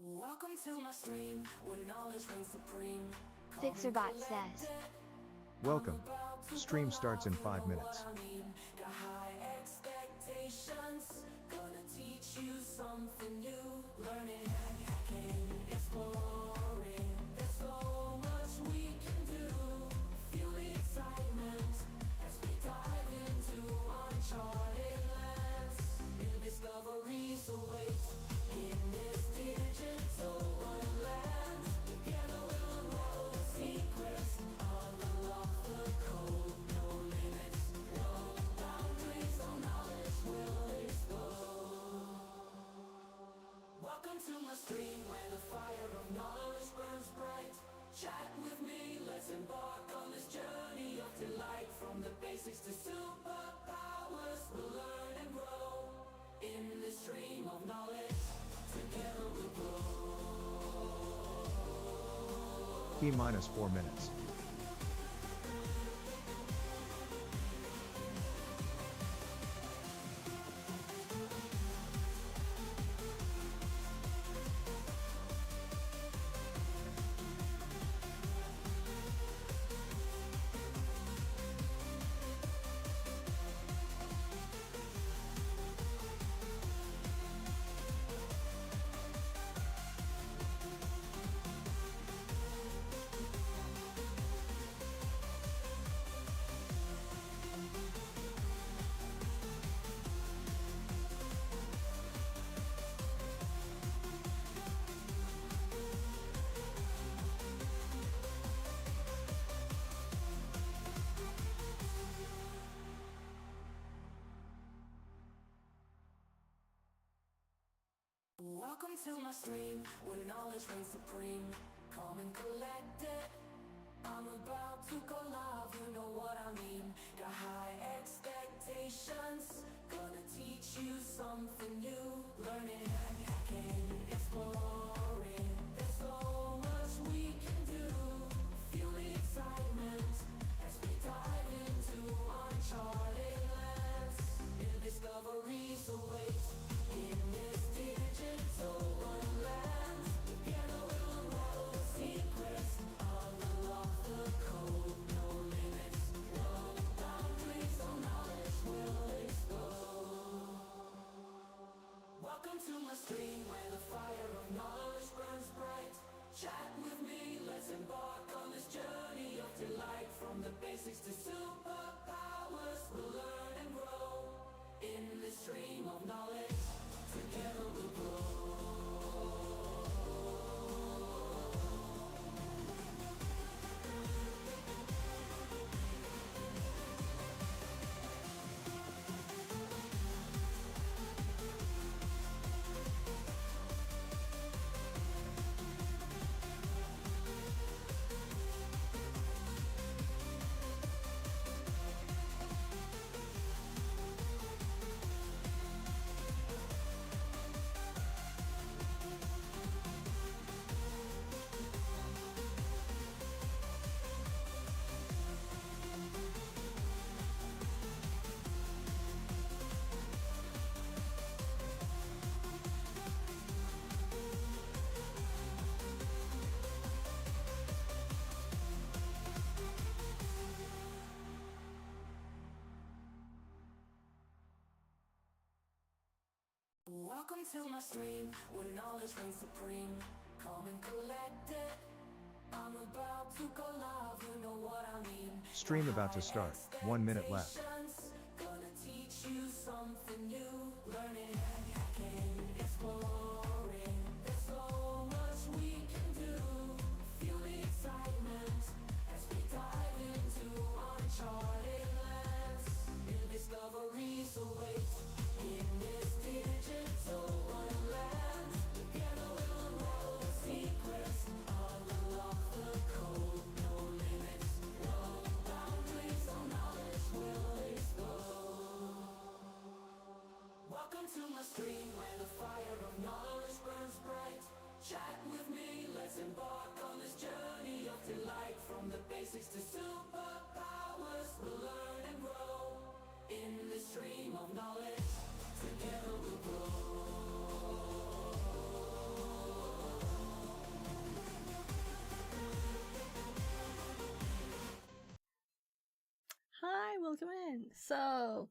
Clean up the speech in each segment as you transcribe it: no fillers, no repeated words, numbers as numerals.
Welcome to my stream, where knowledge reigns supreme. Fixerbot says. Welcome. Stream starts in 5 minutes. Got high expectations, gonna teach you something new. Learning, hacking, exploring. There's so much we can do. Feel the excitement as we dive into uncharted lands. New discoveries await in this digital wonderland. Together we'll unravel the secrets, unlock the code. No limits, no boundaries, no knowledge will explode. Welcome to my stream, where the fire of knowledge burns bright. Chat with me, let's embark on this journey of delight. From the basics to superpowers, we'll learn and grow in this stream of knowledge. Together we'll grow. T-minus 4 minutes. Welcome to my stream, where knowledge reigns supreme. Calm and collected, I'm about to go live, you know what I mean. Got high expectations, gonna teach you something new. Learning, hacking, exploring. There's so much we can do. Feel the excitement as we dive into uncharted lands. New discoveries await in this digital wonderland. Together we'll unravel the secrets, unlock the code. No limits, no boundaries, no knowledge will explode. Welcome to my stream, where the fire of knowledge burns bright. Chat with me, let's embark on this journey of delight. From the basics to superpowers, we'll learn and grow in this stream of knowledge. Together we'll grow. Welcome to my stream, where knowledge reigns supreme. Calm and collected, I'm about to go live, you know what I mean. Stream about to start. 1 minute left. Gonna teach you something new. Learning, hacking, exploring. There's so much we can do. Feel the excitement as we dive into uncharted lands. New discoveries await in this digital wonderland. Together we'll unravel the secrets, unlock the code. No limits, no boundaries, no knowledge will explode. Welcome to my stream. So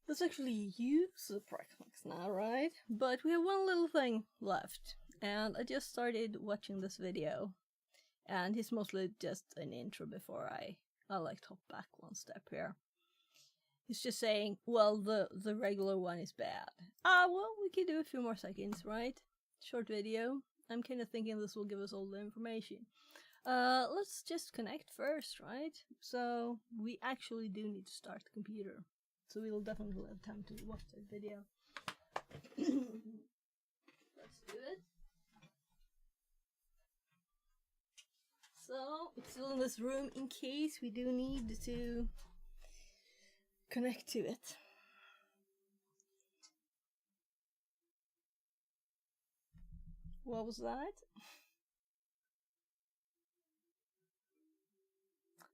let's actually use the Proxmox now, right? But we have one little thing left, and I just started watching this video, and it's mostly just an intro before I like hop back one step here. He's just saying, well, the regular one is bad. Well, we can do a few more seconds, right? Short video. I'm kind of thinking this will give us all the information. Let's just connect first, right? So we actually do need to start the computer. So we'll definitely have time to watch that video. Let's do it. So it's still in this room in case we do need to connect to it. What was that?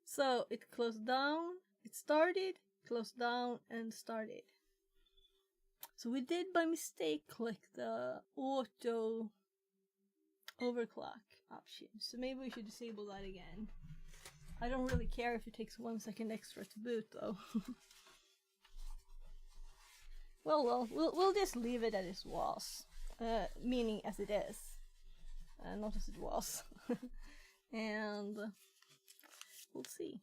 So it closed down, it started, closed down, and started. So we did by mistake click the auto overclock option. So maybe we should disable that again. I don't really care if it takes 1 second extra to boot though. Well, we'll just leave it as it was. Meaning as it is. Not as it was. And we'll see.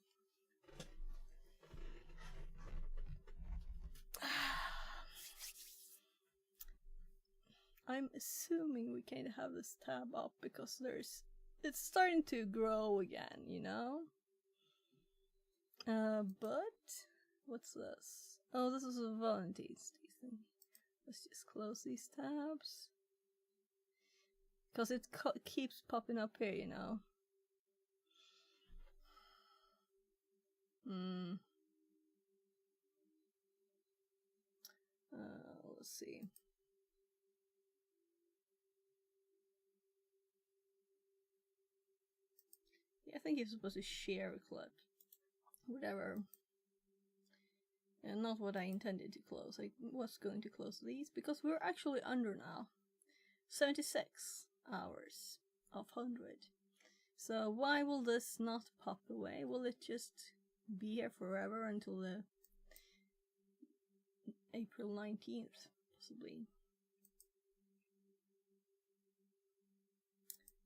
I'm assuming we kind of have this tab up because it's starting to grow again, you know? But what's this? Oh, this is a volunteers thing. Let's just close these tabs. Because it keeps popping up here, you know? Let's see. Yeah, I think you're supposed to share a clip. Whatever. And not what I intended to close. I was going to close these because we're actually under now. 76 hours of 100. So why will this not pop away? Will it just be here forever until the April 19th, possibly?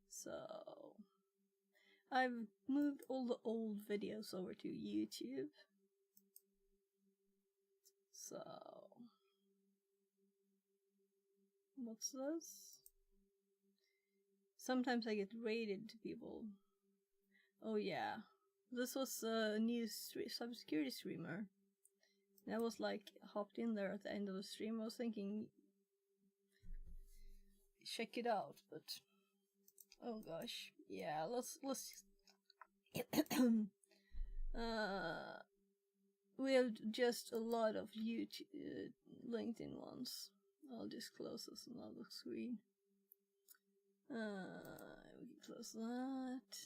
So I've moved all the old videos over to YouTube. So what's this? Sometimes I get rated to people. Oh yeah, this was a new cybersecurity streamer. And I was like hopped in there at the end of the stream. I was thinking, check it out, but oh gosh, yeah. Let's we have just a lot of YouTube, LinkedIn ones. I'll just close this another screen. We can close that.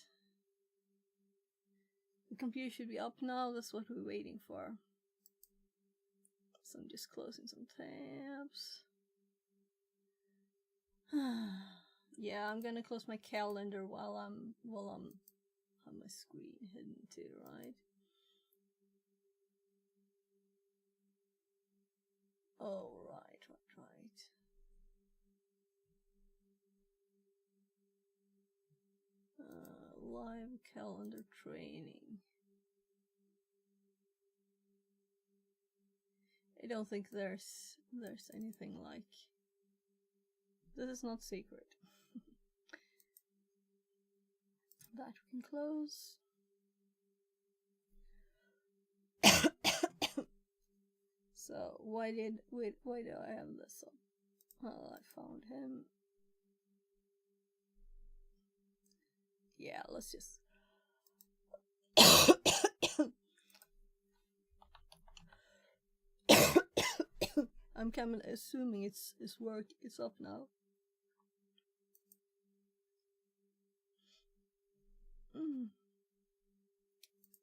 The computer should be up now. That's what we're waiting for. So I'm just closing some tabs. Yeah, I'm gonna close my calendar while I'm on my screen hidden too, right? Oh, right. Live calendar training. I don't think there's anything like this. Is not secret. That we can close. So why do I have this up? Well, I found him. Yeah, let's just I'm kind of assuming it's up now.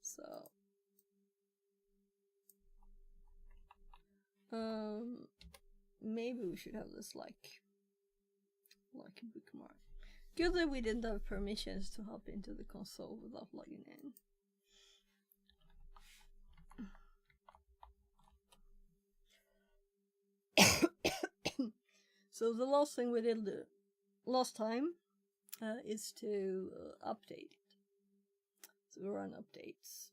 So maybe we should have this like a bookmark. Good that we didn't have permissions to hop into the console without logging in. So the last thing we did last time is to update it. So we run updates.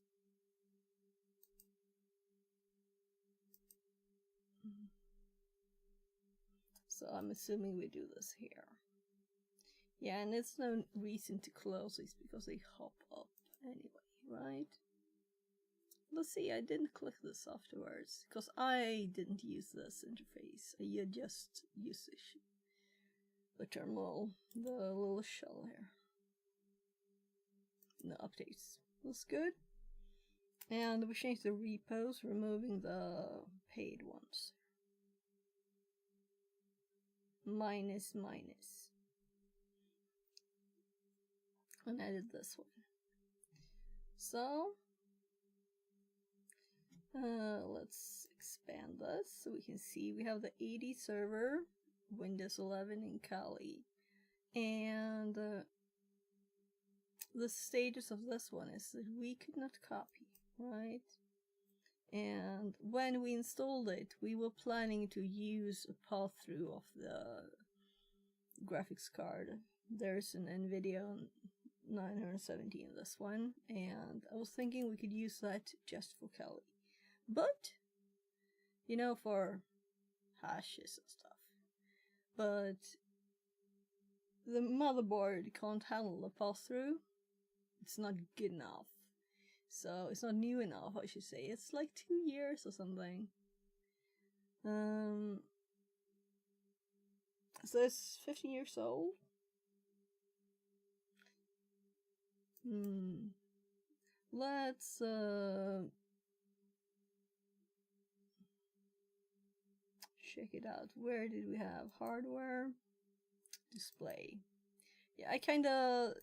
So I'm assuming we do this here. Yeah, and it's no reason to close these because they hop up anyway, right? Let's see, I didn't click this afterwards because I didn't use this interface. I just used the terminal, the little shell here. No updates. That's good. And we changed the repos, removing the paid ones. Minus. And I did this one. So let's expand this so we can see we have the 80 server, Windows 11 in Kali, and the status of this one is that we could not copy, right? And when we installed it, we were planning to use a path through of the graphics card. There's an NVIDIA 970 in this one, and I was thinking we could use that just for Kali. But, you know, for hashes and stuff. But the motherboard can't handle the pass-through. It's not good enough. So it's not new enough, I should say. It's like 2 years or something. So it's 15 years old. Let's check it out. Where did we have hardware? Display. Yeah, I kinda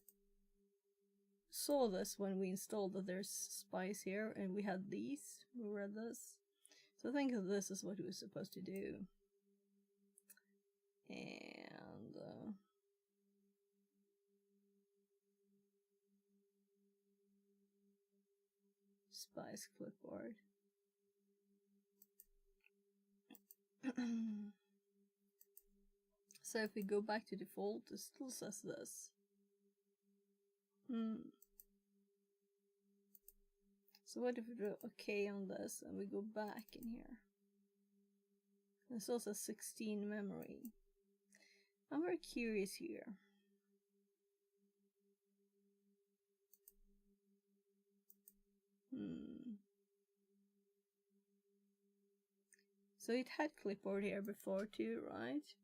saw this when we installed that there's spice here, and we had these. We read this. So I think this is what we're supposed to do. And spice clipboard. So if we go back to default, it still says this. So what if we do OK on this and we go back in here? It still says 16 memory. I'm very curious here. So it had clipboard here before too, right?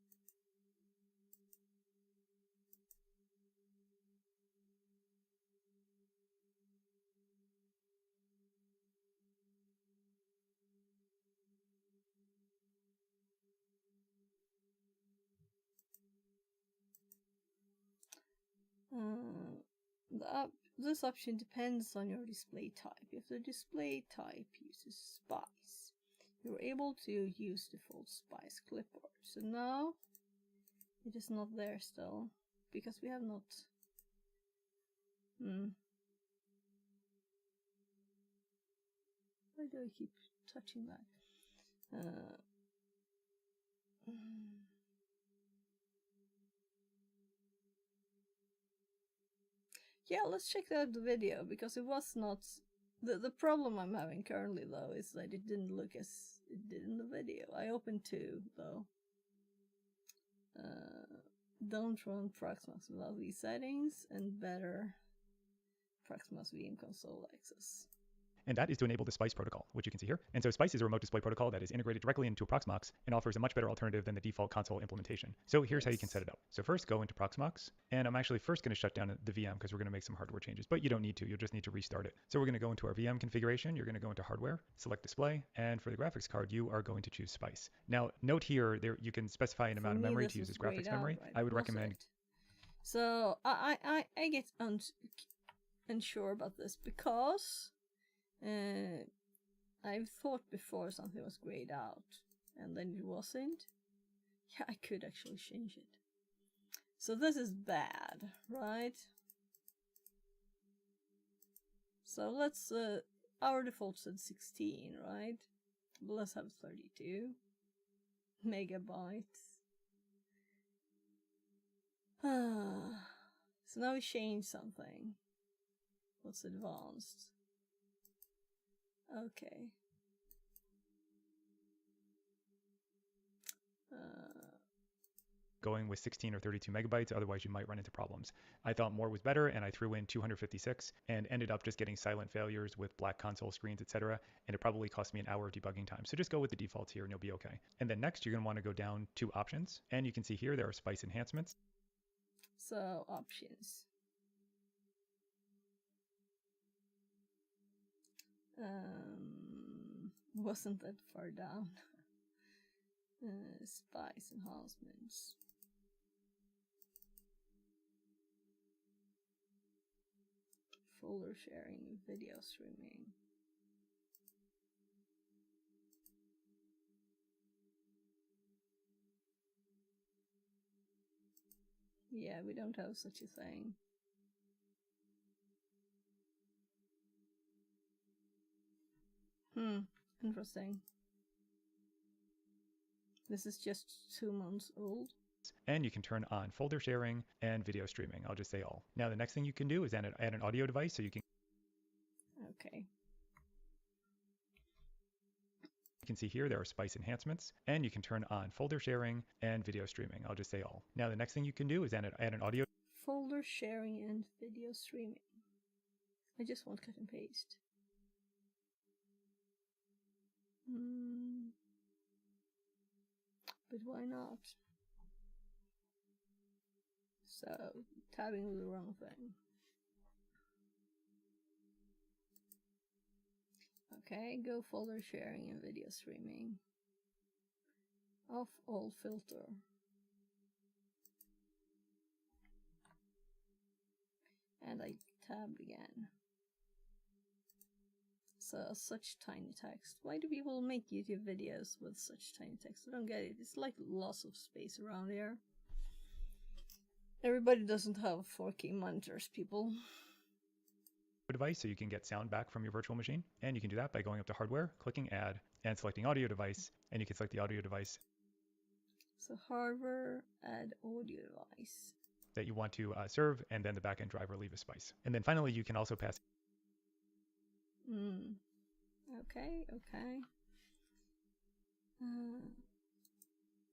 This option depends on your display type. If the display type uses Spice, you're able to use default Spice clipboard. So now it is not there still because we have not. Why do I keep touching that? Yeah, let's check out the video because it was not. The problem I'm having currently though is that it didn't look as it did in the video. I opened 2 though. Don't run Proxmox without these settings and better Proxmox VM console access. And that is to enable the Spice protocol, which you can see here. And so Spice is a remote display protocol that is integrated directly into Proxmox and offers a much better alternative than the default console implementation. So here's how you can set it up. So first go into Proxmox, and I'm actually first going to shut down the VM because we're going to make some hardware changes, but you don't need to, you'll just need to restart it. So we're going to go into our VM configuration, you're going to go into hardware, select display, and for the graphics card, you are going to choose Spice. Now note here, you can specify an amount of memory to use as graphics memory. Right? I would recommend. So I get unsure about this because I've thought before something was grayed out and then it wasn't. Yeah, I could actually change it. So this is bad, right? So let's, our default said 16, right? But let's have 32 megabytes. So now we change something. What's advanced? Okay. Going with 16 or 32 megabytes, otherwise you might run into problems. I thought more was better, and I threw in 256 and ended up just getting silent failures with black console screens, etc. And it probably cost me an hour of debugging time. So just go with the defaults here and you'll be okay. And then next you're going to want to go down to options, and you can see here there are spice enhancements. So options. Wasn't that far down? Spice enhancements. Folder sharing, video streaming. Yeah, we don't have such a thing. Interesting. This is just 2 months old. And you can turn on folder sharing and video streaming. I'll just say all. Now the next thing you can do is add an audio device, so you Okay. can see here there are spice enhancements, and you can turn on folder sharing and video streaming. I'll just say all. Now the next thing you can do is add an audio Folder sharing and video streaming. I just want cut and paste. But why not? So, tabbing was the wrong thing. Okay, go folder sharing and video streaming. Off all filter. And I tabbed again. So, such tiny text. Why do people make YouTube videos with such tiny text? I don't get it. It's like loss of space around here. Everybody doesn't have 4K monitors, people. device, so you can get sound back from your virtual machine. And you can do that by going up to hardware, clicking add, and selecting audio device, and you can select the audio device So hardware, add audio device. that you want to serve, and then the backend driver leave a spice. And then finally, you can also pass. Okay.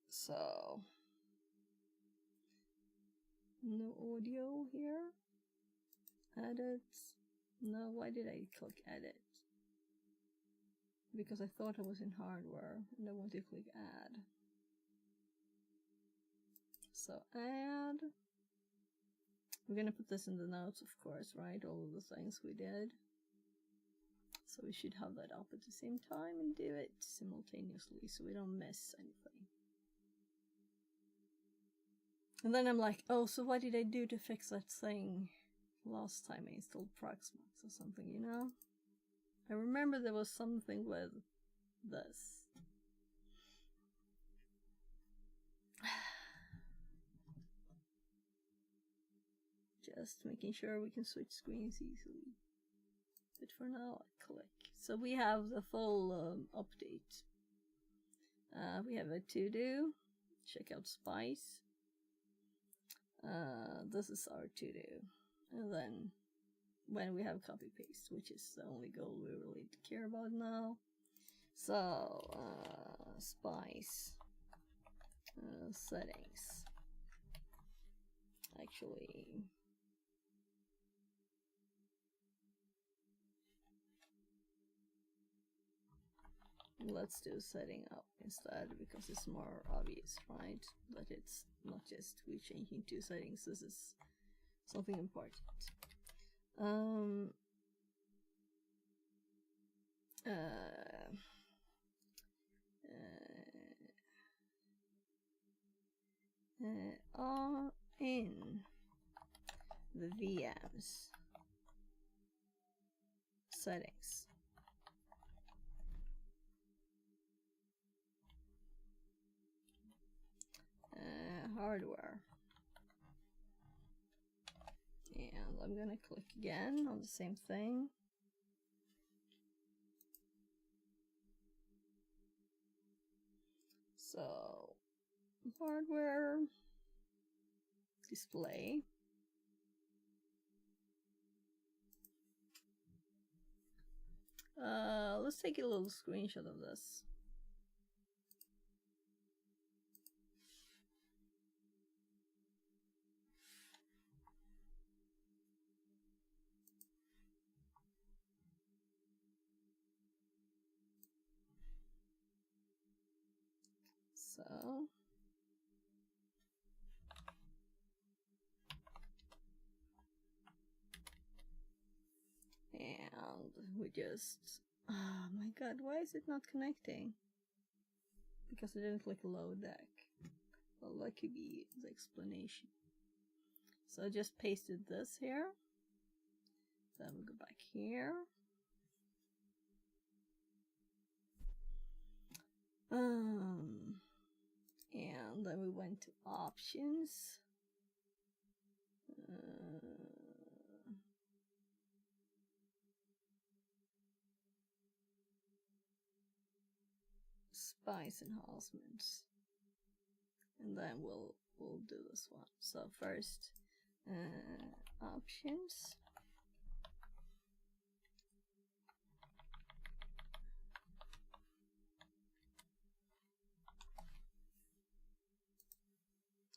So no audio here. Edit. No, why did I click edit? Because I thought I was in hardware and I want to click add. So add. We're gonna put this in the notes, of course, right? All of the things we did. So we should have that up at the same time and do it simultaneously so we don't miss anything. And then I'm like, oh, so what did I do to fix that thing last time I installed Proxmox or something, you know? I remember there was something with this. Just making sure we can switch screens easily. But for now, I click. So we have the full update. We have a to-do. Check out Spice. This is our to-do. And then when we have copy-paste, which is the only goal we really care about now. So, Spice. Settings. Actually... let's do setting up instead because it's more obvious, right? That it's not just we changing two settings. This is something important. Are in the VMs settings. Hardware. And I'm gonna click again on the same thing. So, hardware. display. Let's take a little screenshot of this. So and we just, oh my god, why is it not connecting? Because I didn't click load deck. Well, that could be the explanation. So I just pasted this here. Then we go back here. And then we went to options. Spice enhancements, and then we'll do this one. So first, options.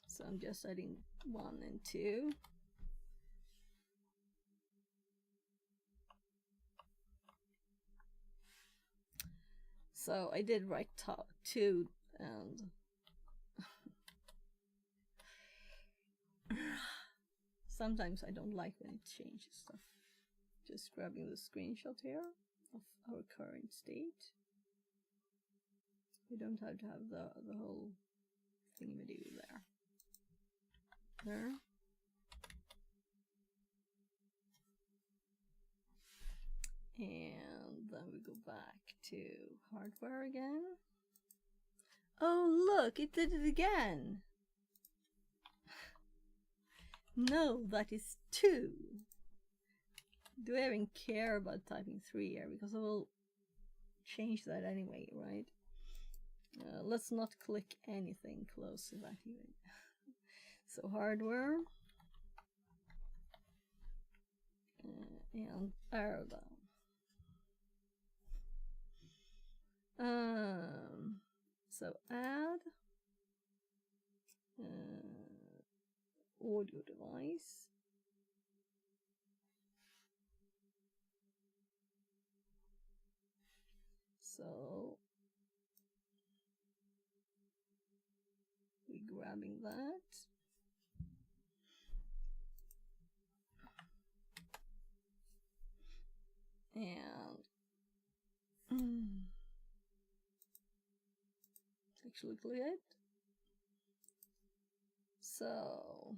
So I'm just adding 1 and 2. So I did write top 2 and sometimes I don't like when it changes stuff. Just grabbing the screenshot here of our current state. We don't have to have the whole thingy-majiggy there. There. And then we go back to hardware again. Oh look, it did it again! No, that is 2. Do I even care about typing 3 here? Because I will change that anyway, right? Let's not click anything close to that even. So hardware. And arrow down. So add audio device. So we're grabbing that. And it's actually good. So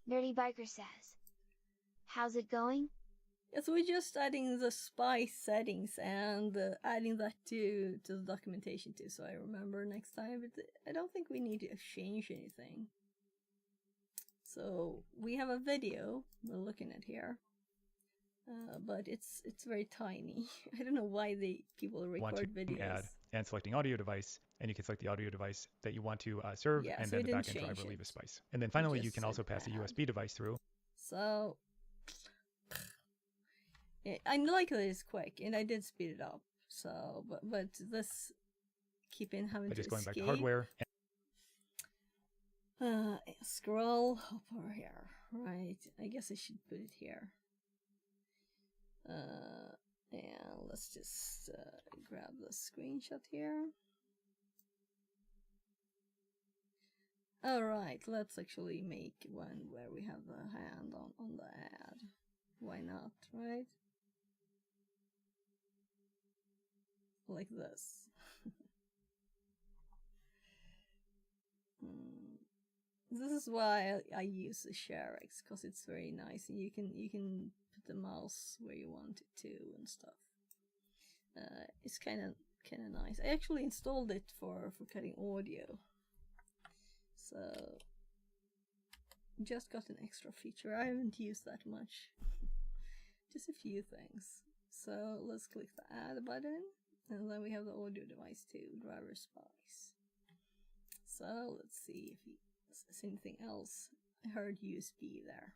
Nerdy Biker says, how's it going? yes, we're just adding the spice settings and adding that to the documentation too, so I remember next time. But I don't think we need to change anything. So we have a video we're looking at here, but it's very tiny. I don't know why people record videos. Add and selecting audio device, and you can select the audio device that you want to serve, Yeah, and so then the we didn't backend driver change leave a it. spice. And then finally, you just can also said pass a add. USB device through. So I like that it's quick, and I did speed it up. So, but this keeping having By to just going escape. back to hardware. Scroll up over here, right? I guess I should put it here. And let's just grab the screenshot here. Alright, let's actually make one where we have the hand on the ad. Why not, right? Like this. This is why I use the ShareX, because it's very nice, and you can put the mouse where you want it to and stuff. It's kind of nice. I actually installed it for cutting audio, so just got an extra feature. I haven't used that much, just a few things. So let's click the add button, and then we have the audio device too, driver spice. So let's see if he says anything else. I heard USB there.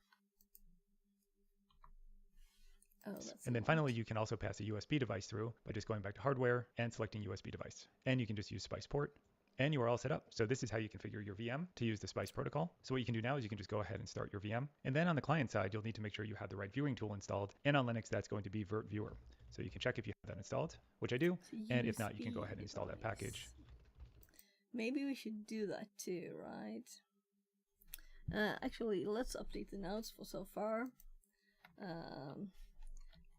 Oh, that's and then finally, you can also pass a USB device through by just going back to hardware and selecting USB device. And you can just use Spice port. And you are all set up. So this is how you configure your VM to use the Spice protocol. So what you can do now is you can just go ahead and start your VM. And then on the client side, you'll need to make sure you have the right viewing tool installed. And on Linux, that's going to be Vert Viewer. So you can check if you have that installed, which I do. And if not, you can go ahead and install that package. Maybe we should do that too, right? Actually, let's update the notes for so far.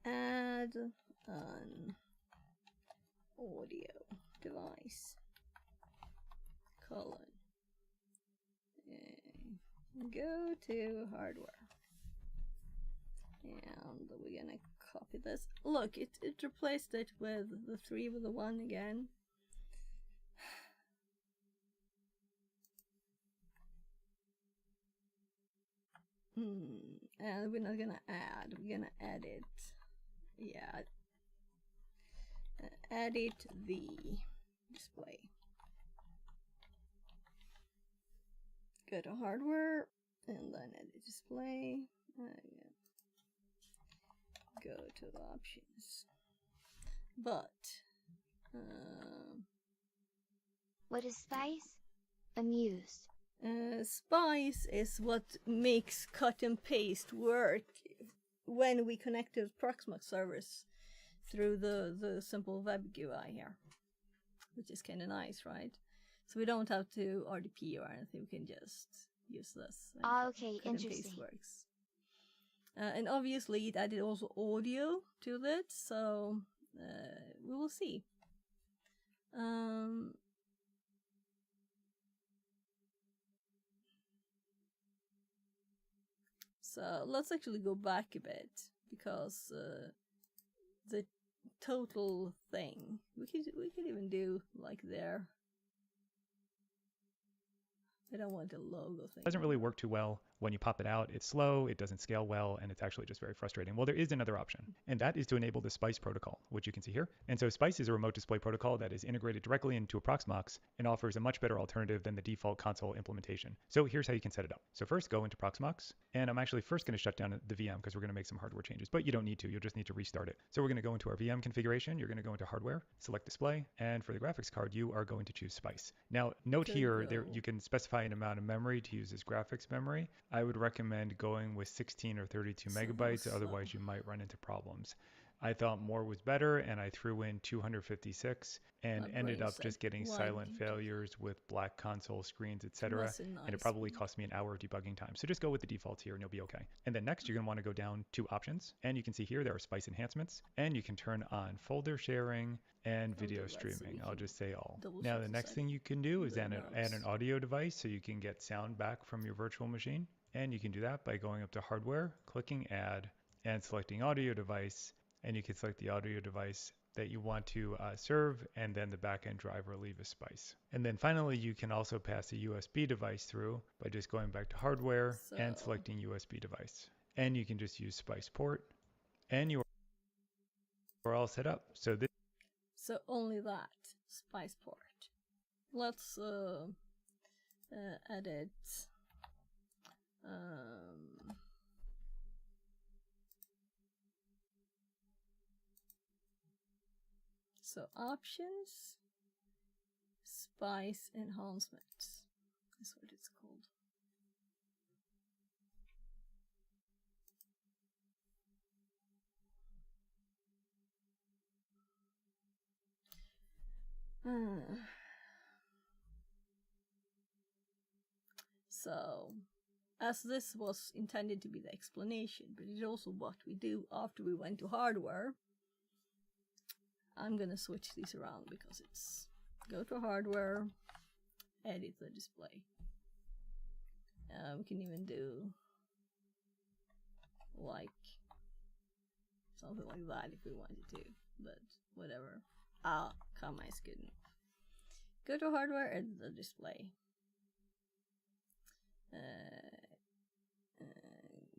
Add an audio device. Colon. Go to hardware. And we're gonna copy this. Look, it replaced it with the 3 with the 1 again. And we're not gonna add, we're gonna edit. Yeah. Edit the display. Go to hardware and then edit display. Go to the options. But What is Spice? Amused. Spice is what makes cut and paste work when we connect to Proxmox servers through the simple web GUI here, which is kind of nice, right? So we don't have to RDP or anything, we can just use this. Okay, cut and paste interesting. works. And obviously it added also audio to it, so we will see. So let's actually go back a bit, because the total thing we could even do like there. I don't want a logo thing. It doesn't really work too well. When you pop it out, it's slow, it doesn't scale well, and it's actually just very frustrating. Well, there is another option, and that is to enable the Spice protocol, which you can see here. And so Spice is a remote display protocol that is integrated directly into a Proxmox and offers a much better alternative than the default console implementation. So here's how you can set it up. So first, go into Proxmox, and I'm actually first going to shut down the VM because we're going to make some hardware changes, but you don't need to, you'll just need to restart it. So we're going to go into our VM configuration, you're going to go into hardware, select display, and for the graphics card, you are going to choose Spice. Now, note here, you can specify an amount of memory to use as graphics memory. I would recommend going with 16 or 32 megabytes, otherwise you might run into problems. I thought more was better, and I threw in 256 and ended up just getting silent failures with black console screens, etc. And it probably cost me an hour of debugging time. So just go with the defaults here and you'll be okay. And then next, you're going to want to go down to options, and you can see here there are Spice enhancements, and you can turn on folder sharing and video streaming. I'll just say all. Now the next thing you can do is add an audio device so you can get sound back from your virtual machine. And you can do that by going up to hardware, clicking add, and selecting audio device. And you can select the audio device that you want to serve, and then the backend driver leave a Spice. And then finally, you can also pass a USB device through by just going back to hardware and selecting USB device. And you can just use Spice port, and you are all set up. So only that, Spice port. Let's edit. So options, Spice enhancements is what it's called. So, as this was intended to be the explanation, but it's also what we do after we went to hardware, I'm gonna switch these around because it's go to hardware, edit the display. We can even do like something like that if we wanted to, but whatever. Comma is good enough. Go to hardware, edit the display.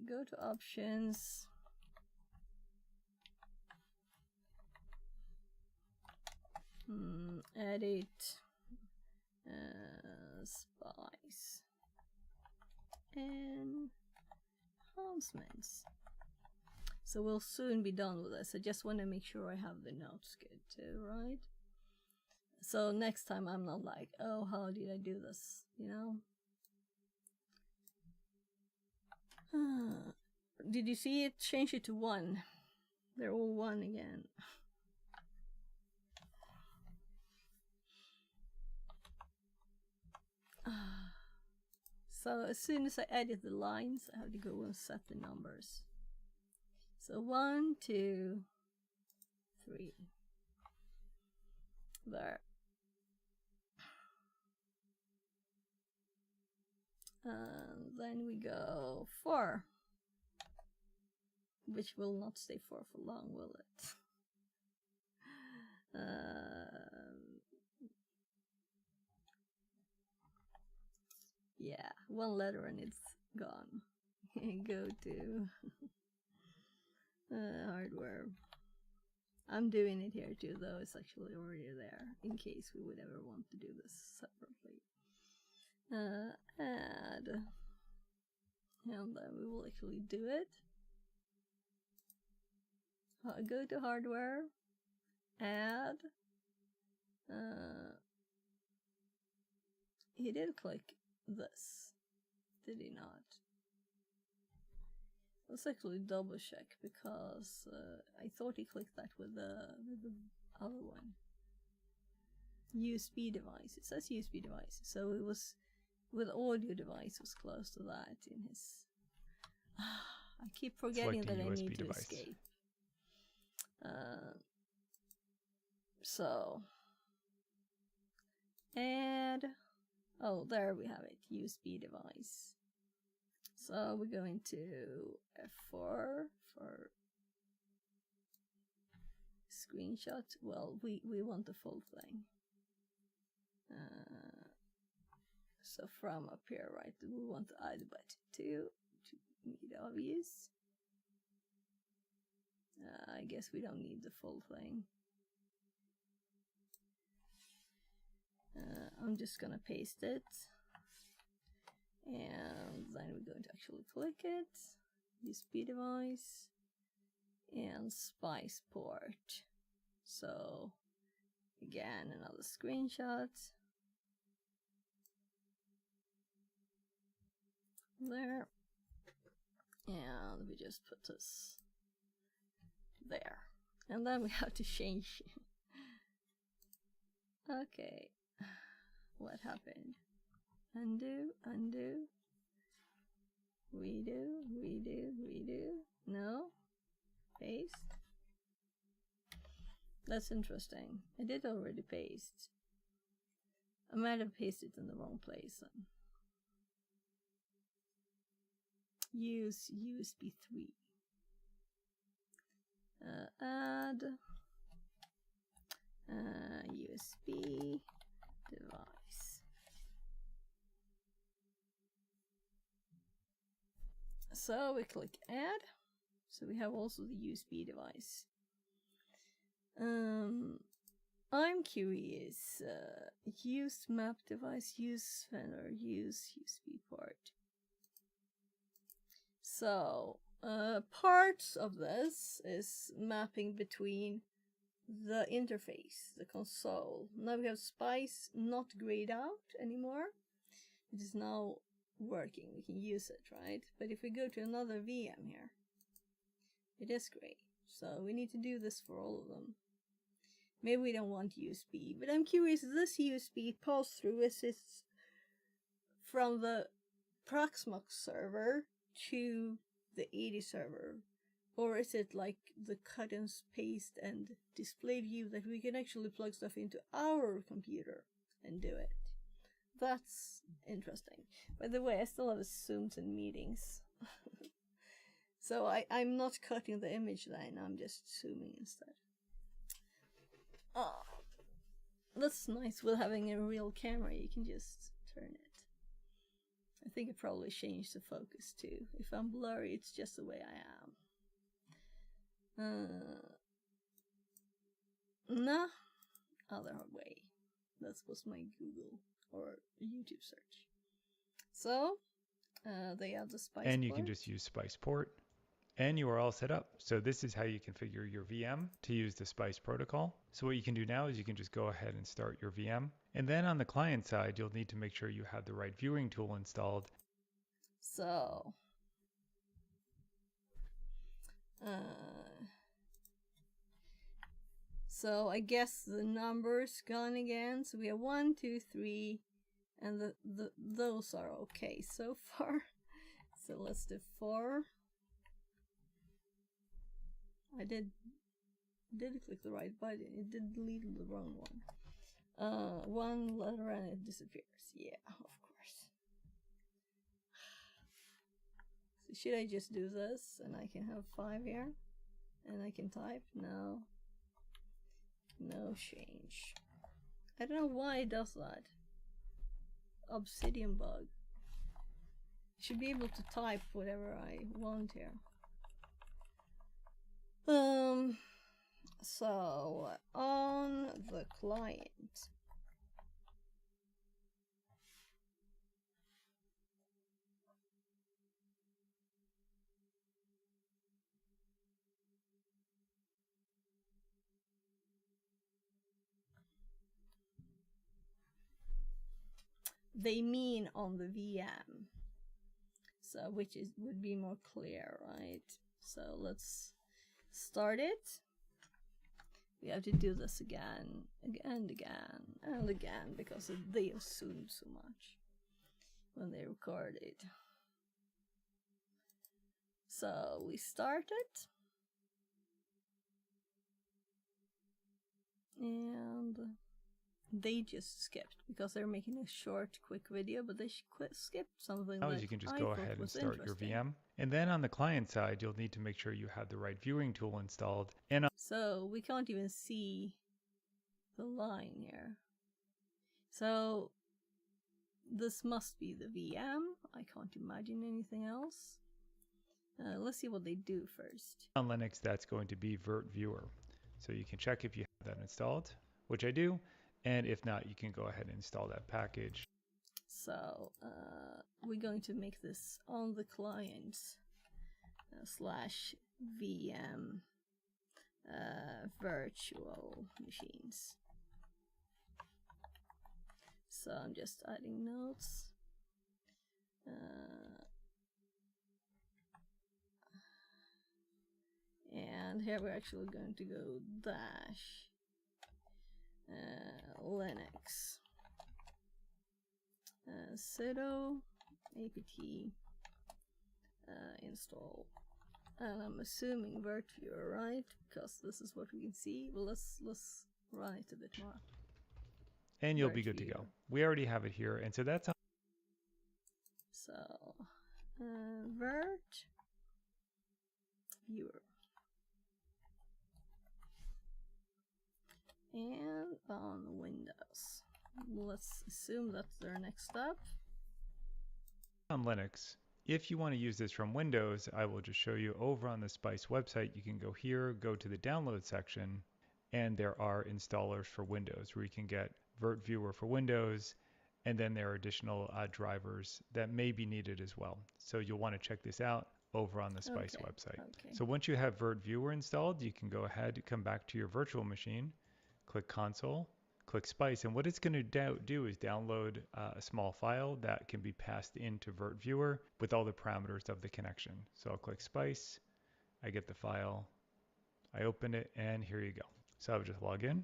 Go to options. Edit Spice enhancements. So we'll soon be done with this. I just want to make sure I have the notes good too, right? So next time I'm not like, oh, how did I do this, you know? Did you see it? Change it to 1. They're all 1 again. So as soon as I edit the lines, I have to go and set the numbers. So 1, 2, 3. There. And then we go 4. Which will not stay 4 for long, will it? Yeah, 1 letter and it's gone. Go to hardware. I'm doing it here too, though it's actually already there, in case we would ever want to do this separately. Add. And then we will actually do it. Go to hardware. Add. He did click this, did he not? Let's actually double check, because I thought he clicked that with the other one. USB device. It says USB device, so it was with audio device was close to that in his. I keep forgetting that I need to escape. So add. Oh, there we have it. USB device. So we're going to F4 for screenshot. Well, we want the full thing. So from up here, right, we want to add button 2 to meet obvious. I guess we don't need the full thing. I'm just gonna paste it. And then we're going to actually click it. USB device. And Spice port. So, again, another screenshot. There. And we just put this there. And then we have to change. Okay. What happened? Undo, undo. Redo, redo, redo. No. Paste. That's interesting. I did already paste. I might have pasted in the wrong place then. Use USB 3. Add USB device. So we click add. So we have also the USB device. I'm curious. Use map device, use Fender, use USB port. So parts of this is mapping between the interface, the console. Now we have Spice not grayed out anymore. It is now working. We can use it, right? But if we go to another VM here, it is gray. So we need to do this for all of them. Maybe we don't want USB, but I'm curious, this USB pass-through, is it from the Proxmox server to the 80 server? Or is it like the cut and paste and display view that we can actually plug stuff into our computer and do it? That's interesting. By the way, I still have Zooms and meetings. So I'm not cutting the image then, I'm just zooming instead. Oh, that's nice with having a real camera, you can just turn it. I think I probably changed the focus too. If I'm blurry, it's just the way I am. No, other way. That was my Google or YouTube search. So they have the Spice and you port. can just use Spice port. And you are all set up. So this is how you configure your VM to use the Spice protocol. So what you can do now is you can just go ahead and start your VM. And then on the client side, you'll need to make sure you have the right viewing tool installed. So I guess the numbers gone again. So we have 1, 2, 3, and those are okay so far. So let's do 4. I did click the right button. It did delete the wrong one. 1 letter and it disappears. Yeah, of course. So should I just do this and I can have 5 here? And I can type? No. No change. I don't know why it does that. Obsidian bug. Should be able to type whatever I want here. So on the client, they mean on the VM. So which would be more clear, right? So let's start it. We have to do this again and again because they assumed so much when they recorded. So we start it. And they just skipped because they're making a short, quick video, but they skipped something Now that you can just I go thought ahead and was start your interesting. VM. And then on the client side, you'll need to make sure you have the right viewing tool installed. And so we can't even see the line here. So this must be the VM. I can't imagine anything else. Let's see what they do first. on Linux, that's going to be Vert Viewer. So you can check if you have that installed, which I do. And if not, you can go ahead and install that package. So we're going to make this on the client / VM virtual machines. So I'm just adding notes. And here we're actually going to go dash Linux sudo apt install, and I'm assuming Vert Viewer, right? Because this is what we can see. Well, let's run it a bit more. And you'll be good to go. We already have it here, and so that's how. So Vert Viewer. And on Windows. Let's assume that's their next step. On Linux, if you want to use this from Windows, I will just show you over on the Spice website. You can go here, go to the download section, and there are installers for Windows where you can get Vert Viewer for Windows, and then there are additional drivers that may be needed as well. So you'll want to check this out over on the Spice website. So once you have Vert Viewer installed, you can go ahead, come back to your virtual machine, click Console, click Spice, and what it's going to do is download a small file that can be passed into Vert Viewer with all the parameters of the connection. So I'll click Spice, I get the file, I open it, and here you go. So I'll just log in.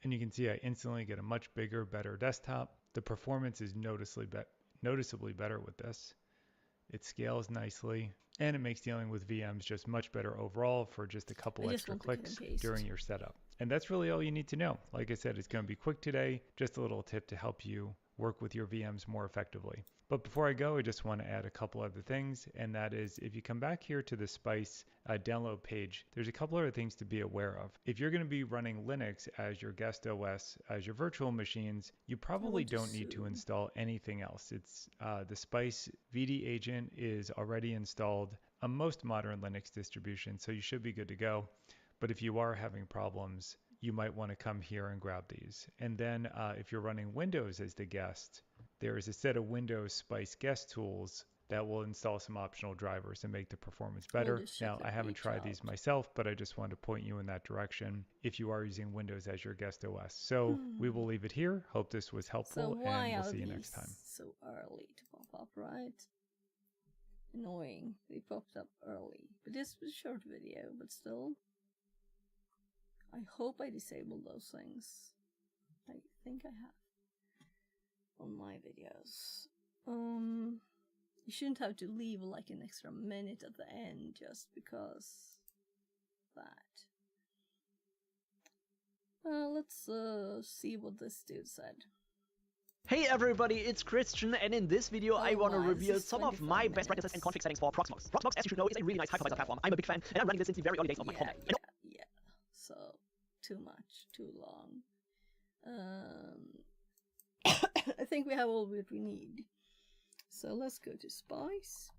And you can see I instantly get a much bigger, better desktop. The performance is noticeably better with this. It scales nicely, and it makes dealing with VMs just much better overall for just a couple extra clicks during your setup. And that's really all you need to know. Like I said, it's going to be quick today, just a little tip to help you work with your VMs more effectively. But before I go, I just want to add a couple other things, and that is if you come back here to the Spice download page, there's a couple other things to be aware of. If you're going to be running Linux as your guest OS, as your virtual machines, you probably don't need to install anything else. It's the Spice VD agent is already installed a most modern Linux distribution, so you should be good to go. But if you are having problems, you might want to come here and grab these. And then if you're running Windows as the guest, there is a set of Windows Spice guest tools that will install some optional drivers and make the performance better. Now, I haven't tried these myself, but I just wanted to point you in that direction if you are using Windows as your guest OS. So we will leave it here. Hope this was helpful, and we'll see you next time. So early to pop up, right? Annoying. They popped up early. But this was a short video, but still. I hope I disabled those things. I think I have on my videos. You shouldn't have to leave like an extra minute at the end just because that. Let's see what this dude said. Hey everybody, it's Christian, and in this video I want to my, reveal some of my best practices and config settings for Proxmox. Proxmox, as you should know, is a really nice hypervisor platform. I'm a big fan, and I'm running this since the very early days of my home. Yeah. So, too much, too long. I think we have all what we need. So let's go to Spice.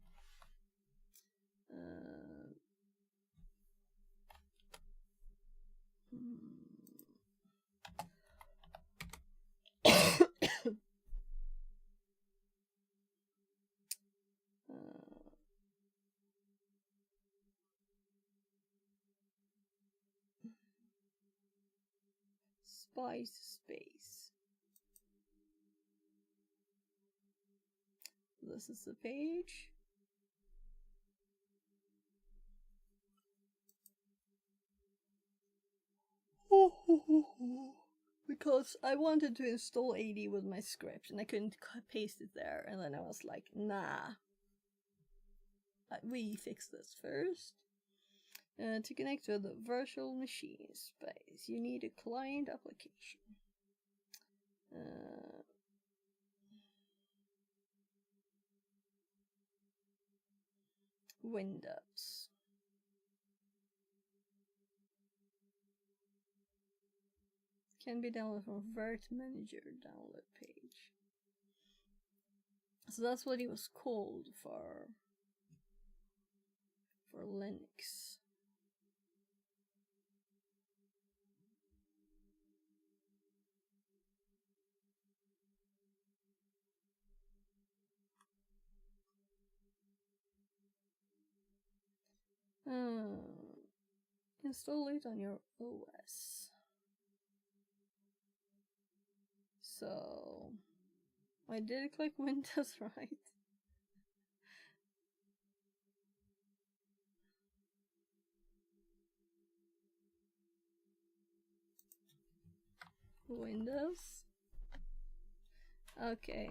Spice space. This is the page. Because I wanted to install AD with my script and I couldn't paste it there, and then I was like, nah. We fix this first. To connect to the virtual machine space, you need a client application. Windows. Can be downloaded from Vert Manager download page. So that's what it was called for Linux. Install it on your OS. So I did click Windows, right? Windows. Okay.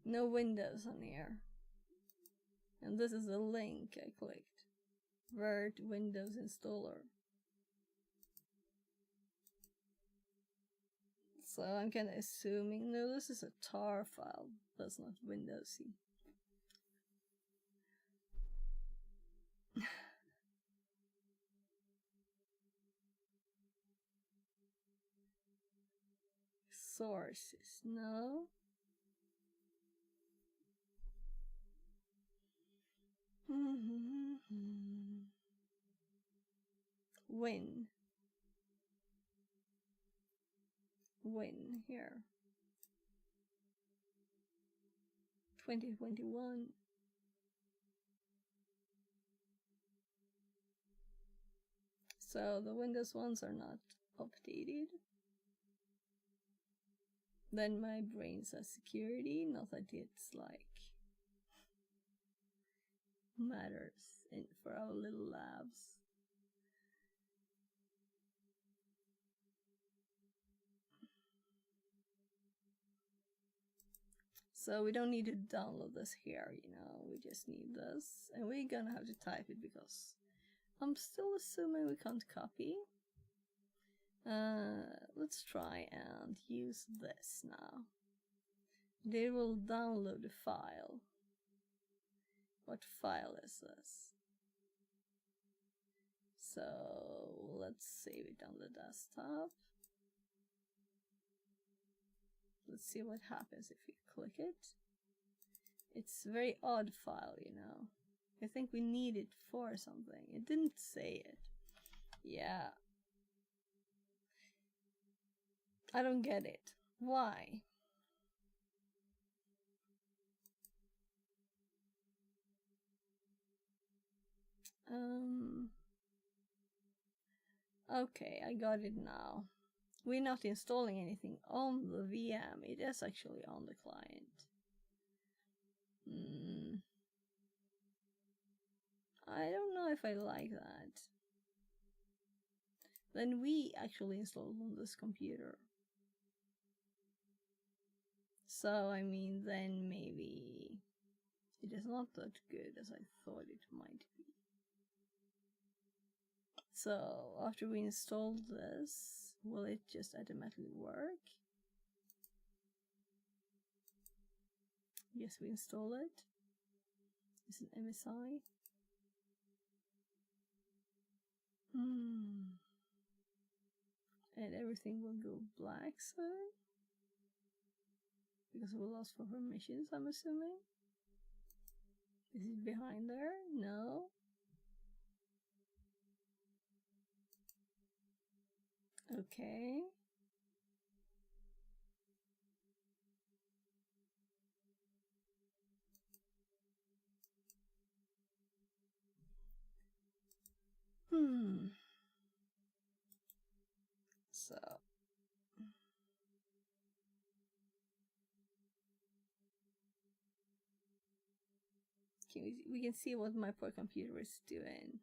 No Windows on here. And this is the link I clicked. Vert Windows installer. So I'm kind of assuming, no, this is a tar file. That's not Windowsy. Sources, no. Win here. 2021. So the Windows ones are not updated. Then my brain says security, not that it's like matters for our little labs. So we don't need to download this here, you know, we just need this. And we're gonna have to type it because I'm still assuming we can't copy. Let's try and use this now. They will download the file. What file is this? So let's save it on the desktop. Let's see what happens if we click it. It's a very odd file, you know. I think we need it for something. It didn't say it. Yeah. I don't get it. Why? Okay, I got it now. We're not installing anything on the VM. It is actually on the client. I don't know if I like that. Then we actually installed on this computer. So, I mean, then maybe it is not that good as I thought it might be. So, after we install this, will it just automatically work? Yes, we install it. It's an MSI. And everything will go black soon. Because we lost for permissions, I'm assuming. Is it behind there? No. Okay. So. We can see what my poor computer is doing.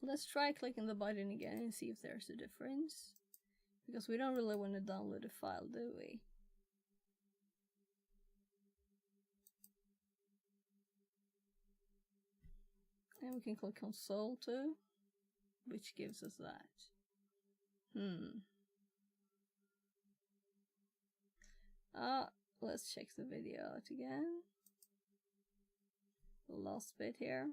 Let's try clicking the button again and see if there's a difference. Because we don't really want to download a file, do we? And we can click console too, which gives us that. Let's check the video out again. The last bit here.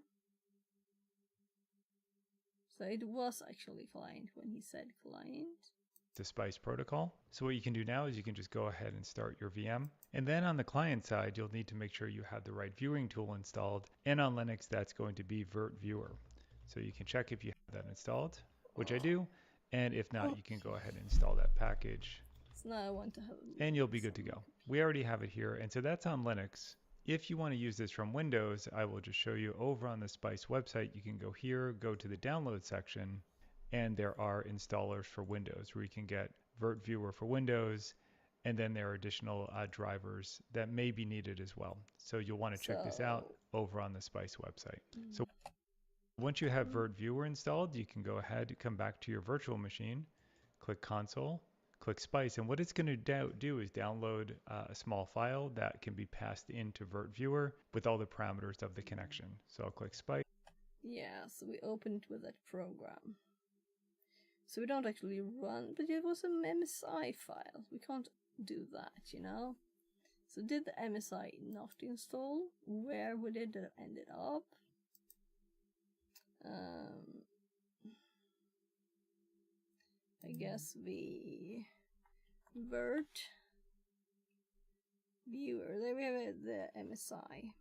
So it was actually client when he said client. The Spice protocol. So what you can do now is you can just go ahead and start your VM. And then on the client side, you'll need to make sure you have the right viewing tool installed. And on Linux, that's going to be Vert Viewer. So you can check if you have that installed, which I do. And if not, you can go ahead and install that package. So now I want to have and you'll be good to go. We already have it here. And so that's on Linux. If you want to use this from Windows, I will just show you over on the Spice website. You can go here, go to the download section, and there are installers for Windows where you can get Vert Viewer for Windows, and then there are additional drivers that may be needed as well. So you'll want to check this out over on the Spice website. So once you have Vert Viewer installed, you can go ahead, come back to your virtual machine, click Console, click Spice, and what it's going to do is download a small file that can be passed into Vert Viewer with all the parameters of the connection. So I'll click Spice. Yeah, so we opened with that program. So we don't actually run, but it was an MSI file. We can't do that, you know? So did the MSI not install? Where would it have ended up? I guess the Vert Viewer. There we have it, the MSI.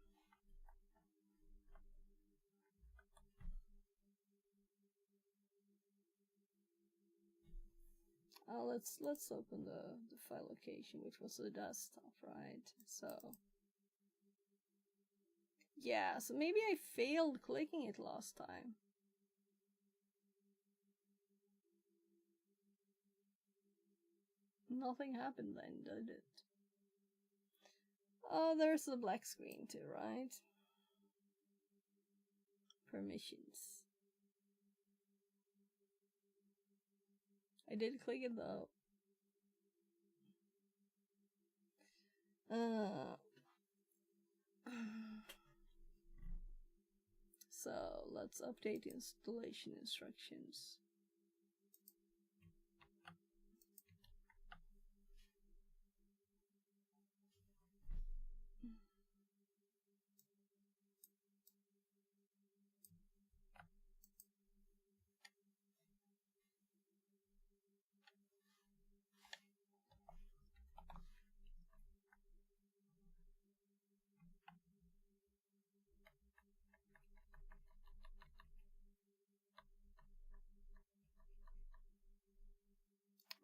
Let's open the file location, which was the desktop, right? So yeah, so maybe I failed clicking it last time. Nothing happened then, did it? Oh, there's the black screen too, right? Permissions. I did click it though. So let's update installation instructions.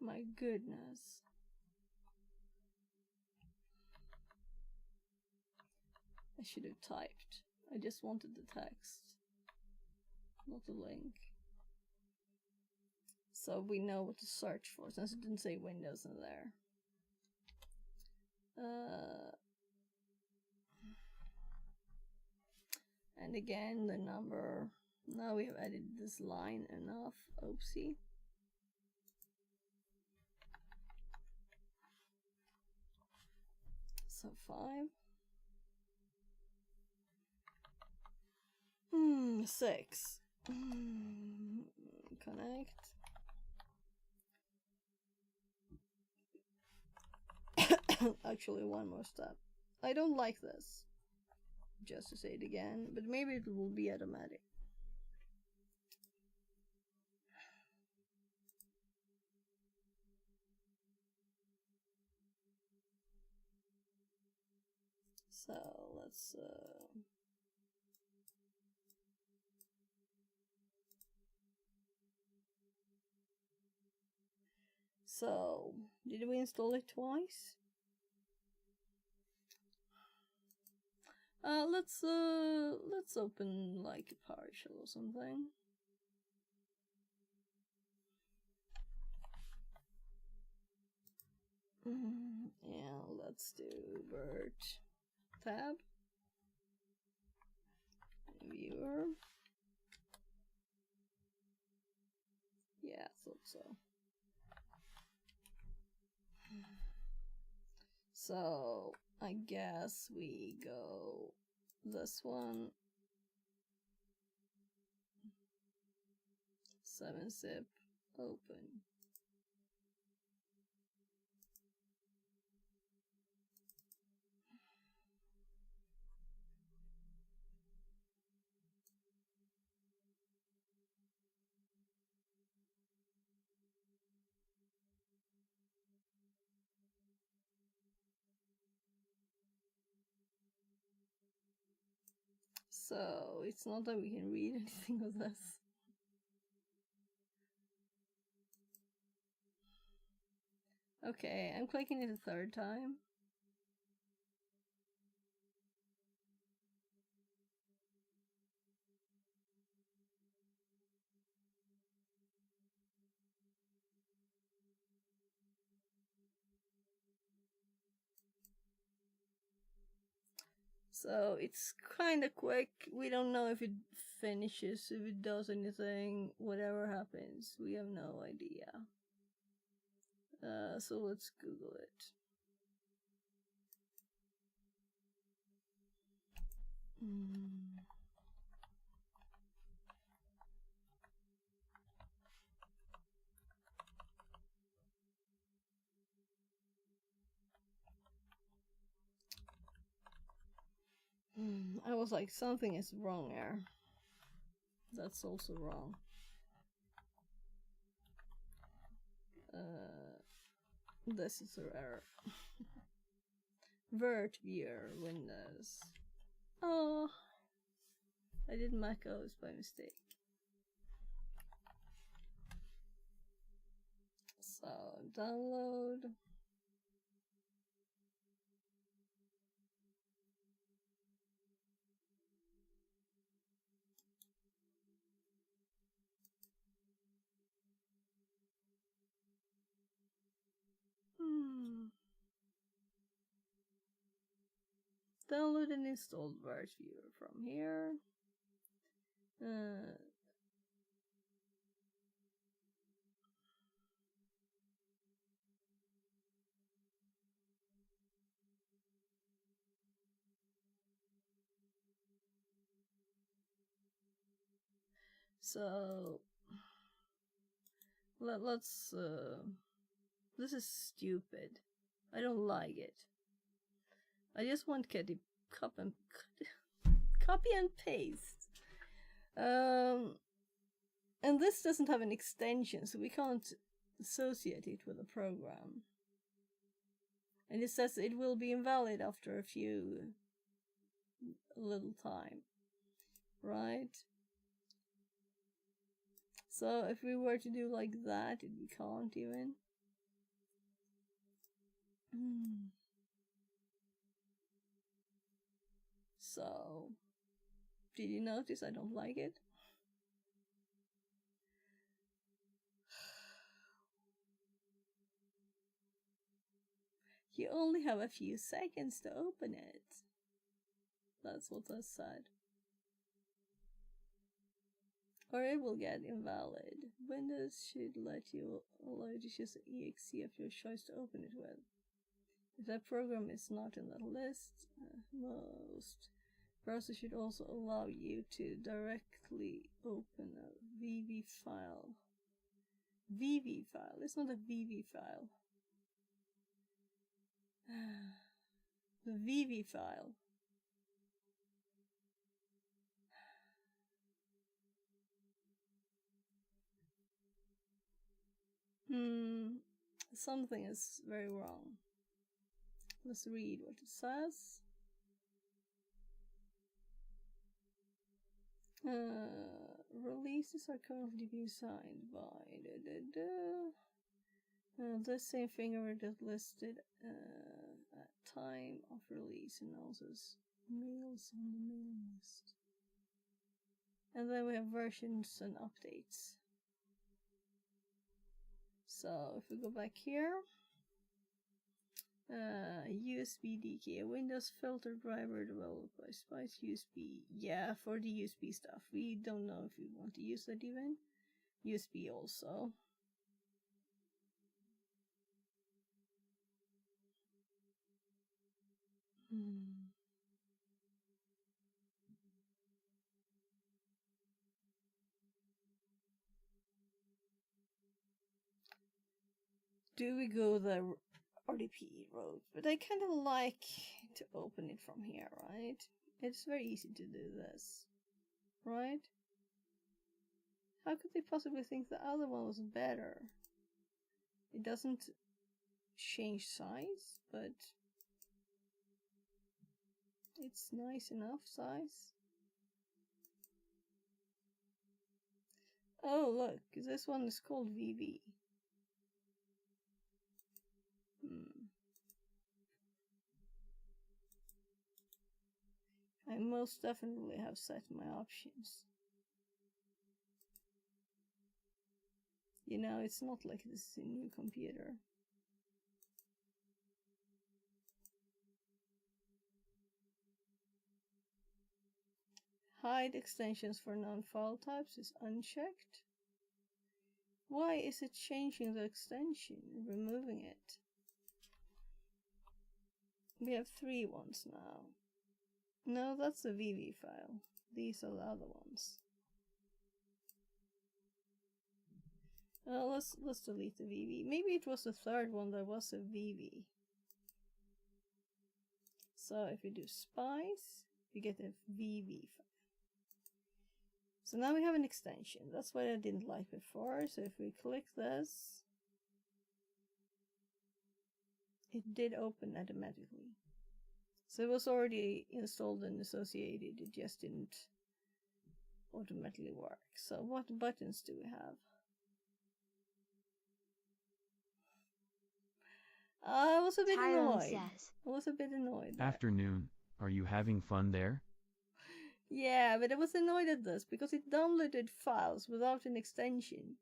My goodness. I should have typed. I just wanted the text, not the link. So we know what to search for, since it didn't say Windows in there. And again, the number. Now we have added this line enough. Oopsie. So 5. 6. Connect. Actually, one more step. I don't like this. Just to say it again, but maybe it will be automatic. So let's so did we install it twice? Let's open like a PowerShell or something. Yeah, let's do Vert tab viewer. Yeah, I thought so. So I guess we go this one. 7-zip open. So it's not that we can read anything of this. Okay, I'm clicking it a third time. So it's kind of quick. We don't know if it finishes, if it does anything, whatever happens. We have no idea. So let's Google it. I was like, something is wrong here. That's also wrong. This is an error. Vert viewer Windows. Oh, I did Mac OS by mistake. So download. Download and install Vert viewer from here. So let's this is stupid. I don't like it. I just want copy and paste. And this doesn't have an extension, so we can't associate it with a program. And it says it will be invalid after a little time, right? So if we were to do like that, we can't even. So, did you notice I don't like it? You only have a few seconds to open it. That's what I said. Or it will get invalid. Windows should let you allow you to choose an exe of your choice to open it with. If that program is not in that list, most browsers should also allow you to directly open a VV file. VV file, it's not a VV file. The VV file. Something is very wrong. Let's read what it says. Releases are currently being signed by the same fingerprint is listed at time of release and also mails on the mailing list. And then we have versions and updates. So if we go back here, USB DK, a Windows filter driver developed by Spice USB. Yeah, for the USB stuff. We don't know if we want to use that even. USB also. Do we go the RDP road? But I kind of like to open it from here, right? It's very easy to do this, right? How could they possibly think the other one was better? It doesn't change size, but it's nice enough size. Oh, look, this one is called VV. I most definitely have set my options. You know, it's not like this is a new computer. Hide extensions for non-file types is unchecked. Why is it changing the extension and removing it? We have 3 ones now. No, that's the VV file. These are the other ones. Well, let's delete the VV. Maybe it was the 3rd one that was a VV. So if we do Spice, we get a VV file. So now we have an extension. That's what I didn't like before. So if we click this, it did open automatically. So it was already installed and associated. It just didn't automatically work. So what buttons do we have? I was a bit annoyed. I was a bit annoyed there. Afternoon, are you having fun there? Yeah, but I was annoyed at this because it downloaded files without an extension.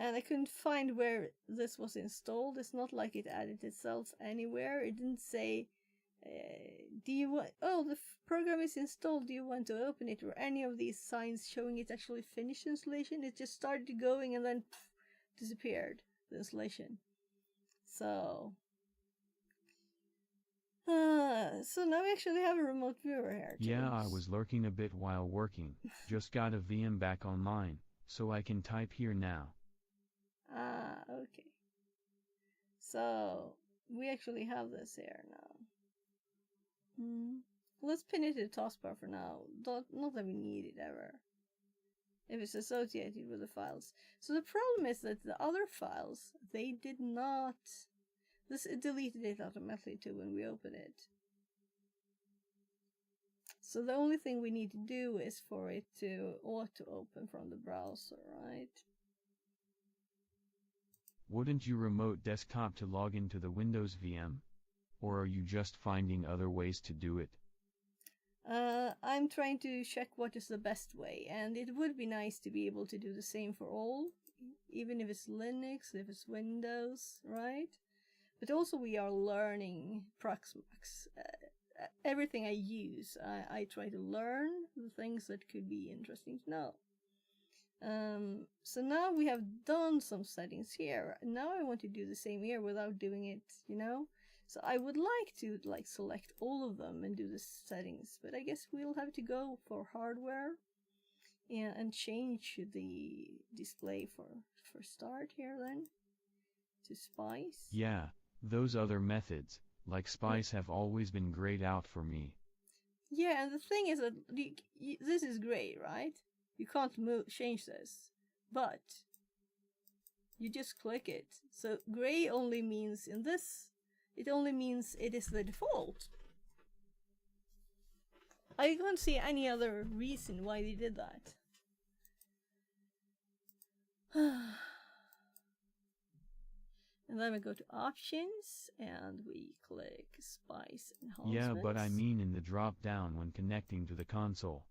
And I couldn't find where this was installed. It's not like it added itself anywhere. It didn't say, do you want, oh, the program is installed, do you want to open it? Or any of these signs showing it actually finished installation. It just started going and then disappeared, the installation. So now we actually have a remote viewer here. Yeah, I was lurking a bit while working. Just got a VM back online, so I can type here now. Okay. So we actually have this here now. Let's pin it to the taskbar for now. Not that we need it ever. If it's associated with the files. So the problem is that the other files, they did not. It deleted it automatically too when we open it. So the only thing we need to do is for it to auto open from the browser, right? Wouldn't you remote desktop to log into the Windows VM? Or are you just finding other ways to do it? I'm trying to check what is the best way, and it would be nice to be able to do the same for all, even if it's Linux, if it's Windows, right? But also we are learning Proxmox. Everything I use, I try to learn the things that could be interesting to know. So now we have done some settings here. Now I want to do the same here without doing it, you know? So I would like to select all of them and do the settings, but I guess we'll have to go for hardware and change the display for start here then to Spice. Yeah, those other methods, like Spice, have always been grayed out for me. Yeah, and the thing is that this is gray, right? You can't change this, but you just click it. So gray only means in this, it only means it is the default. I can't see any other reason why they did that. And then we go to options and we click Spice Enhancements. Yeah, but I mean in the drop down when connecting to the console.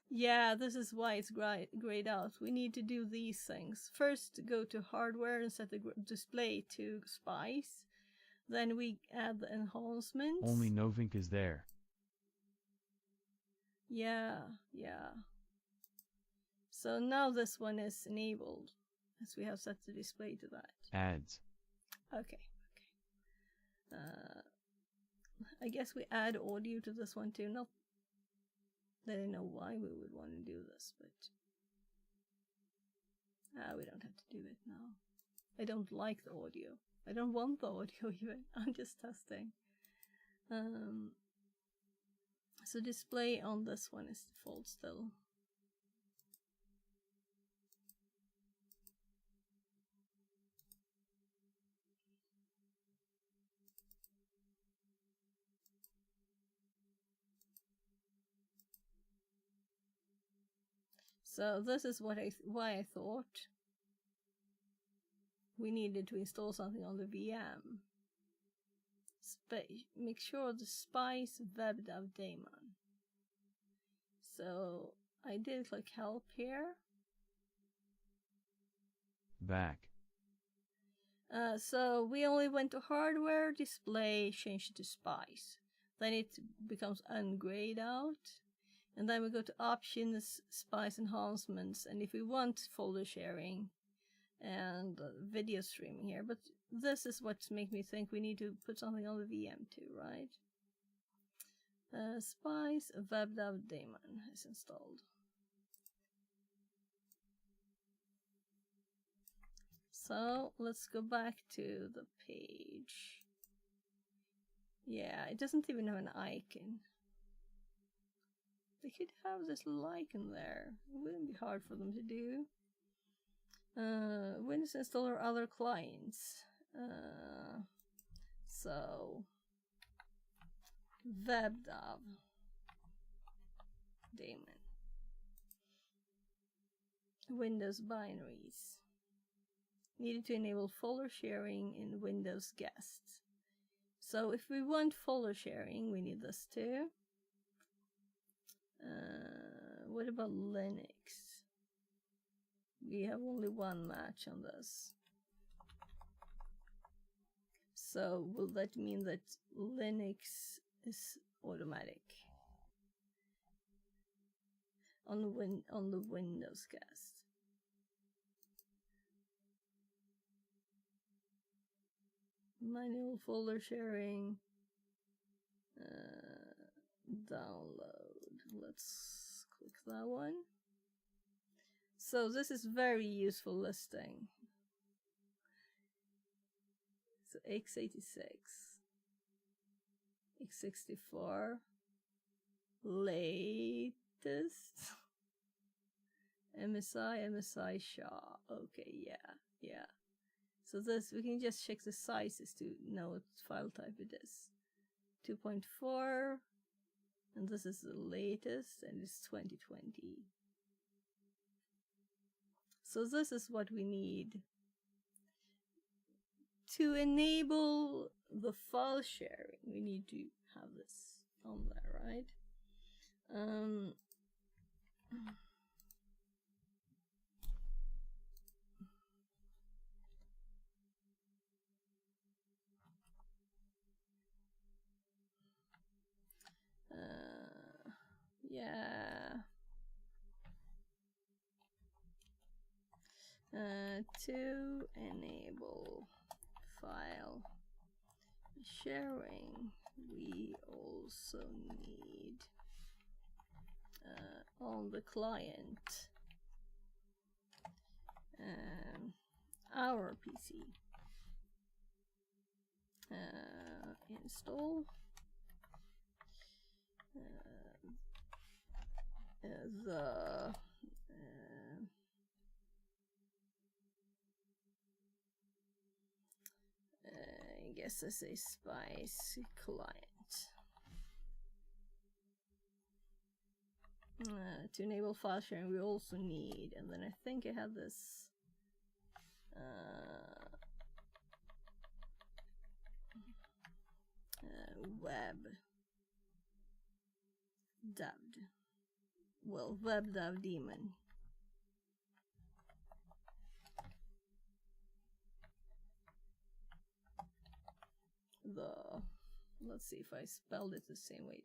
Yeah, this is why it's grayed out. We need to do these things. First, go to hardware and set the display to Spice. Then we add the enhancements. Only Novink is there. Yeah. So now this one is enabled, as we have set the display to that. Ads. Okay. I guess we add audio to this one too. Not that I know why we would want to do this, but we don't have to do it now. I don't like the audio. I don't want the audio even. I'm just testing. So display on this one is default still. So this is why I thought we needed to install something on the VM. Make sure the Spice WebDAV daemon. So I did click help here. Back. So we only went to hardware, display, changed to Spice. Then it becomes ungrayed out. And then we go to options, Spice enhancements, and if we want folder sharing and video streaming here, but this is what makes me think we need to put something on the VM too, right? Spice WebDAV daemon is installed. So let's go back to the page. Yeah, it doesn't even have an icon. They could have this little icon there. It wouldn't be hard for them to do. Windows installer other clients. So WebDAV daemon. Windows binaries. Needed to enable folder sharing in Windows guests. So if we want folder sharing, we need this too. What about Linux? We have only one match on this. So will that mean that Linux is automatic on the Windows guest? Manual folder sharing. Download. Let's click that one. So this is very useful listing. So x86, x64, latest, MSI SHA. Okay, yeah. So this, we can just check the sizes to know what file type it is. 2.4, and this is the latest, and it's 2020. So this is what we need. to enable the file sharing, we need to have this on there, right? Yeah. To enable file sharing, we also need on the client our PC install the I guess I say Spice client to enable file sharing. We also need, and then I think I had this web dubbed, well, web dev daemon. Let's see if I spelled it the same way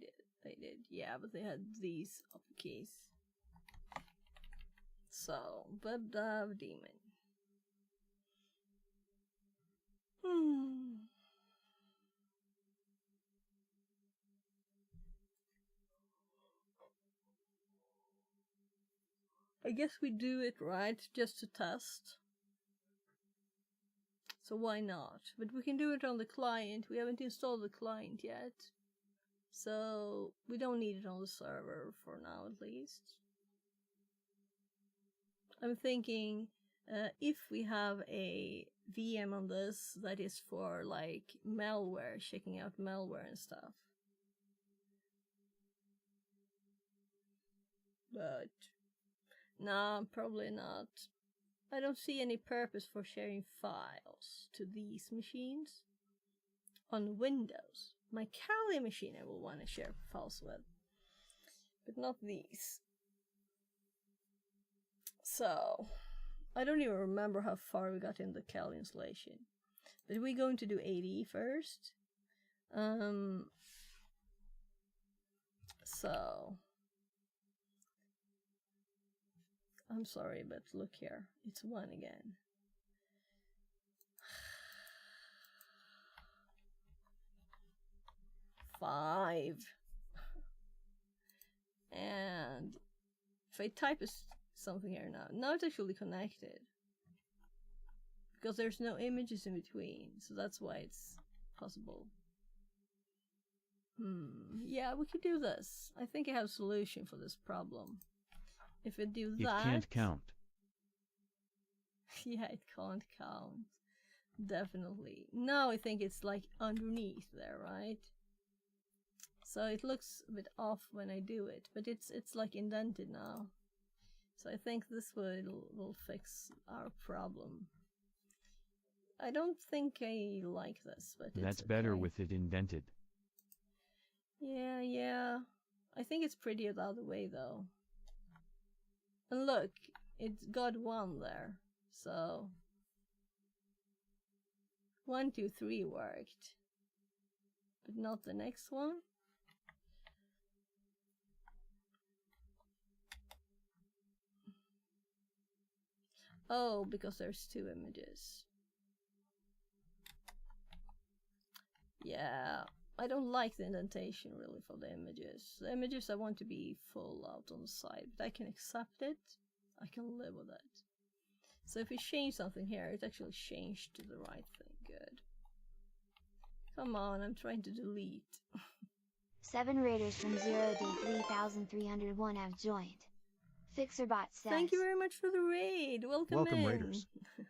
they did. Yeah, but they had these uppercase. So, web dev daemon. I guess we do it right just to test. So why not? But we can do it on the client. We haven't installed the client yet. So we don't need it on the server for now, at least. I'm thinking if we have a VM on this that is for like malware, checking out malware and stuff. But no, probably not. I don't see any purpose for sharing files to these machines. On Windows, my Kali machine I will want to share files with, but not these. So, I don't even remember how far we got in the Kali installation. But we're going to do AD first. So, I'm sorry, but look here. It's 1 again. Five. And if I type something here now it's actually connected. Because there's no images in between, so that's why it's possible. Yeah, we could do this. I think I have a solution for this problem. If we do that... It can't count. Yeah, it can't count. Definitely. Now I think it's like underneath there, right? So it looks a bit off when I do it, but it's like indented now. So I think this will fix our problem. I don't think I like this, but That's it's better okay. with it indented. Yeah. I think it's prettier the other way though. And look, it's got 1 there. So 1, 2, 3 worked. But not the next one. Oh, because there's 2 images. Yeah, I don't like the indentation really for the images. The images I want to be full out on the side, but I can accept it. I can live with it. So if we change something here, it actually changed to the right thing. Good. Come on, I'm trying to delete. 7 raiders from 0 day 3301 have joined. Fixerbot says, Thank you very much for the raid. Welcome in. Raiders.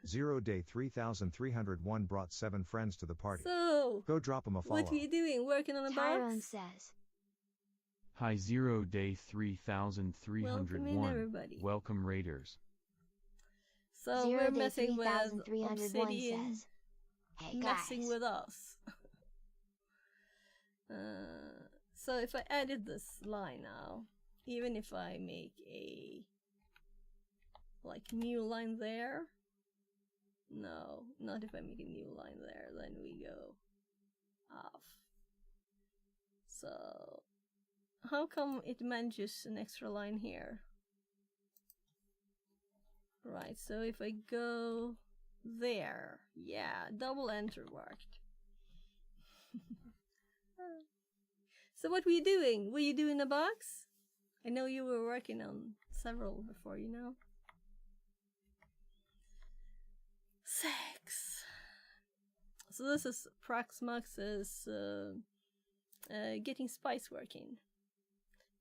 0 day 3301 brought 7 friends to the party. So, Go drop them a follow. what are you doing? Working on a Tyrone box? says, Hi 0 day 3301. Welcome in, everybody. Welcome Raiders. So 0 we're day messing with 3301 Obsidian. says, Hey messing guys. with us. So if I edit this line now, even if I make a like new line there, no, not if I make a new line there, then we go off. So how come it manages an extra line here? Right, so if I go there, yeah, double enter worked. So what were you doing? Were you doing a box? I know you were working on several before, you know. 6. So this is Proxmox's getting Spice working.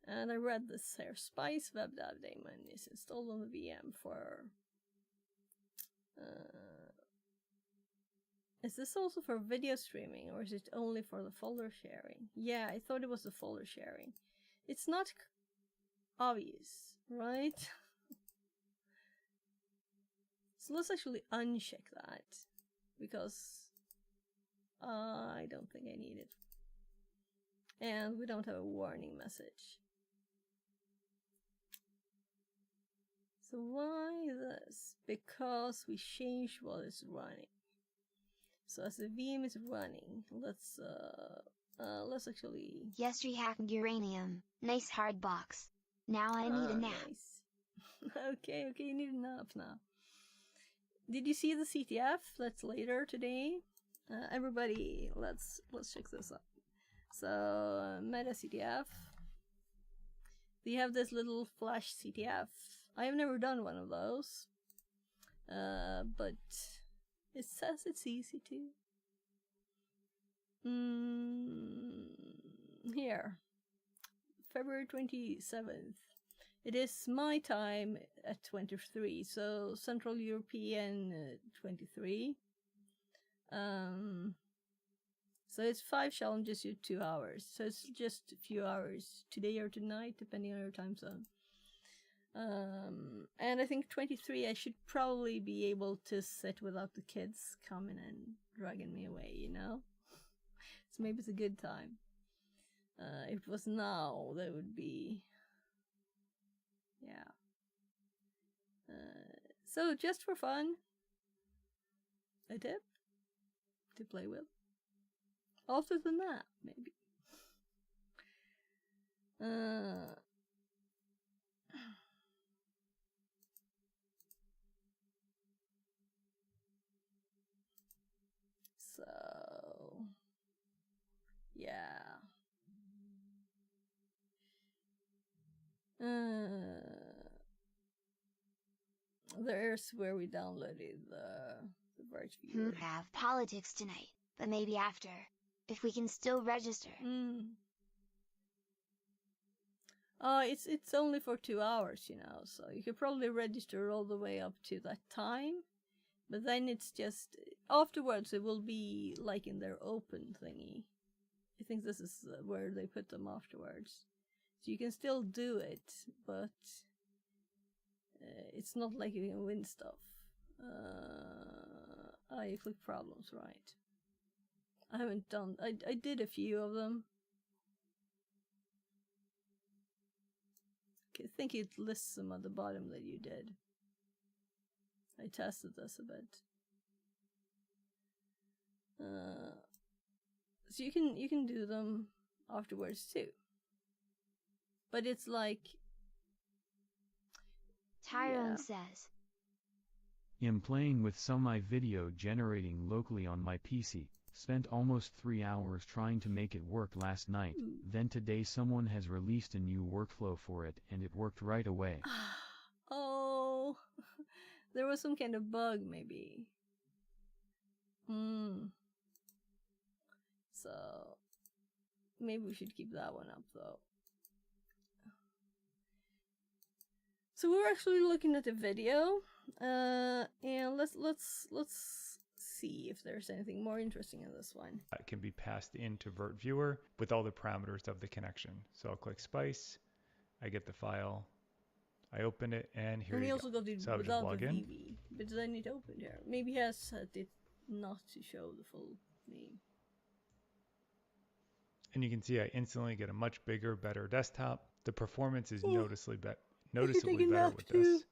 And I read this here. Spice web dev daemon is installed on the VM for... is this also for video streaming, or is it only for the folder sharing? Yeah, I thought it was the folder sharing. It's not obvious, right? So let's actually uncheck that, because I don't think I need it. And we don't have a warning message. So why this? Because we changed what is running. So as the VM is running, let's actually... Yesterday hacked uranium. Nice hard box. Now I need a nap. Nice. Okay, you need a nap now. Did you see the CTF? That's later today. Everybody, let's check this out. So meta CTF. They have this little flash CTF. I have never done one of those, but it says it's easy to. Here, February 27th. It is my time at 23, so Central European 23. So it's 5 challenges, you 2 hours. So it's just a few hours today or tonight, depending on your time zone. And I think 23, I should probably be able to sit without the kids coming and dragging me away, you know? So maybe it's a good time. If it was now, that would be... yeah. So just for fun, a tip to play with. Other than that, maybe. So, yeah. There's where we downloaded the Verge viewer. Have politics tonight, but maybe after. If we can still register. It's only for 2 hours, you know, so you could probably register all the way up to that time. But then it's just, afterwards it will be like in their open thingy. I think this is where they put them afterwards. So you can still do it, but it's not like you can win stuff. I click problems, right. I haven't done, I did a few of them. I think it lists them at the bottom that you did. I tested this a bit. So you can do them afterwards too. But it's like... Tyrone says. I'm playing with some my video generating locally on my PC. Spent almost 3 hours trying to make it work last night. Then today someone has released a new workflow for it and it worked right away. Oh, there was some kind of bug maybe. So maybe we should keep that one up though. So we're actually looking at a video, and let's see if there's anything more interesting in this one. That can be passed into Vert Viewer with all the parameters of the connection. So I'll click Spice, I get the file, I open it, and here we you also go. got it So I'll just without log the in. VV, but then it opened here. Maybe he has set it not to show the full name. And you can see I instantly get a much bigger, better desktop. The performance is noticeably better with this.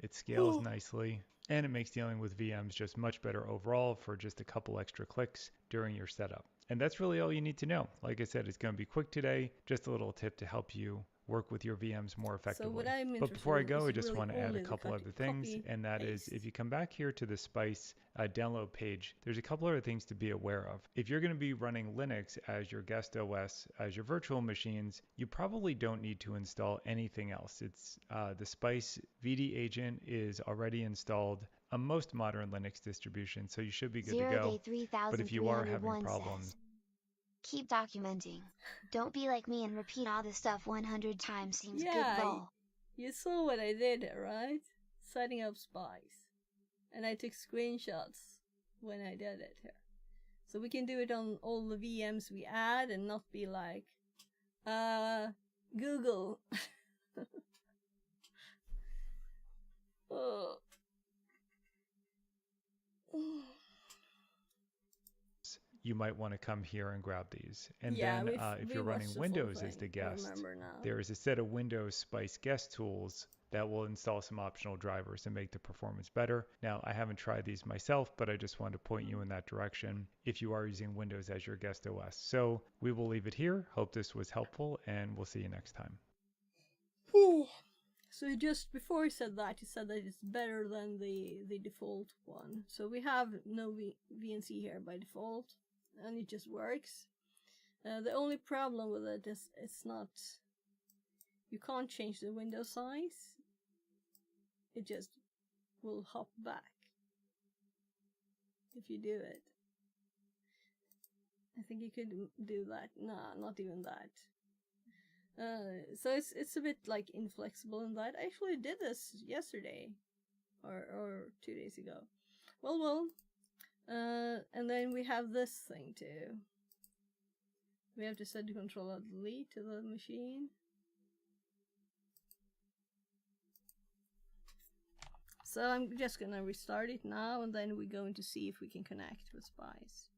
It scales nicely, and it makes dealing with VMs just much better overall for just a couple extra clicks during your setup. And that's really all you need to know. Like I said, it's going to be quick today, just a little tip to help you work with your VMs more effectively. But before I go, I just want to add a couple other things, and that is if you come back here to the Spice download page, there's a couple other things to be aware of. If you're going to be running Linux as your guest OS, as your virtual machines, you probably don't need to install anything else. It's the Spice VD agent is already installed on most modern Linux distributions, so you should be good to go. But if you are having problems, keep documenting. Don't be like me and repeat all this stuff 100 times seems good lol. You saw what I did, right? Setting up Spice. And I took screenshots when I did it here. So we can do it on all the VMs we add and not be like, Google. Oh. you might want to come here and grab these. And then if you're running Windows as the guest, there is a set of Windows Spice guest tools that will install some optional drivers and make the performance better. Now, I haven't tried these myself, but I just wanted to point you in that direction if you are using Windows as your guest OS. So we will leave it here. Hope this was helpful, and we'll see you next time. So just before he said that it's better than the default one. So we have no VNC here by default, and it just works. The only problem with it is it's not, you can't change the window size. It just will hop back if you do it. I think you could do that. Nah, not even that. So it's a bit like inflexible in that. I actually did this yesterday or 2 days ago. Well, and then we have this thing too. We have to set the Control-Alt-Delete to the machine. So I'm just gonna restart it now, and then we're going to see if we can connect with Spice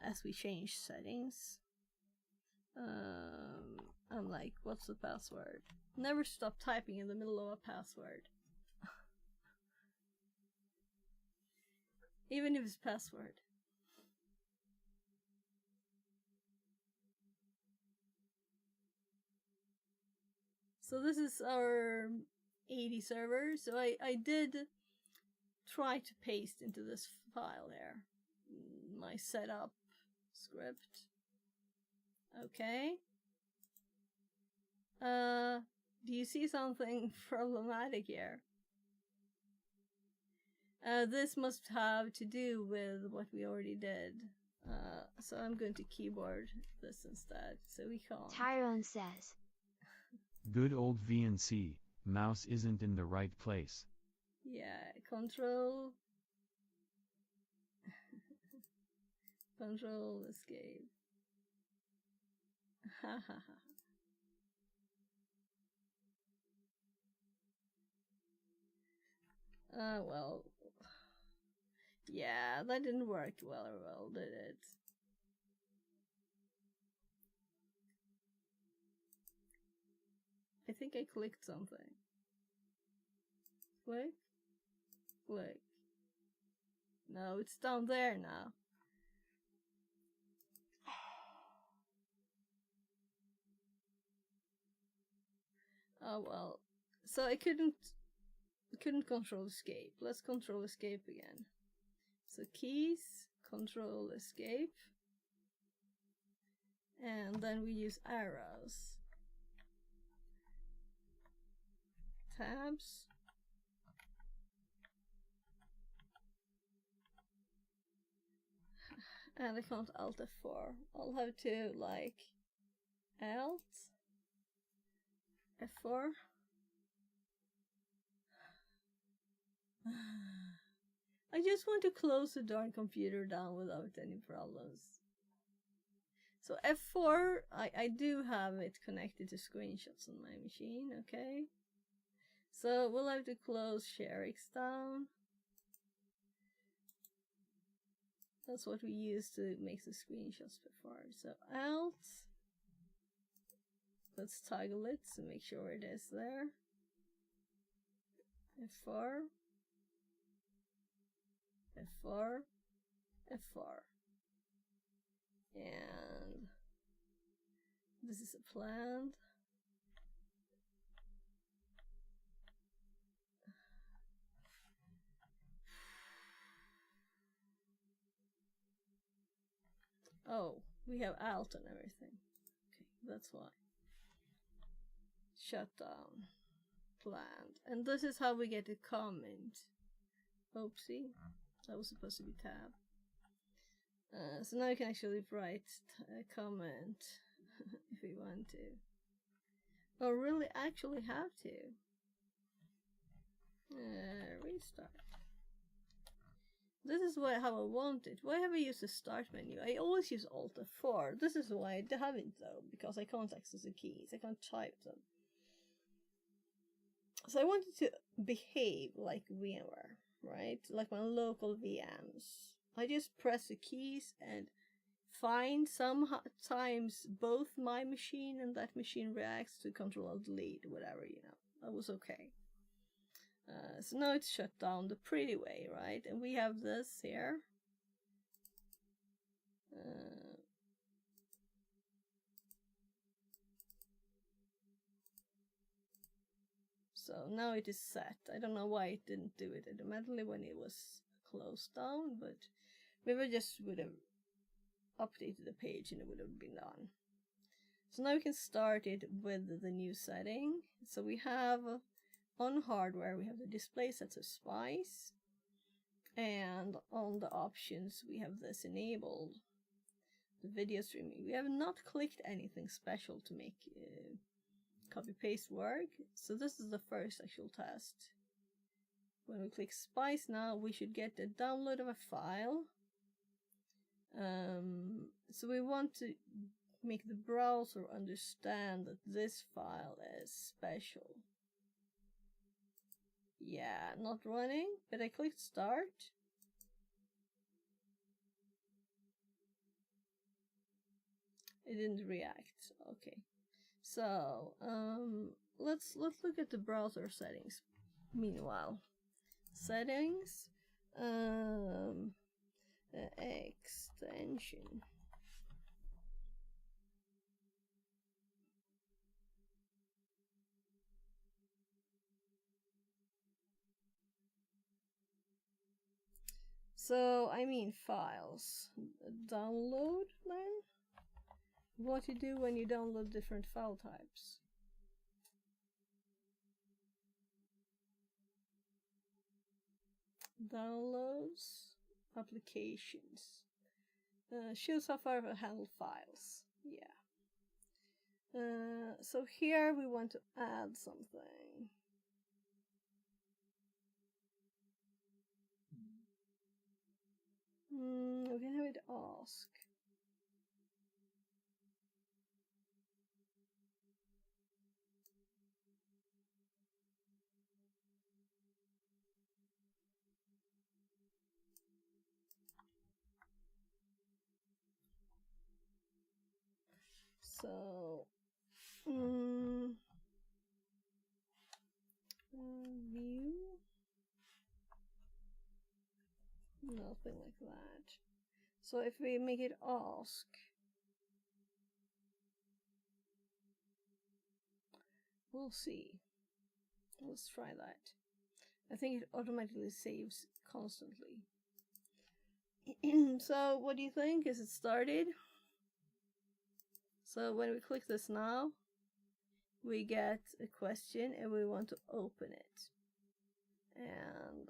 as we change settings. I'm like, what's the password? Never stop typing in the middle of a password. Even if it's password. So this is our 80 server. So I did try to paste into this file there my setup script. Okay. Do you see something problematic here? This must have to do with what we already did. So I'm going to keyboard this instead, so we can't. Tyrone says, good old VNC, mouse isn't in the right place. Yeah, control. Control escape. Well, yeah, that didn't work well, did it? I think I clicked something. Click? Click. No, it's down there now. Oh well. So I couldn't control escape. Let's control escape again. So keys, control escape. And then we use arrows. Tabs. And I can't Alt F4. I'll have to like Alt F4. I just want to close the darn computer down without any problems. So F4, I do have it connected to screenshots on my machine, okay? So we'll have to close ShareX down. That's what we used to make the screenshots before. So Alt, let's toggle it to make sure it is there. F4, F4, F4. And this is a plant. Oh, we have Alt and everything. Okay, that's why. Shut down. Plant. And this is how we get a comment. Oopsie. That was supposed to be tab. So now you can actually write a comment if you want to. Or really actually have to. Restart. This is how I want it. Why have I used the start menu? I always use Alt F4. This is why I haven't though, because I can't access the keys. I can't type them. So I wanted to behave like VMware, right? Like my local VMs. I just press the keys and find sometimes both my machine and that machine reacts to Control-Alt-Delete, whatever, you know. That was okay. So now it's shut down the pretty way, right? And we have this here. So now it is set. I don't know why it didn't do it automatically when it was closed down, but maybe I just would have updated the page and it would have been done. So now we can start it with the new setting. So we have on hardware, we have the display sets of spice, and on the options we have this enabled, the video streaming. We have not clicked anything special to make copy paste work, so this is the first actual test. When we click spice now, we should get a download of a file. So we want to make the browser understand that this file is special. Yeah, not running, but I clicked start. It didn't react. Okay. So, let's look at the browser settings. Meanwhile, settings, extension. So, I mean files. Download then? What you do when you download different file types. Downloads, applications. Shows how far to handle files. Yeah. So here we want to add something. We can have it ask. So, view, nothing like that. So if we make it ask, we'll see. Let's try that. I think it automatically saves constantly. So what do you think? Is it started? So when we click this now, we get a question and we want to open it. And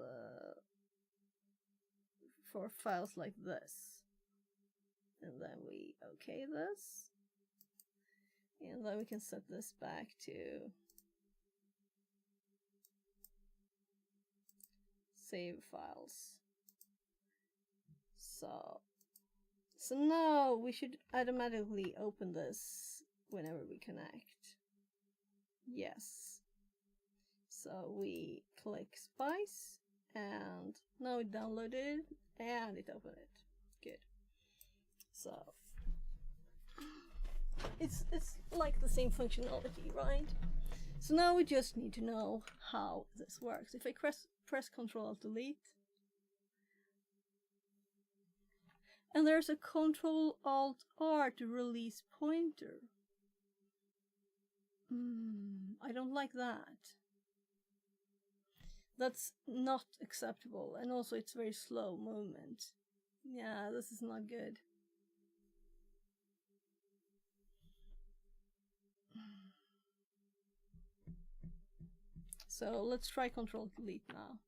for files like this. And then we OK this. And then we can set this back to save files. So now we should automatically open this whenever we connect. Yes. So we click Spice, and now it downloaded and it opened it. Good. So it's like the same functionality, right? So now we just need to know how this works. If I press Ctrl Alt Delete, and there's a Ctrl Alt R to release pointer. I don't like that. That's not acceptable, and also it's very slow movement. Yeah, this is not good. So let's try Ctrl Delete now.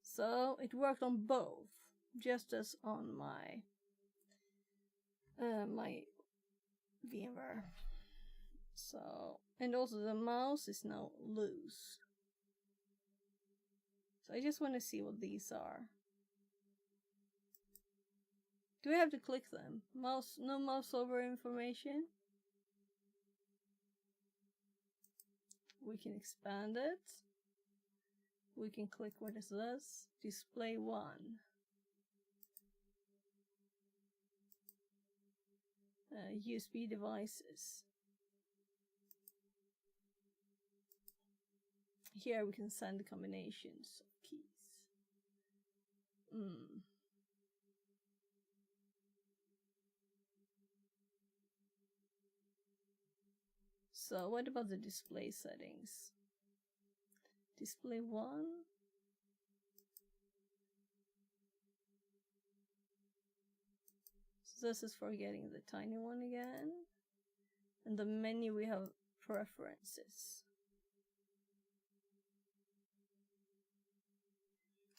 So it worked on both, just as on my my VMware. So, and also the mouse is now loose. So I just want to see what these are. Do I have to click them? No mouse over information. We can expand it. We can click, what is this? Display 1. USB devices. Here we can send combinations of keys. So what about the display settings? Display 1. So this is for getting the tiny one again. And the menu we have preferences.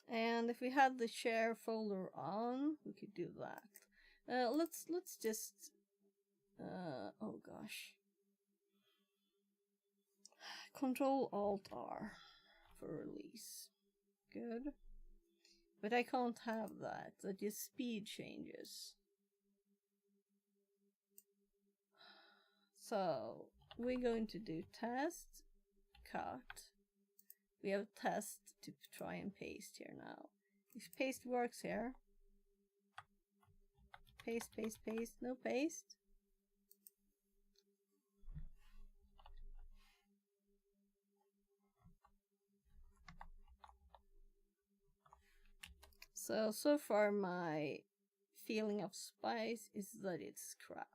And if we had the share folder on, we could do that. Let's just oh gosh. Control Alt R for release. Good. But I can't have that. That just speed changes. So we're going to do test, cut. We have test to try and paste here now. If paste works here. Paste, paste, paste. No paste. So far my feeling of spice is that it's crap.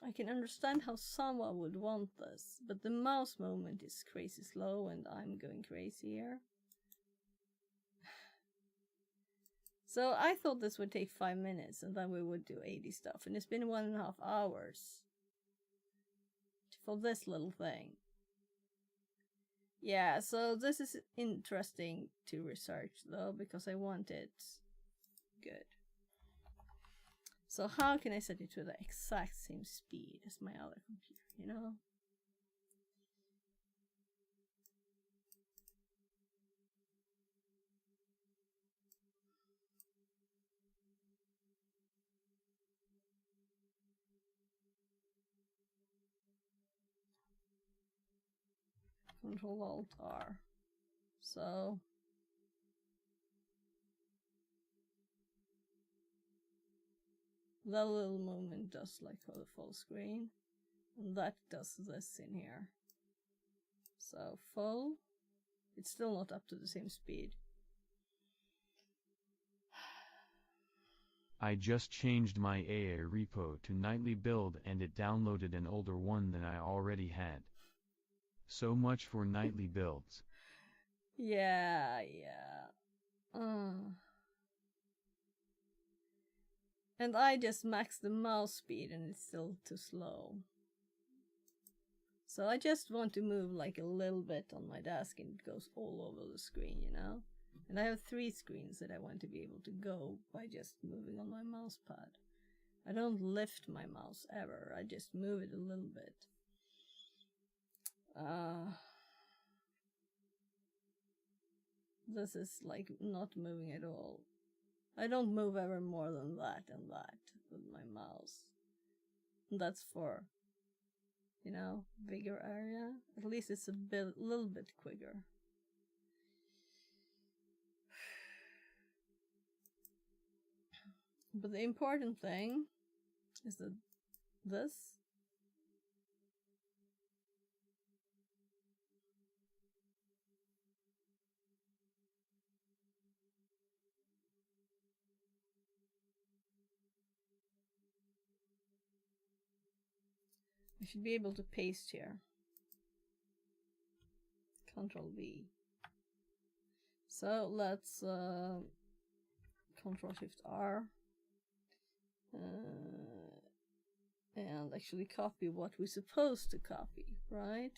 I can understand how someone would want this, but the mouse movement is crazy slow and I'm going crazy here. So I thought this would take 5 minutes and then we would do 80 stuff, and it's been 1.5 hours for this little thing. Yeah, so this is interesting to research though, because I want it good. So how can I set it to the exact same speed as my other computer, you know? Control Alt R. So that little movement does like for the full screen, and that does this in here. So full, it's still not up to the same speed. I just changed my AA repo to nightly build and it downloaded an older one than I already had. So much for nightly builds. Yeah. And I just maxed the mouse speed and it's still too slow. So I just want to move like a little bit on my desk and it goes all over the screen, you know? And I have 3 screens that I want to be able to go by just moving on my mouse pad. I don't lift my mouse ever, I just move it a little bit. This is like not moving at all. I don't move ever more than that and that with my mouse. And that's for you know, bigger area. At least it's a little bit quicker. But the important thing is that this. I should be able to paste here. Control V. So let's Control Shift R and actually copy what we're supposed to copy, right?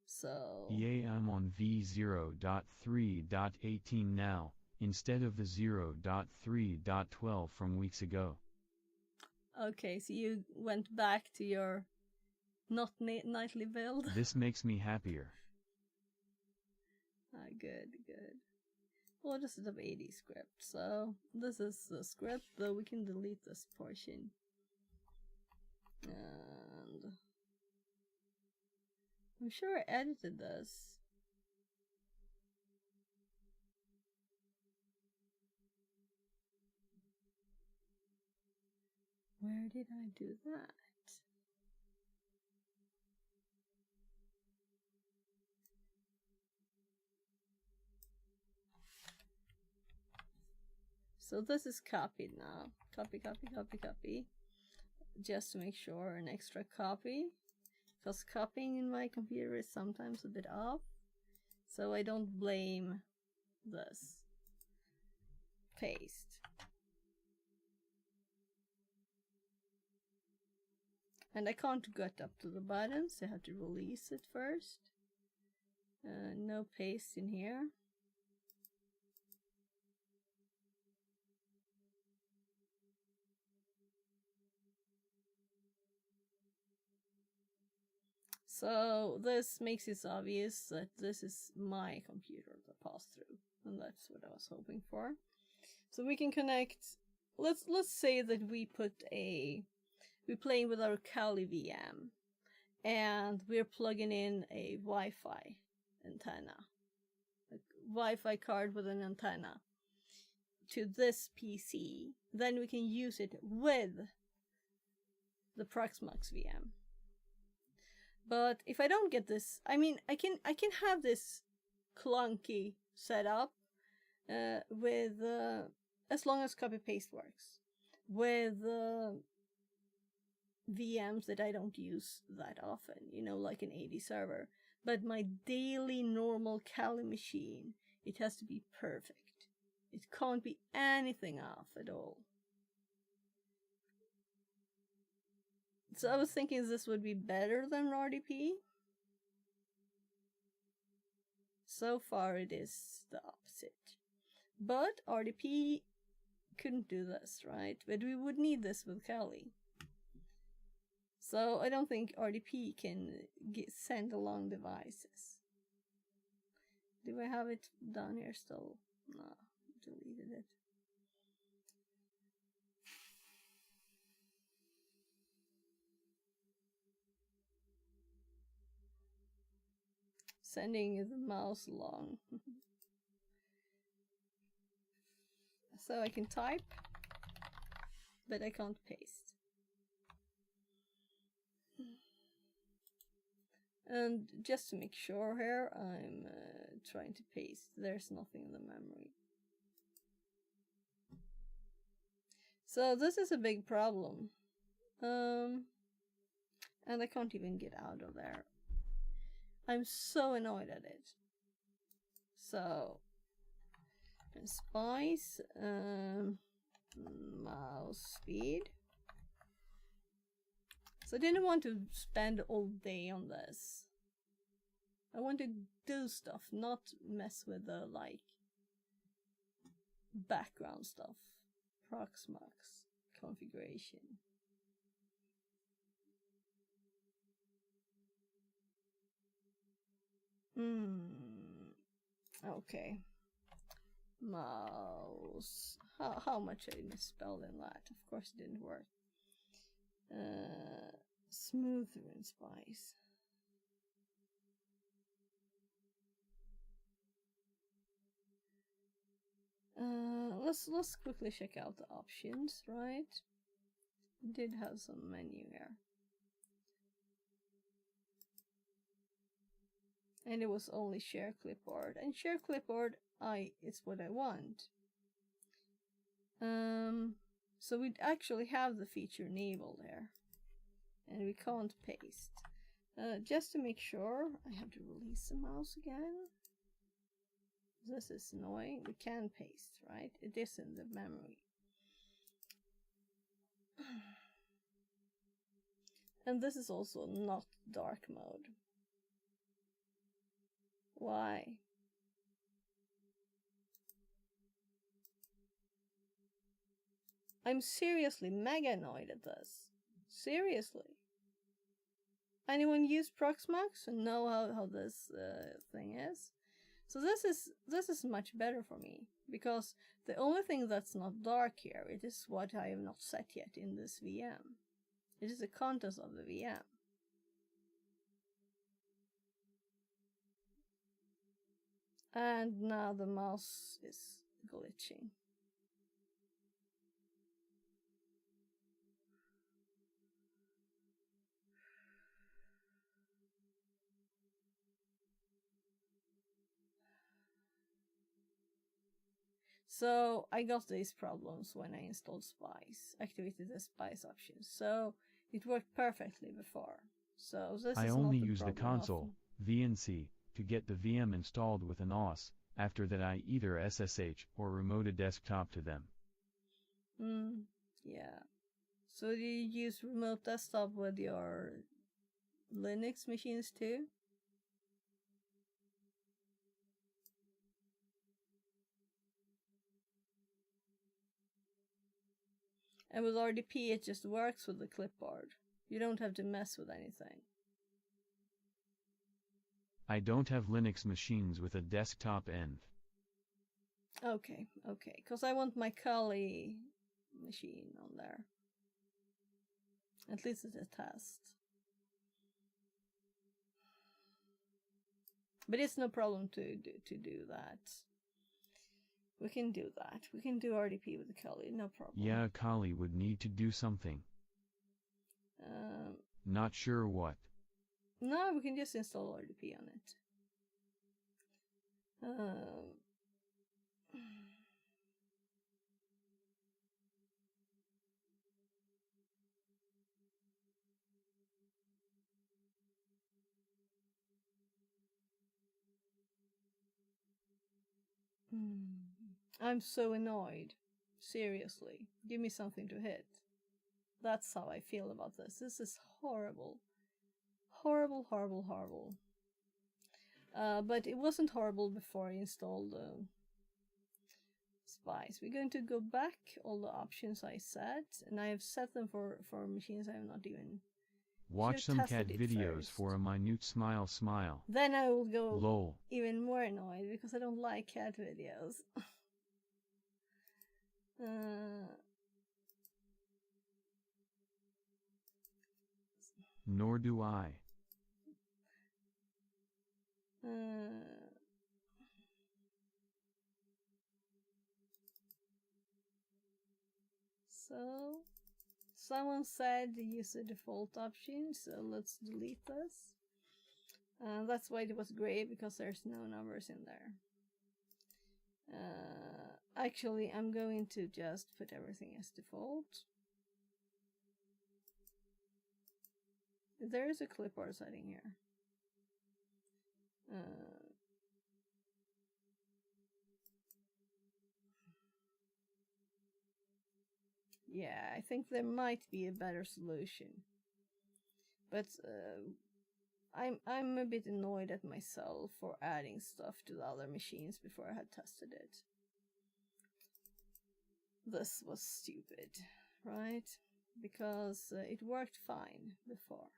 So Yeah, I'm on v0.3.18 now, instead of the 0.3.12 from weeks ago. okay, so you went back to your not nightly build. This makes me happier. Good, good. We'll just set up AD script. So this is the script, though we can delete this portion. And I'm sure I edited this. Where did I do that? So this is copied now. Copy, copy, copy, copy. Just to make sure an extra copy. Because copying in my computer is sometimes a bit off. So I don't blame this. Paste. And I can't get up to the button, so I have to release it first. No paste in here. So this makes it obvious that this is my computer that passed through, and that's what I was hoping for. So we can connect. Let's say that we're playing with our Kali VM, and we're plugging in a Wi-Fi antenna, a Wi-Fi card with an antenna to this PC. Then we can use it with the Proxmox VM. But if I don't get this, I mean, I can have this clunky setup with as long as copy paste works with VMs that I don't use that often, you know, like an AD server. But my daily normal Kali machine, it has to be perfect. It can't be anything off at all. So I was thinking this would be better than RDP. So far it is the opposite. But RDP couldn't do this, right? But we would need this with Kali. So I don't think RDP can send along devices. Do I have it down here still? No, deleted it. Sending the mouse along. So I can type, but I can't paste. And just to make sure here, I'm trying to paste. There's nothing in the memory. So this is a big problem. And I can't even get out of there. I'm so annoyed at it. So, spice, mouse speed. So I didn't want to spend all day on this. I want to do stuff, not mess with the, like, background stuff. Proxmox configuration. Okay. Mouse. How much I misspelled in that? Of course it didn't work. smoother in Spice. Let's quickly check out the options, right? It did have some menu here. And it was only share clipboard. And share clipboard it's what I want. So we actually have the feature enabled there. And we can't paste. Just to make sure, I have to release the mouse again. This is annoying. We can paste, right? It is in the memory. And this is also not dark mode. Why? I'm seriously mega annoyed at this. Seriously. Anyone use Proxmox and know how this thing is? So this is much better for me, because the only thing that's not dark here, it is what I have not set yet in this VM. It is the contents of the VM. And now the mouse is glitching. So I got these problems when I installed Spice, activated the Spice options. So it worked perfectly before. So this I is only not a use the problem console, often. VNC, to get the VM installed with an OS. After that I either SSH or remote a desktop to them. Yeah. So do you use remote desktop with your Linux machines too? And with RDP it just works with the clipboard. You don't have to mess with anything. I don't have Linux machines with a desktop end. Okay, because I want my Kali machine on there. At least it's a test. But it's no problem to do that. We can do that. We can do RDP with the Kali, no problem. Yeah, Kali would need to do something. Not sure what. No, we can just install RDP on it. I'm so annoyed. Seriously, give me something to hit. That's how I feel about this. This is horrible. Horrible, horrible, horrible. But it wasn't horrible before I installed Spice. We're going to go back all the options I set, and I have set them for machines I have not even Watch some cat tested it videos first. for a minute smile. Then I will go Lol. even more annoyed because I don't like cat videos. Nor do I. So, someone said use the default option, so let's delete this. That's why it was gray, because there's no numbers in there. Actually, I'm going to just put everything as default. There is a clipboard setting here. Yeah, I think there might be a better solution. But I'm a bit annoyed at myself for adding stuff to the other machines before I had tested it. This was stupid, right? Because it worked fine before.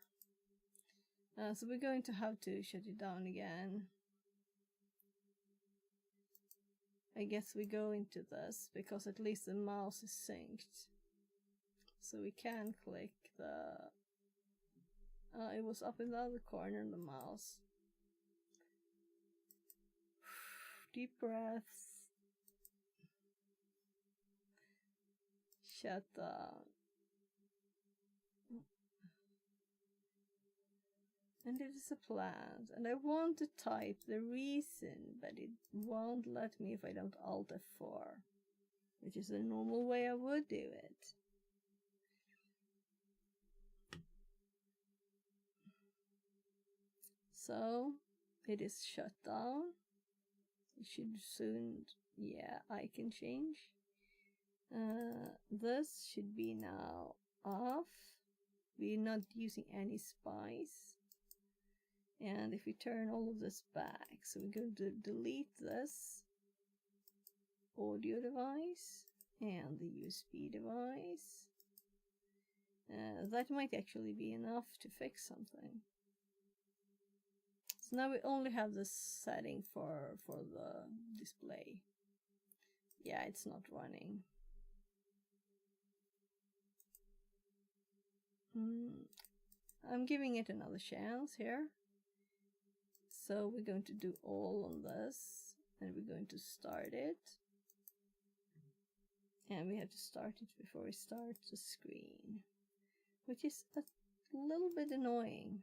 So we're going to have to shut it down again. I guess we go into this, because at least the mouse is synced. So we can click the was up in the other corner of the mouse. Deep breaths. Shut down. And it is a plant, and I want to type the reason, but it won't let me if I don't Alt F4, which is the normal way I would do it. So it is shut down. It should soon, yeah, I can change. This should be now off. We're not using any spice. And if we turn all of this back, so we're going to delete this audio device and the USB device. That might actually be enough to fix something. So now we only have this setting for the display. Yeah, it's not running. I'm giving it another chance here. So we're going to do all on this, and we're going to start it. And we have to start it before we start the screen, which is a little bit annoying.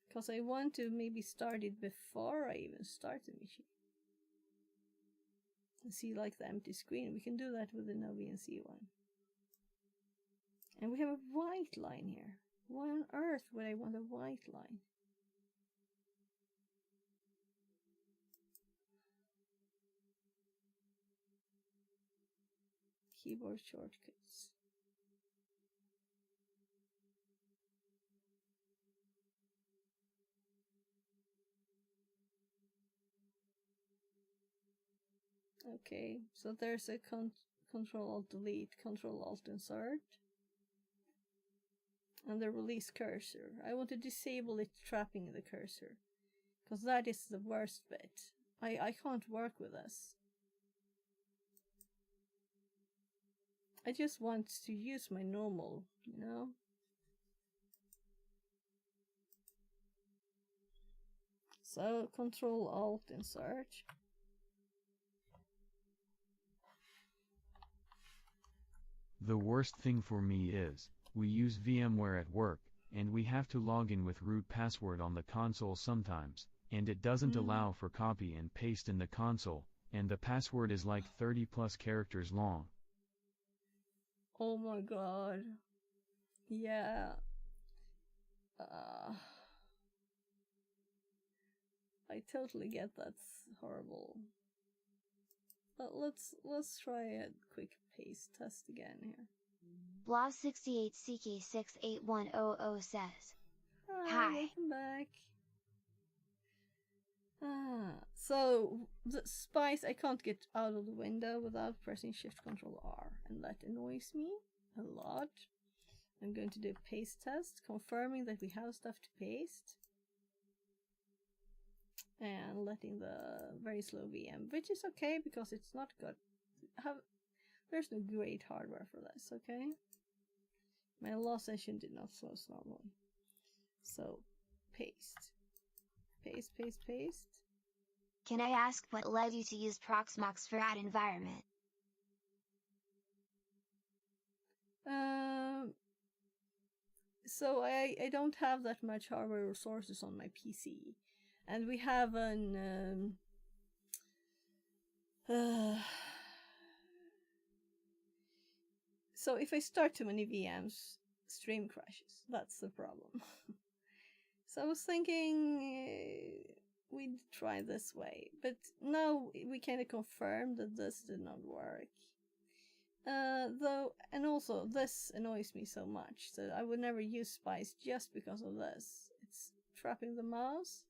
Because I want to maybe start it before I even start the machine. And see like the empty screen. We can do that with the NoVNC one. And we have a white line here. Why on earth would I want a white line? Keyboard shortcuts. Okay, so there's a Control Alt Delete, Control Alt Insert. And the release cursor. I want to disable it trapping the cursor, because that is the worst bit. I can't work with this. I just want to use my normal, you know? So, Control Alt Insert. The worst thing for me is, we use VMware at work, and we have to log in with root password on the console sometimes, and it doesn't allow for copy and paste in the console, and the password is like 30 plus characters long. Oh my god. Yeah. I totally get that's horrible. But let's try a quick paste test again here. Blah68CK68100 says, Hi. Welcome back. So the spice I can't get out of the window without pressing Shift Control R, and that annoys me a lot. I'm going to do a paste test, confirming that we have stuff to paste. And letting the very slow VM, which is okay because it's not good. There's no great hardware for this, okay? My last session did not slow normally. So, paste. Paste, paste, paste. Can I ask what led you to use Proxmox for ad environment? So I don't have that much hardware resources on my PC. And we have an so if I start too many VMs, stream crashes. That's the problem. So I was thinking we'd try this way, but now we kind of confirmed that this did not work. Though, and also this annoys me so much that I would never use Spice just because of this. It's trapping the mouse.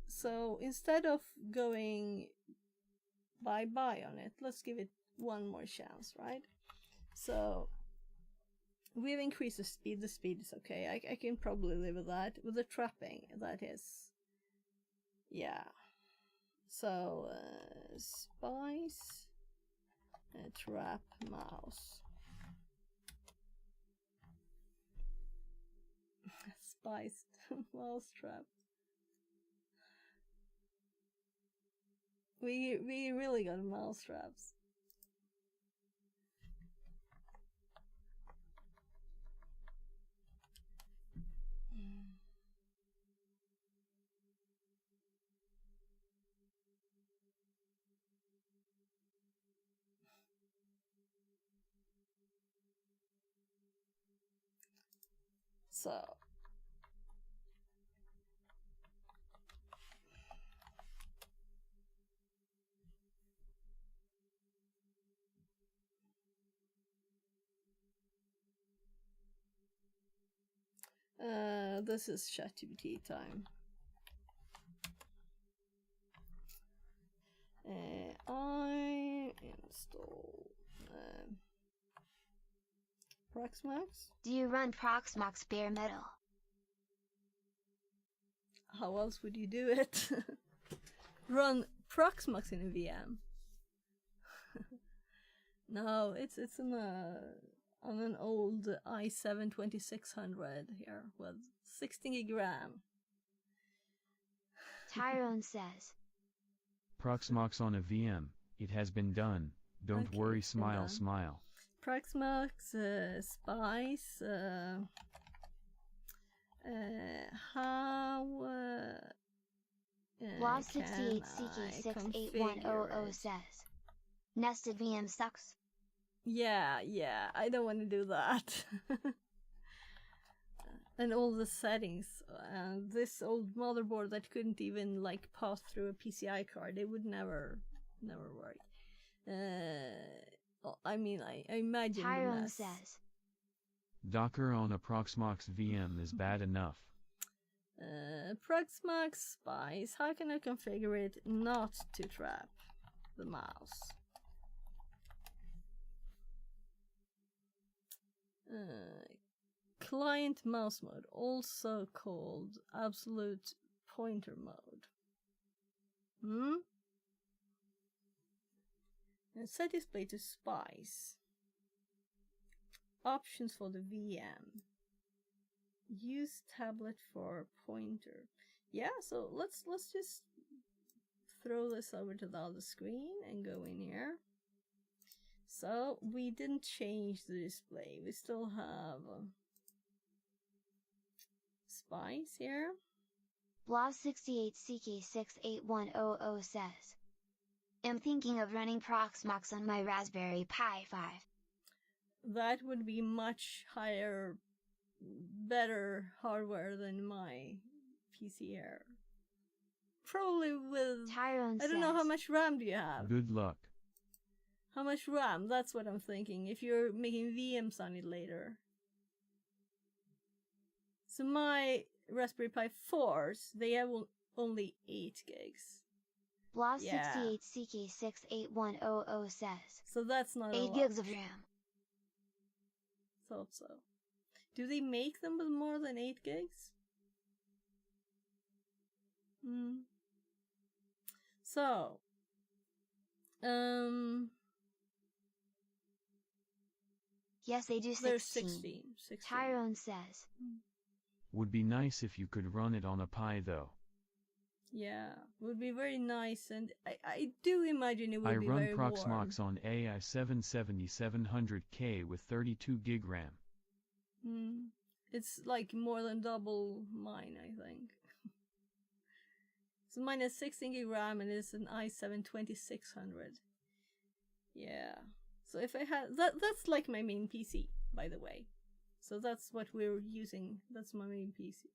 So instead of going bye-bye on it, let's give it one more chance, right? So we've increased the speed. The speed is okay. I can probably live with that. With the trapping, that is, yeah. So Spice trap mouse. spiced mousetrap. We really got mousetraps. So this is ChatGPT time. I install Proxmox. Do you run Proxmox bare metal? How else would you do it? Run Proxmox in a VM? No, it's on an old i7 2600 here with 16 gig RAM. Tyrone says. Proxmox on a VM. It has been done. Don't Okay, worry, it's been smile, done. smile. Proxmox, Spice, how Blob can 68 I CK68100 configure it? says. Nested VM sucks. Yeah, I don't want to do that. And all the settings, and this old motherboard that couldn't even like pass through a PCI card, it would never work. I mean, I imagine the Tyrone mess. says. Docker on a Proxmox VM is bad enough. Proxmox Spice, how can I configure it not to trap the mouse? Client mouse mode, also called absolute pointer mode. And set display to Spice. Options for the VM. Use tablet for pointer. Yeah, so let's just throw this over to the other screen and go in here. So we didn't change the display. We still have Spice here. Blob 68 CK68100 says. I'm thinking of running Proxmox on my Raspberry Pi 5. That would be much higher, better hardware than my PC here. Probably with, Tyrone I don't know, how says. much RAM do you have? Good luck. How much RAM? That's what I'm thinking, if you're making VMs on it later. So my Raspberry Pi 4s, they have only 8 gigs. Blob Yeah. 68 CK68100 says. So that's not 8 a lot. gigs of RAM. Thought so. Do they make them with more than 8 gigs? So, Yes, they do 16. there's 16. Tyrone says. Would be nice if you could run it on a Pi though. Yeah, would be very nice, and I do imagine it would I be run very warm. Proxmox on AI7 7700K with 32 gig RAM. It's like more than double mine, I think. So mine is 16 gig RAM and it's an i7 2600. Yeah. So if I had that's like my main PC, by the way. So that's what we're using. That's my main PC.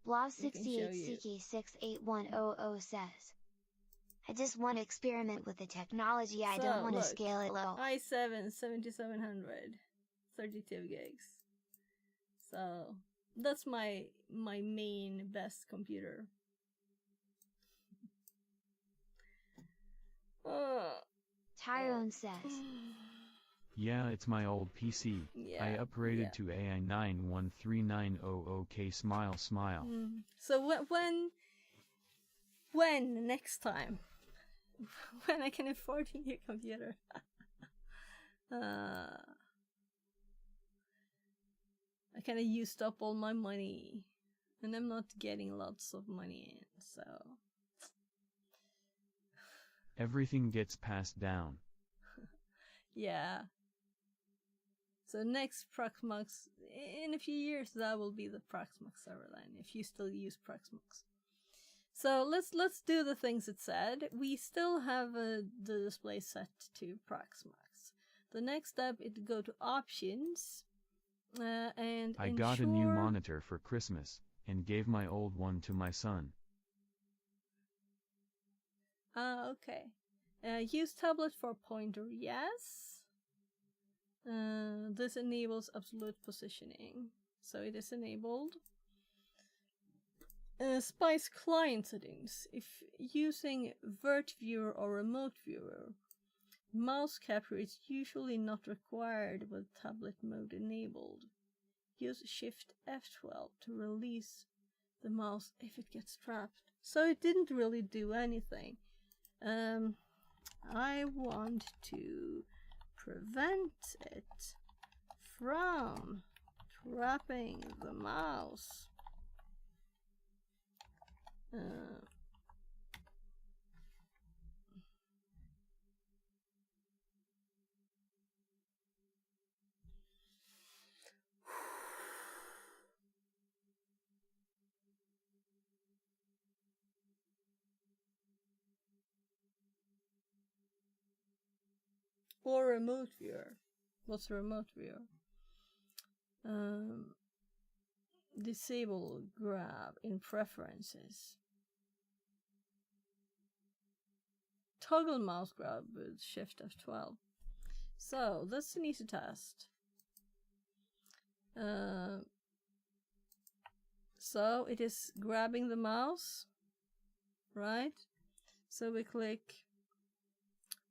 Blob We can 68 CK68100 says. I just want to experiment with the technology. I don't want to look, scale it low. i7 7700, 32 gigs. So that's my main best computer. Tyrone says. Yeah, it's my old PC. Yeah, I upgraded yeah. to AI913900K smile smile. So when next time when I can afford a new computer. I kind of used up all my money, and I'm not getting lots of money in, so Everything gets passed down. yeah. So next Proxmox, in a few years, that will be the Proxmox Serverline, if you still use Proxmox. So let's do the things it said. We still have the display set to Proxmox. The next step is to go to Options, and I got a new monitor for Christmas, and gave my old one to my son. Okay. Use tablet for pointer, yes. This enables absolute positioning, so it is enabled. Spice client settings. If using Vert Viewer or Remote Viewer, mouse capture is usually not required with tablet mode enabled. Use Shift F12 to release the mouse if it gets trapped. So it didn't really do anything. I want to prevent it from trapping the mouse. Or remote viewer. What's a remote viewer? Disable grab in preferences. Toggle mouse grab with Shift F12. So that's an easy test. So it is grabbing the mouse, right? So we click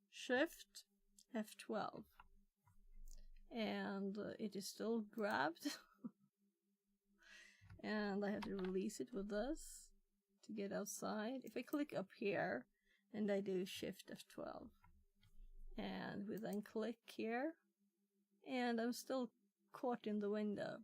Shift F12 and it is still grabbed. And I have to release it with this to get outside. If I click up here and I do Shift F12 and we then click here, and I'm still caught in the window.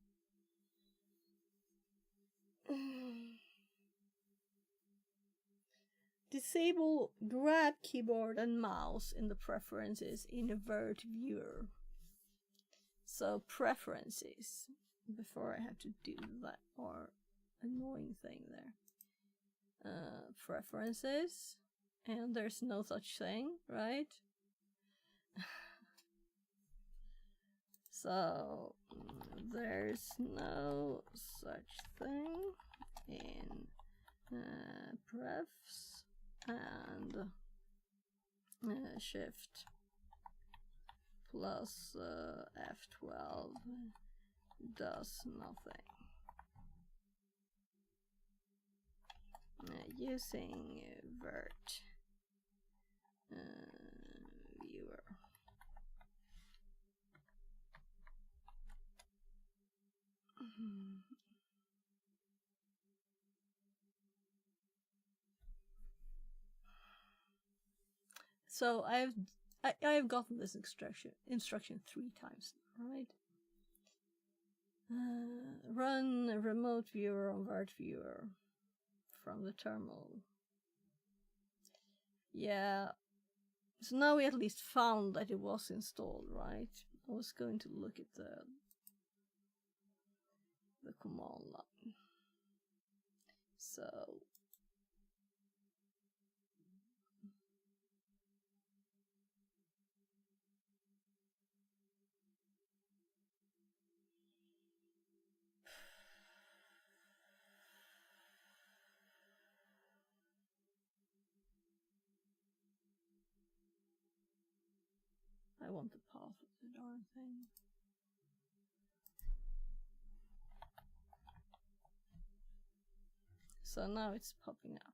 Disable grab keyboard and mouse in the preferences in Vert Viewer. So preferences, before I have to do that or annoying thing there. Preferences, and there's no such thing, right? So there's no such thing in prefs, and Shift plus F12 does nothing. Using Vert Viewer. So I've gotten this instruction 3 times, right? Run a remote viewer on Vert Viewer from the terminal. Yeah. So now we at least found that it was installed, right? I was going to look at the command line. So I want the path of the darn thing. So now it's popping up.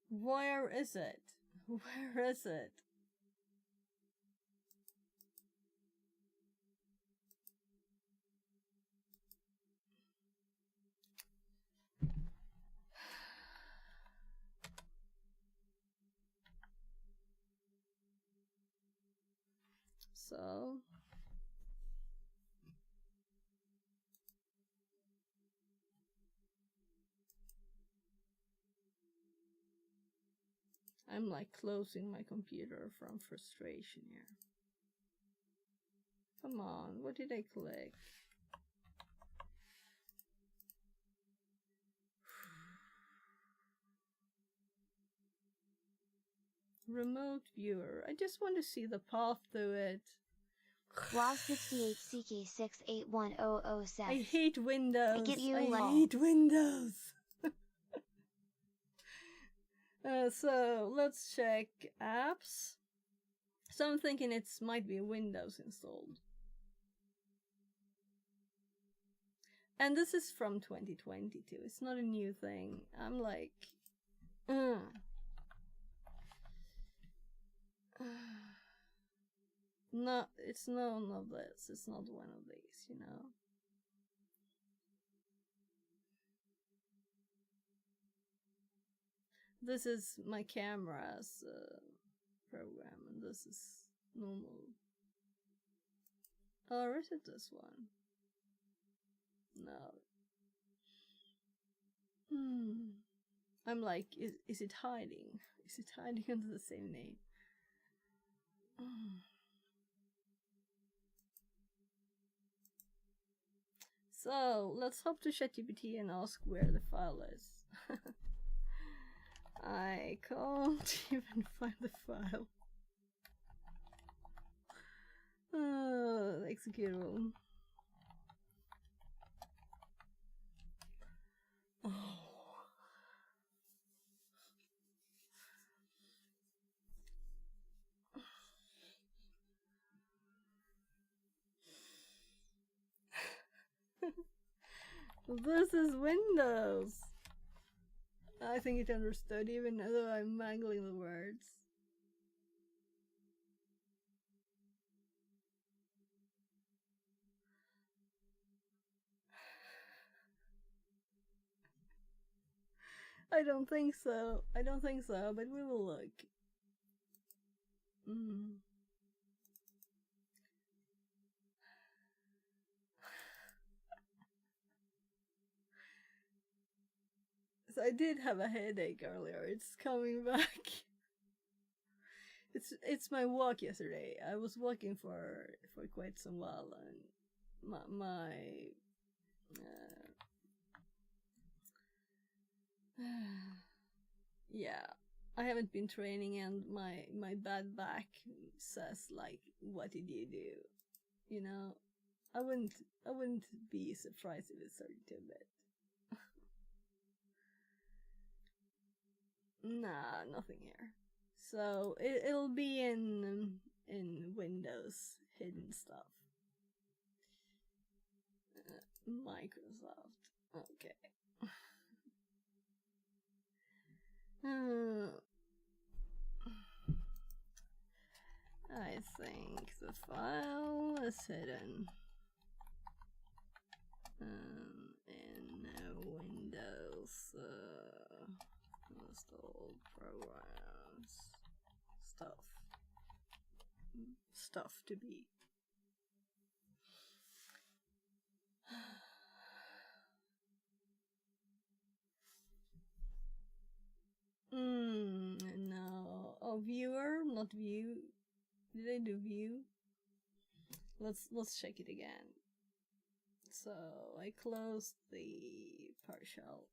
Where is it? Where is it? So I'm like closing my computer from frustration here. Come on, what did I click? Remote viewer. I just want to see the path to it. Law68CK68100 says, I hate Windows. I get you, I lol. hate Windows. So let's check apps. So I'm thinking it might be Windows installed. And this is from 2022. It's not a new thing. I'm like, no, it's none of this. It's not one of these, you know. This is my camera's program, and this is normal. Or is it this one? No. I'm like, is it hiding? Is it hiding under the same name? So let's hop to ChatGPT and ask where the file is. I can't even find the file. Executable. Oh. This is Windows. I think it understood even though I'm mangling the words. I don't think so. I don't think so, but we will look. So I did have a headache earlier. It's coming back. It's my walk yesterday. I was walking for quite some while, and my yeah, I haven't been training, and my bad back says like, what did you do? You know, I wouldn't be surprised if it started to a bit. Nah, nothing here. So it'll be in Windows hidden stuff. Microsoft. Okay. I think the file is hidden in Windows install programs stuff to be. No. Oh, viewer, not view. Did I do view? Let's check it again. So I closed the partial.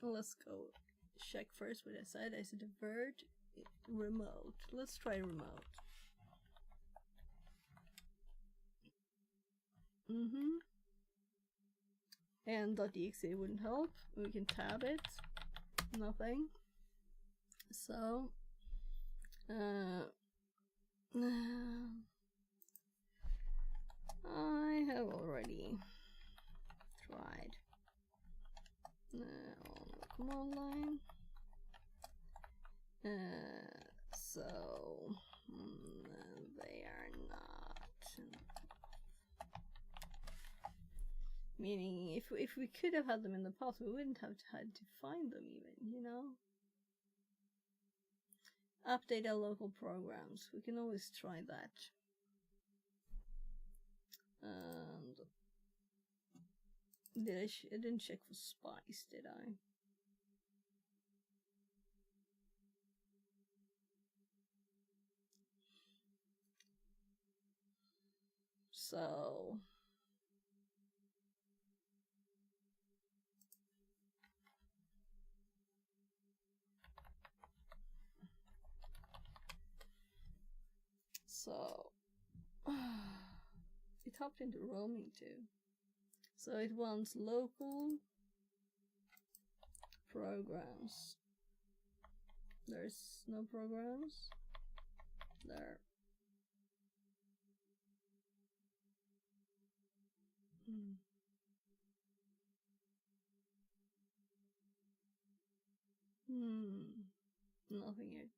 Let's go check first what I said. I said avert remote. Let's try remote. And .exe wouldn't help. We can tab it. Nothing. So I have already tried on the command line. So they are not. Meaning, if we could have had them in the past, we wouldn't have had to find them even, you know? Update our local programs. We can always try that. And I didn't check for spice, did I? So it hopped into roaming too. So it wants local programs. There's no programs there. Nothing here.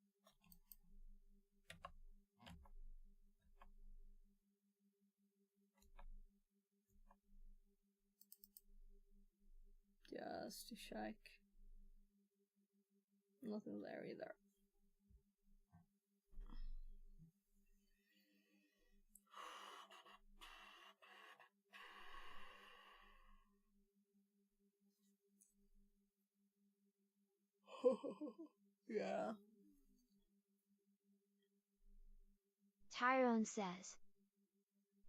Just to check. Nothing there either. Yeah. Tyrone says,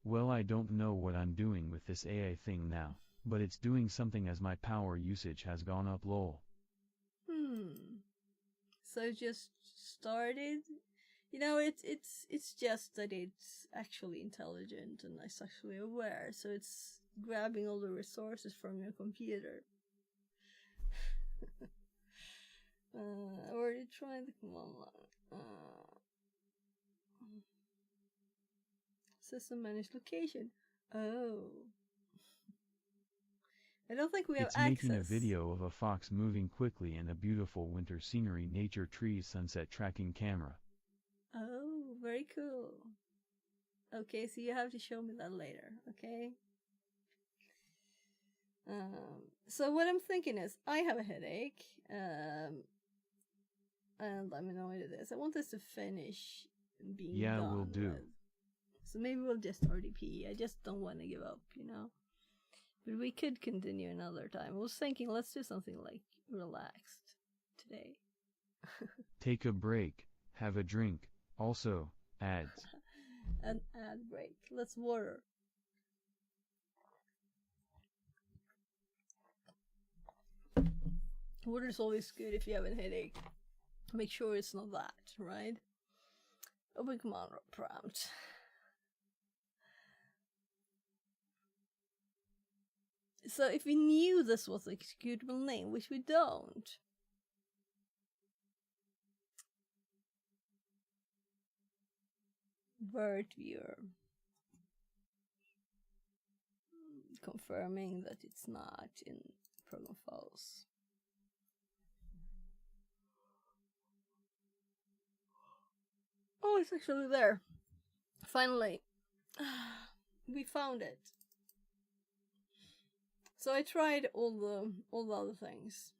Well, I don't know what I'm doing with this AI thing now, but it's doing something as my power usage has gone up lol. So it just started. You know, it's just that it's actually intelligent and it's actually aware, so it's grabbing all the resources from your computer. I already tried the command line. System manage location. Oh. I don't think we have It's access. making a video of a fox moving quickly in a beautiful winter scenery, nature, trees, sunset tracking camera. Oh, very cool. Okay, so you have to show me that later, okay? So what I'm thinking is, I have a headache, and I'm annoyed at this. I want this to finish being Yeah, done will do. with. So maybe we'll just RDP. I just don't want to give up, you know? But we could continue another time. I was thinking, let's do something like relaxed today. Take a break, have a drink, also, ads. An ad break. Let's water. Water is always good if you have a headache. Make sure it's not that, right? Open command prompt. So if we knew this was the executable name, which we don't. Vert viewer. Confirming that it's not in program files. Oh, it's actually there. Finally. We found it. So I tried all the other things.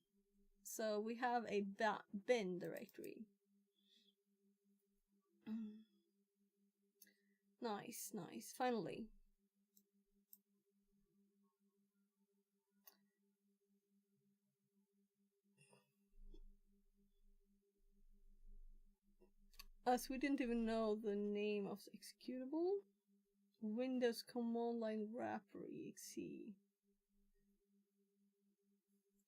So we have a bin directory. Nice, nice. Finally. As we didn't even know the name of the executable. Windows command line wrapper exe.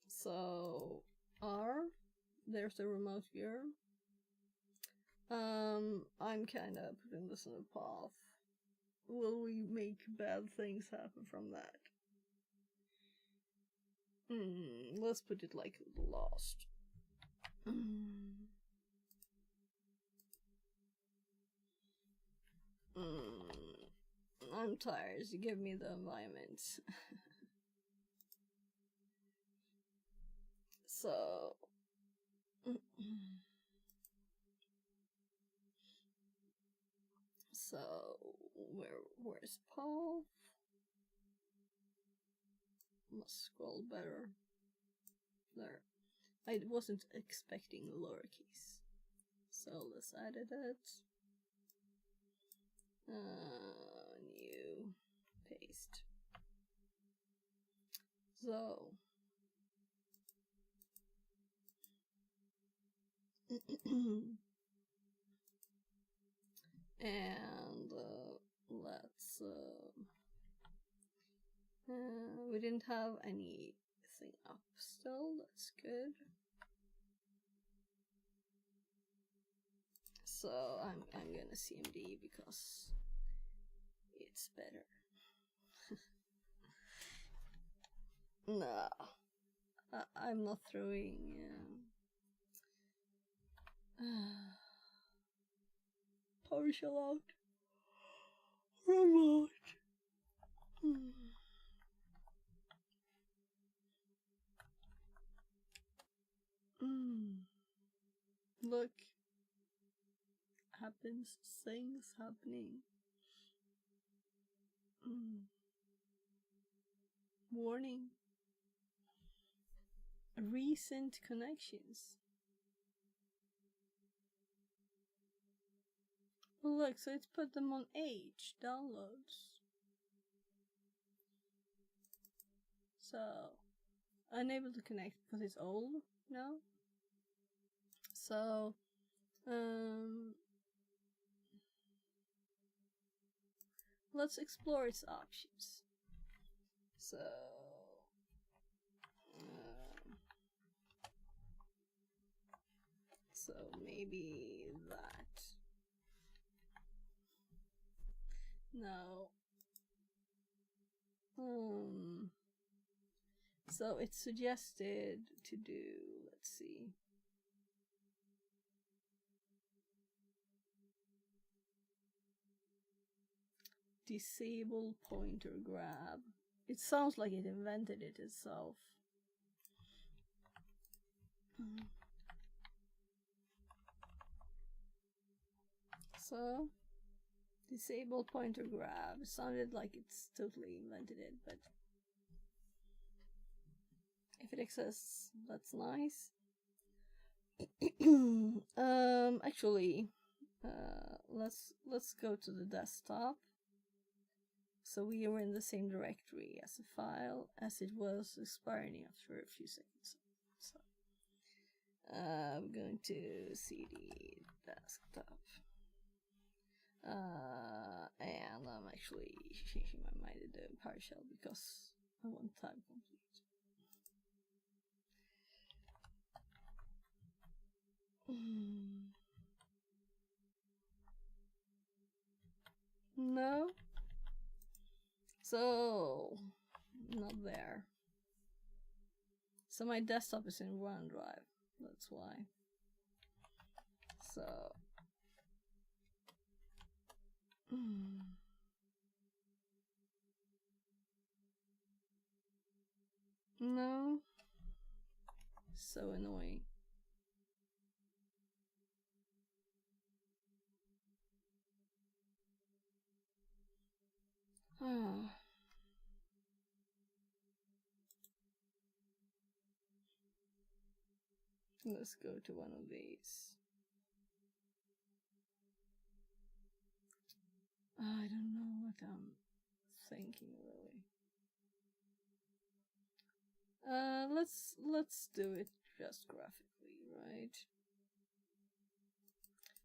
So R, there's the remote viewer. I'm kind of putting this in a path. Will we make bad things happen from that? Let's put it like lost. I'm tired. You give me the environment. So where's Paul? Must scroll better. There. I wasn't expecting lowercase. So let's edit it. New paste. So and let's we didn't have anything up still, that's good. So I'm gonna CMD because it's better. No, I'm not throwing PowerShell out. Remote. Look, happens, things happening. Warning. Recent connections. Look, so it's put them on H, downloads. So, unable to connect because it's old now. So, let's explore its options. So, so maybe that. No. So it's suggested to do, let's see. Disable pointer grab. It sounds like it invented it itself. So, disable pointer grab. It sounded like it's totally invented it, but if it exists, that's nice. Actually, let's go to the desktop. So we were in the same directory as the file as it was expiring after a few seconds. So I'm going to cd desktop. And I'm actually changing my mind to PowerShell because I want time complete. No. So, not there. So my desktop is in OneDrive. That's why. So. No. So annoying. Let's go to one of these. I don't know what I'm thinking really. Let's do it just graphically, right?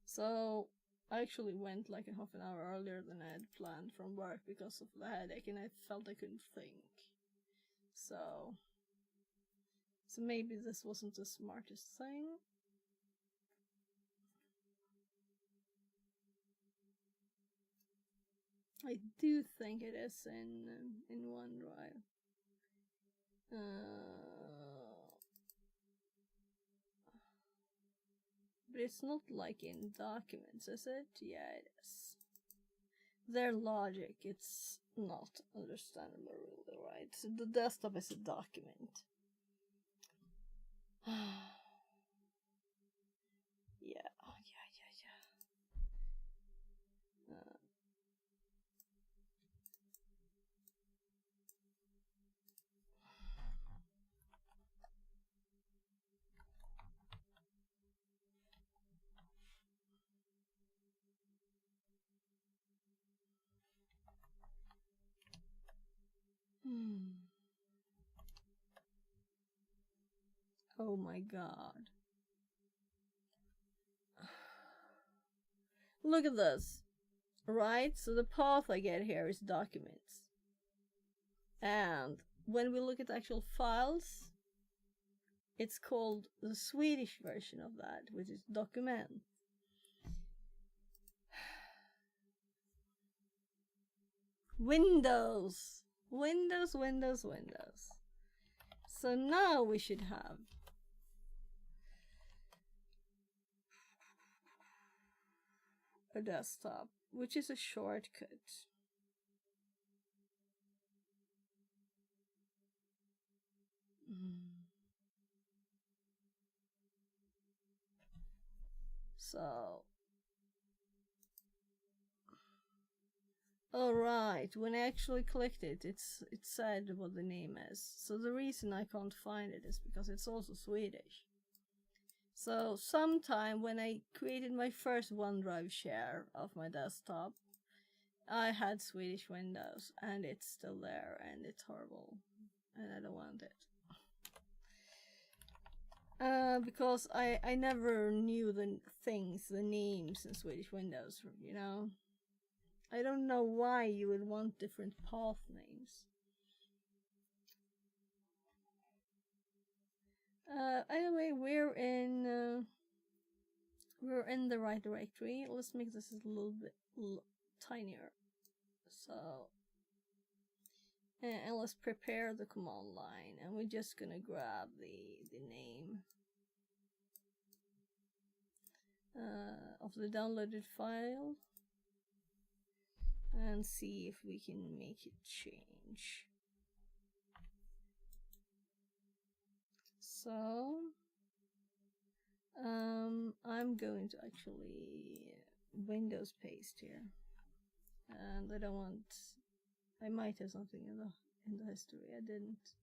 So I actually went like a half an hour earlier than I had planned from work because of the headache, and I felt I couldn't think. So maybe this wasn't the smartest thing. I do think it is in OneDrive. But it's not like in documents, is it? Yeah, it is. Their logic, it's not understandable really, right? So the desktop is a document. Yeah. Oh my god. Look at this. Right? So the path I get here is documents. And when we look at actual files, it's called the Swedish version of that, which is document. Windows. Windows, Windows, Windows. So now we should have a desktop, which is a shortcut. So, oh right, when I actually clicked it, it said what the name is. So the reason I can't find it is because it's also Swedish. So sometime when I created my first OneDrive share of my desktop, I had Swedish Windows, and it's still there, and it's horrible, and I don't want it. Because I never knew the names in Swedish Windows, you know? I don't know why you would want different path names. Anyway, we're in the right directory. Let's make this a little bit tinier. So, and let's prepare the command line, and we're just gonna grab the name of the downloaded file and see if we can make it change. So I'm going to actually Windows paste here, and I don't want. I might have something in the history. I didn't.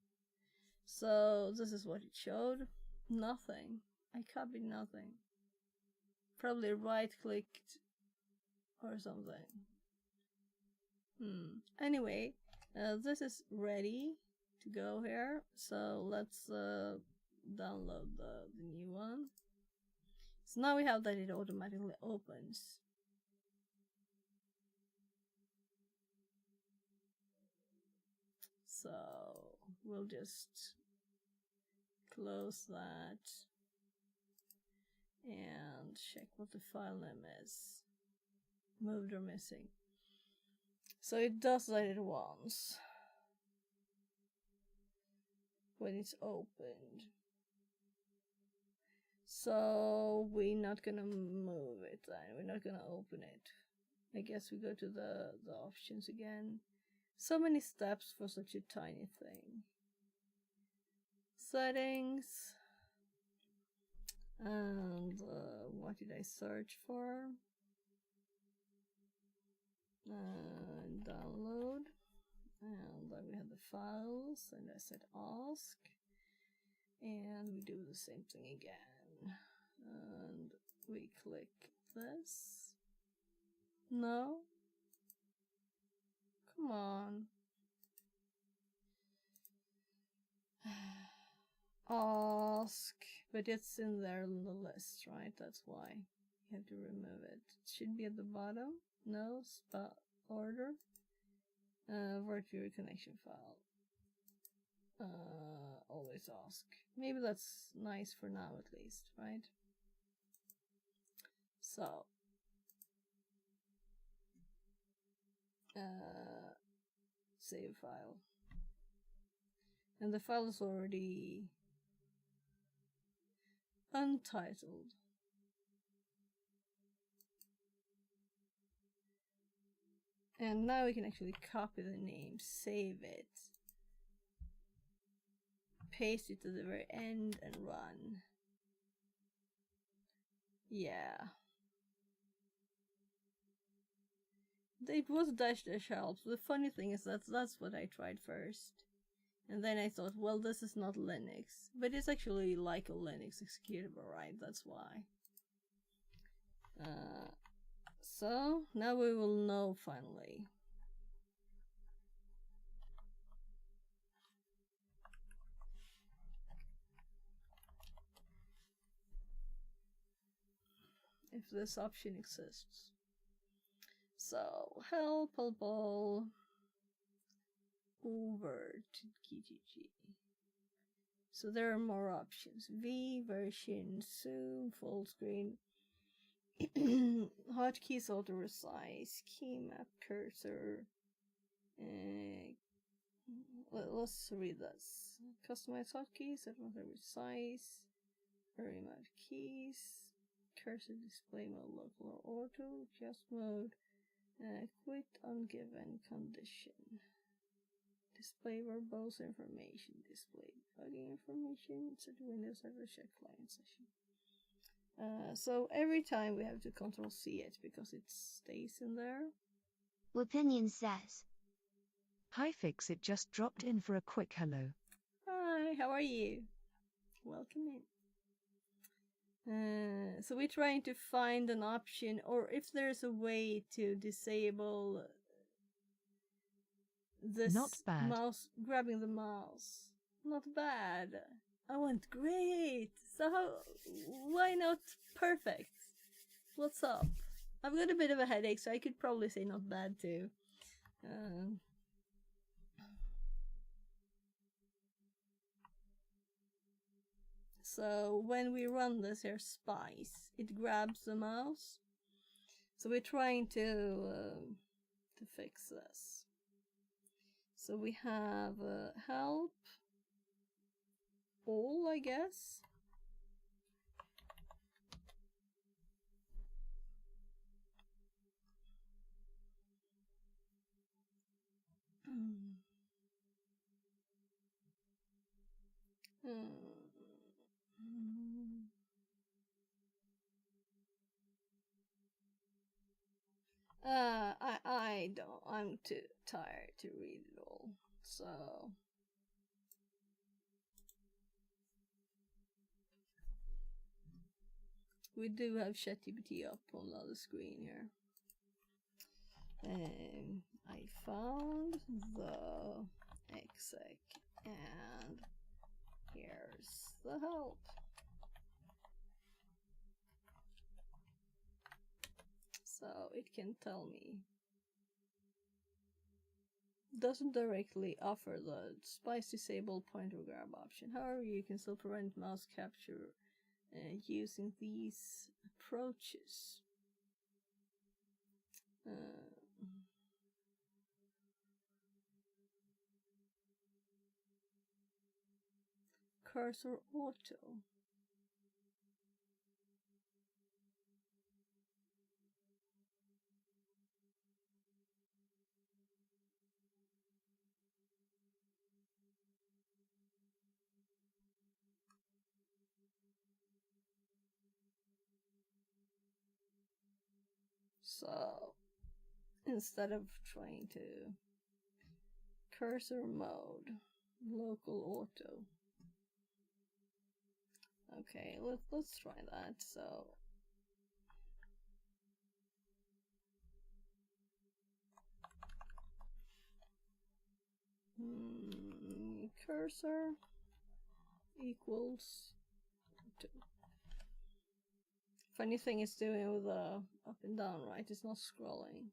So this is what it showed. Nothing. I copied nothing. Probably right clicked or something. Anyway, this is ready to go here. So let's download the new one. So now we have that it automatically opens. So we'll just close that and check what the file name is. Moved or missing. So it does that at once when it's opened. So we're not gonna move it then. We're not gonna open it. I guess we go to the options again. So many steps for such a tiny thing. Settings. And what did I search for? Download. And then we have the files, and I said ask. And we do the same thing again. And we click this. No? Come on. Ask. But it's in there in the list, right? That's why you have to remove it. It should be at the bottom. No? Spot order. Virtual connection file. Always ask. Maybe that's nice for now at least, right? So save file. And the file is already untitled. And now we can actually copy the name, save it, paste it to the very end, and run. Yeah. It was dash help. The funny thing is that's what I tried first. And then I thought, well, this is not Linux. But it's actually like a Linux executable, right? That's why. So, now we will know finally. if this option exists. So helpable over to GGG. So there are more options. V version, zoom, full screen, hotkeys, auto resize, key map, cursor. Let's read this. Customize hotkeys, auto resize, remote keys, cursor display mode, local or auto, adjust mode, quit on given condition. Display verbose information, display debugging information, set Windows server, check client session. So every time we have to Control C it because it stays in there. Wapinion says, Hi Fix-It just dropped in for a quick hello. Hi, how are you? Welcome in. So we're trying to find an option, or if there's a way to disable this Not bad. mouse, grabbing the mouse. Not bad. I want great. So why not perfect? What's up? I've got a bit of a headache, so I could probably say not bad too. So when we run this here spice, it grabs the mouse. So we're trying to fix this. So we have help, all, I guess. I don't. I'm too tired to read it all. So we do have ChatGPT up on the other screen here. I found the exec and here's the help. So it can tell me. Doesn't directly offer the spice disable pointer grab option. However, you can still prevent mouse capture using these approaches. Cursor auto. So instead of trying to cursor mode, local auto. Okay, let's try that. So cursor equals 2. Funny thing it's doing with the up and down, right? It's not scrolling.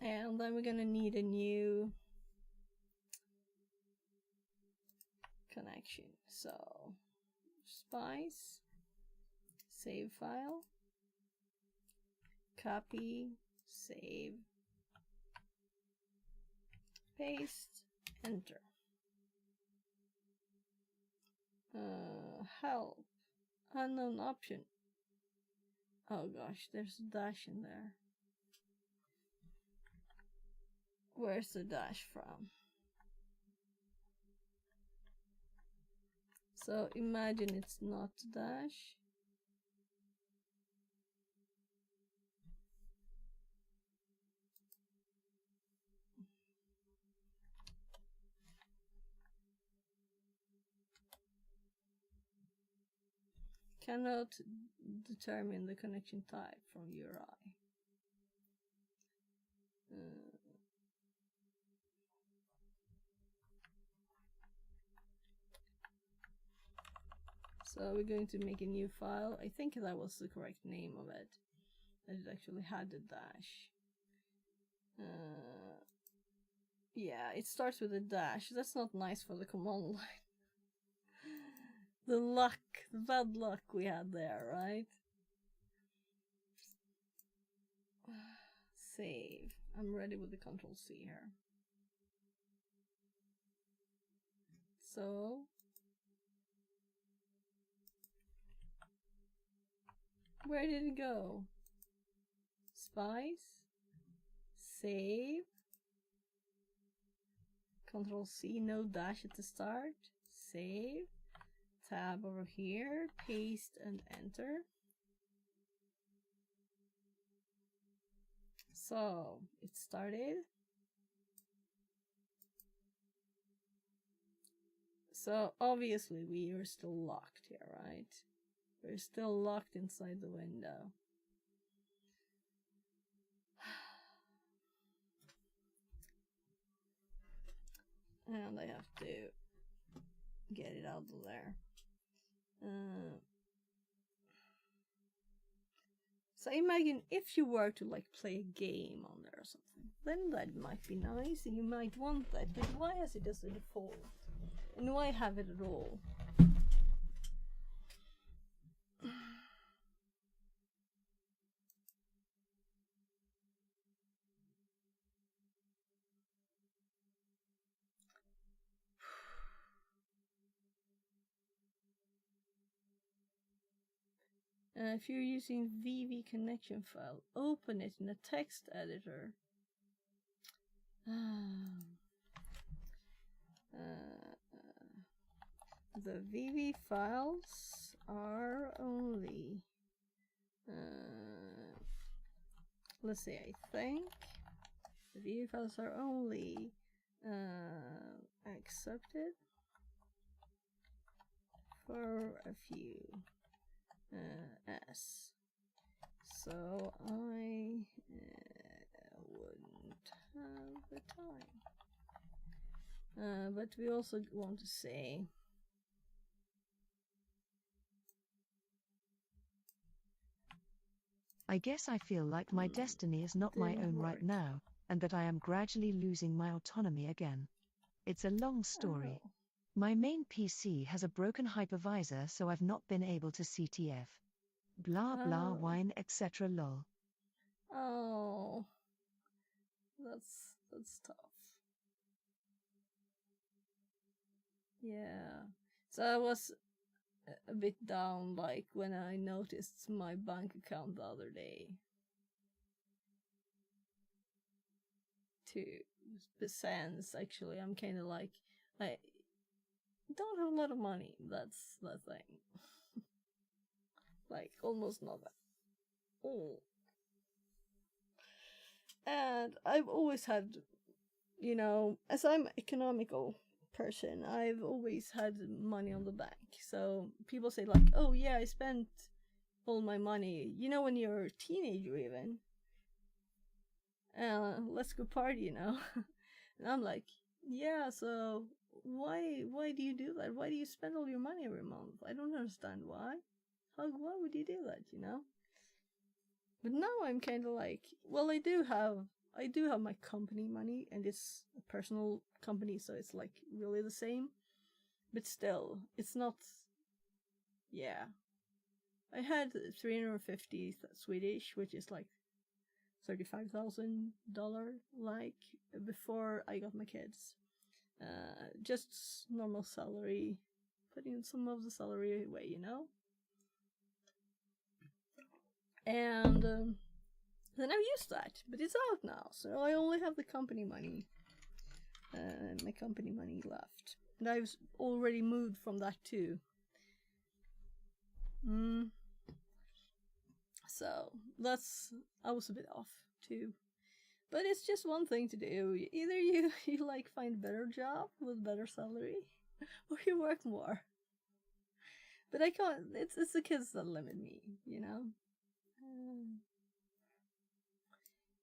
And then we're gonna need a new connection. So spice, save file, copy, save, paste, enter. Help, unknown option. Oh gosh, there's a dash in there. Where's the dash from? So imagine it's not dash. Cannot determine the connection type from URI. So we're going to make a new file. I think that was the correct name of it. That it actually had the dash. Yeah, it starts with a dash. That's not nice for the command line. The bad luck we had there, right? Save. I'm ready with the Control C here. So where did it go? Spice. Save. Control C, no dash at the start. Save. Tab over here. Paste and enter. So it started. So obviously we are still locked here, right? We're still locked inside the window. And I have to get it out of there. So imagine if you were to like play a game on there or something, then that might be nice and you might want that, but why has it as a default? And why have it at all? If you're using VV connection file, open it in a text editor. The VV files are only, let's see, I think the VV files are only accepted for a few S. So I wouldn't have the time. But we also want to say I guess I feel like my destiny is not my own right now, and that I am gradually losing my autonomy again. It's a long story. Oh. My main PC has a broken hypervisor, so I've not been able to CTF. Blah blah wine etc. lol. Oh, that's tough. Yeah. So I was a bit down, like when I noticed my bank account the other day. 2%, actually. I'm kind of like, I don't have a lot of money. That's the thing. Like almost nothing. Oh. And I've always had, you know, as I'm an economical person, I've always had money on the bank. So people say like, oh yeah, I spent all my money. You know, when you're a teenager even. Let's go party, you know. And I'm like, yeah, so why do you do that? Why do you spend all your money every month? I don't understand why. Why would you do that, you know? But now I'm kind of like, well, I do have my company money, and it's a personal company, so it's like really the same. But still, it's not. Yeah, I had 350 Swedish, which is like $35,000, like before I got my kids. Just normal salary, putting some of the salary away, you know. And then I've used that, but it's out now, so I only have the company money, my company money left, and I've already moved from that too. So I was a bit off too, but it's just one thing to do. Either you like find a better job with better salary, or you work more. But I can't. It's the kids that limit me, you know.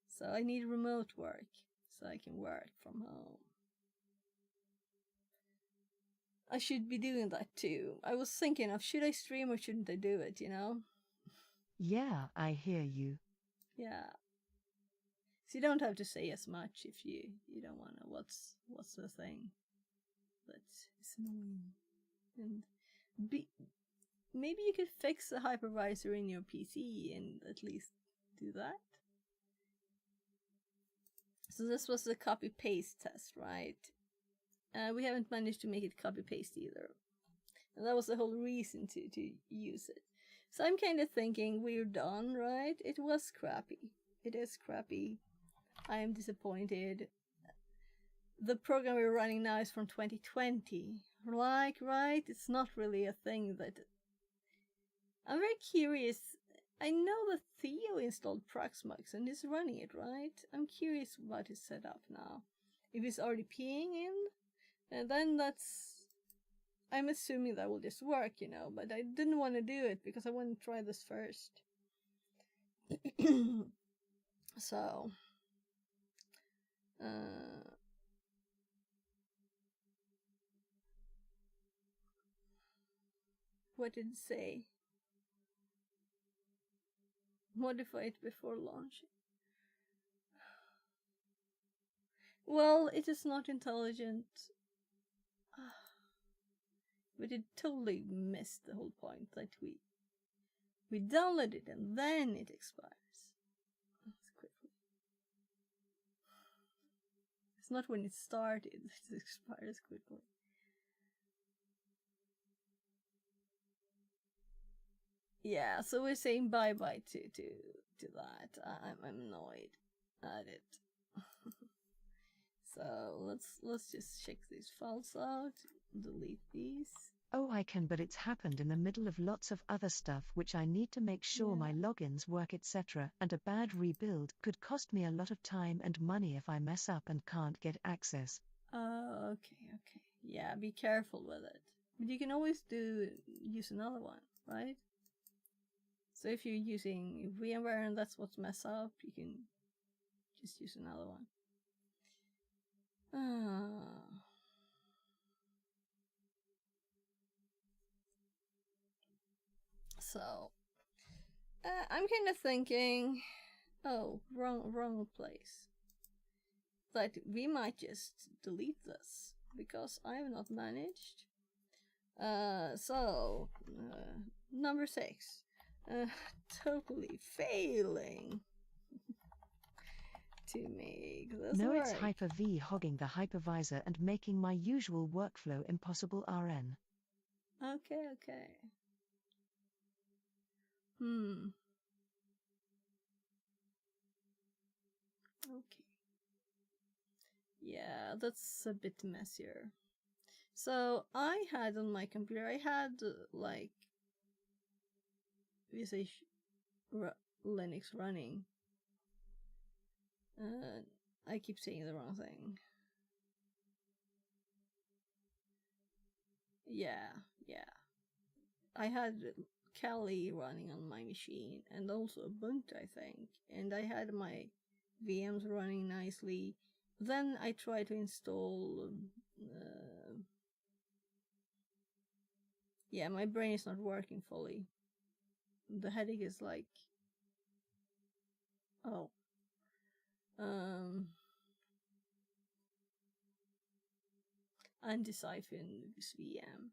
So I need remote work so I can work from home. I should be doing that too. I was thinking of, should I stream or shouldn't I do it, you know? Yeah, I hear you. Yeah. So you don't have to say as much if you don't want to. What's the thing that is annoying? And maybe you could fix the hypervisor in your PC and at least do that. So this was the copy paste test, right? We haven't managed to make it copy paste either. And that was the whole reason to use it. So I'm kind of thinking we're done, right? It was crappy. It is crappy. I am disappointed. The program we're running now is from 2020. Like, right? It's not really a thing that... I'm very curious. I know that Theo installed Proxmox and is running it, right? I'm curious about his setup now. If he's already peeing in, and then that's... I'm assuming that will just work, you know, but I didn't want to do it because I want to try this first. So... what did it say? Modify it before launching. Well, it is not intelligent. But it totally missed the whole point that we download it and then it expires. Quickly. It's not when it started, it expires quickly. Yeah, so we're saying bye-bye to that. I'm annoyed at it. So let's just check these files out, delete these. Oh, I can, but it's happened in the middle of lots of other stuff which I need to make sure my logins work, etc. And a bad rebuild could cost me a lot of time and money if I mess up and can't get access. Oh, okay. Yeah, be careful with it. But you can always use another one, right? So if you're using VMware and that's what's messed up, you can just use another one. So, I'm kind of thinking, oh, wrong place. That we might just delete this because I have not managed. So, number 6. Totally failing to make this No, work. it's Hyper-V hogging the hypervisor and making my usual workflow impossible. RN. Okay. Okay. Yeah, that's a bit messier. So I had on my computer, I had like Linux running. I keep saying the wrong thing. Yeah. I had Kali running on my machine and also Ubuntu, I think. And I had my VMs running nicely. Then I tried to install... yeah, my brain is not working fully. The headache is like... oh. Anti-siphon VM.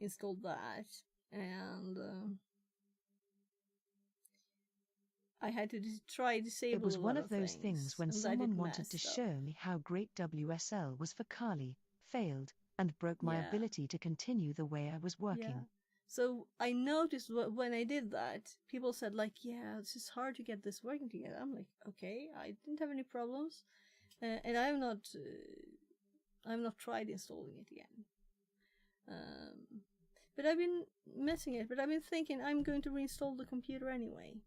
Installed that. And... I had to try disable. It was one of those things when someone wanted to show me how great WSL was for Kali, failed, and broke my ability to continue the way I was working. Yeah. So I noticed when I did that, people said like, yeah, it's just hard to get this working together. I'm like, okay, I didn't have any problems. And I've not tried installing it again. But I've been messing it, but I've been thinking I'm going to reinstall the computer anyway.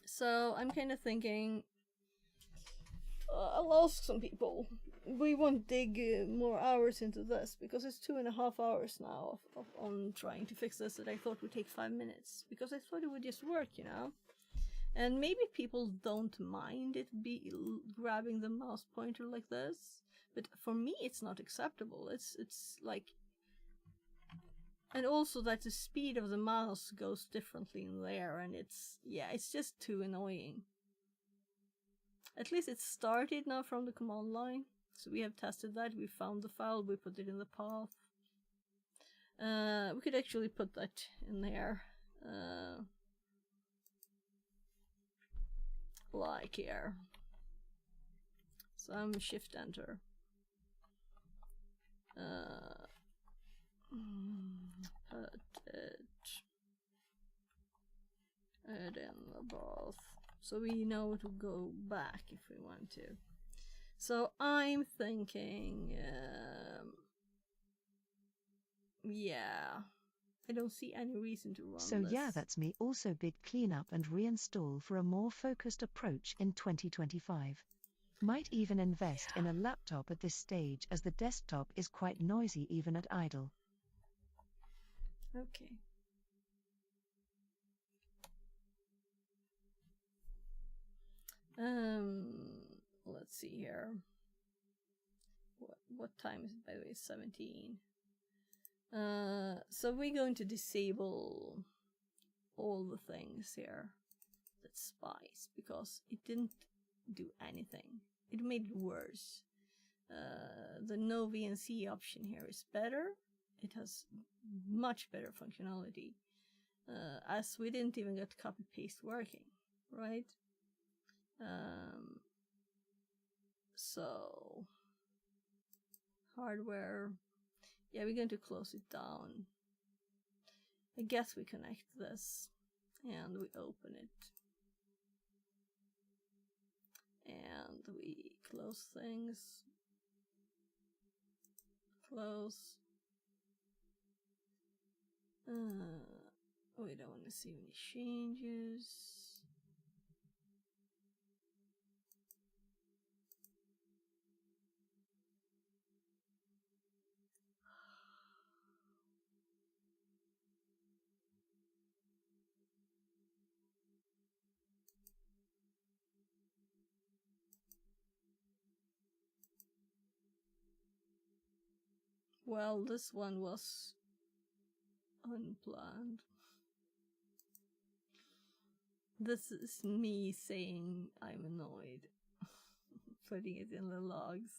So I'm kind of thinking I'll ask some people. We won't dig more hours into this because it's 2.5 hours now on trying to fix this that I thought would take 5 minutes because I thought it would just work, you know. And maybe people don't mind it be grabbing the mouse pointer like this, but for me it's not acceptable. It's like, and also that the speed of the mouse goes differently in there, and it's just too annoying. At least it started now from the command line, so we have tested that. We found the file, we put it in the path. We could actually put that in there. Like here. Some shift enter. Put it in the path. So we know to go back if we want to. So I'm thinking, yeah, I don't see any reason to run So this. yeah, that's me. Also big cleanup and reinstall for a more focused approach in 2025. Might even invest in a laptop at this stage, as the desktop is quite noisy even at idle. Okay. Let's see here. What time is it, by the way? 17. So we're going to disable all the things here that spies, because it didn't do anything. It made it worse. The no VNC option here is better. It has much better functionality, as we didn't even get copy paste working, right? So hardware, yeah, we're going to close it down. I guess we connect this and we open it and we close things, close. We don't want to see any changes. Well, this one was unplanned. This is me saying I'm annoyed. Putting it in the logs.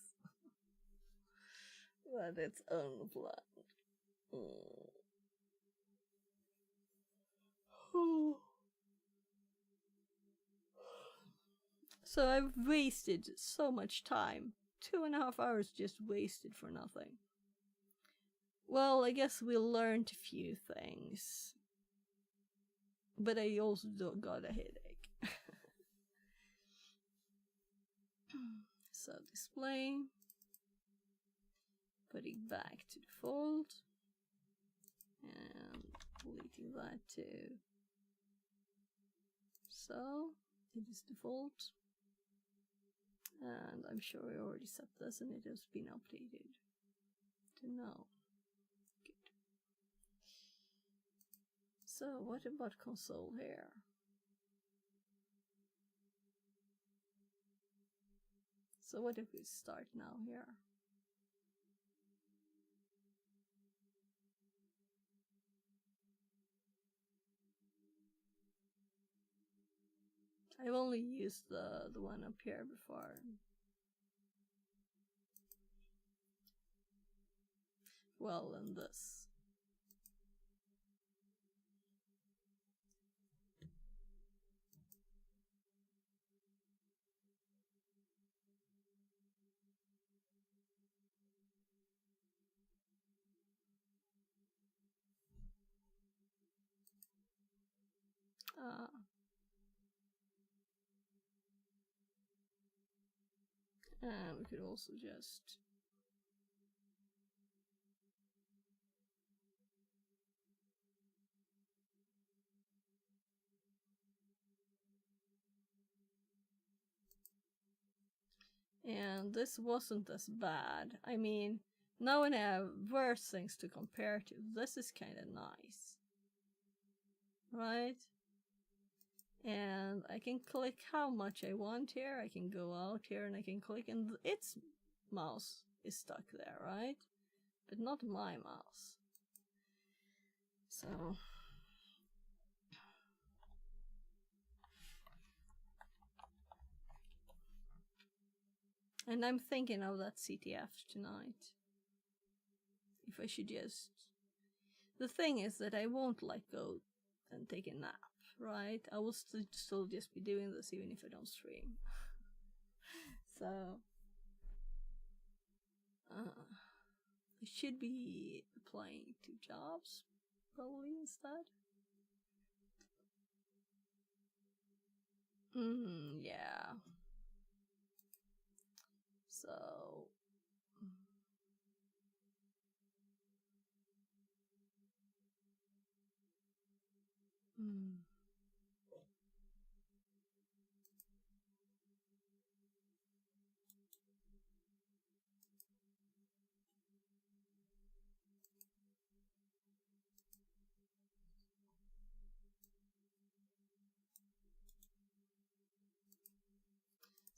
But it's unplanned. So I've wasted so much time. 2.5 hours just wasted for nothing. Well, I guess we learned a few things. But I also got a headache. So display. Putting back to default. And deleting that too. So it is default. And I'm sure I already set this and it has been updated to now. Good. So what about console here? So what if we start now here? I've only used the one up here before. Well, and this. And we could also just and this wasn't as bad. I mean, now when I have worse things to compare to, this is kind of nice. Right? And I can click how much I want here. I can go out here and I can click, and its mouse is stuck there, right? But not my mouse. So and I'm thinking of that CTF tonight. If I should just... The thing is that I won't go and take a nap, right? I will still just be doing this even if I don't stream. So I should be applying to jobs probably instead. Yeah. So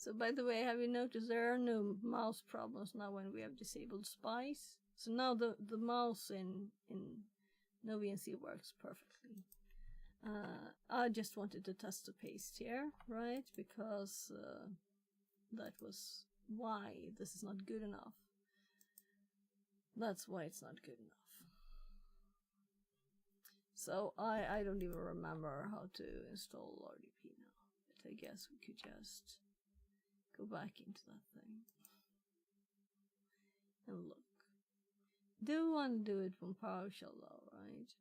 So by the way, have you noticed there are no mouse problems now when we have disabled spice? So now the mouse in no VNC works perfectly. I just wanted to test the paste here, right? Because that was why this is not good enough. That's why it's not good enough. So I don't even remember how to install RDP now. But I guess we could just go back into that thing and look. Do want to do it from PowerShell though, right?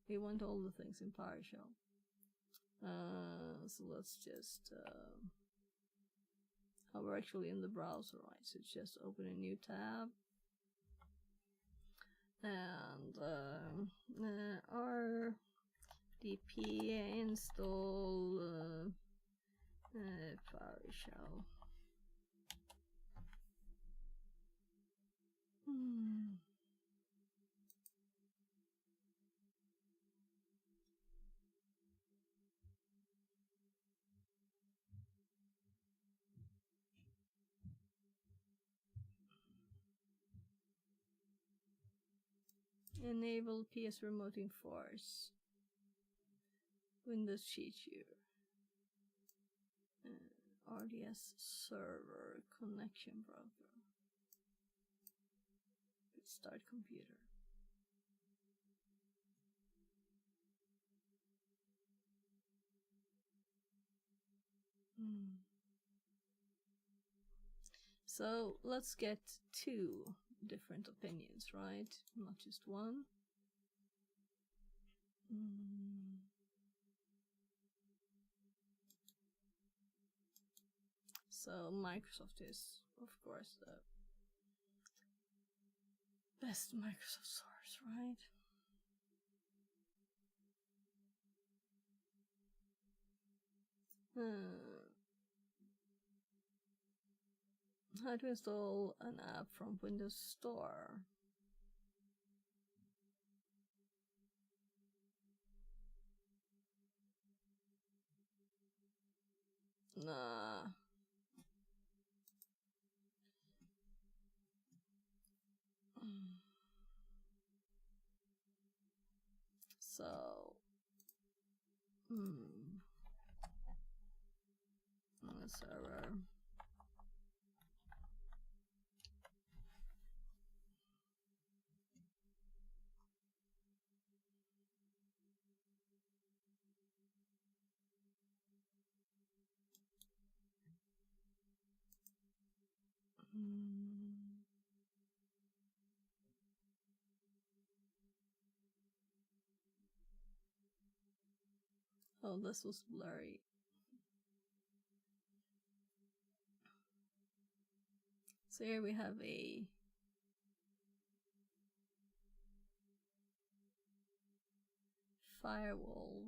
We want all the things in PowerShell. So let's just we're actually in the browser, right? So it's just open a new tab and RDP install PowerShell. Enable PS Remote Enforce. Windows Cheat Sheet. RDS Server Connection Broker. Start computer. So let's get 2 different opinions, right? Not just one. So Microsoft is, of course, the best Microsoft source, right? How to install an app from Windows Store. Nah. So, server. Oh, this was blurry. So here we have a firewall.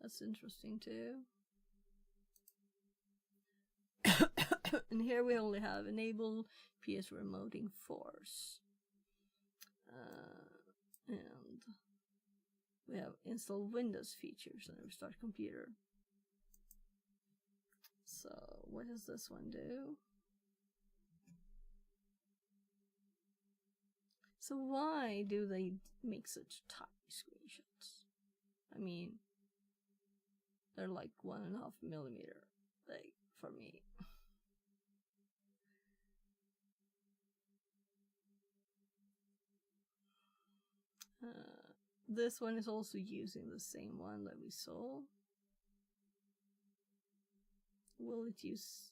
That's interesting too. And here we only have enable PS remoting force. And we have install Windows features and restart computer. So what does this one do? So why do they make such tiny screenshots? I mean, they're like 1.5 millimeter big for me. This one is also using the same one that we saw. Will it use,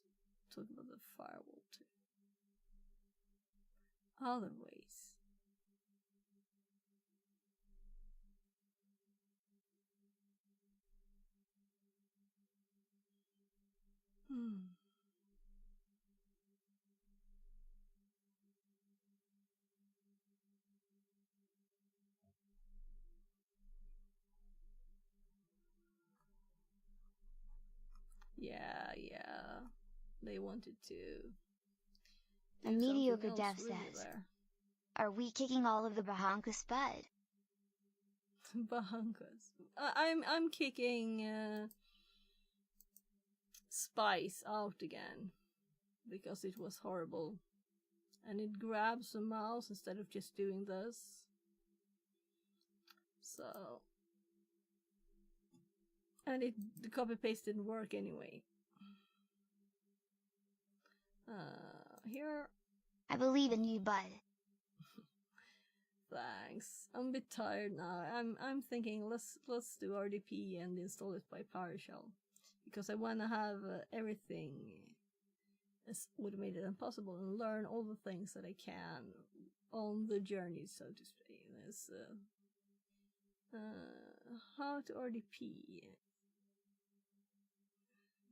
talk about the firewall too? Other ways. Yeah. They wanted to. A mediocre dev says, "Are we kicking all of the Bahankas bud?" Bahankas. I'm kicking Spice out again because it was horrible, and it grabs the mouse instead of just doing this. So, and the copy paste didn't work anyway. Here. I believe in you, bud. Thanks. I'm a bit tired now. I'm thinking let's do RDP and install it by PowerShell, because I want to have everything as automated as possible and learn all the things that I can on the journey, so to speak. There's how to RDP,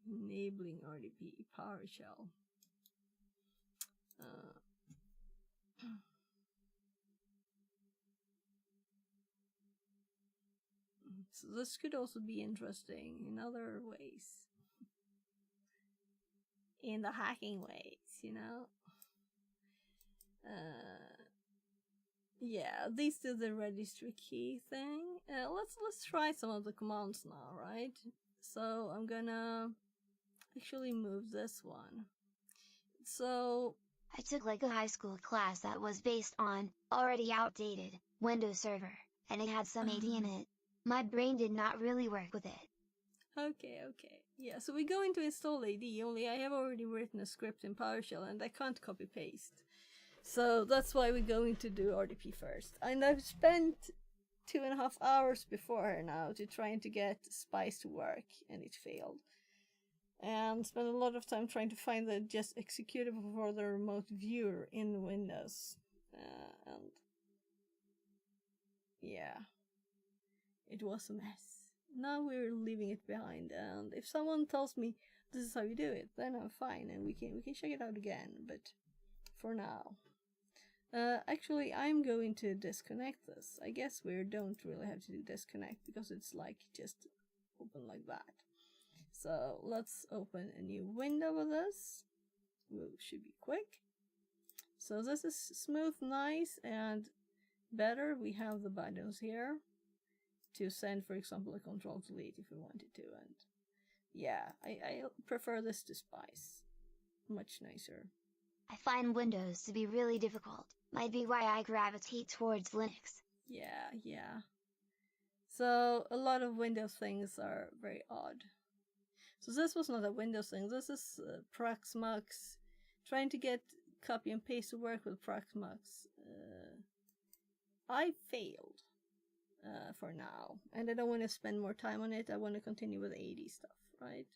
enabling RDP PowerShell. So this could also be interesting in other ways. In the hacking ways, you know? Yeah, these do the registry key thing. Let's try some of the commands now, right? So I'm gonna actually move this one. So I took like a high school class that was based on, already outdated, Windows Server, and it had some AD in it. My brain did not really work with it. Okay. Yeah, so we go into install AD, only I have already written a script in PowerShell and I can't copy paste. So that's why we're going to do RDP first. And I've spent 2.5 hours before now to trying to get Spice to work, and it failed. And spent a lot of time trying to find the just executable for the remote viewer in Windows. And yeah, it was a mess. Now we're leaving it behind, and if someone tells me this is how you do it, then I'm fine and we can check it out again. But for now, actually, I'm going to disconnect this. I guess we don't really have to do disconnect because it's like just open like that. So let's open a new window with this. Should be quick. So this is smooth, nice, and better. We have the buttons here to send, for example, a control delete if we wanted to. And yeah, I prefer this to Spice. Much nicer. I find Windows to be really difficult. Might be why I gravitate towards Linux. Yeah. So a lot of Windows things are very odd. So this was not a Windows thing. This is Proxmox. Trying to get copy and paste to work with Proxmox. I failed for now. And I don't want to spend more time on it. I want to continue with AD stuff, right?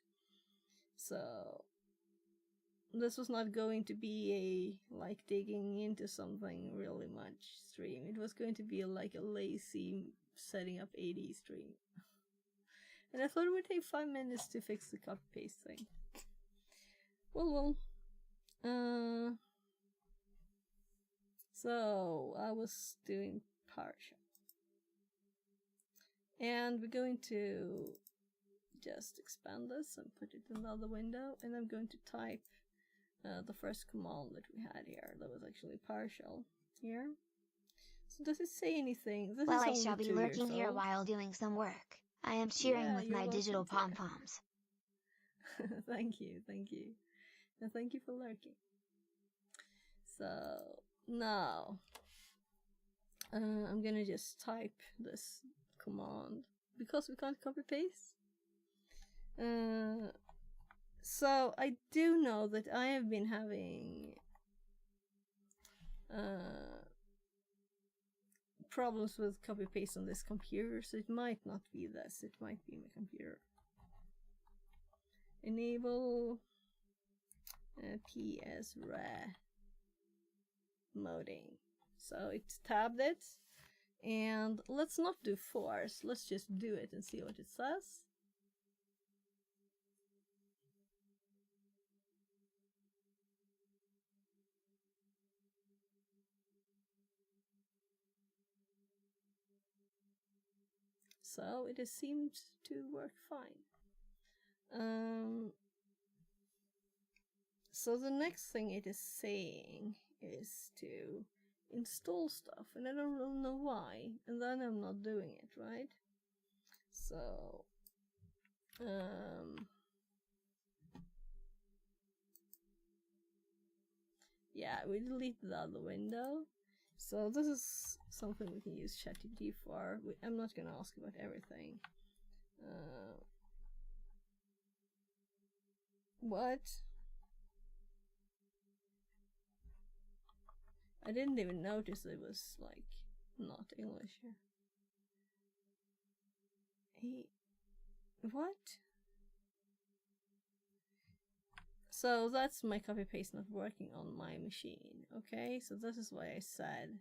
So this was not going to be a like digging into something really much stream. It was going to be like a lazy setting up AD stream. And I thought it would take 5 minutes to fix the copy paste thing. Well. So I was doing PowerShell. And we're going to just expand this and put it in another window. And I'm going to type the first command that we had here that was actually partial here. So does it say anything? This Well, is I only shall be 2 years lurking here old. while doing some work. I am cheering Yeah, with you're my welcome digital to. pom-poms. Thank you, thank you. And thank you for lurking. So, now, I'm gonna just type this command, because we can't copy paste. So, I do know that I have been having problems with copy paste on this computer, so it might not be this, it might be my computer. Enable PS moding. So it tabbed it, and let's not do force, let's just do it and see what it says. So it has seemed to work fine. So the next thing it is saying is to install stuff, and I don't really know why, and then I'm not doing it, right? So yeah, we deleted the other window. So this is something we can use ChatGPT for. I'm not gonna ask about everything. What? I didn't even notice it was like not English here. What? So that's my copy paste not working on my machine. Okay, so this is why I said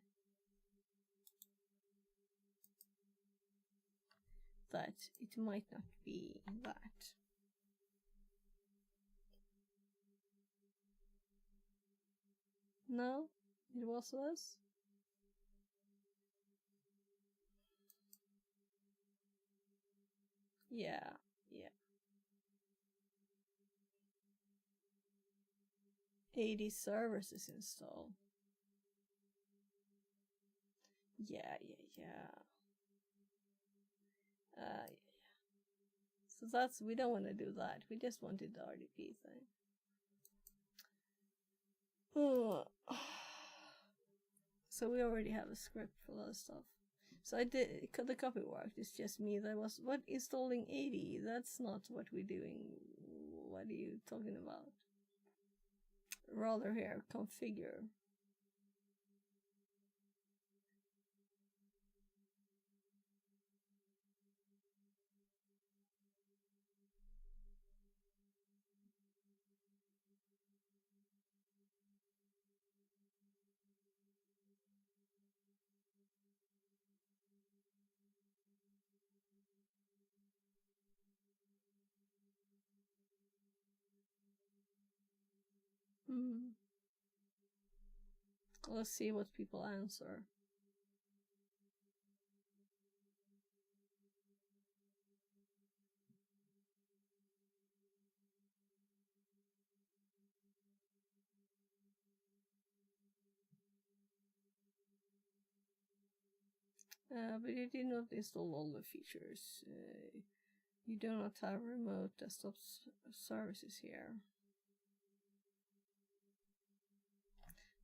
that it might not be that. No, it was this. Yeah, yeah. 80 servers is installed. Yeah. Yeah. So that's, we don't want to do that. We just wanted the RDP thing. So we already have a script for that stuff. So I did, the copy worked, it's just me that was, what, installing 80? That's not what we're doing. What are you talking about? Rather here, configure. Let's see what people answer. But you did not install all the features. You do not have remote desktop services here.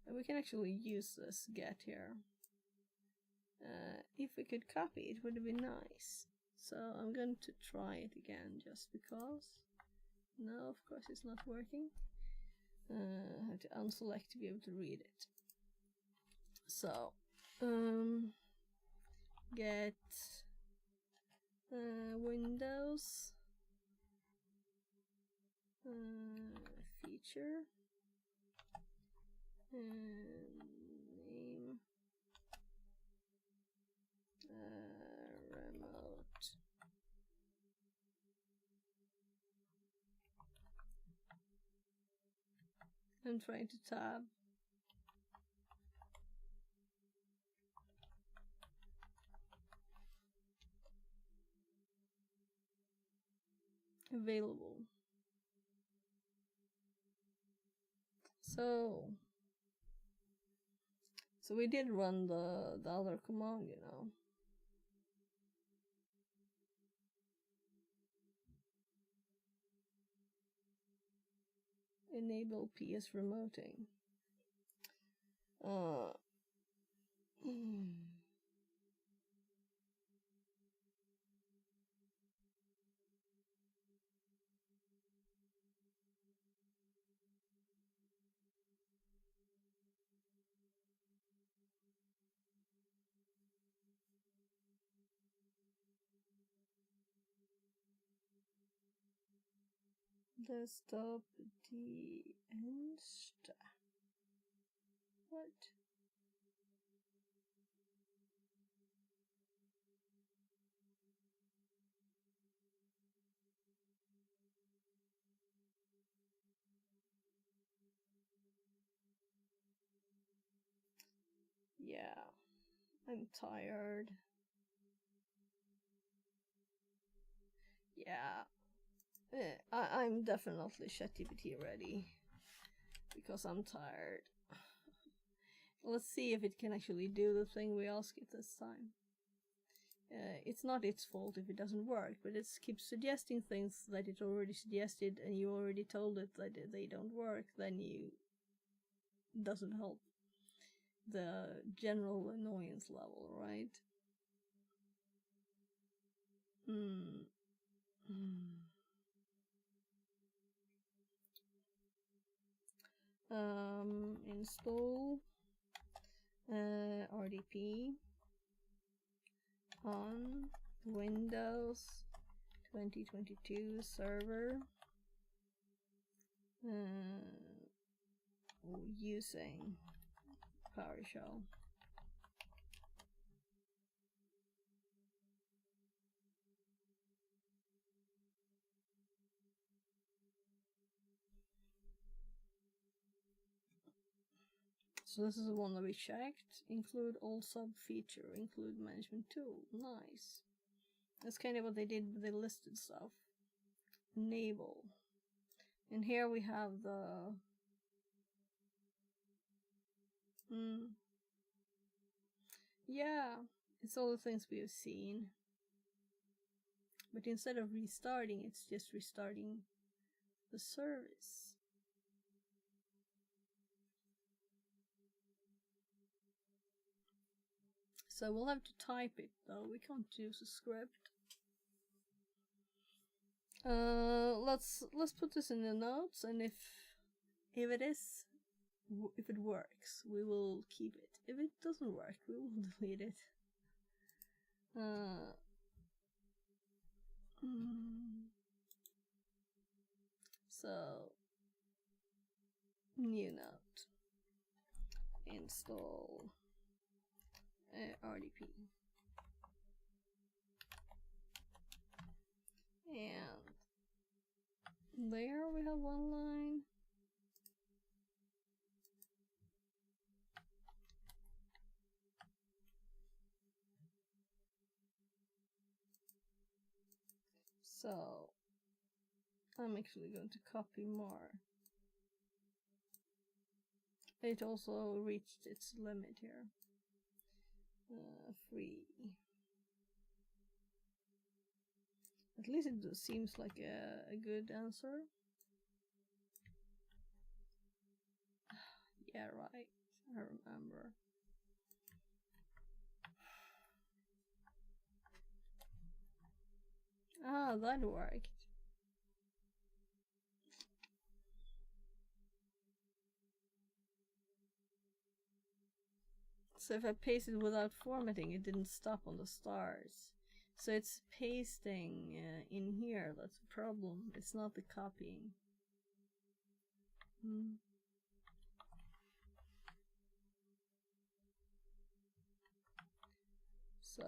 And we can actually use this get here. If we could copy it, would be nice. So I'm going to try it again just because. No, of course it's not working. I have to unselect to be able to read it. So, get Windows feature name remote. I'm trying to tab. Available. So we did run the other command, you know. Enable PS remoting. Desktop Insta. What? Yeah, I'm tired. Yeah, I'm definitely ChatGPT ready because I'm tired. Let's see if it can actually do the thing we ask it this time. It's not its fault if it doesn't work, but it keeps suggesting things that it already suggested and you already told it that they don't work, then doesn't help the general annoyance level, right? Install RDP on Windows 2022 server using PowerShell. So this is the one that we checked. Include all sub feature, include management tool. Nice. That's kind of what they did with the listed stuff. Enable. And here we have the yeah, it's all the things we have seen. But instead of restarting, it's just restarting the service. So we'll have to type it though, we can't use a script. Let's put this in the notes, and if it works, we will keep it. If it doesn't work, we will delete it. So new note, install RDP, and there we have one line. So I'm actually going to copy more. It also reached its limit here. 3. At least it seems like a good answer. Yeah, right. I remember. Ah, that worked. So if I pasted without formatting, it didn't stop on the stars. So it's pasting in here, that's the problem. It's not the copying. So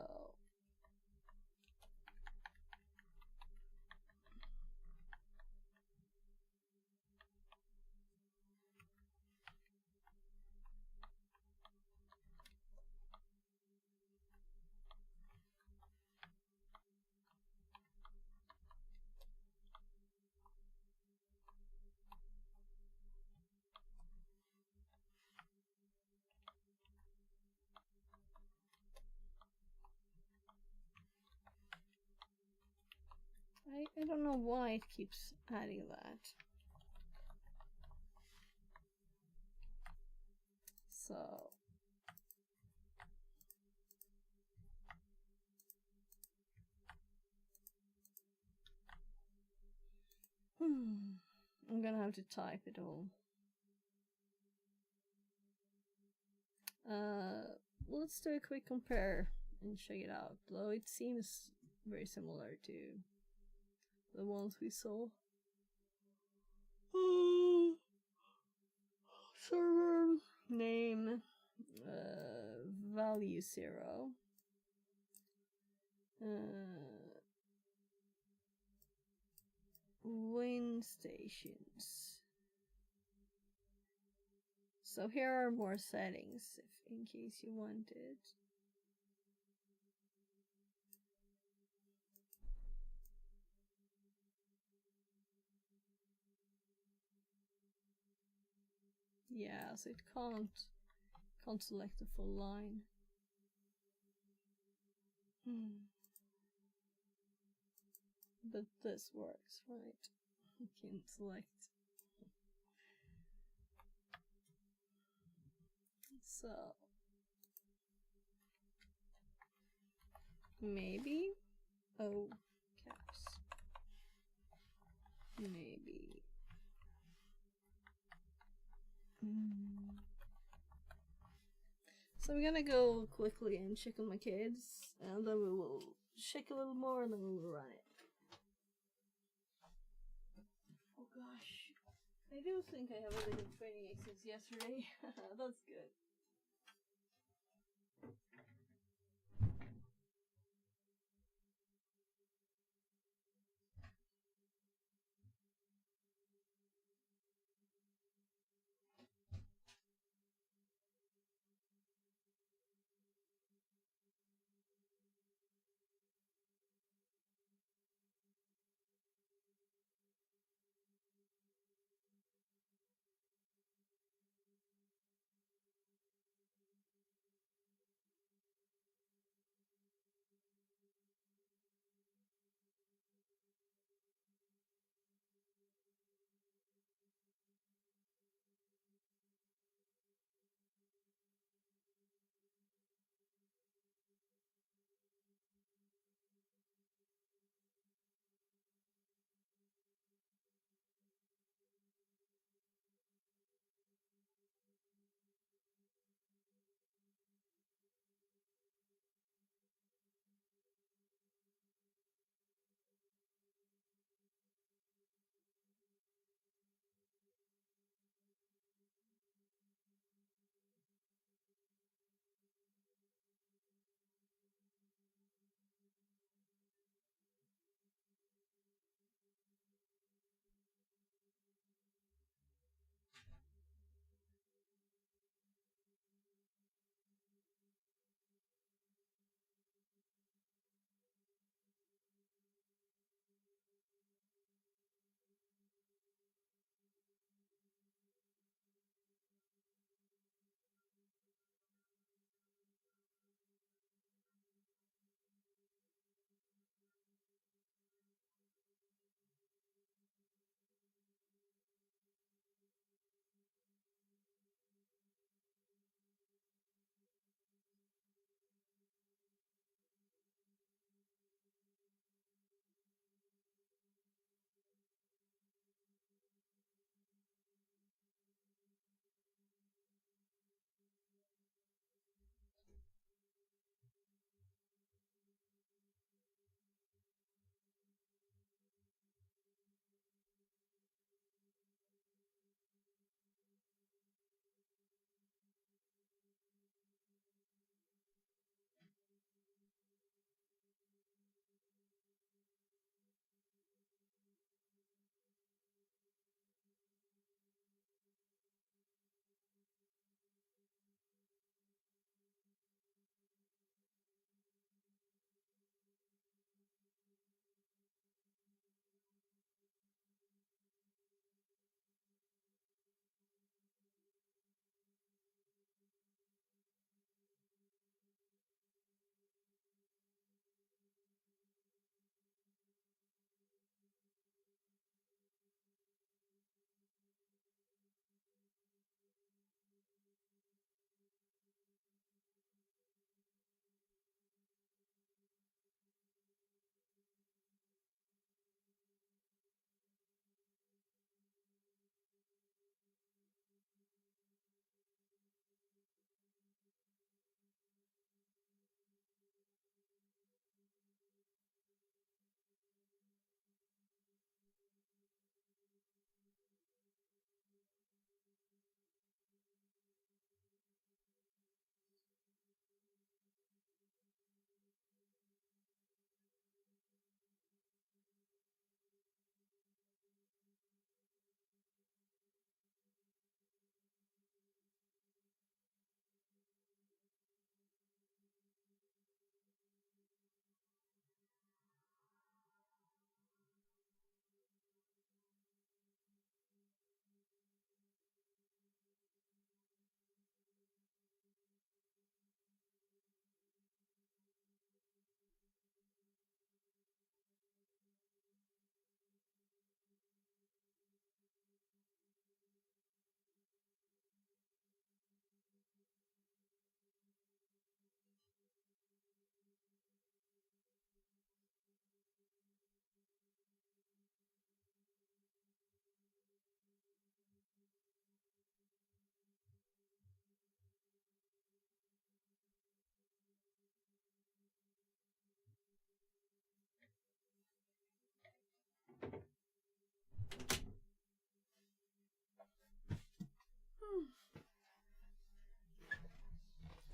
I don't know why it keeps adding that. So I'm gonna have to type it all. Let's do a quick compare and check it out. Though it seems very similar to the ones we saw. Server name, value 0. Wind stations. So here are more settings, if in case you wanted. Yeah, so it can't select the full line. But this works, right? You can select. So maybe caps. Maybe. So we're gonna go quickly and check on my kids, and then we will check a little more, and then we will run it. Oh gosh, I do think I have a little training exercise yesterday. That's good.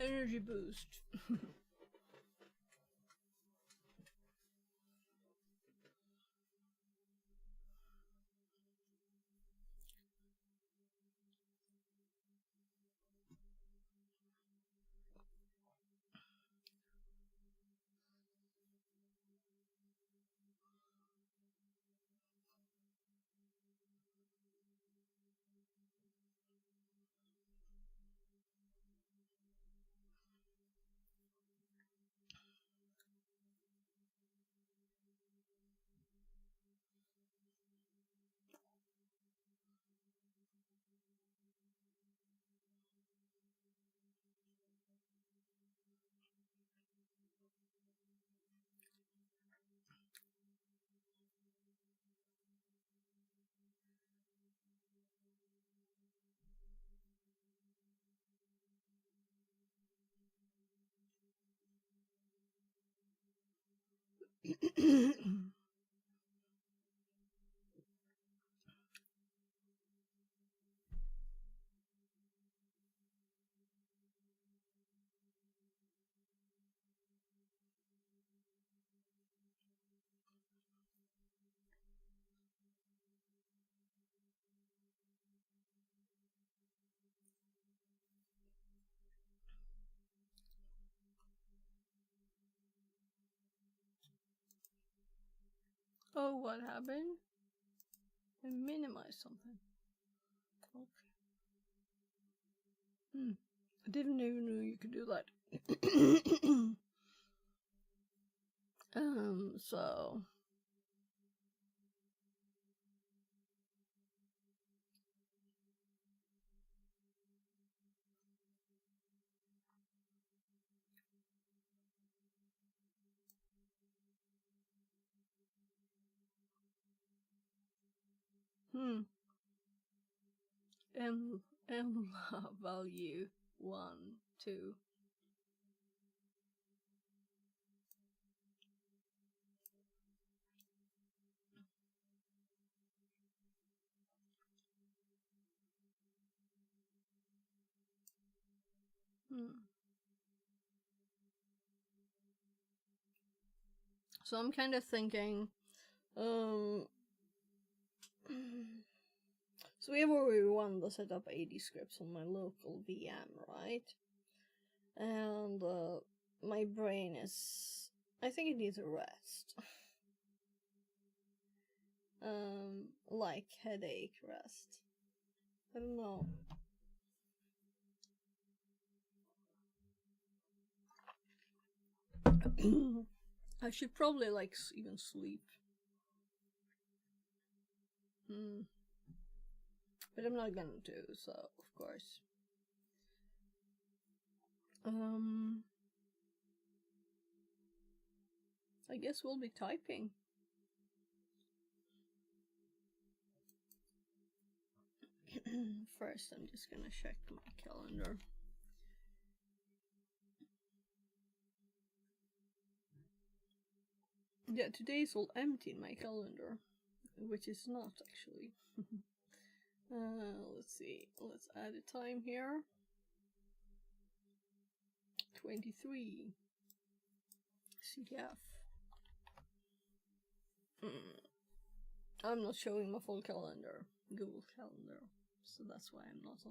energy boost. Oh, what happened? I minimized something. Okay. I didn't even know you could do that. So M value 1, 2. So I'm kind of thinking, so we have already run the setup 80 scripts on my local VM, right? And my brain is, I think it needs a rest. Like headache rest. I don't know. I should probably like even sleep. But I'm not gonna do so, of course. I guess we'll be typing. First, I'm just gonna check my calendar. Yeah, today's all empty in my calendar, which is not actually. Let's see. Let's add a time here. 23. CTF. I'm not showing my full calendar, Google Calendar, so that's why I'm not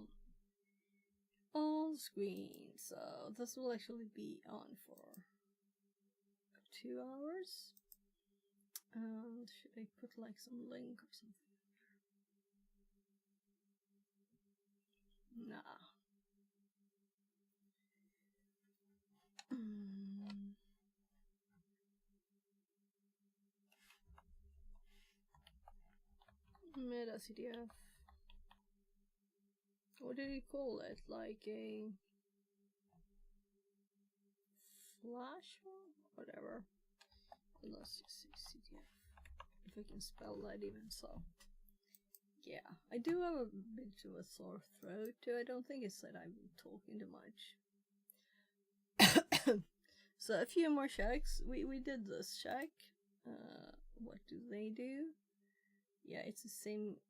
on screen. So this will actually be on for 2 hours. And should I put like some link or something? Nah. Meta CDF. What did he call it? Like a flash or whatever. Let's just see CDF. If I can spell that even so. Yeah, I do have a bit of a sore throat too. I don't think it's that I'm talking too much. So a few more checks. We did this check. What do they do? Yeah, it's the same.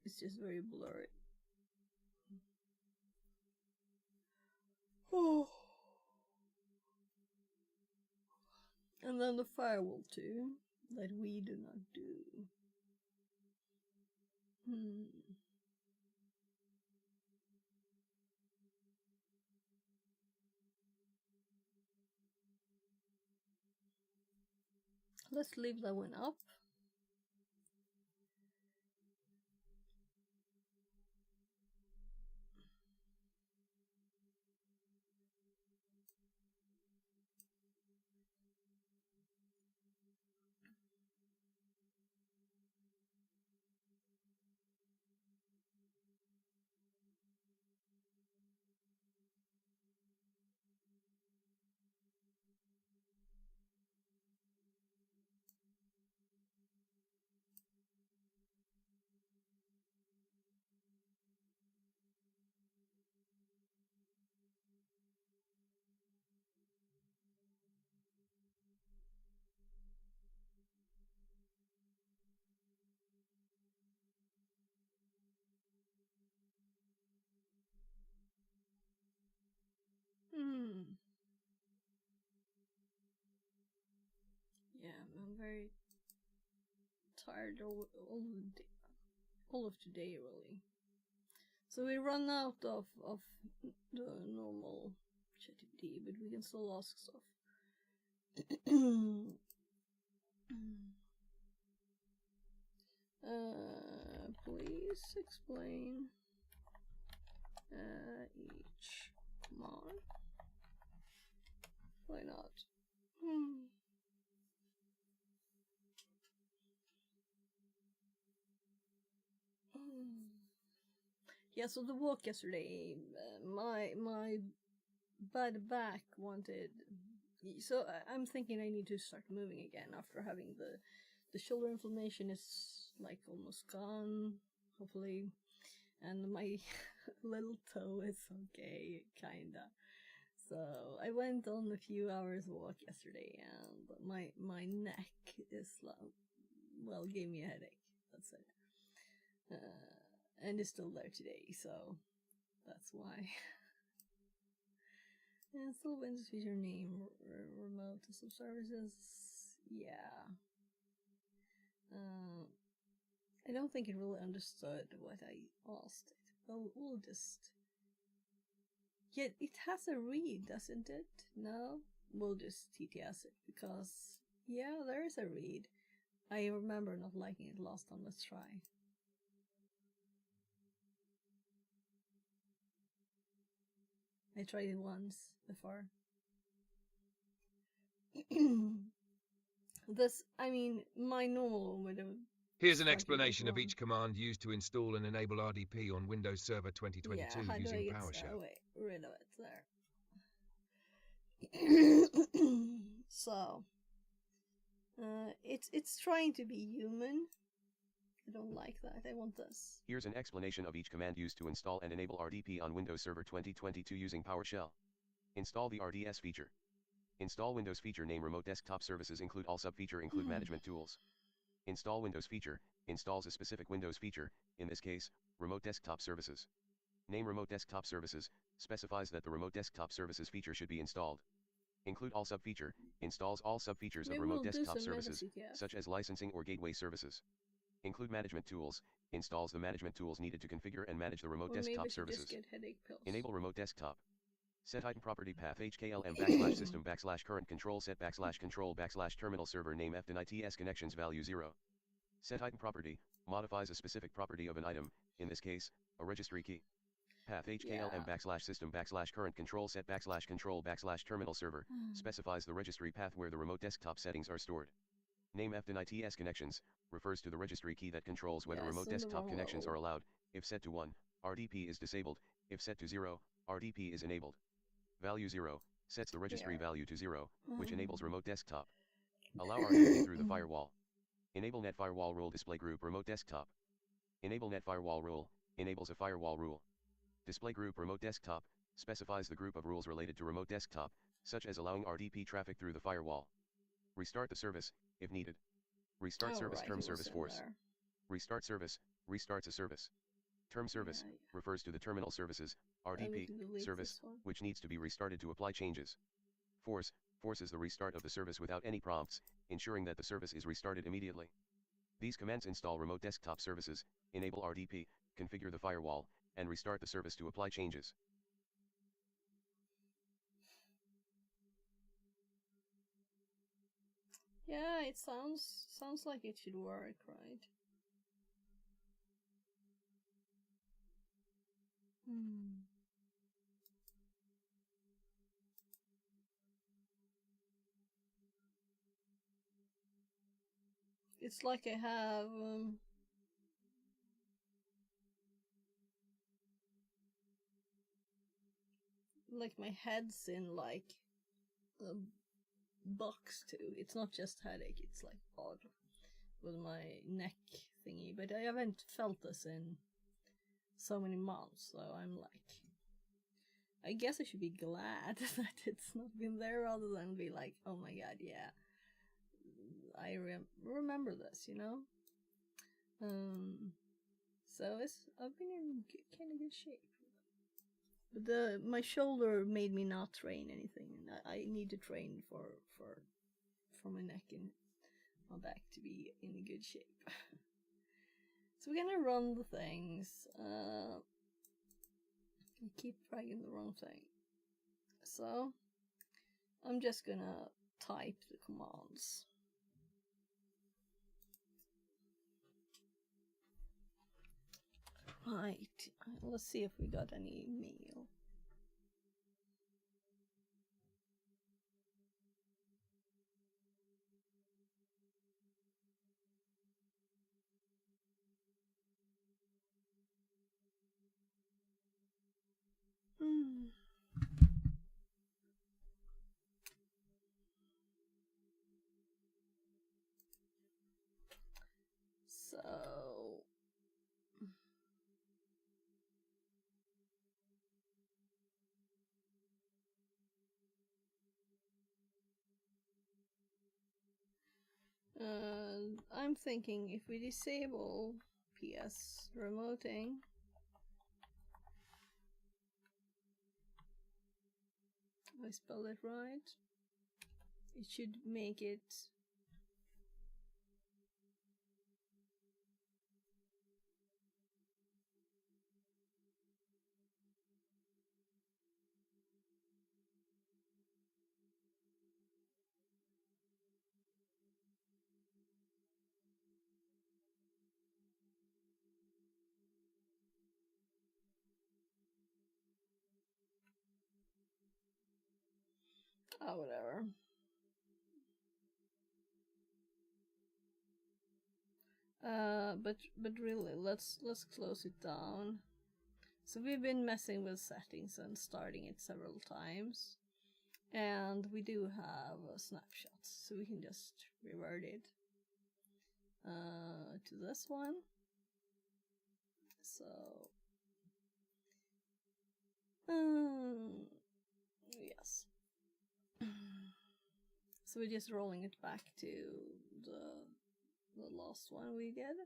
It's just very blurry. Oh, And then the firewall too, that we do not do. Let's leave that one up. Yeah, I'm very tired all of today, really. So we run out of the normal ChatGPT, but we can still ask stuff. Please explain each command. Why not? Yeah, so the walk yesterday, my bad back wanted. So I'm thinking I need to start moving again after having the shoulder inflammation is like almost gone, hopefully, and my little toe is okay, kinda. So I went on a few hours walk yesterday, and my neck is well, gave me a headache. That's it. And it's still there today, so that's why. And still Windows feature name remote sub services. Yeah. I don't think it really understood what I asked it. We'll just. Yet it has a read, doesn't it? No? We'll just TTS it because, yeah, there is a read. I remember not liking it last time. Let's try. I tried it once before. My normal one would have. Here's an explanation of each command used to install and enable RDP on Windows Server 2022 using PowerShell. Wait, rid of it there. So, it's trying to be human. I don't like that. I want this. Here's an explanation of each command used to install and enable RDP on Windows Server 2022 using PowerShell. Install the RDS feature. Install Windows feature name remote desktop services include all sub-feature include management tools. Install Windows feature, installs a specific Windows feature, in this case, remote desktop services. Name remote desktop services, specifies that the remote desktop services feature should be installed. Include all sub-feature, installs all sub-features of remote desktop services, such as licensing or gateway services. Include management tools, installs the management tools needed to configure and manage the remote desktop services. Enable remote desktop. Set item property path HKLM system current control set control terminal server name FDNITS connections value 0. Set item property, modifies a specific property of an item, in this case, a registry key. Path HKLM system current control set control terminal server, specifies the registry path where the remote desktop settings are stored. Name FDNITS connections, refers to the registry key that controls whether remote desktop connections are allowed. If set to 1, RDP is disabled. If set to 0, RDP is enabled. Value 0, sets the registry value to 0, which enables remote desktop. Allow RDP through the firewall. Enable net firewall rule display group remote desktop. Enable net firewall rule, enables a firewall rule. Display group remote desktop, specifies the group of rules related to remote desktop, such as allowing RDP traffic through the firewall. Restart the service, if needed. Restart service term service force. Restart service, restarts a service. Term service, refers to the terminal services, RDP, service, which needs to be restarted to apply changes. Force, forces the restart of the service without any prompts, ensuring that the service is restarted immediately. These commands install remote desktop services, enable RDP, configure the firewall, and restart the service to apply changes. Yeah, it sounds like it should work, right? It's like I have like my head's in like a box too. It's not just headache, it's like odd with my neck thingy, but I haven't felt this in so many months, so I'm like, I guess I should be glad that it's not been there rather than be like, oh my god, yeah, I remember this, you know? So I've been in kind of good shape. But my shoulder made me not train anything, and I need to train for my neck and my back to be in good shape. So we're gonna run the things. I keep dragging the wrong thing. So I'm just gonna type the commands. Right, let's see if we got any mail. So I'm thinking if we disable PS remoting, I spelled it right, it should make it whatever. But really, let's close it down. So we've been messing with settings and starting it several times, and we do have snapshots, so we can just revert it to this one. So yes. So we're just rolling it back to the last one we did,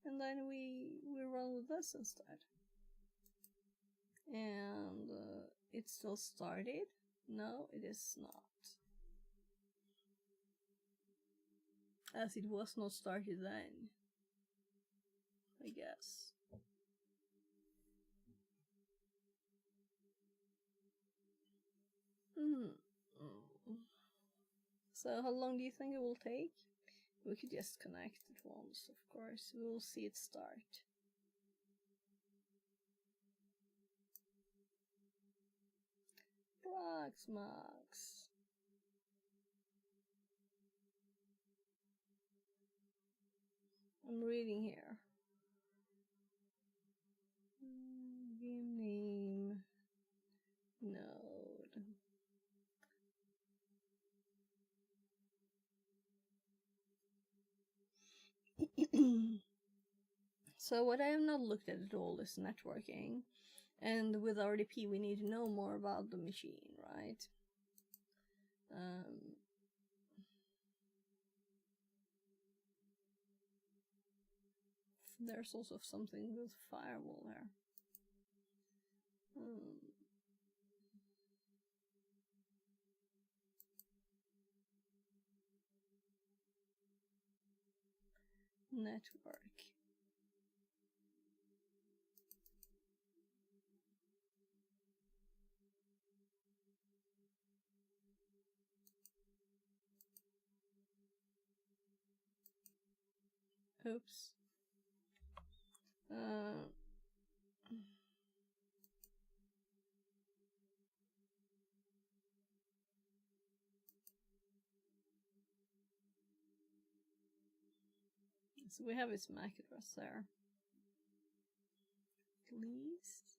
and then we run with this instead. And it's still started? No, it is not. As it was not started then, I guess. So how long do you think it will take? We could just connect it once, of course. We will see it start. Proxmox. I'm reading here. VM name. Node. So what I have not looked at all is networking, and with RDP we need to know more about the machine, right? There's also something with firewall there. network. Oops. So we have his MAC address there. At least.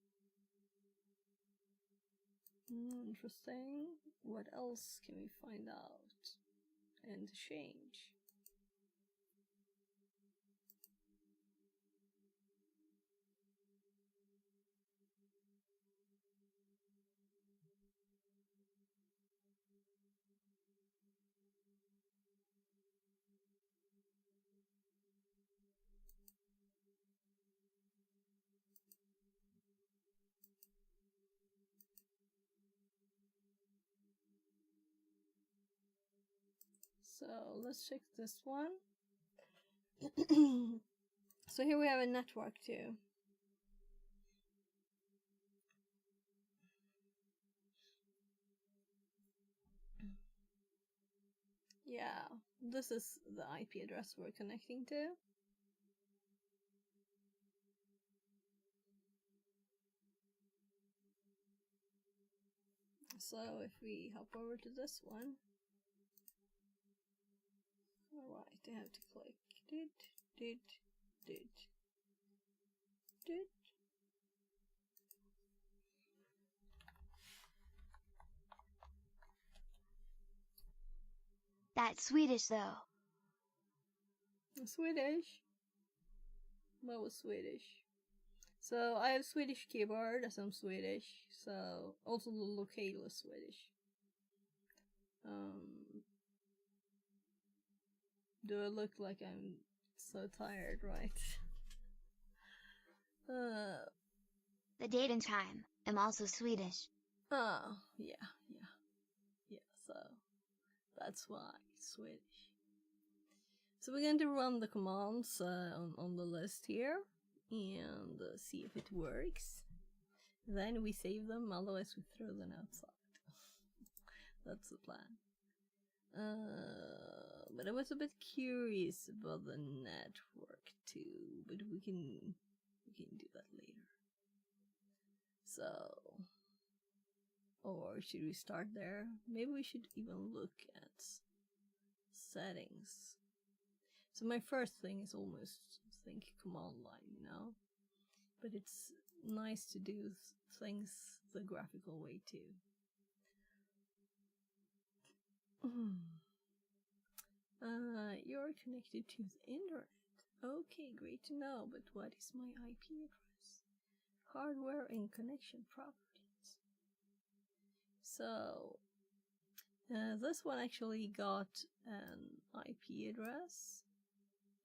Interesting. What else can we find out and change? So let's check this one. So here we have a network too. Yeah, this is the IP address we're connecting to. So if we hop over to this one, alright, I have to click did. That's Swedish though. Swedish? What was Swedish? So I have Swedish keyboard as I'm Swedish, so also the locale is Swedish. Do I look like I'm so tired, right? The date and time. I'm also Swedish. Oh, yeah, so that's why it's Swedish. So we're going to run the commands on the list here and see if it works. Then we save them, otherwise we throw them outside. That's the plan. But I was a bit curious about the network too, but we can do that later. So, or should we start there? Maybe we should even look at settings. So my first thing is almost think command line, you know? But it's nice to do things the graphical way too. You're connected to the internet. Okay, great to know, but what is my IP address? Hardware and connection properties. So, this one actually got an IP address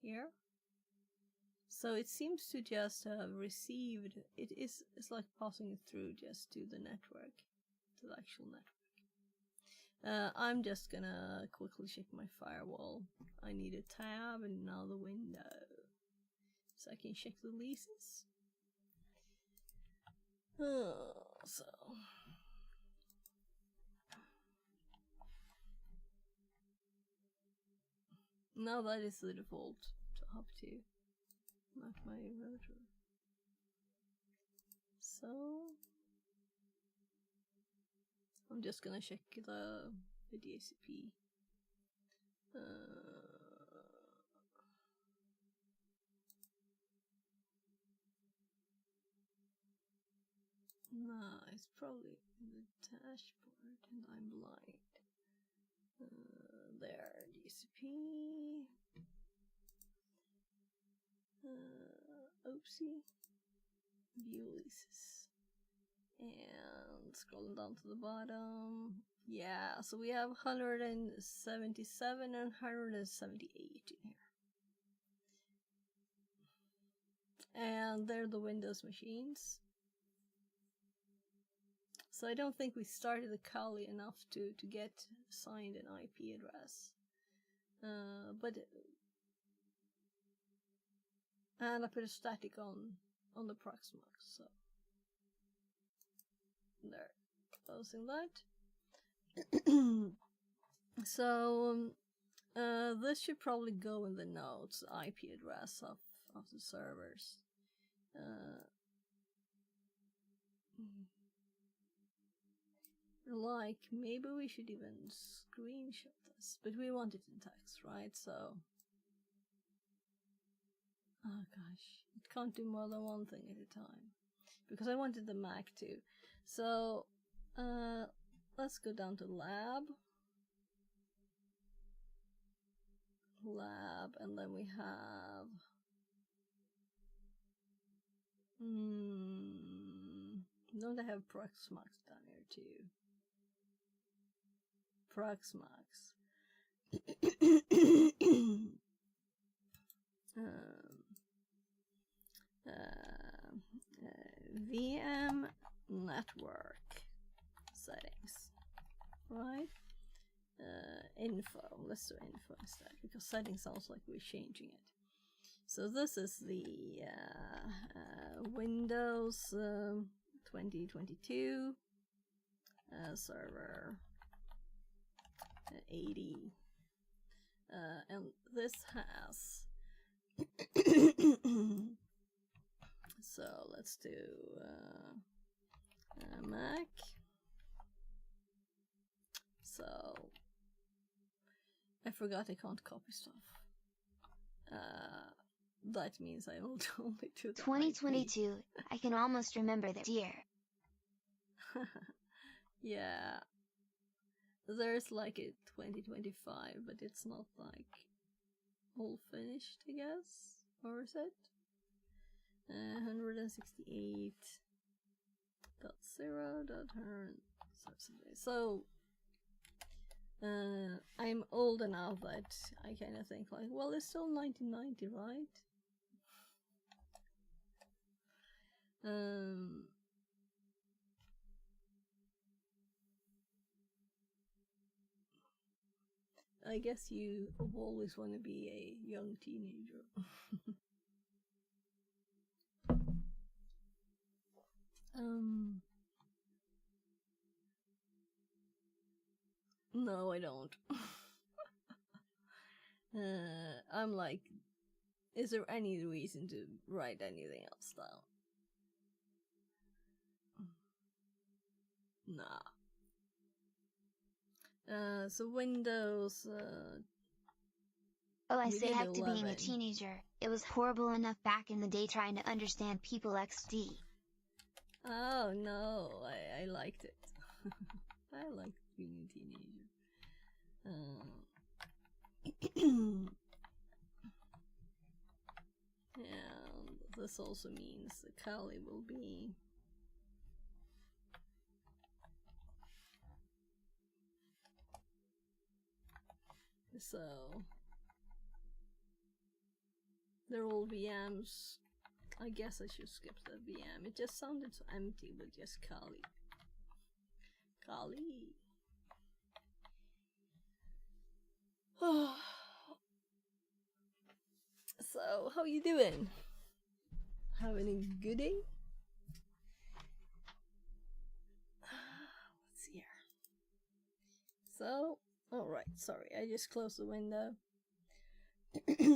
here. So it seems to just have received, it's like passing it through just to the network, to the actual network. I'm just gonna quickly check my firewall. I need a tab and another window so I can check the leases. So now that is the default to hop to, not my router. So I'm just gonna check the DHCP. No, it's probably in the dashboard and I'm blind. There, DHCP. Oopsie. View leases. And scrolling down to the bottom. Yeah, so we have 177 and 178 in here. And they're the Windows machines. So I don't think we started the Kali enough to get assigned an IP address. But And I put a static on the Proxmox, so there, closing that. So this should probably go in the notes, IP address of the servers. Like, maybe we should even screenshot this, but we want it in text, right? So, oh gosh, it can't do more than one thing at a time, because I wanted the Mac too. So, let's go down to lab, and then we have, don't I have Proxmox down here too? Proxmox. VM network settings, right? Info. Let's do info instead, because settings sounds like we're changing it. So this is the Windows 2022 server 80, and this has so let's do Mac. So I forgot I can't copy stuff. That means I will only do the 2022. I can almost remember that year. Yeah. There's like a 2025, but it's not like all finished, I guess. Or is it? 168.0.100. So I'm old enough that I kind of think like, well, it's still 1990, right? I guess you always want to be a young teenager. No, I don't. I'm like, is there any reason to write anything else down? Nah. So Windows. Oh, I say after being a teenager, it was horrible enough back in the day trying to understand people XD. Oh no, I liked it. I liked being a teenager. And this also means the Kali will be so they're all VMs. I guess I should skip the VM. It just sounded so empty with just Kali. Kali. So, how you doing? Having a good day? Let's see here. So, alright, sorry, I just closed the window.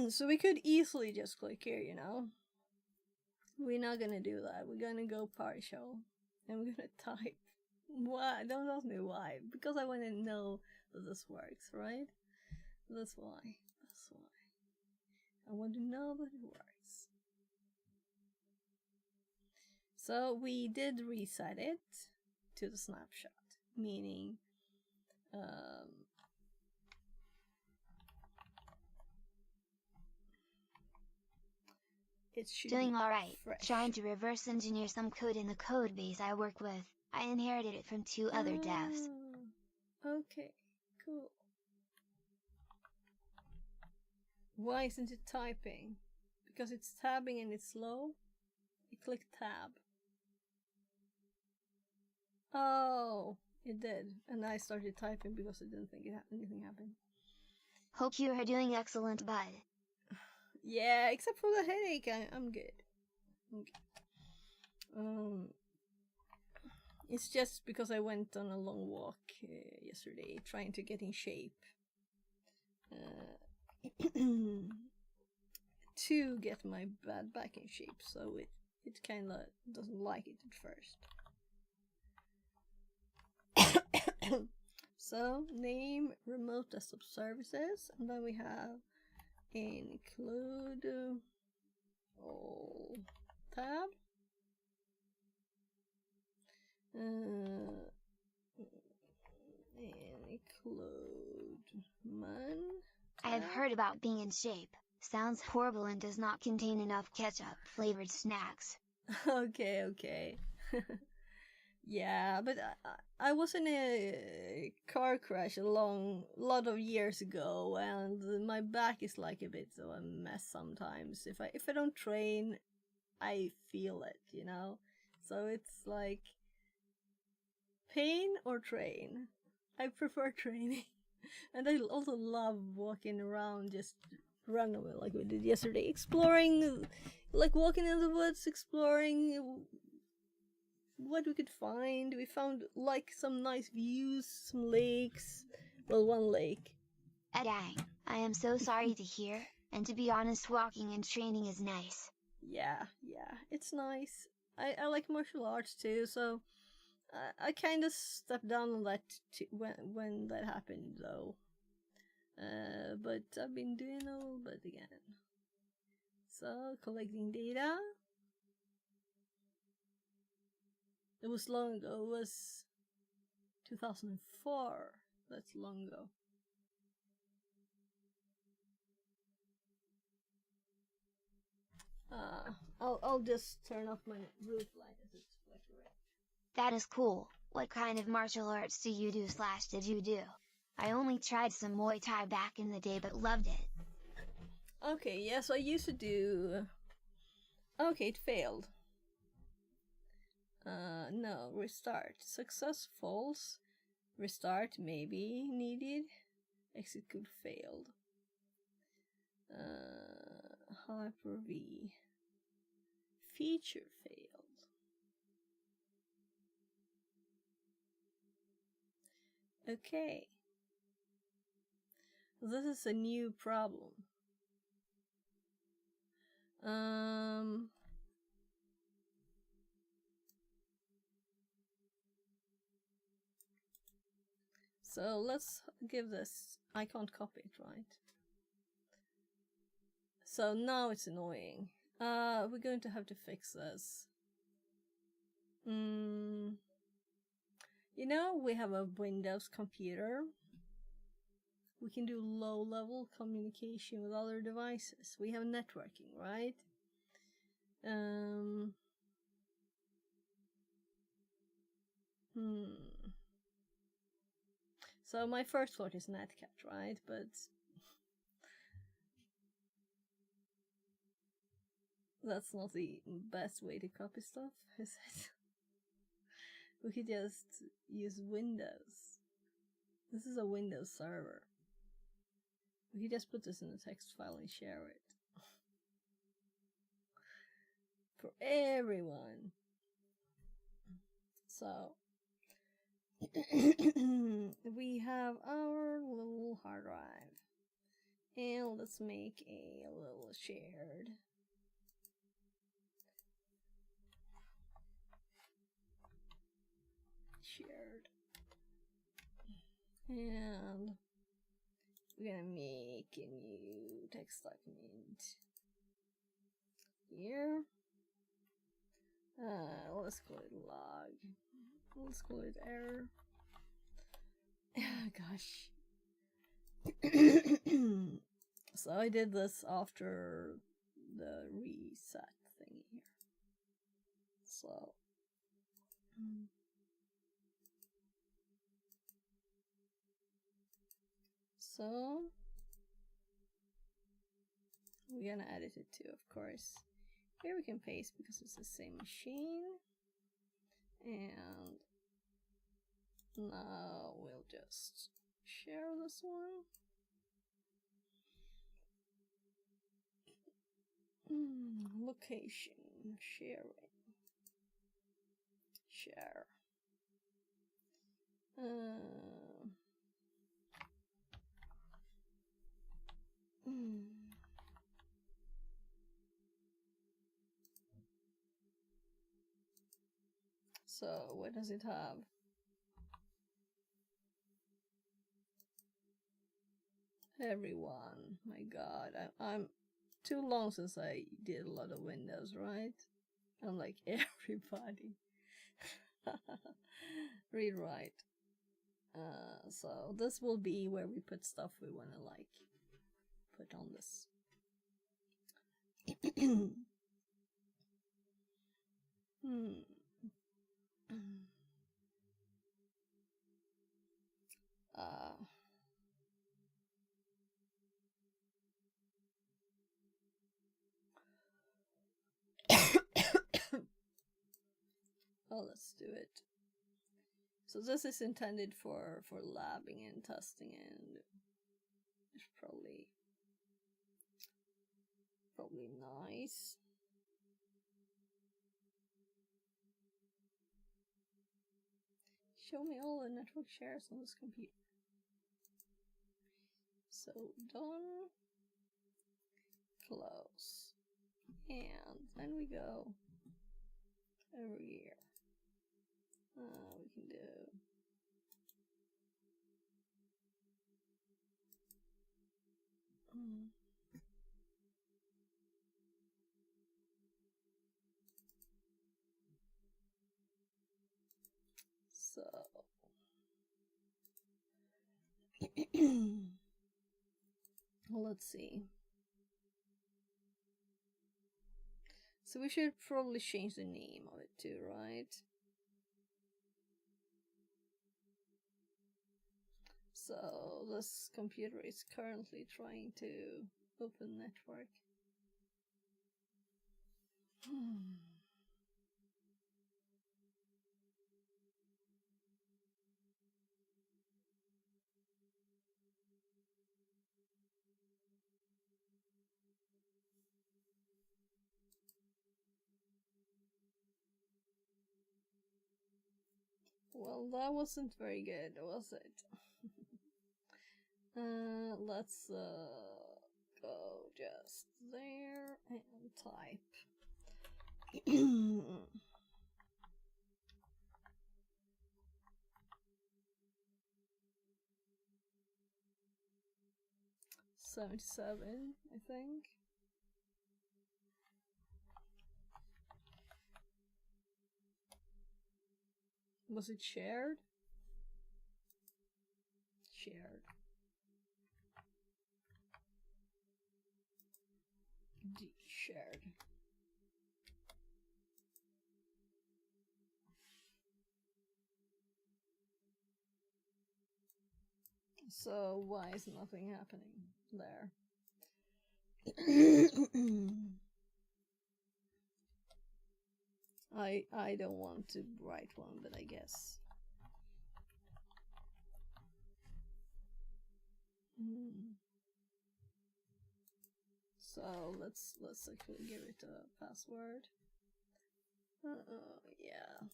So we could easily just click here, you know. We're not gonna do that. We're gonna go partial. And we're gonna type. Why? Don't ask me why. Because I want to know that this works, right? That's why. That's why. I want to know that it works. So we did reset it to the snapshot, meaning it should doing be alright, fresh. trying to reverse engineer some code in the code base I work with. I inherited it from 2 other devs. Okay, cool. Why isn't it typing? Because it's tabbing and it's slow? I clicked tab. Oh, it did. And I started typing because I didn't think anything happened. Hope you are doing excellent, bud. Yeah, except for the headache, I'm good. It's just because I went on a long walk yesterday, trying to get in shape. To get my bad back in shape, so it kinda doesn't like it at first. So, name remote desktop services, and then we have include all tab. Include man. I have heard about being in shape. Sounds horrible and does not contain enough ketchup flavored snacks. Okay. Yeah, but I was in a car crash a lot of years ago, and my back is like a bit of a mess sometimes. If I don't train, I feel it, you know? So it's like pain or train. I prefer training. And I also love walking around, just run away like we did yesterday, exploring, like walking in the woods, exploring what we could find. We found like some nice views, some lakes. Well, one lake. Dang, I am so sorry to hear, and to be honest, walking and training is nice. Yeah, it's nice. I like martial arts too, so I kind of stepped down on that when that happened, though. But I've been doing a little bit again. So, collecting data. It was long ago. It was 2004. That's long ago. I'll just turn off my roof light as it's flickering. That is cool. What kind of martial arts do you do / did you do? I only tried some Muay Thai back in the day but loved it. Okay, yes, I used to do... Okay, it failed. No, restart. Success false. Restart maybe needed. Execute failed. Hyper-V. Feature failed. Okay. This is a new problem. So let's give this... I can't copy it, right? So now it's annoying. We're going to have to fix this. You know, we have a Windows computer. We can do low-level communication with other devices. We have networking, right? So my first thought is Netcat, right? But that's not the best way to copy stuff, is it? We could just use Windows. This is a Windows server. We could just put this in a text file and share it. For everyone. So, we have our little hard drive. And let's make a little shared. And we're gonna make a new text document here. Let's call it log. Let's call it error. Gosh. So I did this after the reset thingy here. So we're gonna edit it too, of course. Here we can paste because it's the same machine. And now we'll just share this one. Location sharing. Share. So what does it have? Everyone. My God, I'm too long since I did a lot of Windows, right? I'm like everybody. Read write. So this will be where we put stuff we want to like put on this. Oh, let's do it. So this is intended for labbing and testing, and it's probably nice. Show me all the network shares on this computer. So done. Close. And then we go over here. We can do so let's see. So we should probably change the name of it too, right? So this computer is currently trying to open network. Well, that wasn't very good, was it? Let's go just there and type. $77, I think. Was it shared? Shared. D shared. So why is nothing happening there? I don't want to write one, but I guess. So let's actually give it a password. Yeah.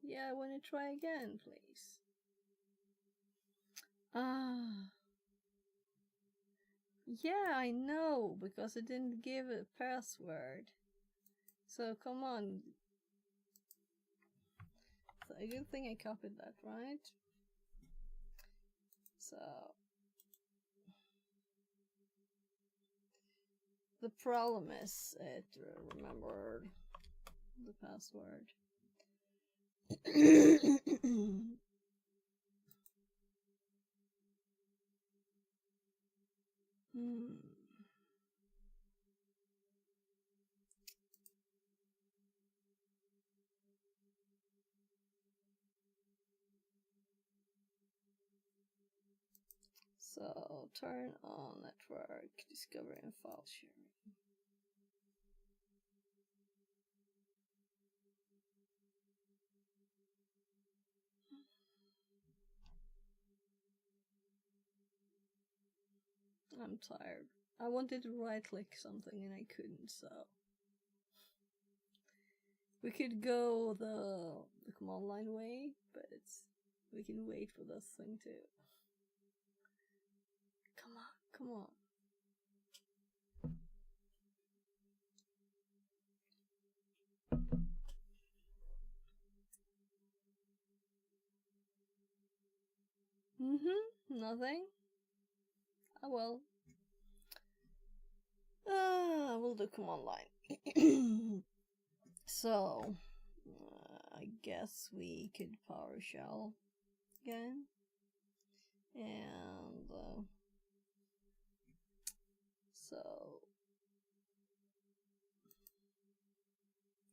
Yeah, I want to try again, please. Yeah, I know, because it didn't give a password. So come on. So I do think I copied that, right? So the problem is it remembered the password. So turn on network discovery and file sharing. I'm tired. I wanted to right click something and I couldn't, so we could go the command line way, but we can wait for this thing too. Come on, come on. Nothing. Oh well. We'll do command line. So, I guess we could PowerShell again. And, so,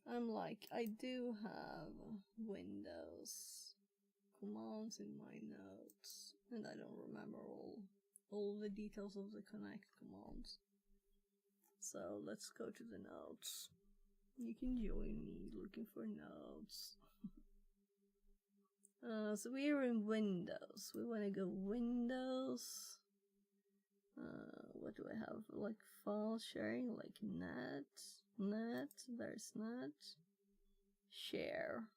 I'm like, I do have Windows commands in my notes, and I don't remember all the details of the connect commands. So let's go to the notes. You can join me looking for notes. So we are in Windows. We want to go Windows. What do I have? Like file sharing, like net. There's net. Share.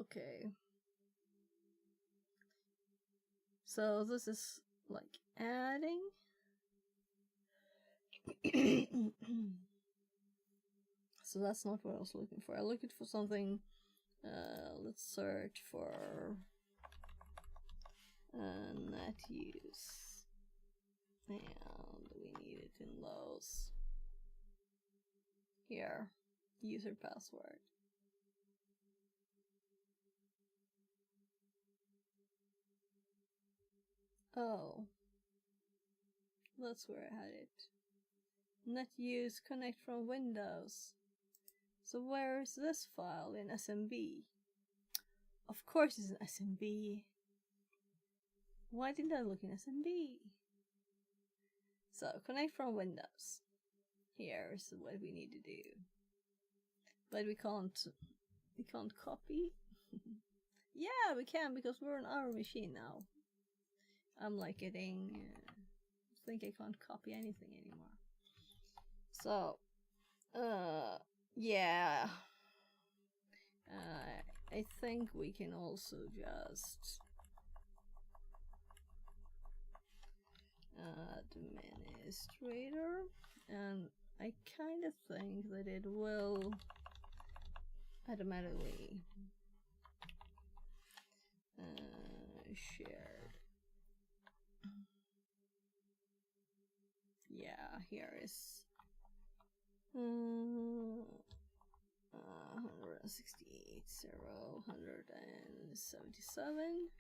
Okay. So this is like adding. So that's not what I was looking for. I'm looking for something. Let's search for net use, and we need it in those. Here, user password. Oh, that's where I had it. Net use connect from Windows. So where is this file in SMB? Of course it's in SMB. Why didn't I look in SMB? So connect from Windows. Here's what we need to do. But we can't copy. Yeah, we can because we're on our machine now. I'm like getting I think I can't copy anything anymore. So yeah. I think we can also just administrator, and I kind of think that it will automatically shared. Yeah, here is 168.0.177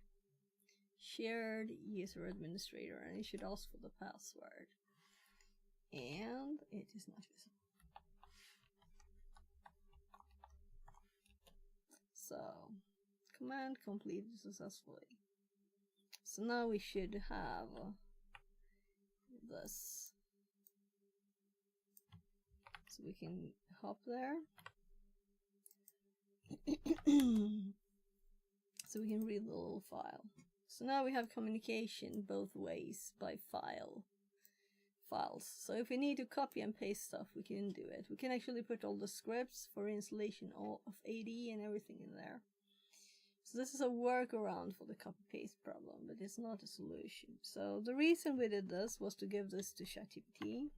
shared user administrator, and it should ask for the password, and it is not visible. So command completed successfully. So now we should have this, so we can hop there. So we can read the little file. So now we have communication both ways by files. So if we need to copy and paste stuff, we can do it. We can actually put all the scripts for installation of AD and everything in there. So this is a workaround for the copy-paste problem, but it's not a solution. So the reason we did this was to give this to ChatGPT.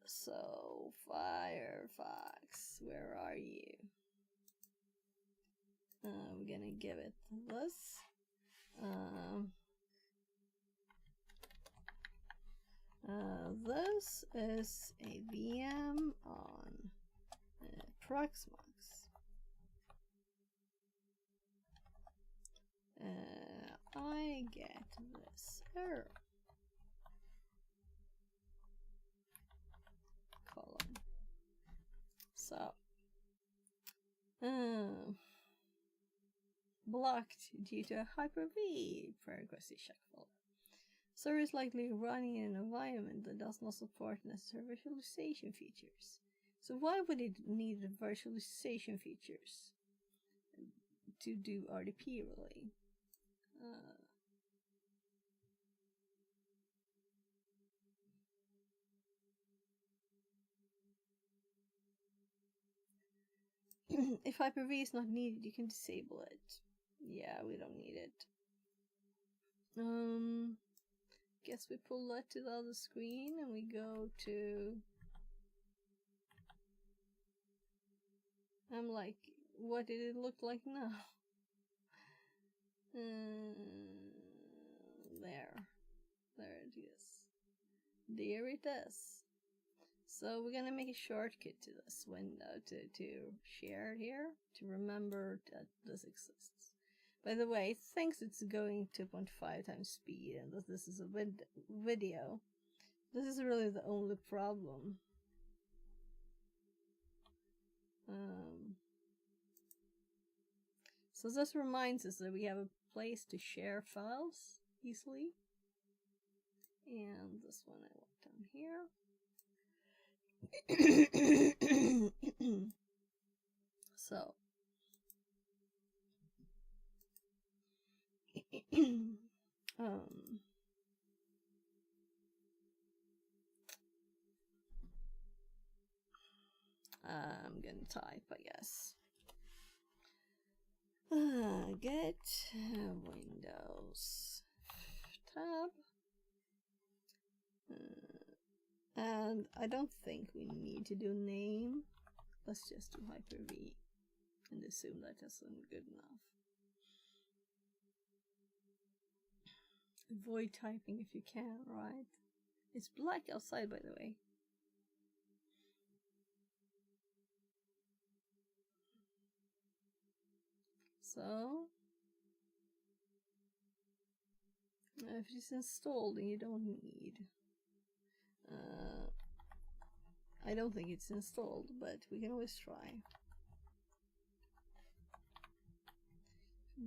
So Firefox, where are you? We're gonna give it this. This is a VM on Proxmox. I get this error. Colon. So, blocked due to a Hyper-V prerequisite check folder. Server is likely running in an environment that does not support necessary virtualization features. So why would it need the virtualization features to do RDP really? If Hyper-V is not needed, you can disable it. Yeah, we don't need it. Guess we pull that to the other screen and we go to... I'm like, what did it look like now? There it is. There it is. So we're gonna make a shortcut to this window to share it here, to remember that this exists. By the way, it thinks it's going 2.5 times speed and that this is a video. This is really the only problem. So this reminds us that we have a place to share files easily. And this one I want down here. So I'm gonna type, I guess. Get Windows tab. And I don't think we need to do name. Let's just do Hyper-V and assume that isn't good enough. Avoid typing if you can, right? It's black outside, by the way. So, if it's installed, then you don't need. I don't think it's installed, but we can always try.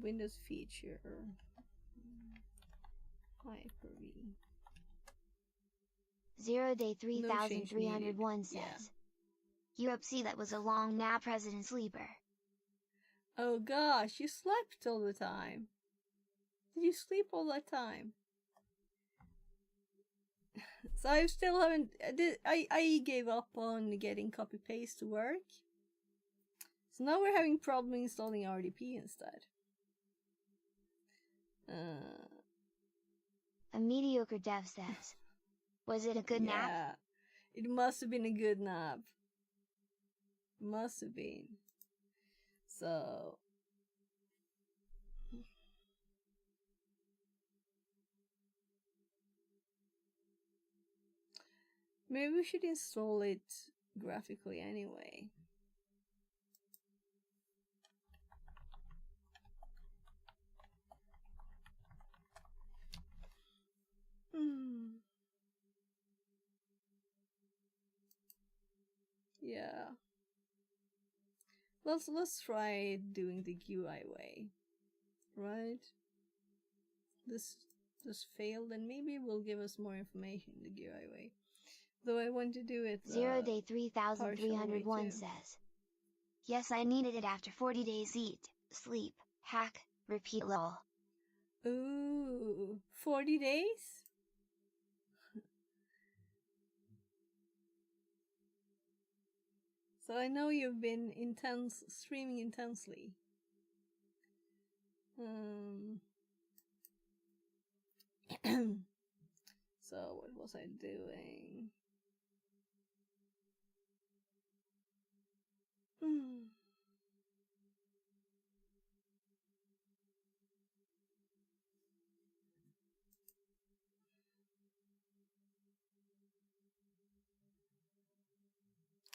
Windows feature. Hyper-V. 0 day 3301 says. Yeah. UPC, that was a long nap, President Sleeper. Oh gosh, you slept all the time. Did you sleep all that time? So I still haven't... I gave up on getting copy-paste to work. So now we're having problem installing RDP instead. A mediocre dev says. Was it a good nap? Yeah, it must have been a good nap. Must have been. So... maybe we should install it graphically anyway. Yeah. Let's try doing the GUI way. Right? This failed, and maybe it will give us more information the GUI way. Though I want to do it 0 day 3301 says. Yes, I needed it after 40 days. Eat, sleep, hack, repeat, lol. Ooh, 40 days? So I know you've been streaming intensely. So what was I doing?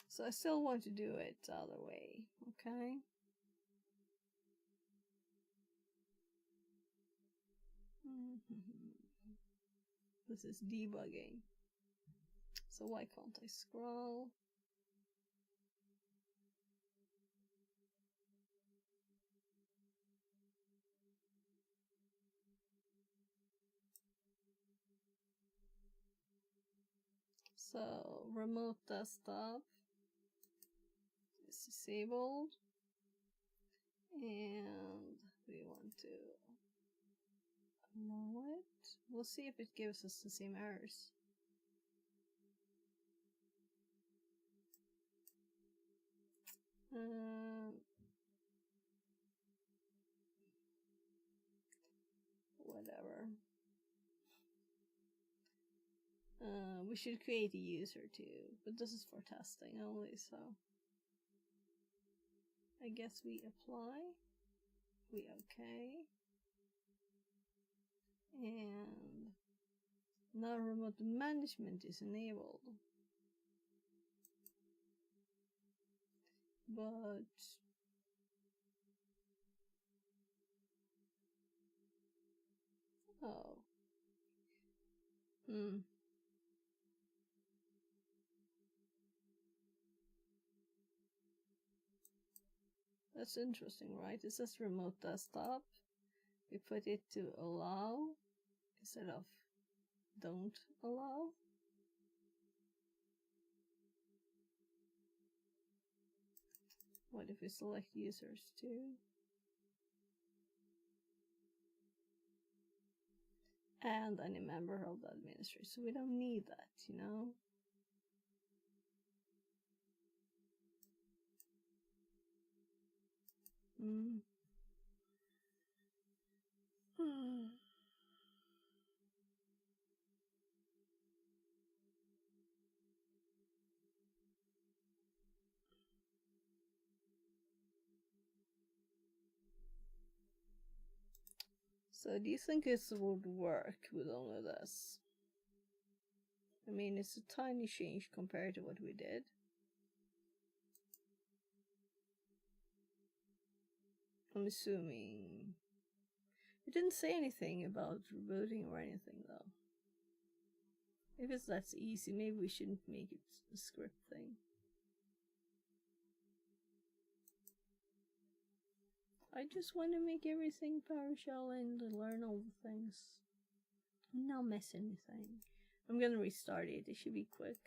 So I still want to do it the other way, okay? This is debugging. So why can't I scroll? So remote desktop is disabled, and we want to We'll see if it gives us the same errors. Whatever. We should create a user too, but this is for testing only, so I guess we apply, we okay, and now remote management is enabled. But oh, that's interesting, right? It says remote desktop. We put it to allow instead of don't allow. What if we select users too? And any member of the administration. So we don't need that, you know? So do you think this would work with only this? I mean, it's a tiny change compared to what we did. I'm assuming. It didn't say anything about rebooting or anything though. If it's that easy, maybe we shouldn't make it a script thing. I just want to make everything PowerShell and learn all the things. Not miss anything. I'm gonna restart it. It should be quick.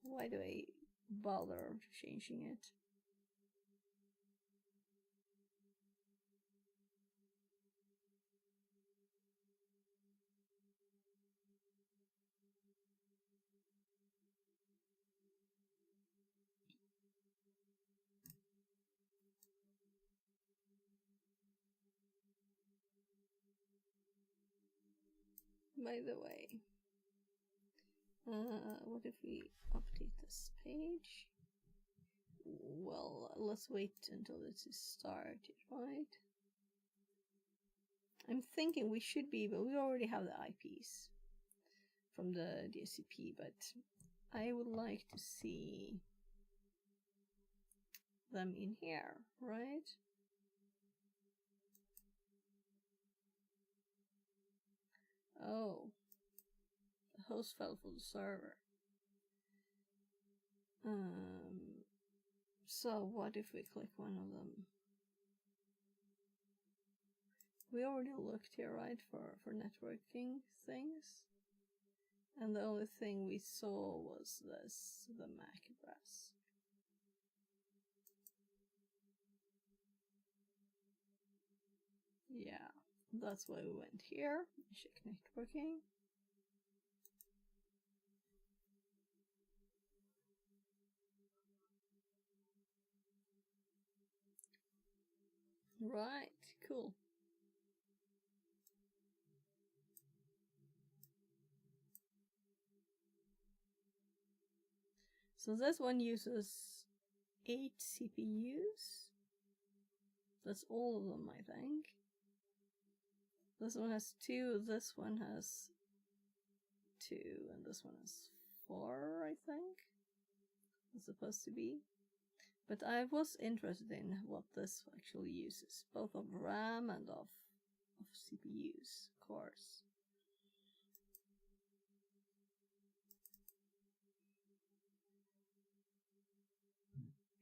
Why do I bother changing it? By the way, what if we update this page? Well, let's wait until this is started, right? I'm thinking we should be, but we already have the IPs from the DHCP, but I would like to see them in here, right? Oh, the host file for the server. So what if we click one of them? We already looked here, right, for networking things. And the only thing we saw was this, the MAC address. Yeah, that's why we went here. Check networking. Right, cool. So this one uses 8 CPUs. That's all of them, I think. This one has 2, this one has 2, and this one has 4, I think. It's supposed to be. But I was interested in what this actually uses, both of RAM and of CPUs, cores.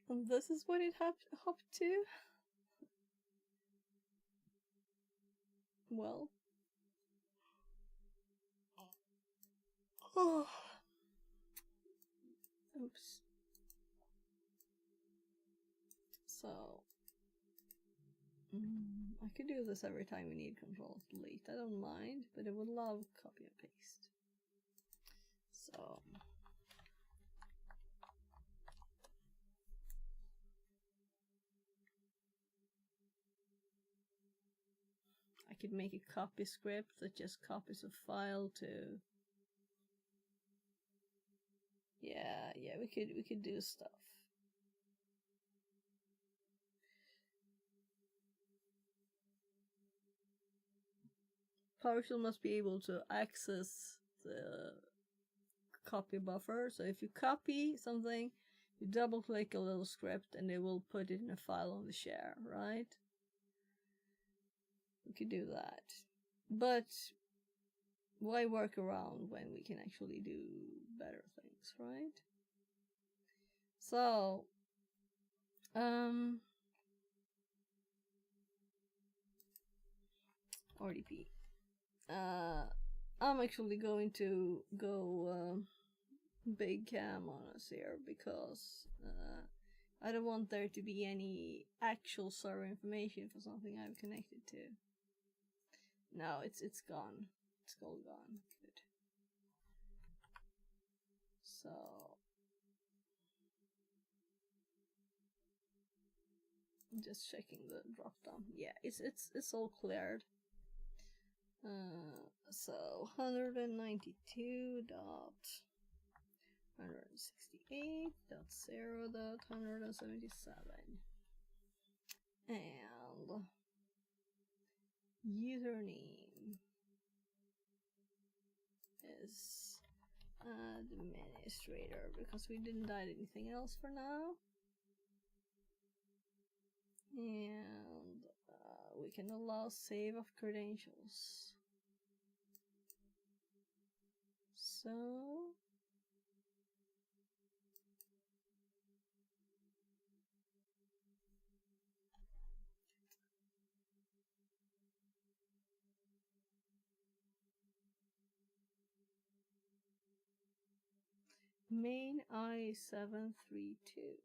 And this is what it hopped to? Well. Oh. Oops. So I could do this every time we need Control Delete. I don't mind, but I would love copy and paste. So I could make a copy script that just copies a file to. Yeah, we could do stuff. PowerShell must be able to access the copy buffer. So if you copy something, you double click a little script and it will put it in a file on the share, right? We could do that. But why work around when we can actually do better things, right? So, RDP. I'm actually going to go big cam on us here because I don't want there to be any actual server information for something I'm connected to. No, it's gone. It's all gone. Good. So I'm just checking the drop down. Yeah, it's all cleared. So 192.168.0.177 and username is administrator because we didn't add anything else for now. And we can allow save of credentials. So main I732.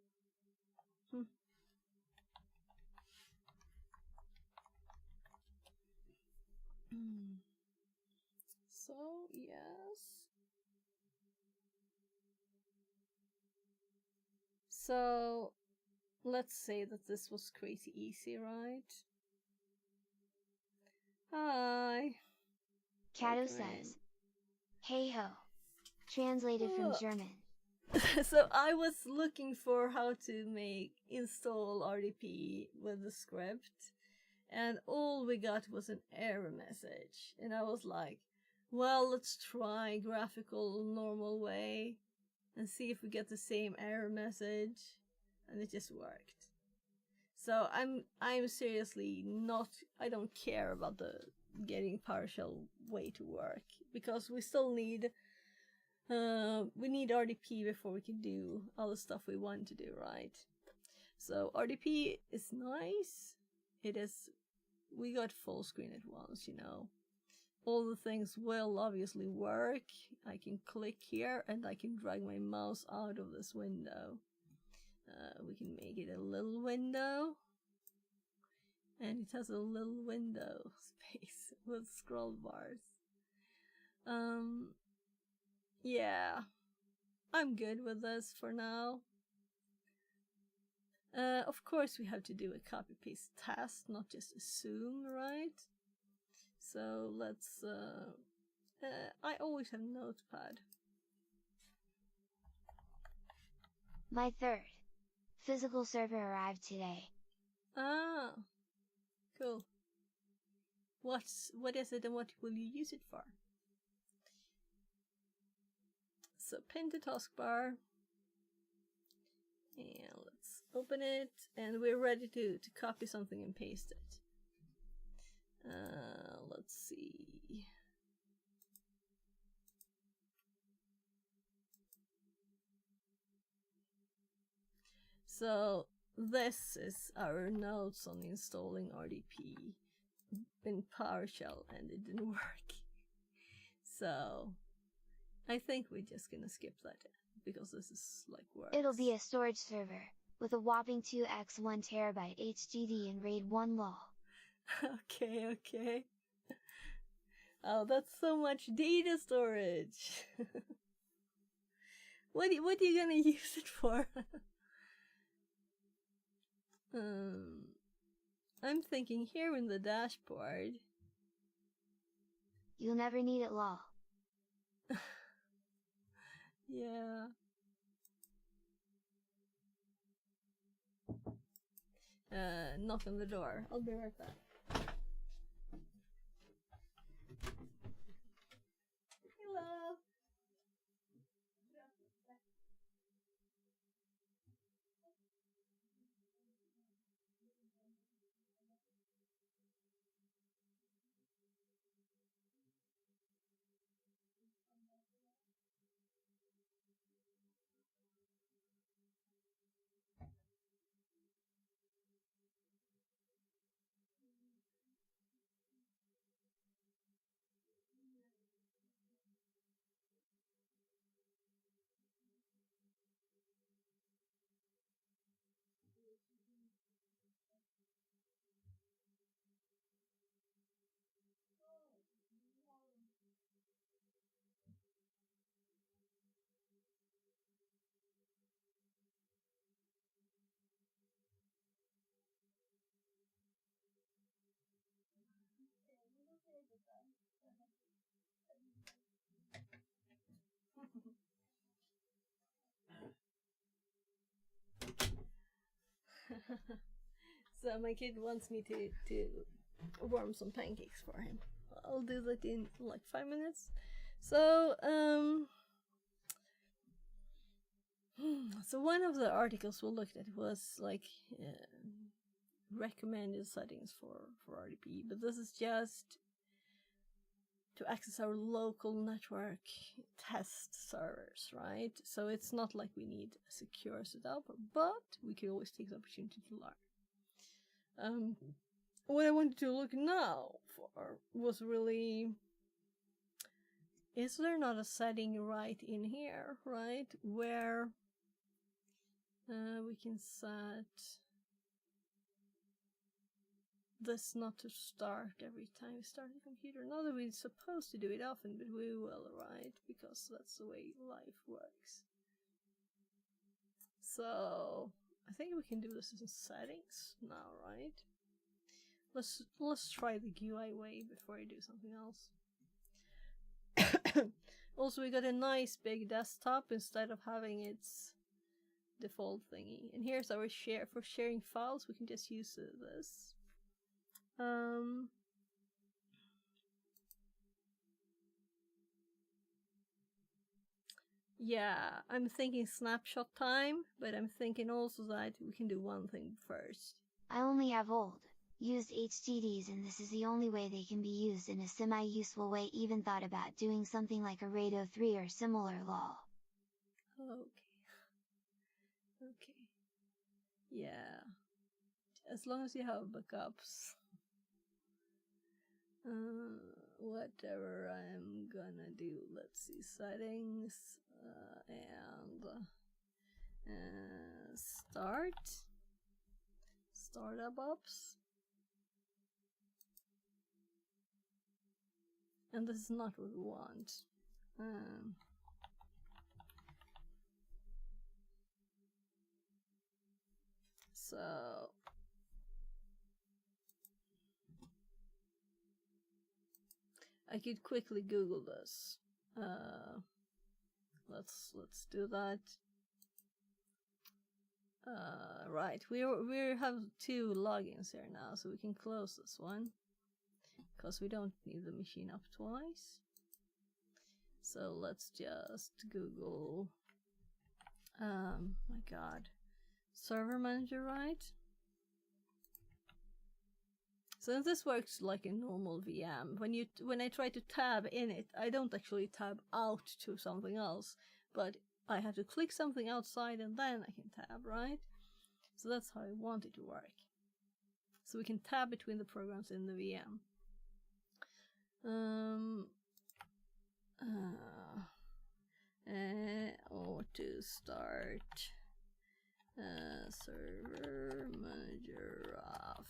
So yes. So let's say that this was crazy easy, right? Hi. Kato says, hey ho. Translated from German. So I was looking for how to install RDP with the script, and all we got was an error message. And I was like, well, let's try graphical normal way and see if we get the same error message. And it just worked. So I'm seriously not, I don't care about the getting PowerShell way to work, because we still need we need RDP before we can do all the stuff we want to do, right? So RDP is nice. It is, we got full screen at once, you know. All the things will obviously work. I can click here and I can drag my mouse out of this window. We can make it a little window. And it has a little window space with scroll bars. Yeah, I'm good with this for now. Of course we have to do a copy-paste test, not just assume, right? So let's, I always have Notepad. My third physical server arrived today. Ah, cool. What is it and what will you use it for? So pin to taskbar. And let's open it, and we're ready to copy something and paste it. Let's see. So this is our notes on installing RDP in PowerShell, and it didn't work. So I think we're just gonna skip that because this is like works. It'll be a storage server with a whopping 2x 1TB HDD and RAID 1 LOL. Okay. Oh, that's so much data storage. What are you gonna use it for? I'm thinking here in the dashboard. You'll never need it, lol. Yeah. Knock on the door. I'll be right back. Hello. So my kid wants me to warm some pancakes for him. I'll do that in like 5 minutes. So so one of the articles we looked at was like recommended settings for RDP, but this is just to access our local network test servers, right? So it's not like we need a secure setup, but we can always take the opportunity to learn. What I wanted to look now for was really, is there not a setting right in here, right, where we can set this not to start every time we start the computer? Not that we're supposed to do it often, but we will, right? Because that's the way life works. So I think we can do this in settings now, right? Let's try the GUI way before I do something else. Also, we got a nice big desktop instead of having its default thingy. And here's our share for sharing files. We can just use this. Yeah, I'm thinking snapshot time, but I'm thinking also that we can do one thing first. I only have old, used HDDs, and this is the only way they can be used in a semi-useful way. Even thought about doing something like a RAID 03 or similar, lol. Okay. Yeah. As long as you have backups. Whatever I'm gonna do. Let's see, settings, and startup ops. And this is not what we want. So I could quickly Google this. Let's do that. Right, we have 2 logins here now, so we can close this one because we don't need the machine up twice. So let's just Google. My God, server manager, right? So this works like a normal VM. When I try to tab in it, I don't actually tab out to something else, but I have to click something outside and then I can tab, right? So that's how I want it to work. So we can tab between the programs in the VM. Or to start Server manager off.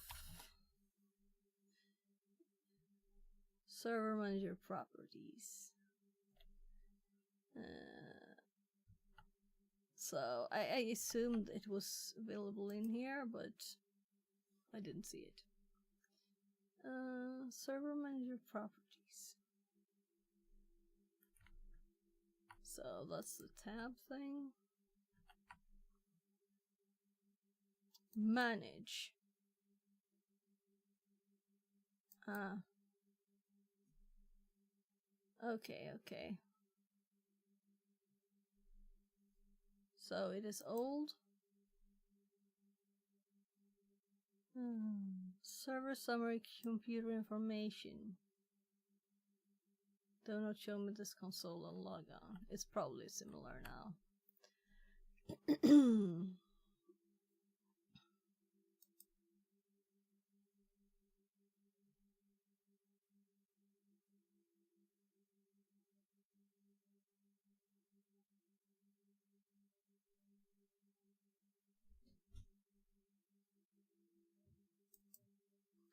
Server manager properties. So I assumed it was available in here, but I didn't see it. Server manager properties. So that's the tab thing. Manage. Okay. So it is old. Server summary computer information. Do not show me this console and log on. It's probably similar now.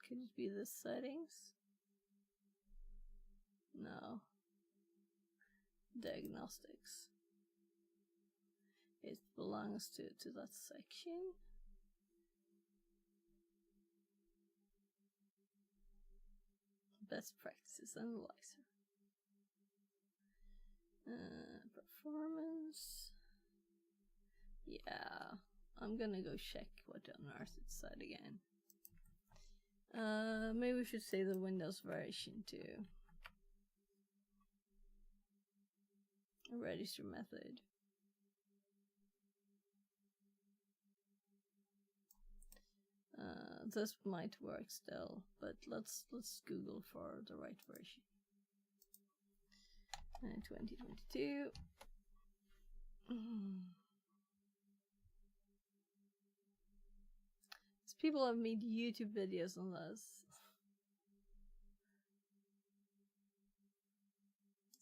Could it be the settings? No. Diagnostics. It belongs to that section. Best practices analyzer. Performance. Yeah, I'm gonna go check what on earth it said again. Maybe we should say the Windows version too. Register method. This might work still, but let's Google for the right version. 2022. People have made YouTube videos on this.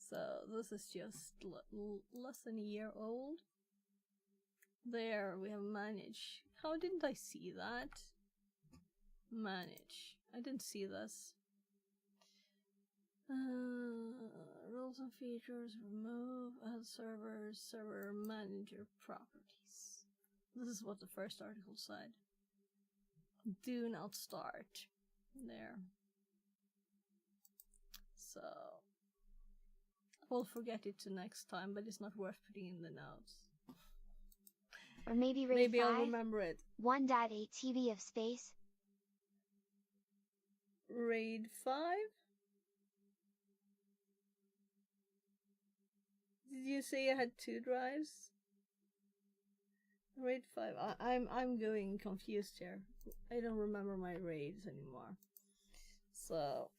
So this is just less than a year old. There we have manage. How didn't I see that? Manage. I didn't see this. Rules and features, remove, add servers, server manager properties. This is what the first article said. Do not start. There. So we'll forget it to next time, but it's not worth putting in the notes. Or maybe RAID 5? I'll remember it. 1.8 TB of space? RAID 5? Did you say I had 2 drives? RAID 5. I'm going confused here. I don't remember my RAIDs anymore. So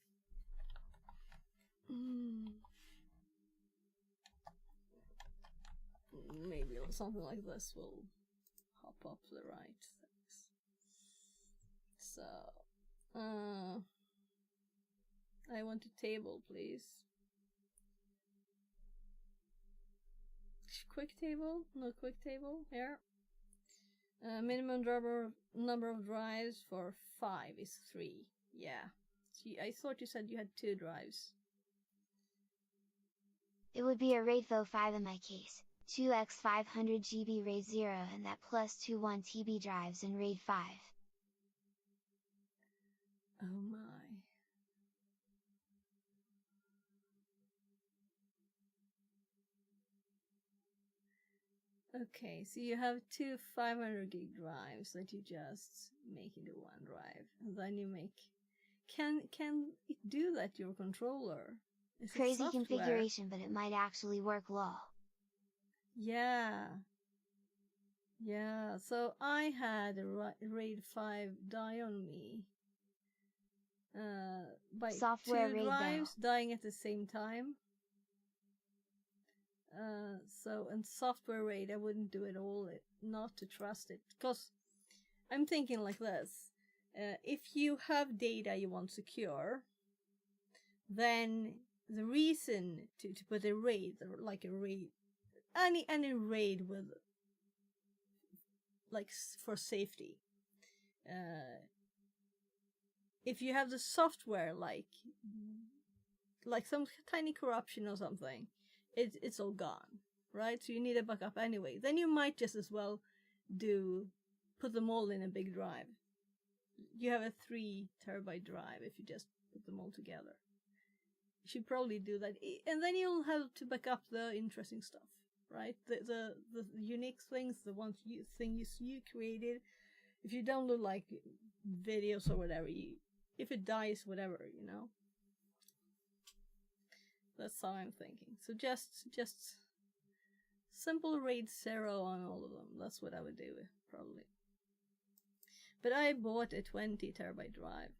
maybe something like this will hop up the right things. So I want a table, please. Quick table? No quick table? Here. Minimum number of drives for 5 is 3. Yeah. I thought you said you had 2 drives. It would be a RAID 5 in my case. 2x 500 GB RAID 0 and that plus 2 1 TB drives in RAID 5. Oh my. Okay, so you have 2 500 gig drives that you just make into one drive, and then you make. Can it do that? Your controller? Is Crazy it configuration, but it might actually work lol. Yeah. Yeah. So I had a RAID 5 die on me. By Software 2 RAID drives though. dying at the same time. And software RAID, I wouldn't do it all, not to trust it, because I'm thinking like this. If you have data you want secure, then the reason to put a RAID, like a RAID, any RAID with like for safety. If you have the software like some tiny corruption or something, it's all gone, right? So you need a backup anyway. Then you might just as well put them all in a big drive. You have a 3 terabyte drive if you just put them all together. You should probably do that, and then you'll have to back up the interesting stuff, right? The unique things, the things you created. If you download like videos or whatever, if it dies, whatever, you know. That's how I'm thinking. So just simple RAID 0 on all of them. That's what I would do, probably. But I bought a 20 terabyte drive.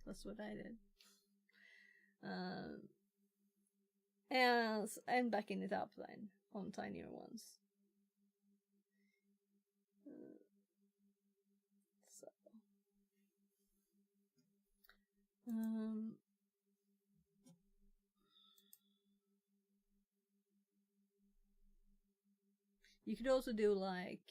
That's what I did. And I'm backing it up then on tinier ones. You could also do like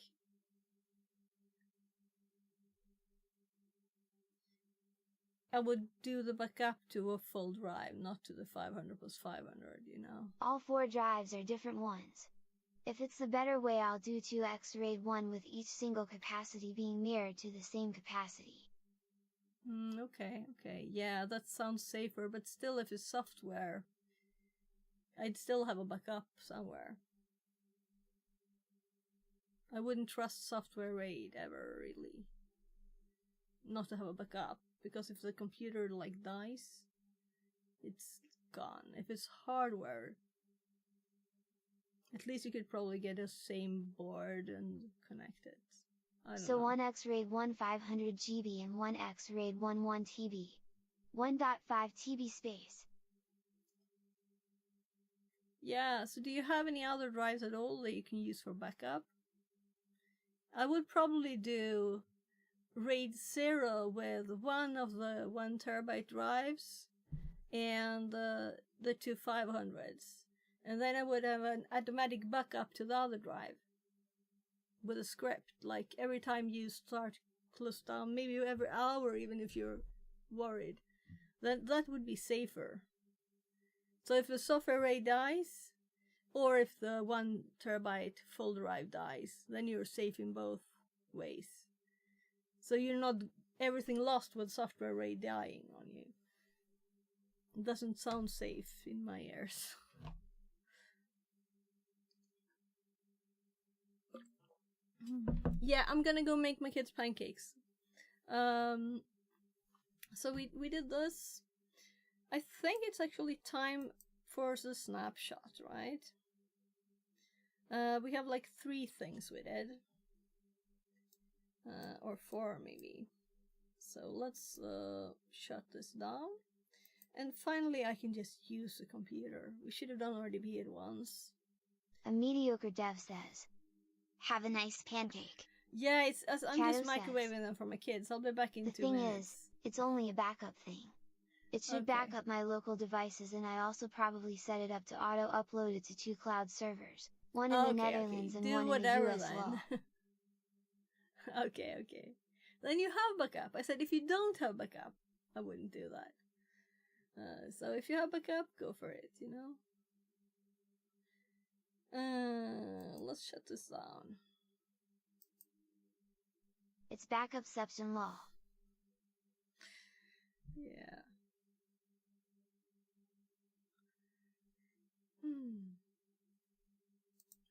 I would do the backup to a full drive, not to the 500 plus 500, you know. All 4 drives are different ones. If it's the better way, I'll do 2x RAID 1 with each single capacity being mirrored to the same capacity. Okay, yeah, that sounds safer, but still, if it's software, I'd still have a backup somewhere. I wouldn't trust software RAID ever, really. Not to have a backup, because if the computer like dies, it's gone. If it's hardware, at least you could probably get a same board and connect it. So 1x RAID 1 500 GB and 1x RAID 1 1 TB. 1.5 TB space. Yeah, so do you have any other drives at all that you can use for backup? I would probably do RAID 0 with one of the 1 terabyte drives and the 2 500s. And then I would have an automatic backup to the other drive with a script, like every time you start close down, maybe every hour, even if you're worried. That would be safer. So if the software RAID dies, or if the 1 terabyte full drive dies, then you're safe in both ways. So you're not everything lost with software RAID dying on you. It doesn't sound safe in my ears. Yeah, I'm gonna go make my kids pancakes. So we did this. I think it's actually time for the snapshot, right? We have like 3 things we did. Or 4 maybe. So let's shut this down. And finally I can just use the computer. We should have done RDP at once. A mediocre dev says, "Have a nice pancake." Yeah, I'm just Shadow microwaving says, them for my kids. I'll be back in 2 The thing minutes. is, it's only a backup thing. It should back up my local devices, and I also probably set it up to auto-upload it to 2 cloud servers. One in the Netherlands and one in the US law. Okay. Then you have backup. I said if you don't have backup, I wouldn't do that. So if you have backup, go for it, you know? Let's shut this down. It's backup exception law. Yeah.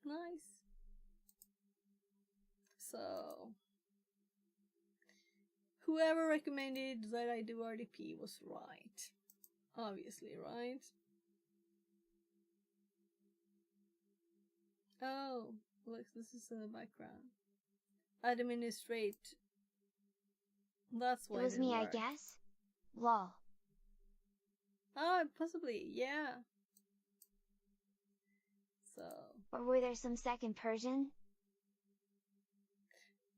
Nice. So, whoever recommended that I do RDP was right. Obviously, right? Oh, look, this is in the background. Administrate. That's why it was me, I guess? Lol. Oh, possibly, yeah. So. Or were there some second Persian?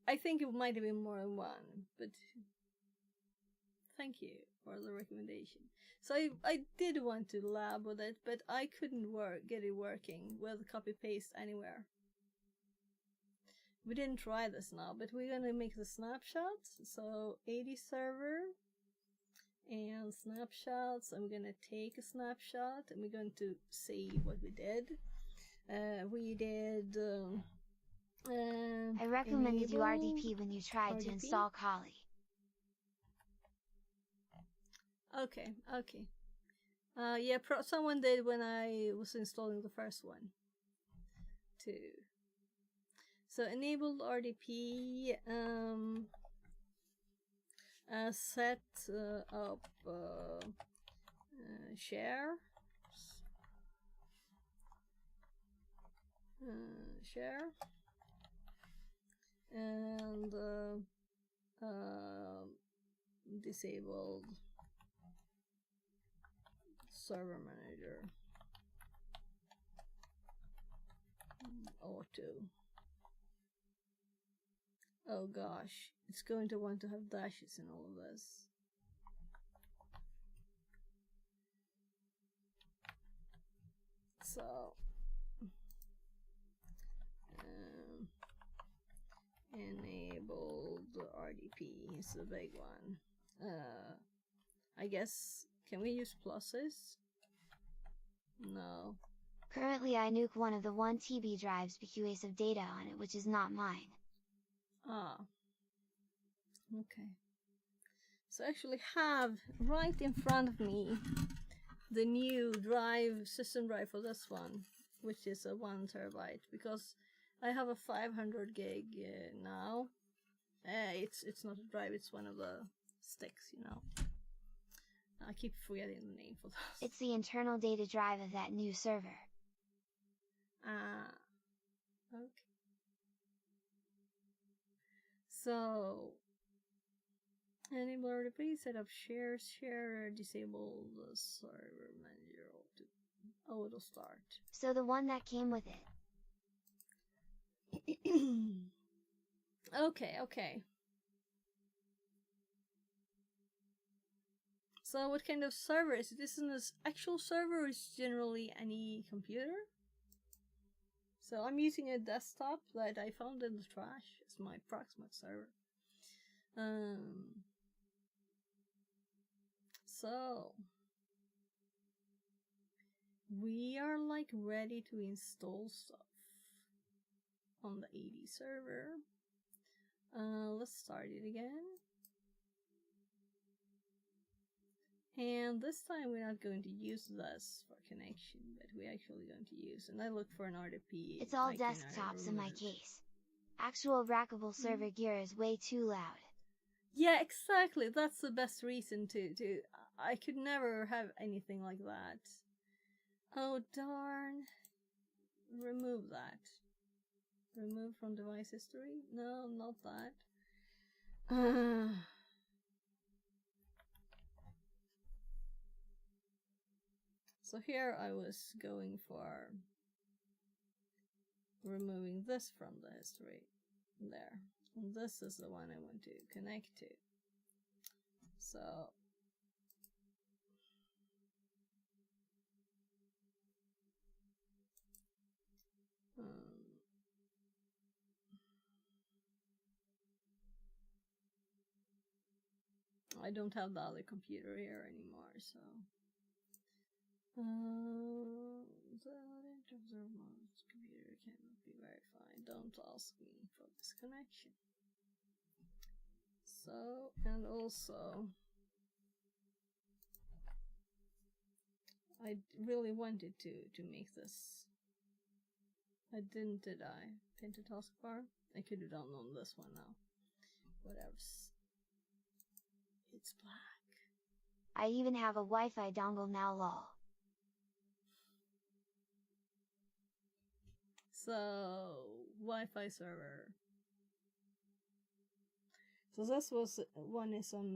I think it might have been more than one, but thank you for the recommendation. So I did want to lab with it, but I couldn't get it working with copy paste anywhere. we didn't try this now, but we're gonna make the snapshots. So 80 server and snapshots. I'm gonna take a snapshot and we're going to see what we did. I recommended you RDP when you tried to install Kali. Okay. Yeah, someone did when I was installing the first one too. So enabled RDP, set up share, and disabled server manager auto. Oh gosh, it's going to want to have dashes in all of this. So enabled RDP is the big one. I guess, can we use pluses? No. Currently I nuke one of the 1 TB drives because of data on it, which is not mine. Ah. Okay. So I actually have right in front of me the new system drive for this one, which is a 1 terabyte, because I have a 500 gig now. It's not a drive, it's one of the sticks, you know. I keep forgetting the name for those. It's the internal data drive of that new server. Ah, okay. So, enable RDP, set up share, disable the server manager to auto start. So the one that came with it. Okay. So what kind of server is it? This is an actual server, or is generally any computer? So I'm using a desktop that I found in the trash as my Proxmox server. So we are like ready to install stuff on the 80 server. Let's start it again. And this time we're not going to use this for connection, but we're actually going to use, and I look for an RDP. It's all desktops in my case. Actual rackable server gear is way too loud. Yeah, exactly. That's the best reason to I could never have anything like that. Oh darn. Remove that. Remove from device history? No, not that. So here I was going for removing this from the history. There. And this is the one I want to connect to. So I don't have the other computer here anymore, so the computer cannot be verified. Don't ask me for this connection. So, and also I really wanted to make this. I didn't, did I? Pin to taskbar? I could have done on this one now. Whatevs. It's black. I even have a Wi-Fi dongle now, lol. So, Wi-Fi server. So this was, one is on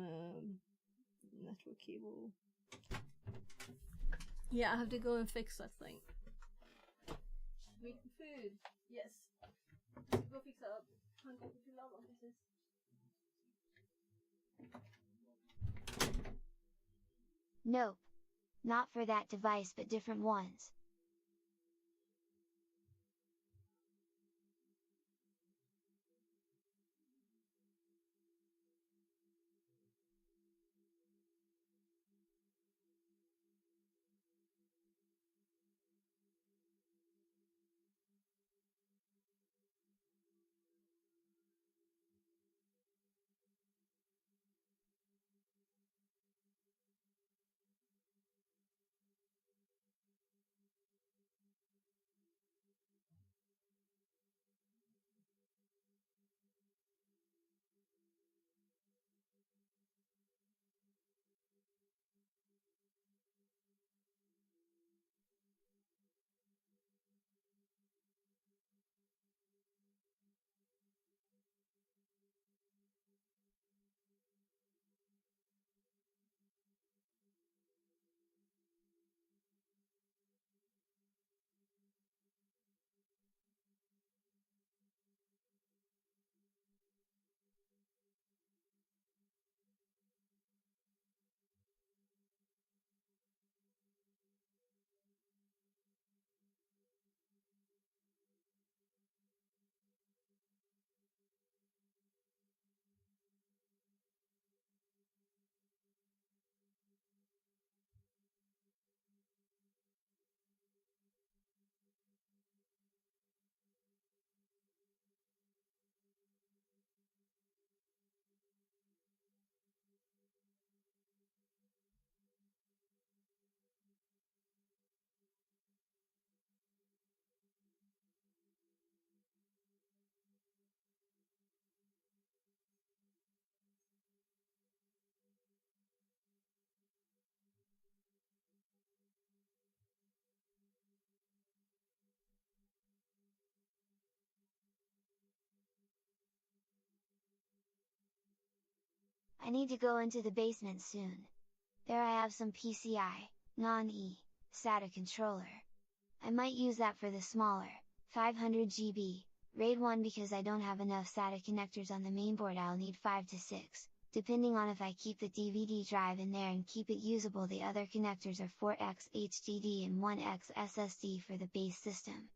network cable. Yeah, I have to go and fix that thing. Make food. Yes. Go fix that up. Nope. Not for that device, but different ones. I need to go into the basement soon. There I have some PCI, non-E, SATA controller. I might use that for the smaller, 500 GB, RAID one because I don't have enough SATA connectors on the mainboard. I'll need 5 to 6, depending on if I keep the DVD drive in there and keep it usable. The other connectors are 4x HDD and 1x SSD for the base system.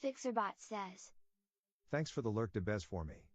FixerBot says, "Thanks for the lurk de bez for me.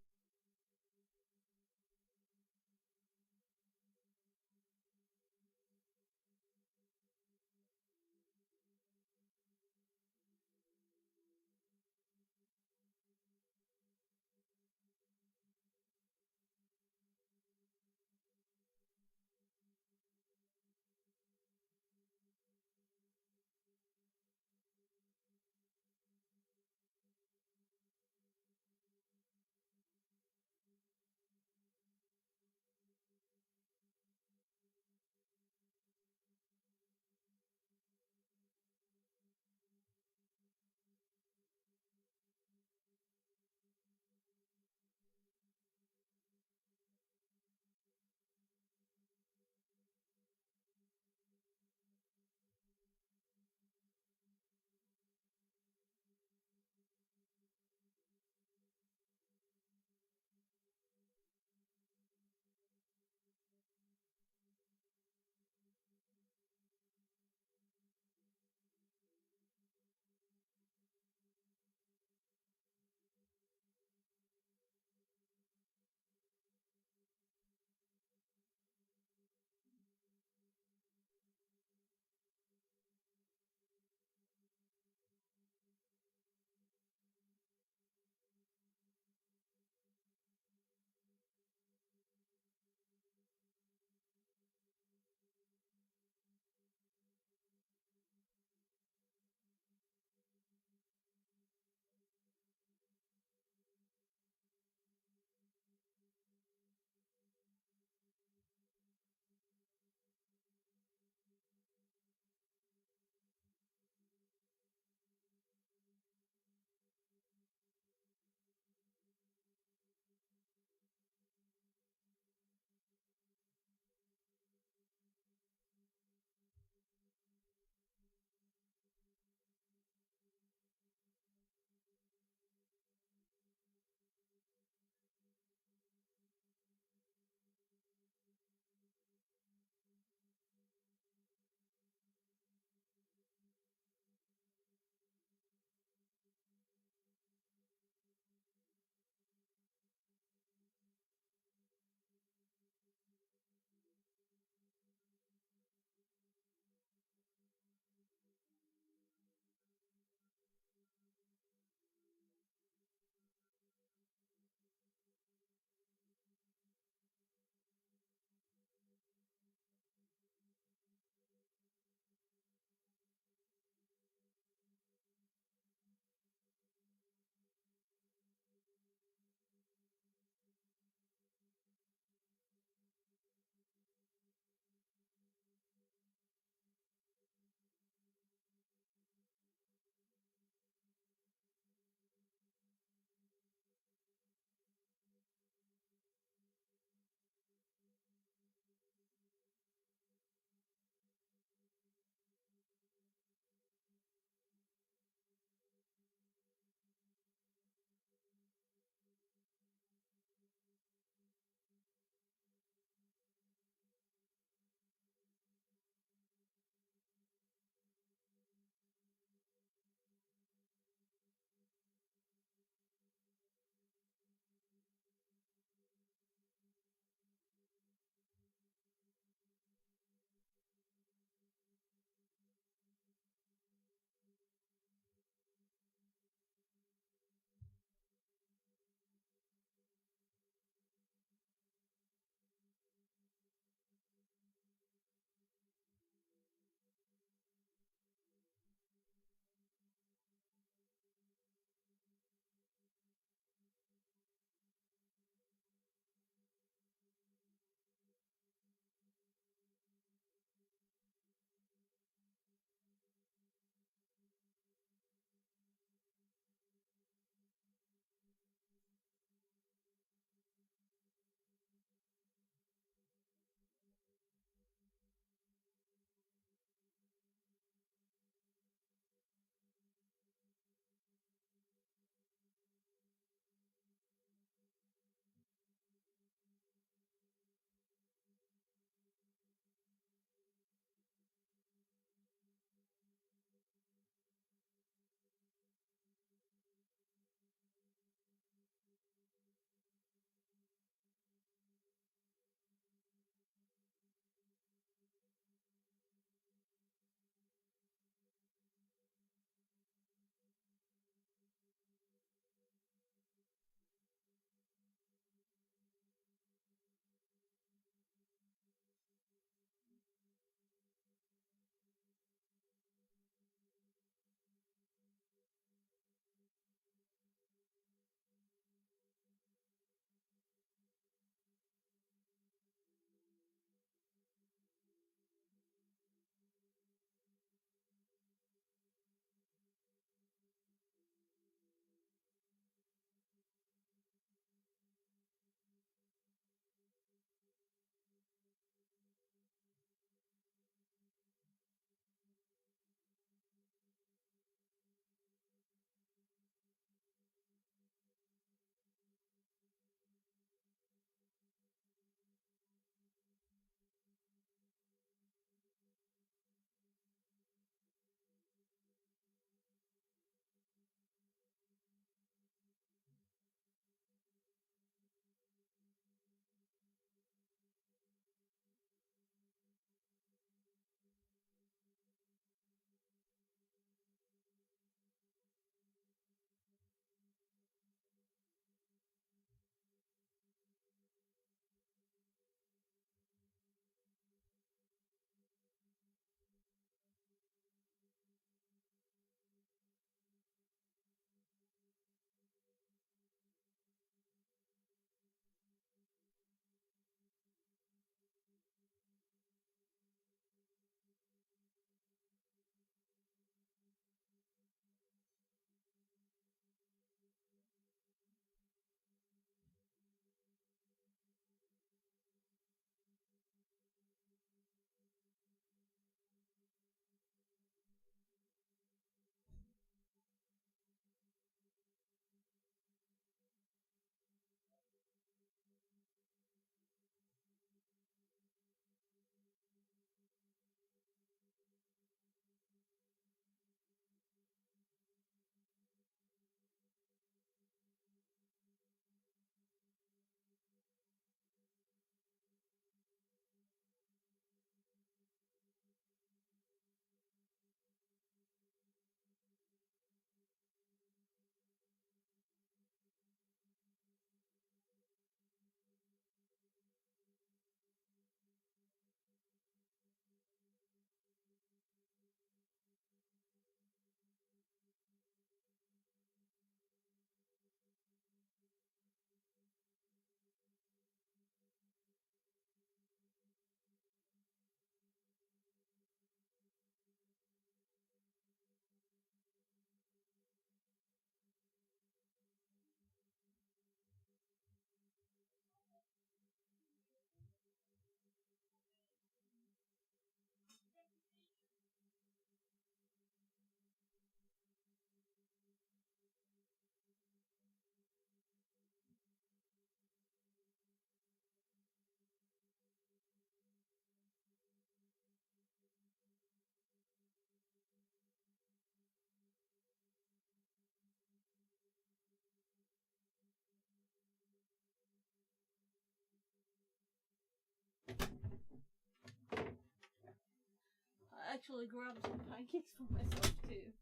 actually grab some pancakes for myself too.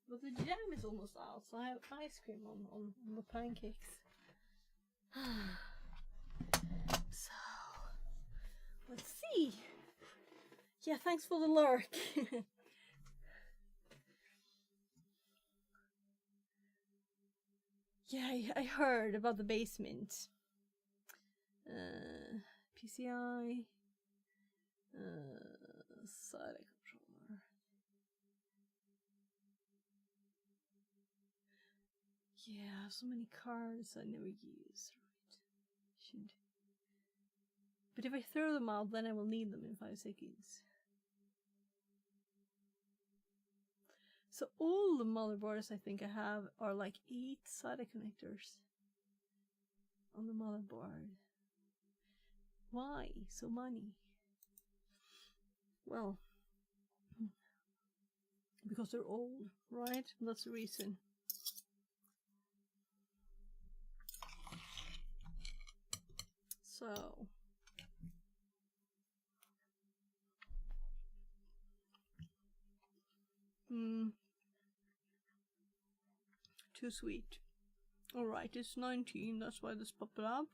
But the jam is almost out, so I have ice cream on the pancakes. So, let's see. Yeah, thanks for the lurk. Yeah, I heard about the basement. PCI. SATA controller. Yeah, so many cards I never use. Right. Should. But if I throw them out, then I will need them in 5 seconds. So all the motherboards I think I have are like 8 SATA connectors on the motherboard. Why so many? Well, because they're old, right? That's the reason. So too sweet. Alright, it's 19, that's why this popped up.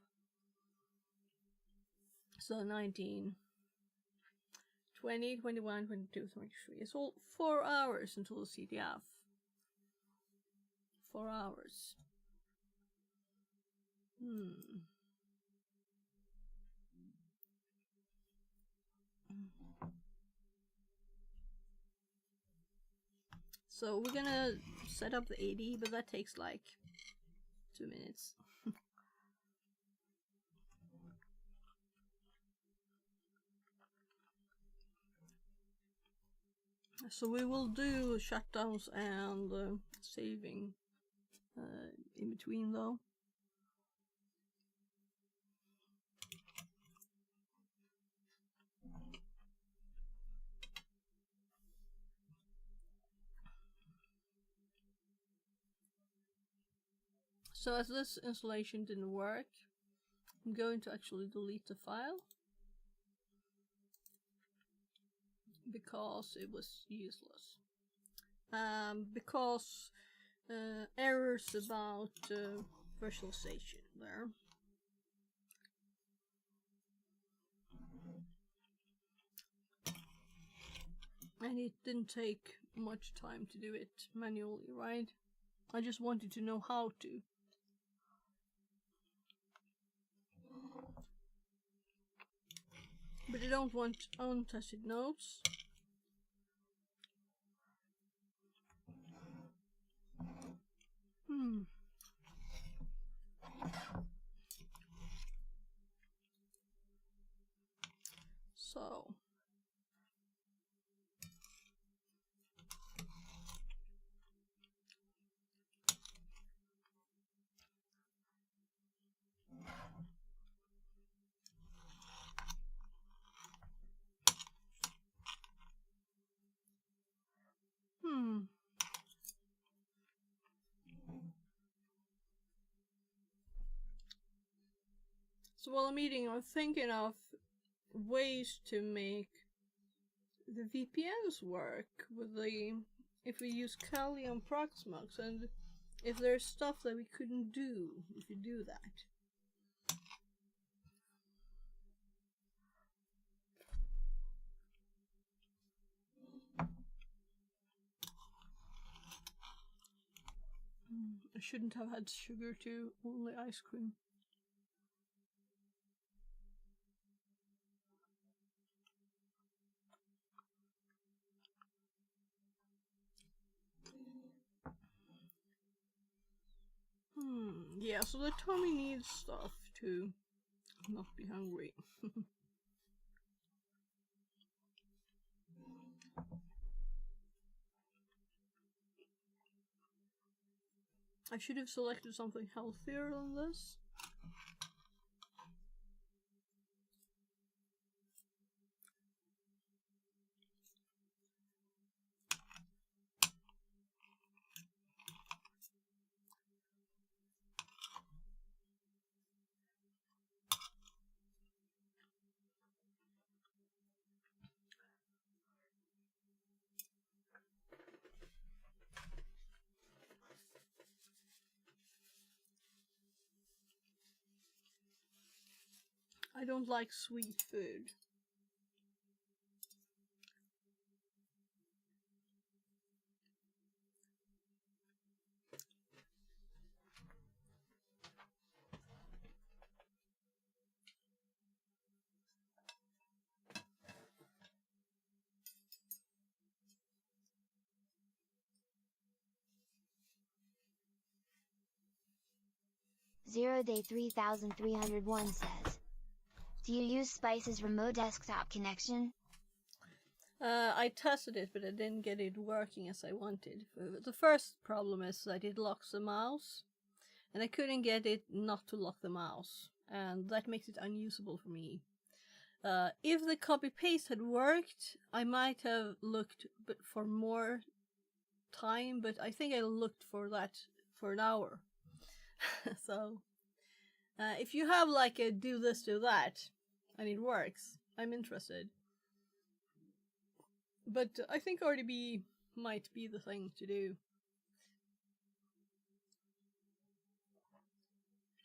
So 19, 20, 21, 22, 23. It's all 4 hours until the CTF. 4 hours. So we're gonna set up the 80, but that takes like 2 minutes. So we will do shutdowns and saving in between though. So as this installation didn't work, I'm going to actually delete the file because it was useless. Because errors about virtualization there. And it didn't take much time to do it manually, right? I just wanted to know how to. But I don't want untested nodes. So So while I'm eating, I'm thinking of ways to make the VPNs work with if we use Kali on Proxmox, and if there's stuff that we couldn't do if you do that. I shouldn't have had sugar too, only ice cream. Yeah, so the tummy needs stuff to not be hungry. I should have selected something healthier than this. I don't like sweet food. Zero Day 3301 says, do you use Spice's remote desktop connection? I tested it, but I didn't get it working as I wanted. The first problem is that it locks the mouse, and I couldn't get it not to lock the mouse, and that makes it unusable for me. If the copy-paste had worked, I might have looked for more time, but I think I looked for that for an hour. So, if you have like a do this, do that, and it works, I'm interested. But I think RDB might be the thing to do.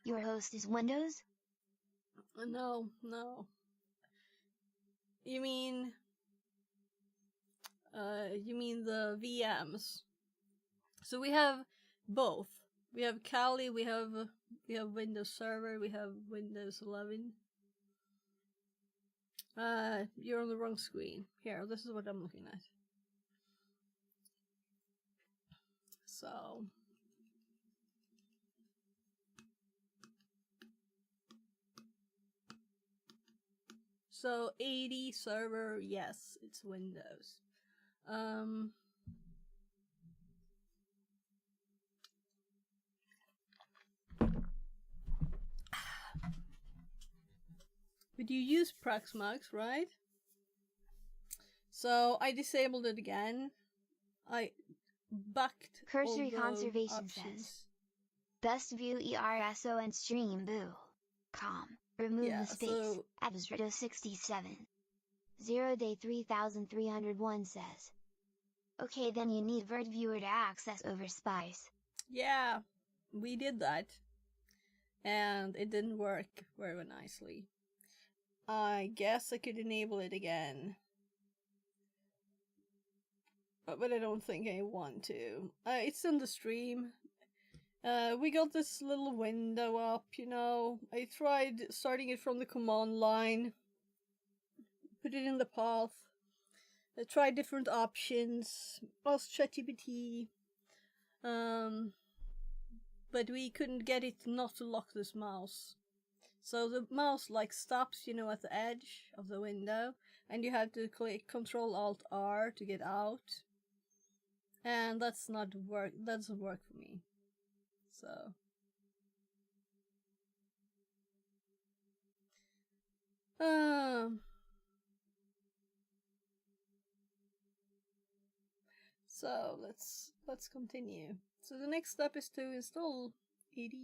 Your host is Windows? No. You mean the VMs? So we have both. We have Kali, we have Windows Server, we have Windows 11. You're on the wrong screen. Here, this is what I'm looking at. So 80 server, yes, it's Windows. But you use Proxmox, right? So I disabled it again. I backed Cursory all the Conservation options. says, best view ERSO and stream boo. Remove the space. So Absrido 67. Zero Day 3301 says, okay, then you need Vert Viewer to access over Spice. Yeah, we did that. And it didn't work very nicely. I guess I could enable it again. But I don't think I want to. It's in the stream. We got this little window up, you know. I tried starting it from the command line. Put it in the path. I tried different options. Asked ChatGPT. But we couldn't get it not to lock this mouse. So the mouse like stops, you know, at the edge of the window, and you have to click Ctrl-Alt-R to get out. And that's not work. That doesn't work for me. So let's continue. So the next step is to install AD.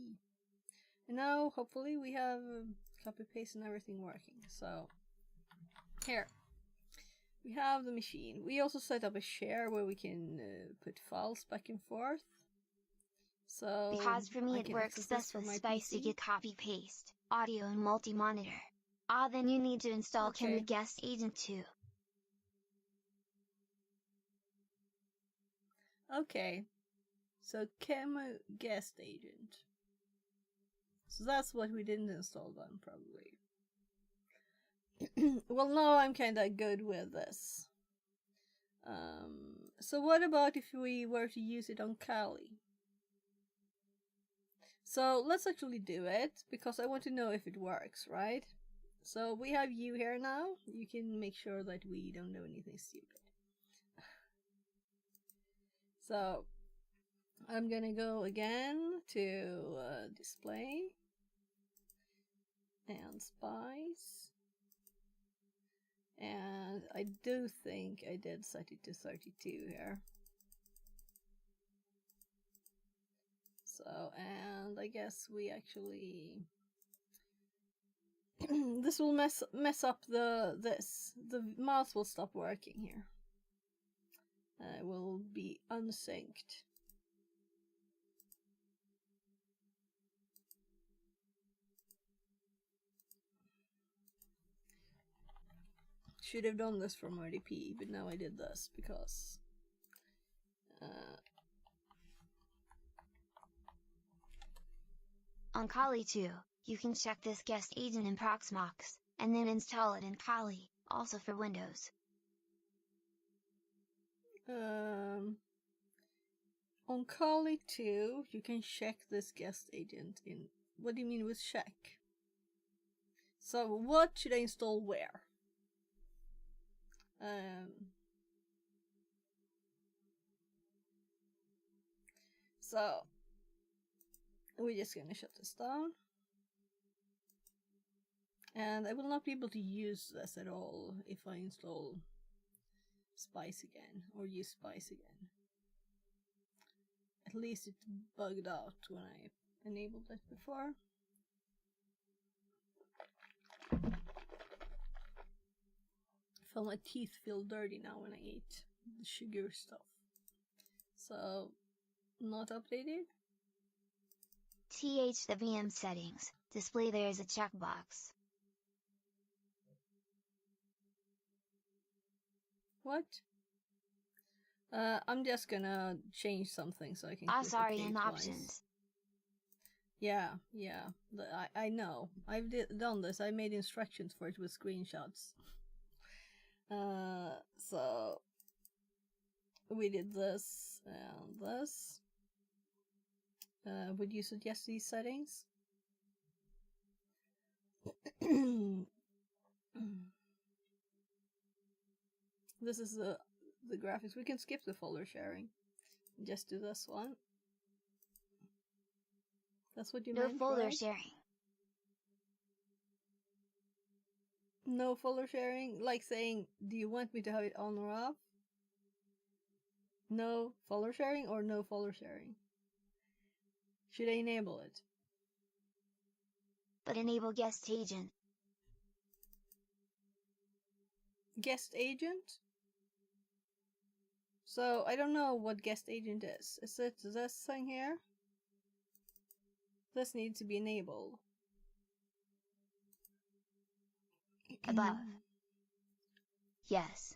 And now hopefully we have copy paste and everything working. So here we have the machine. We also set up a share where we can put files back and forth. So because for me it works best with Spice to get copy paste, audio and multi-monitor. Then you need to install Camera Guest Agent too. Okay, so Camera Guest Agent. So that's what we didn't install then, probably. Well, now I'm kinda good with this. So what about if we were to use it on Kali? So let's actually do it, because I want to know if it works, right? So we have you here now. You can make sure that we don't do anything stupid. So I'm gonna go again to display and Spice. And I do think I did set it to 32 here. So, and I guess we actually this will mess up the mouse will stop working here. It will be unsynced. should have done this from RDP, but now I did this because on Kali too, you can check this guest agent in Proxmox, and then install it in Kali, also for Windows. On Kali too, you can check this guest agent in. What do you mean with check? So what should I install where? So we're just gonna shut this down. And I will not be able to use this at all if I install Spice again, or use Spice again. At least it bugged out when I enabled it before. I feel my teeth feel dirty now when I eat the sugar stuff. So, not updated. The VM settings, display there is a checkbox. What? I'm just gonna change something so I can Ah, click sorry, OK in twice. options. Yeah. I know. I've done this. I made instructions for it with screenshots. So we did this and this. Would you suggest these settings? This is the graphics. We can skip the folder sharing. Just do this one. That's what you meant, No folder right? sharing. No folder sharing? Like saying, do you want me to have it on or off? No folder sharing or no folder sharing? Should I enable it? But enable guest agent. Guest agent? So, I don't know what guest agent is. Is it this thing here? This needs to be enabled. Above. Yes.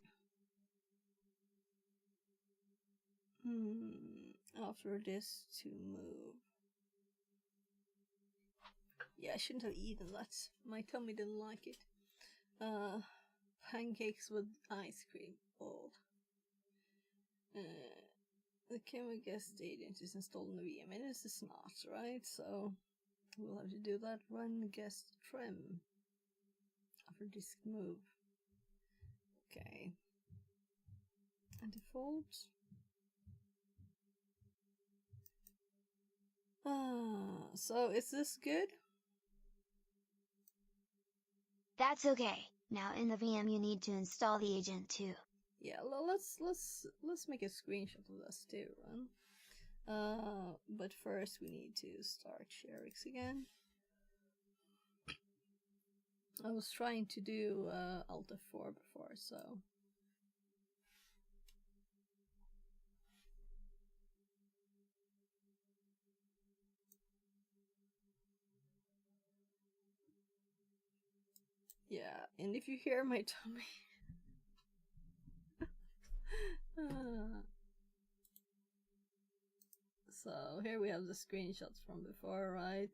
After this to move. Yeah, I shouldn't have eaten that. My tummy didn't like it. Pancakes with ice cream. Oh. The camera guest agent is installed in the VM, and this is not, right? So we'll have to do that. Run guest trim after disk move. Okay. And default. So is this good? That's okay. Now in the VM you need to install the agent too. Yeah, let's make a screenshot of this too, right? But first we need to start ShareX again. I was trying to do Alt F4 before, so yeah. And if you hear my tummy. So here we have the screenshots from before, right?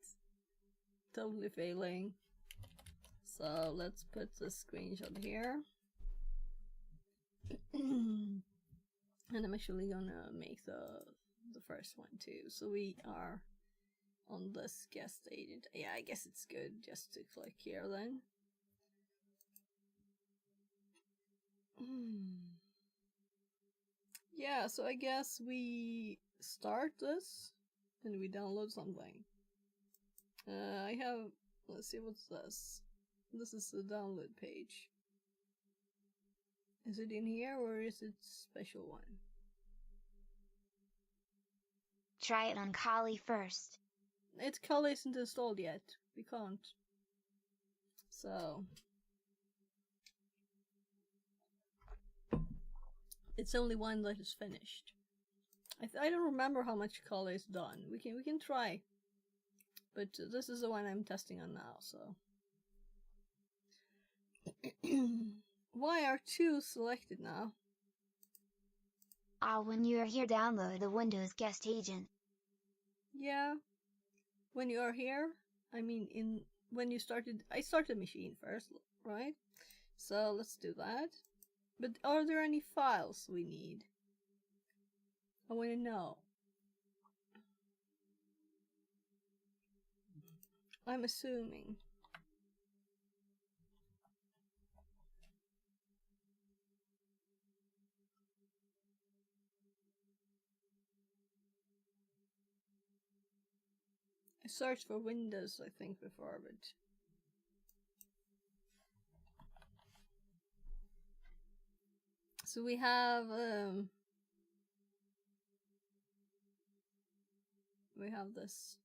Totally failing. So let's put the screenshot here. And I'm actually gonna make the first one too. So we are on this guest agent. Yeah, I guess it's good just to click here then. Yeah, so I guess we start this and we download something. I have, let's see, what's this? This is the download page. Is it in here or is it special one? Try it on Kali first. Kali isn't installed yet. We can't. So it's only one that is finished. I don't remember how much Kali is done. We can try, but this is the one I'm testing on now. So Why are two selected now? When you are here, download the Windows Guest Agent. Yeah. When you are here, I mean, when you started, I started the machine first, right? So let's do that. But are there any files we need? I want to know. I'm assuming. I searched for Windows, I think, before, but... So we have this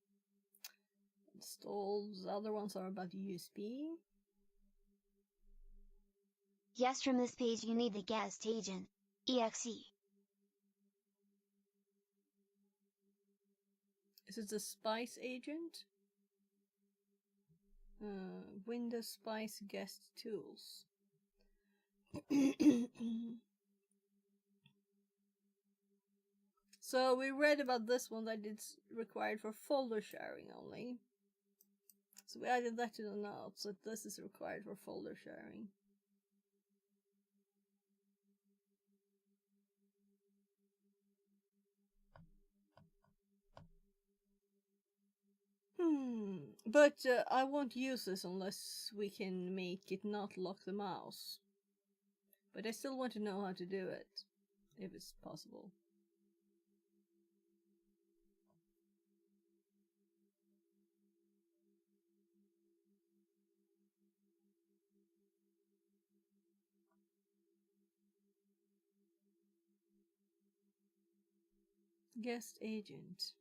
installed. The other ones are about USB. Yes, from this page you need the Guest Agent, exe. Is it the Spice agent? Windows Spice Guest Tools. So we read about this one that it's required for folder sharing only. So we added that to the notes, that this is required for folder sharing. But I won't use this unless we can make it not lock the mouse. But I still want to know how to do it, if it's possible. Guest agent.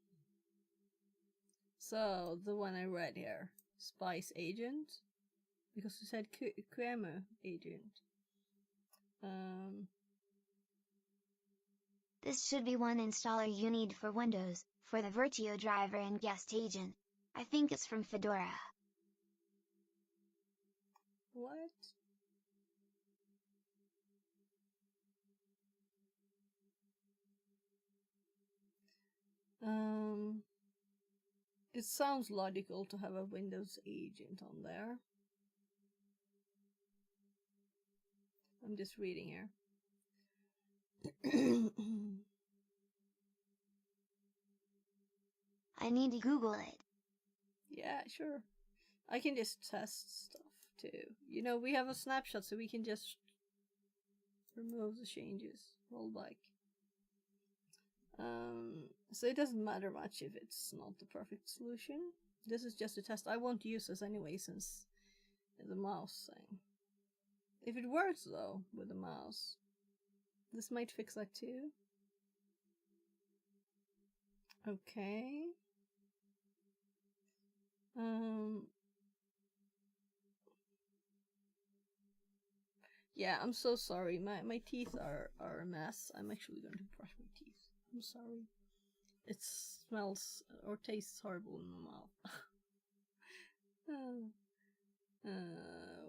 So, the one I read here. Spice agent. Because you said QEMU agent. This should be one installer you need for Windows, for the Virtio driver and Guest Agent. I think it's from Fedora. What? It sounds logical to have a Windows agent on there. I'm just reading here. I need to Google it. Yeah, sure. I can just test stuff too. You know, we have a snapshot, so we can just remove the changes, roll back. So it doesn't matter much if it's not the perfect solution. This is just a test. I won't use this anyway since the mouse thing. If it works though with the mouse, this might fix that too. Okay. Yeah, I'm so sorry. My teeth are a mess. I'm actually going to brush my teeth. I'm sorry. It smells or tastes horrible in my mouth.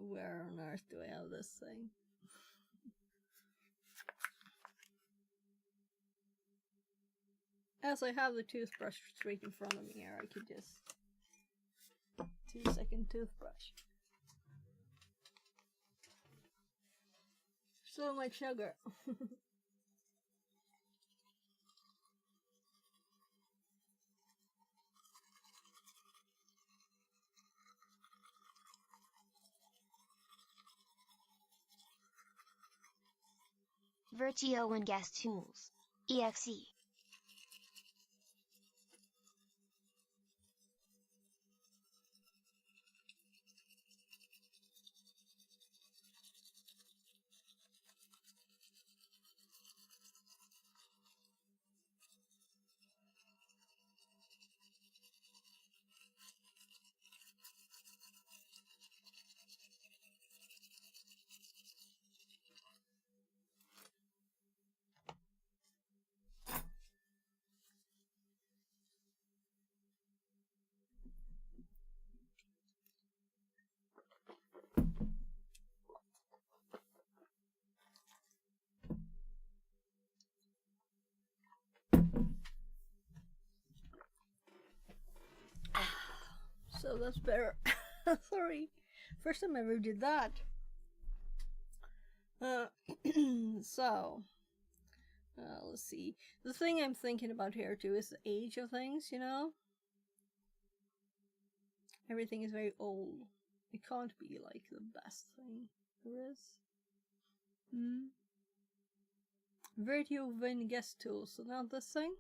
Where on earth do I have this thing? As I have the toothbrush straight in front of me here, I could just 2-second toothbrush. So much sugar. Virtio and Guest Tools, exe. So that's better. Sorry, first time I ever did that. So, let's see. The thing I'm thinking about here too is the age of things, you know? Everything is very old. It can't be like the best thing there is. Video Win guest tool, so now this thing.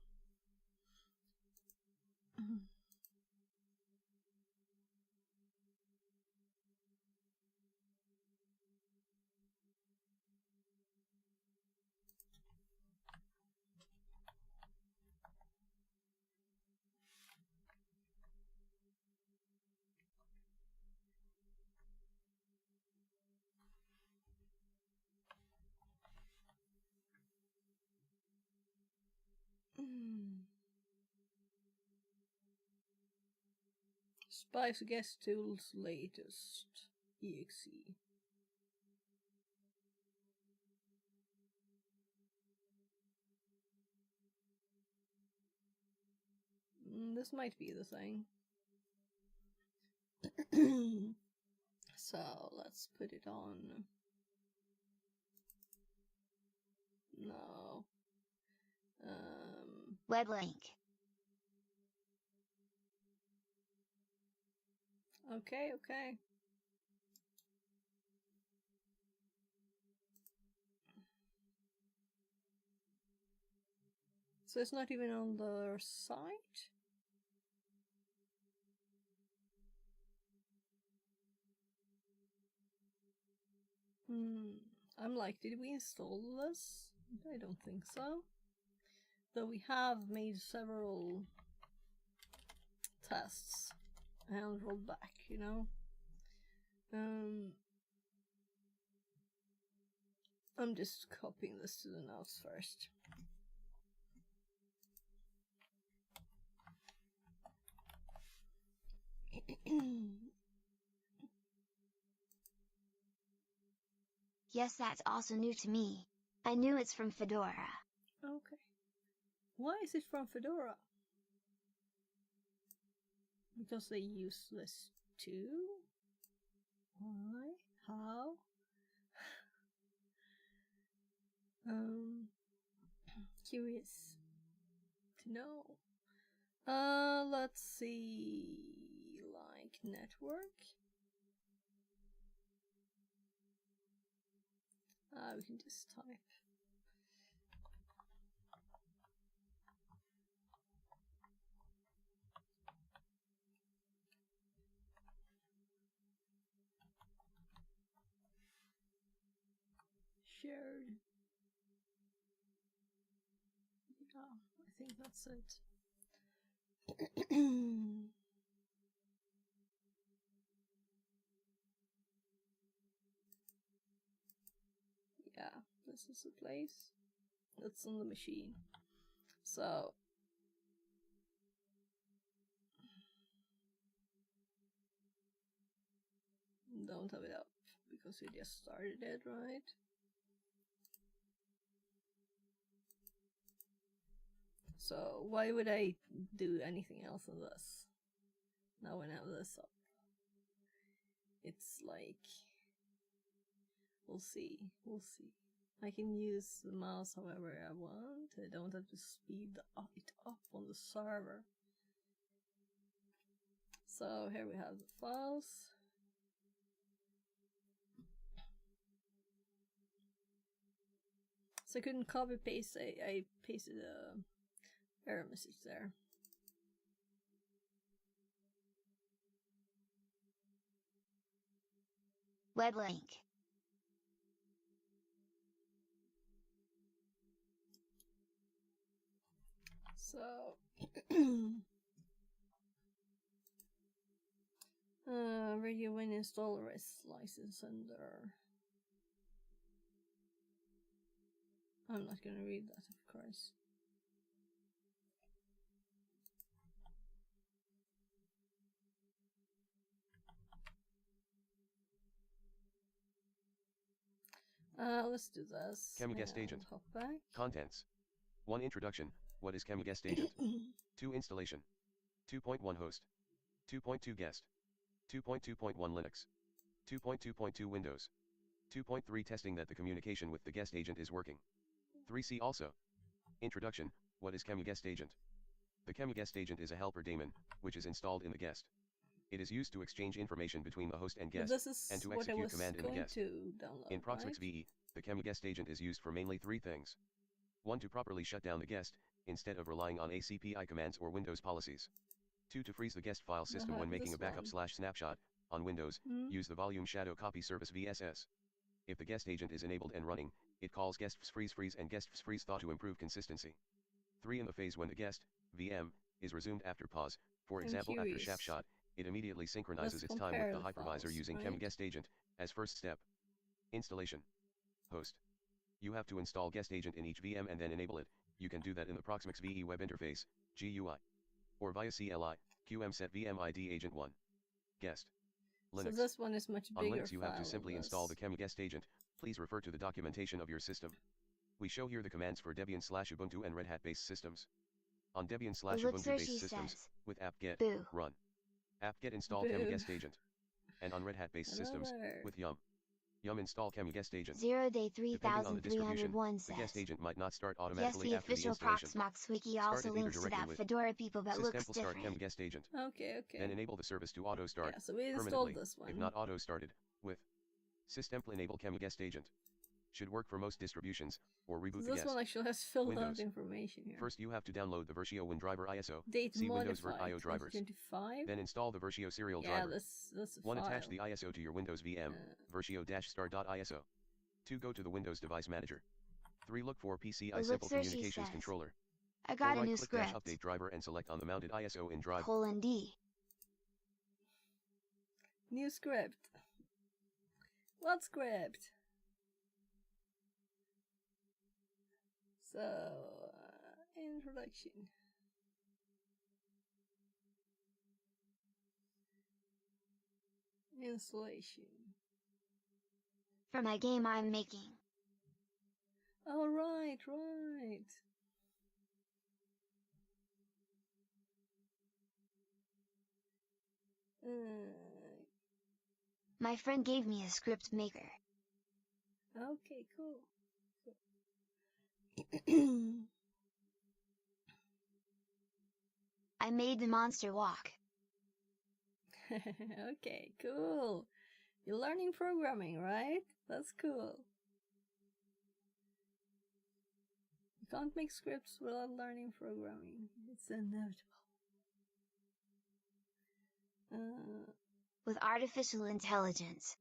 Spice guest tools latest exe. This might be the thing. So let's put it on. No. Web link. Okay, okay. So it's not even on their site? I'm like, did we install this? I don't think so. Though we have made several tests and rolled back, you know? I'm just copying this to the notes first. Yes, that's also new to me. I knew it's from Fedora. Okay. Why is it from Fedora? Because they use this too? Why? How? Curious to know. Let's see, like network. We can just type. Shared. Yeah, I think that's it. Yeah, this is the place. That's on the machine. So don't have it up because we just started it, right? So why would I do anything else on this? Now when I have this up. It's like, we'll see. I can use the mouse however I want. I don't have to speed it up on the server. So here we have the files. So I couldn't copy paste, I pasted a error message there. Web link. So Radio Win installer is license under. I'm not gonna read that, of course. Let's do this. CamuGuest Agent. Hop back. Contents. 1. Introduction. What is CamuGuest Agent? 2. Installation. 2.1 Host. 2.2 Guest. 2.2.1 Linux. 2.2.2 Windows. 2.3 Testing that the communication with the guest agent is working. 3C also. Introduction, what is ChemGuest Agent? The ChemGuest Agent is a helper daemon, which is installed in the guest. It is used to exchange information between the host and guest, and to execute command in the guest. In Proxmox VE, the ChemGuest Agent is used for mainly three things. 1. To properly shut down the guest, instead of relying on ACPI commands or Windows policies. 2. To freeze the guest file system when making a backup/snapshot. On Windows, use the volume shadow copy service VSS. If the guest agent is enabled and running, it calls guest freeze and guest freeze thaw to improve consistency. 3. In the phase when the guest VM is resumed after pause, for example after snapshot, it immediately synchronizes its time with the hypervisor using ChemGuest Agent as first step. Installation. Host. You have to install guest agent in each VM and then enable it. You can do that in the Proxmox VE web interface, GUI, or via CLI, QM set VM ID agent 1. Guest. Linux. So this one is much bigger. On Linux you have to simply install the ChemGuest agent. Please refer to the documentation of your system. We show here the commands for Debian/Ubuntu and Red Hat based systems. On Debian/Ubuntu based systems, with apt-get, run apt-get install ChemGuest agent. And on Red Hat based systems, with yum install ChemGuest agent. 0 day Depending on the distribution, 3301 says. the guest agent might not start Yes, automatically the after the official installation. Proxmox wiki Start also it either links to that directly with Fedora people that System looks will start different. ChemGuest agent. Okay. Then enable the service to auto start. Yeah, so we installed permanently, this one. if not auto started, with System enable ChemGuest agent. Should work for most distributions, or reboot So the this guest. one actually has filled Windows. out information here. First you have to download the Versio WinDriver ISO. Date See Windows modified IO drivers. 2025. Then install the Versio serial Yeah, driver. that's a 1. file. Attach the ISO to your Windows VM, versio-star.iso. 2. Go to the Windows Device Manager. 3. Look for PCI Simple Communications Controller. I got 4. a new Right-click script. Update driver and select on the mounted ISO in drive. :D. New script. What script? So, introduction. Installation. For my game I'm making. Oh, right. My friend gave me a script maker. Okay, cool. I made the monster walk. Okay, cool. You're learning programming, right? That's cool. You can't make scripts without learning programming. It's inevitable. With artificial intelligence.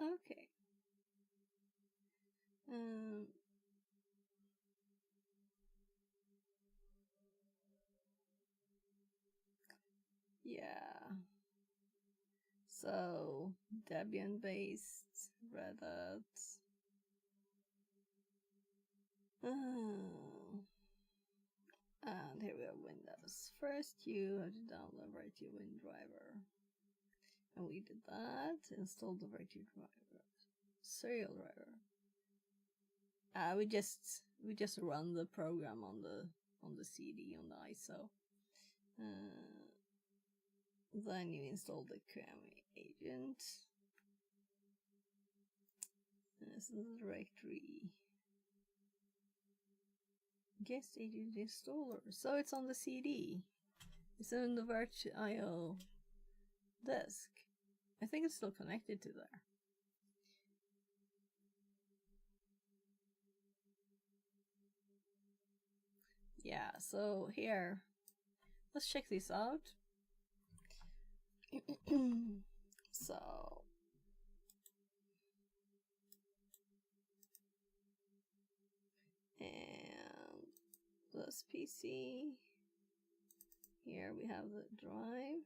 Okay. Yeah. So, Debian based, Red Hat. And here we have Windows. First, you have to download Virtue WinDriver. And we did that. Installed the Virtue driver. Serial driver. We just run the program on the CD on the ISO. Then you install the QM agent. This is the directory. Guest agent installer. So it's on the CD. It's in the Virtue.io disk. I think it's still connected to there. Yeah, so here, let's check this out. So, and this PC, here we have the drive,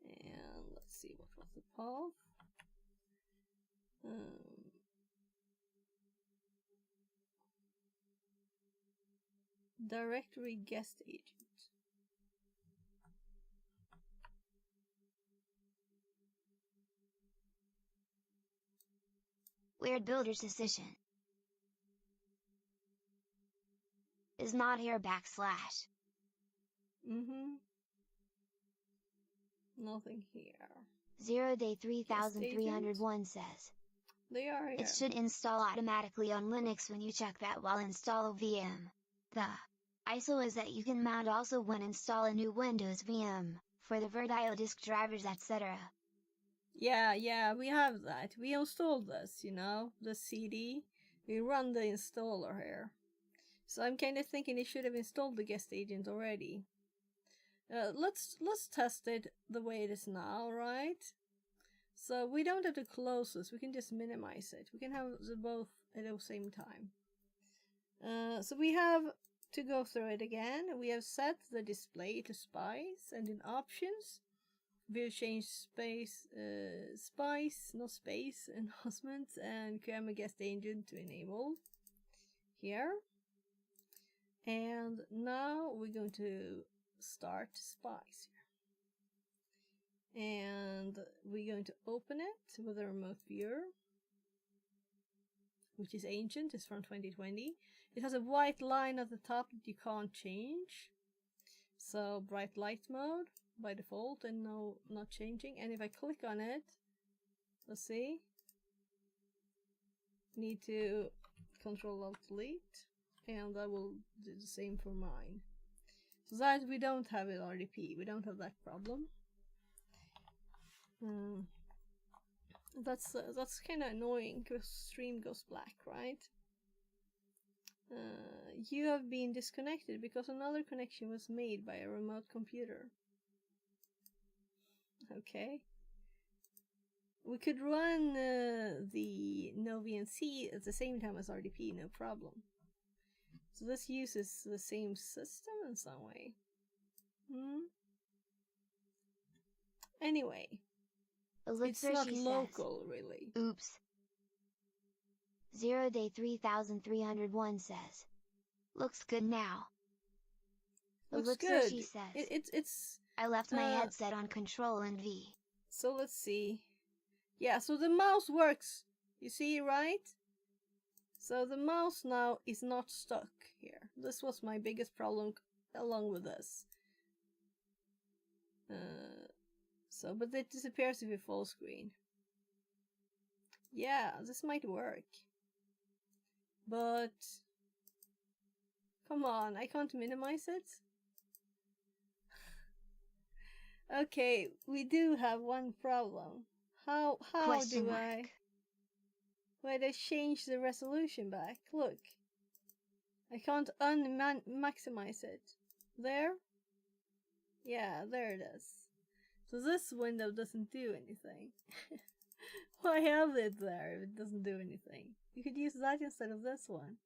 and let's see what was the path. Directory guest agent. Weird builder's decision. Is not here /. Nothing here. 0 day 3301 says. They are here. It should install automatically on Linux when you check that while install a VM. The ISO is that you can mount also when install a new Windows VM, for the VirtIO disk drivers etc. Yeah, we have that. We installed this, you know, the CD. We run the installer here. So I'm kind of thinking it should have installed the guest agent already. Let's test it the way it is now, right? So we don't have to close this, we can just minimize it. We can have the both at the same time. So we have to go through it again. We have set the display to spice, and in options we've changed spice, not space, enhancements, and camera guest agent to enable here. And now we're going to start spice here. And we're going to open it with a remote viewer, which is ancient, it's from 2020. It has a white line at the top that you can't change. So bright light mode by default and no, not changing. And if I click on it, let's see. Need to Control-Alt-Delete, and I will do the same for mine. So that we don't have it RDP, we don't have that problem. That's kind of annoying because stream goes black, right? You have been disconnected because another connection was made by a remote computer. Okay. We could run the NoVNC at the same time as RDP, no problem. So this uses the same system in some way. Anyway, it's not local, really. Oops. 0 day 3301 says. Looks good now. Looks good. She says. It's. I left my headset on Control and V. So let's see. Yeah, so the mouse works. You see, right? So the mouse now is not stuck here. This was my biggest problem along with this. But it disappears if you full screen. Yeah, this might work. But come on, I can't minimize it. Okay, we do have one problem. How do I? Where they change the resolution back? Look, I can't maximize it. There? Yeah, there it is. So this window doesn't do anything. Why have it there if it doesn't do anything? You could use that instead of this one.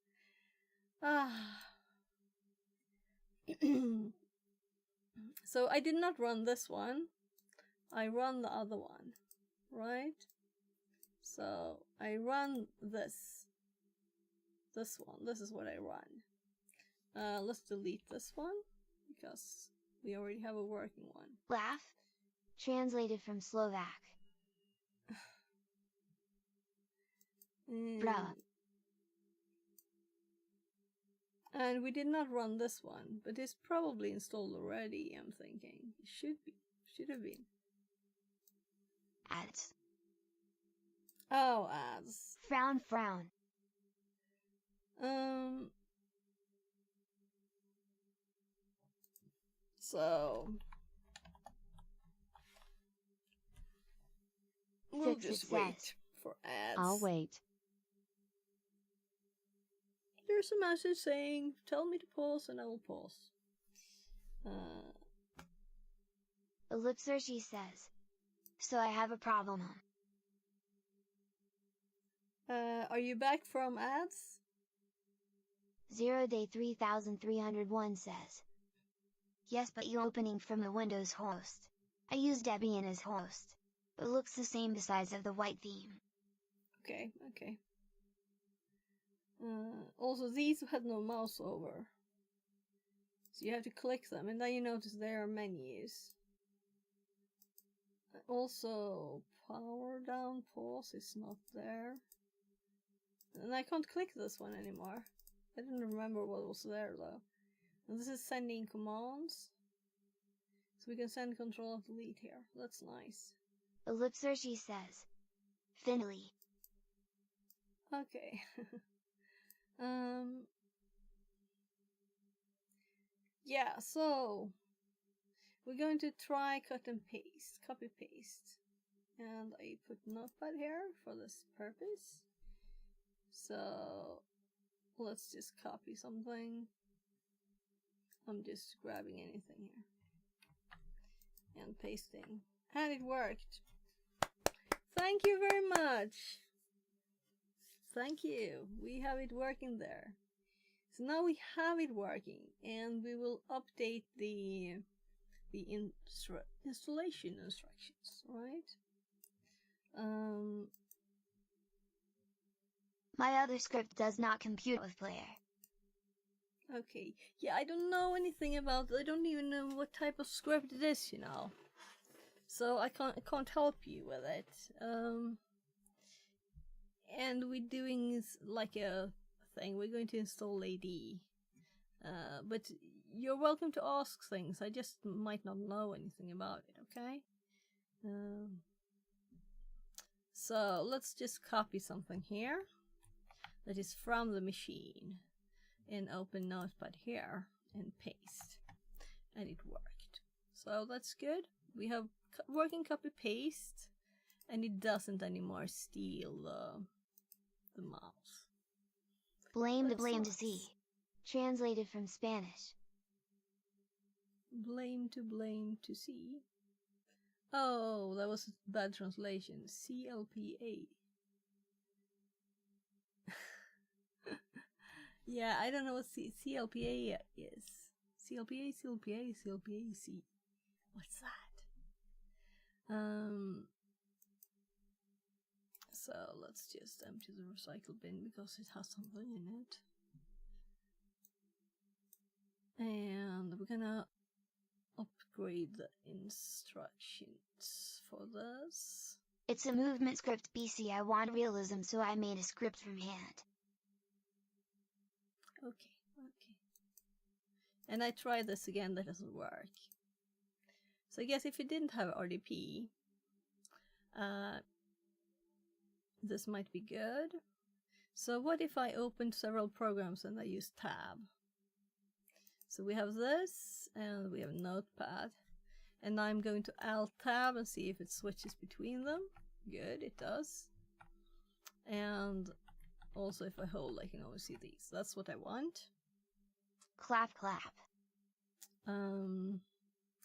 So I did not run this one. I run the other one, right? So I run this one. This is what I run. Let's delete this one because we already have a working one. Laugh. Translated from Slovak. Bruh. And we did not run this one, but it's probably installed already, I'm thinking. It should have been. Ads. Oh, ads. Frown, frown. So we'll just wait for ads. I'll wait. There's a message saying, tell me to pause and I will pause. Ellipser, she says. So I have a problem. Are you back from ads? 0 day 3301 says. Yes, but you opening from the Windows host. I use Debian as host. It looks the same besides of the white theme. Okay. Also, these had no mouse over. So you have to click them, and then you notice there are menus. Also, power down, pause is not there. And I can't click this one anymore. I didn't remember what was there though. And this is sending commands. So we can send Control Delete here. That's nice. Ellipser, she says. Finally. Okay. Yeah, so we're going to try cut and paste, copy paste. And I put Notepad here for this purpose. So let's just copy something. I'm just grabbing anything here and pasting. And it worked. Thank you very much. Thank you. We have it working there. So now we have it working, and we will update the installation instructions, right? My other script does not compute with player. Okay. Yeah, I don't know anything about it. I don't even know what type of script it is, you know. So I can't help you with it. And we're doing like a thing. We're going to install AD. But you're welcome to ask things. I just might not know anything about it, okay? So let's just copy something here that is from the machine and open Notepad here and paste. And it worked. So that's good. We have working copy paste, and it doesn't anymore steal the mouse. Blame to see. Translated from Spanish. Blame to see. Oh, that was a bad translation. CLPA. Yeah, I don't know what CLPA is. CLPA. C. What's that? So let's just empty the recycle bin because it has something in it. And we're gonna upgrade the instructions for this. It's a movement script, BC. I want realism, so I made a script from hand. Okay. And I tried this again, that doesn't work. So I guess if you didn't have RDP, this might be good. So what if I opened several programs and I use tab? So we have this, and we have Notepad. And I'm going to Alt tab and see if it switches between them. Good, it does. And also if I hold, I can always see these. That's what I want. Clap.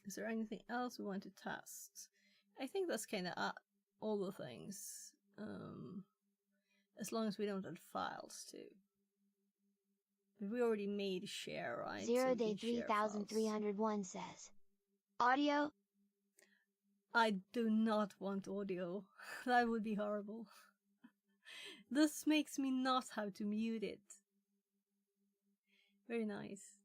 Is there anything else we want to test? I think that's kind of all the things. As long as we don't add files too. We already made share, right? 0 day 3301 says. Audio? I do not want audio. That would be horrible. This makes me not have to mute it. Very nice.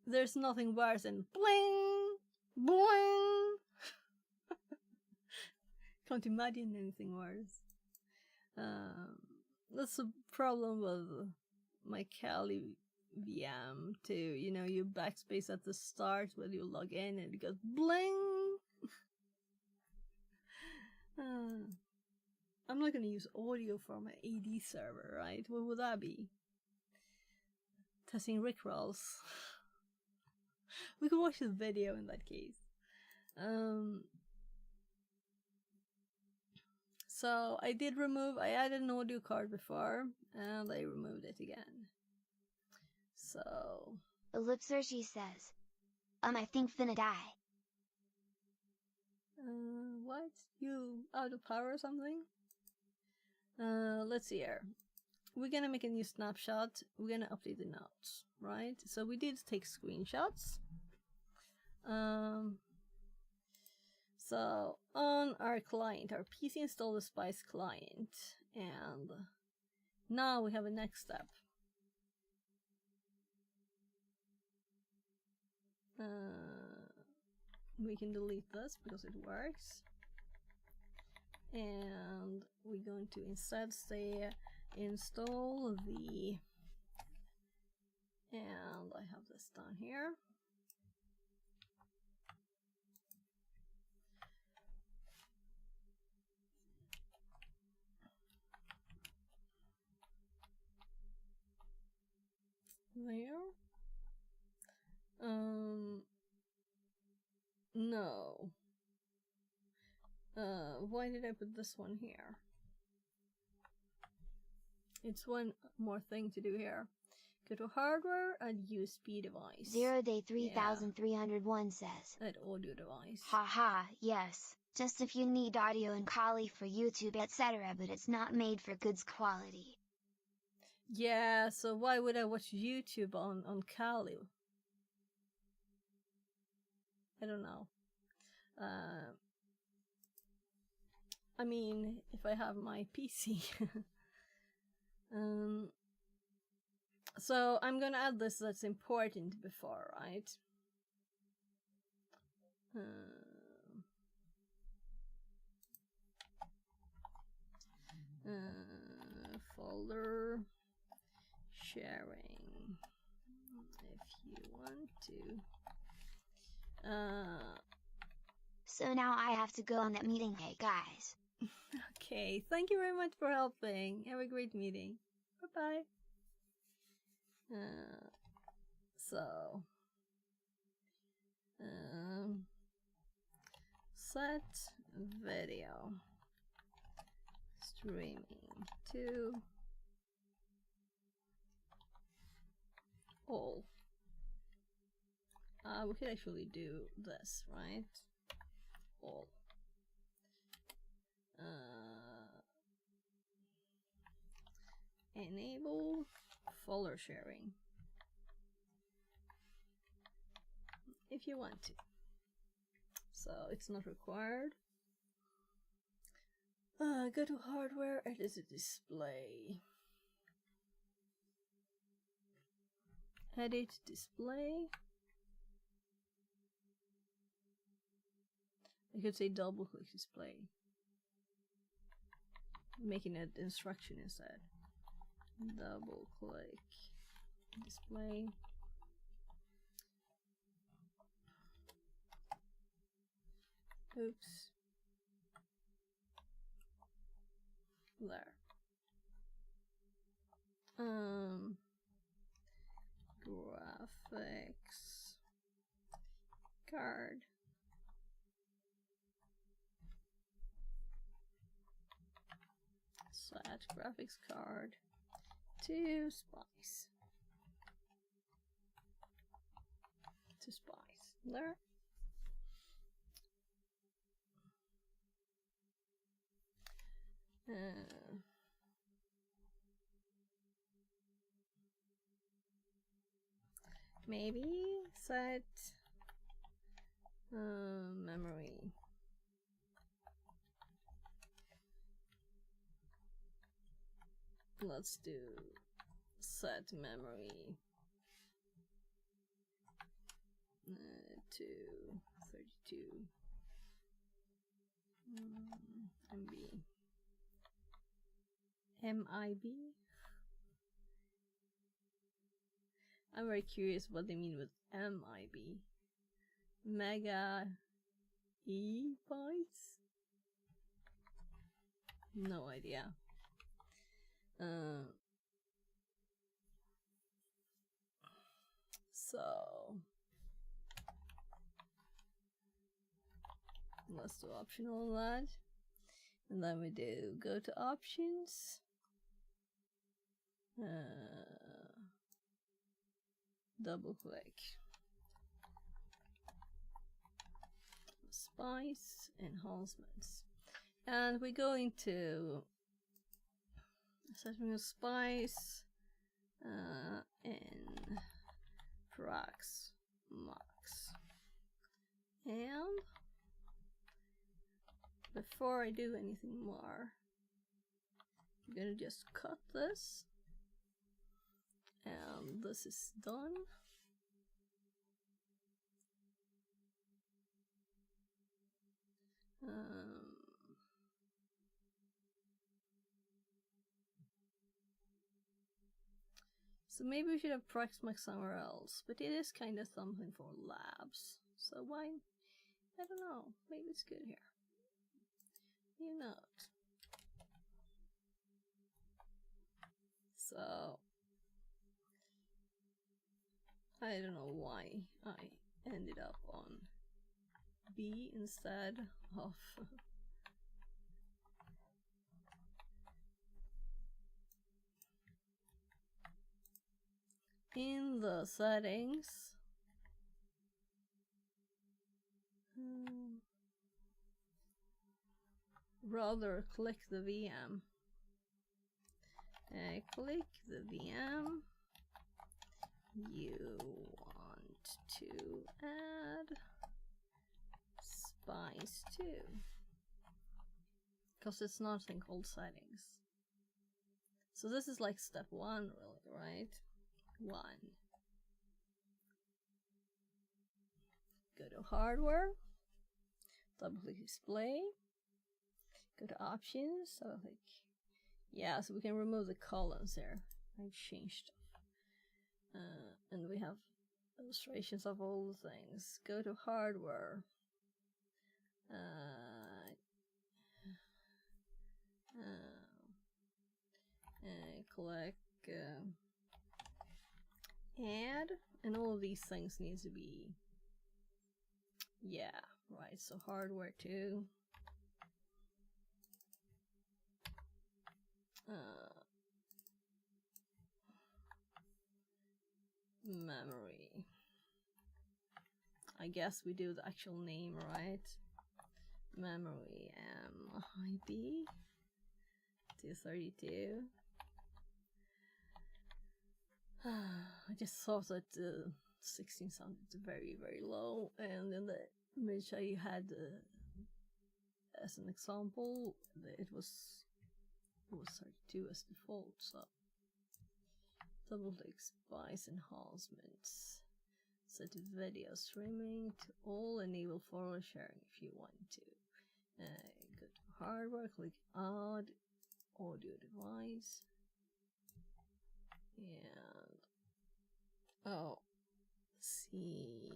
There's nothing worse than bling, bling. Can't imagine anything worse. That's a problem with my Kali VM too. You know, you backspace at the start when you log in and it goes bling. I'm not gonna use audio for my AD server, right? What would that be? Testing Rickrolls. We can watch the video in that case. So I added an audio card before, and I removed it again. So... Ellipser, she says. I think finna die. What? You out of power or something? Let's see here. We're gonna make a new snapshot. We're gonna update the notes, right? So we did take screenshots. So on our client, our PC installed the Spice client, and now we have a next step. We can delete this because it works. And we're going to instead say install the And I have this down here. There. No. Why did I put this one here? It's one more thing to do here. Go to hardware and use P device. 0 day 3301 says. Add audio device. Haha, yes. Just if you need audio in Kali for YouTube etc, but it's not made for goods quality. Yeah, so why would I watch YouTube on Kali? I don't know. I mean, if I have my PC. So I'm gonna add this that's important before, right? Folder sharing if you want to. So now I have to go on that meeting. Hey guys. Okay, thank you very much for helping. Have a great meeting. Bye bye. Set video streaming to all. We could actually do this, right? All. Enable folder sharing if you want to. So it's not required. Go to hardware, edit the display. Edit display. I could say double click display. Making it instruction instead. Double click display. Oops. There. Graphics card. Set graphics card to Spice. To Spice. There. Maybe set memory. Let's do set memory to 32 MB. MIB? I'm very curious what they mean with MIB. Mega E bytes? No idea. So let's do optional on that. And then we do go to options. Double click. Spice enhancements. And we go into setting of Spice in Proxmox. And before I do anything more, I'm gonna just cut this. And this is done. So maybe we should have Proxmox somewhere else, but it is kind of something for labs. So why? I don't know. Maybe it's good here. You know. So I don't know why I ended up on B instead of in the settings. Rather click the VM. Click the VM you want to add Spice to, because it's nothing called settings. So this is like step 1, really, right? 1. Go to hardware, double click display, go to options, so like, yeah, so we can remove the columns there. I've changed stuff. And we have illustrations of all the things. Go to hardware. Click add, and all of these things needs to be, yeah, right, so hardware too. Memory. I guess we do the actual name, right? Memory MIB 232. I just thought that 16 sounded very, very low, and in the image I had as an example, it was 32 as default, so double click Spice enhancements. Set video streaming to all, enable forward sharing if you want to. Go to hardware, click add audio device, and C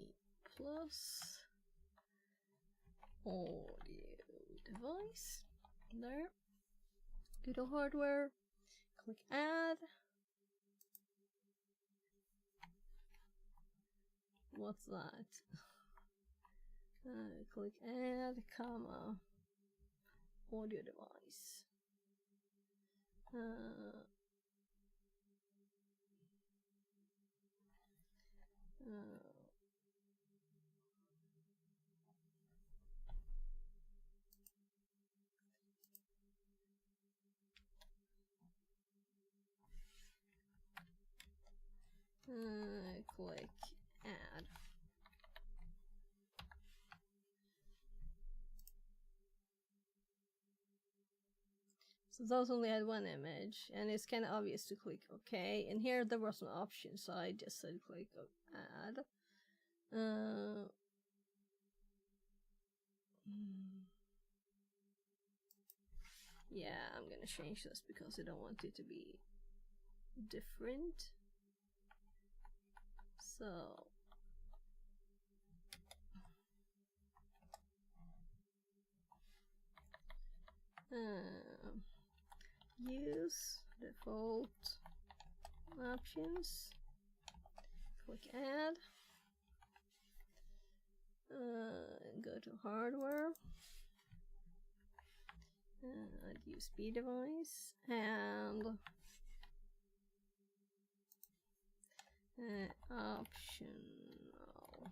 plus audio device. There. Go to hardware, click add. What's that? Click add, comma, audio device. Click add. So those only had one image, and it's kind of obvious to click OK. And here there was an option, so I just said click add. Yeah, I'm gonna change this because I don't want it to be different. So use default options, click add, go to hardware, add USB device, and optional.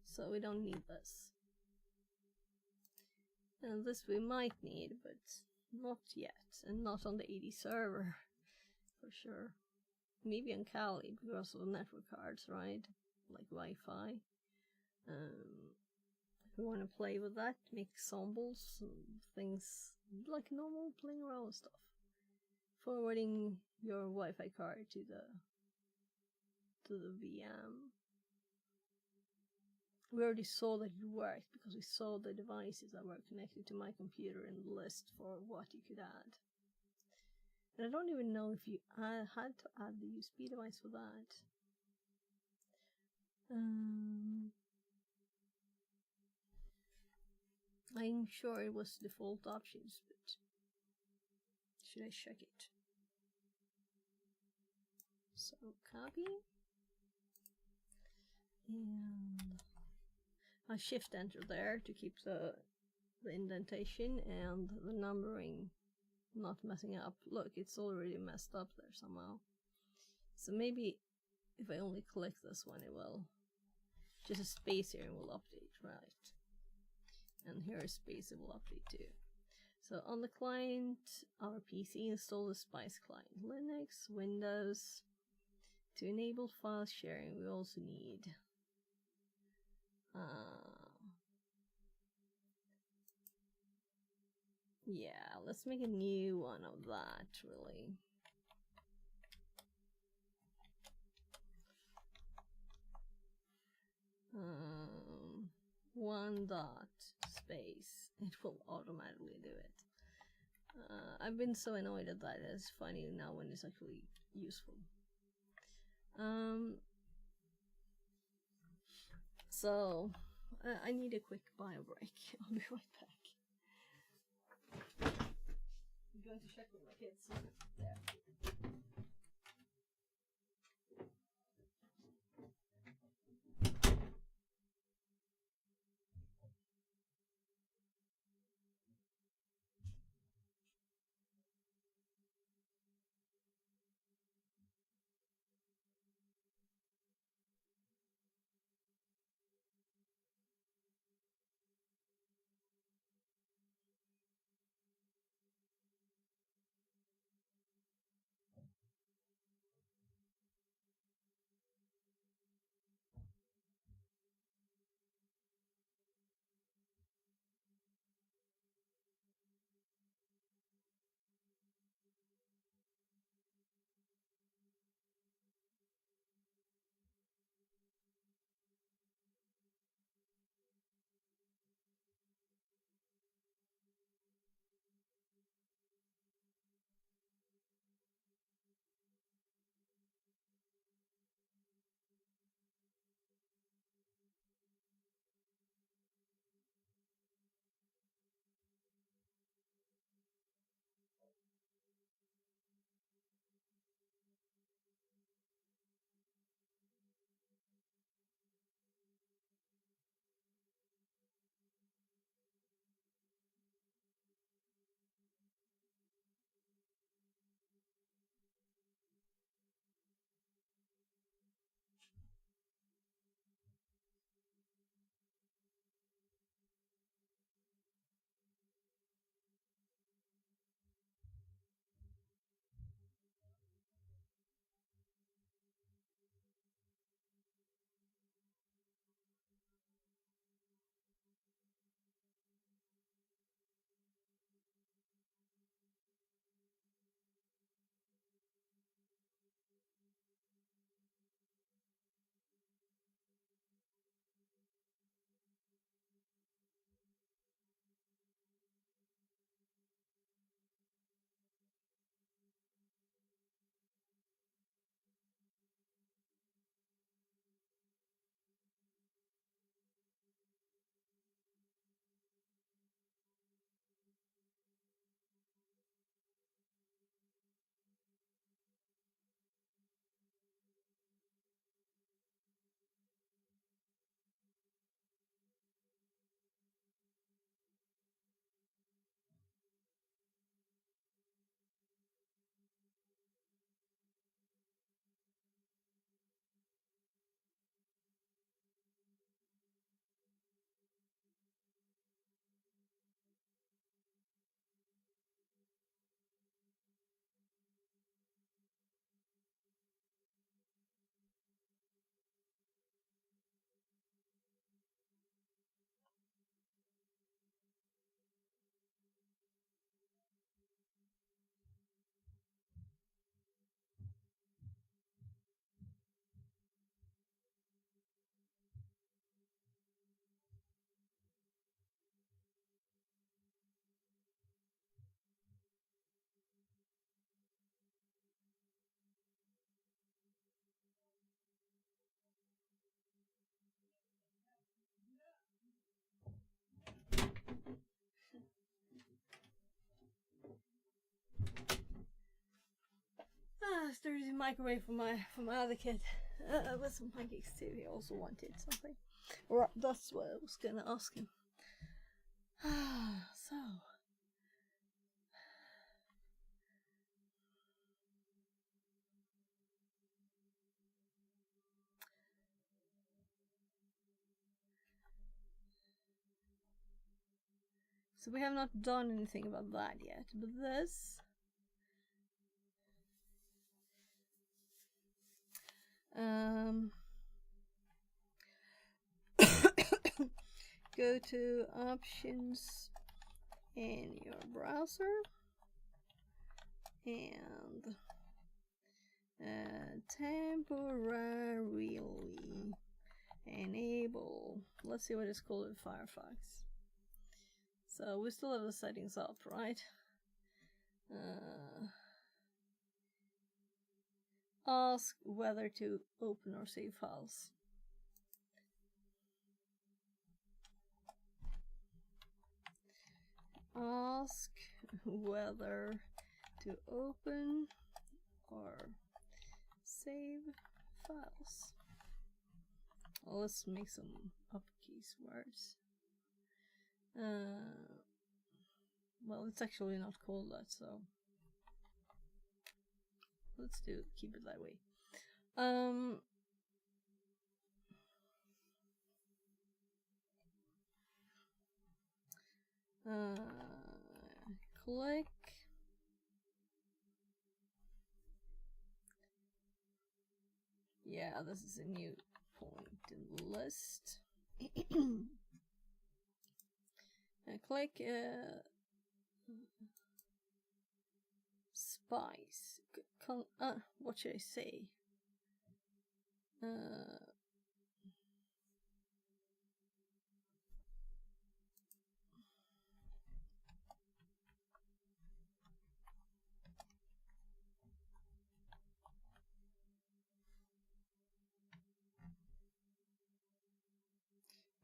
So we don't need this. And this we might need, but not yet, and not on the 80 server, for sure. Maybe on Kali, because of network cards, right? Like Wi-Fi. If we want to play with that, make samples, things like normal, playing around with stuff. Forwarding your Wi-Fi card to the VM. We already saw that it worked because we saw the devices that were connected to my computer in the list for what you could add. And I don't even know if you had to add the USB device for that. I'm sure it was default options, but should I check it? So copy, and I shift enter there to keep the indentation and the numbering not messing up. Look, it's already messed up there somehow. So maybe if I only click this one, it will just a space here and will update, right? And here a space, it will update too. So on the client, our PC, install the Spice client, Linux, Windows. To enable file sharing, we also need yeah, let's make a new one of that, really. One dot space, it will automatically do it. I've been so annoyed at that. It's funny now when it's actually useful. So I need a quick bio break. I'll be right back. I'm going to check with my kids. There. dirty microwave for my other kid with some pancakes too. He also wanted something. Or that's what I was gonna ask him. So we have not done anything about that yet, but this go to options in your browser and temporarily enable, let's see what it's called in Firefox. So we still have the settings up, right? Ask whether to open or save files. Ask whether to open or save files. Well, let's make some upkeys words. Well, it's actually not called that, so let's keep it that way. Click yeah, this is a new point in the list. Click spice. What should I say?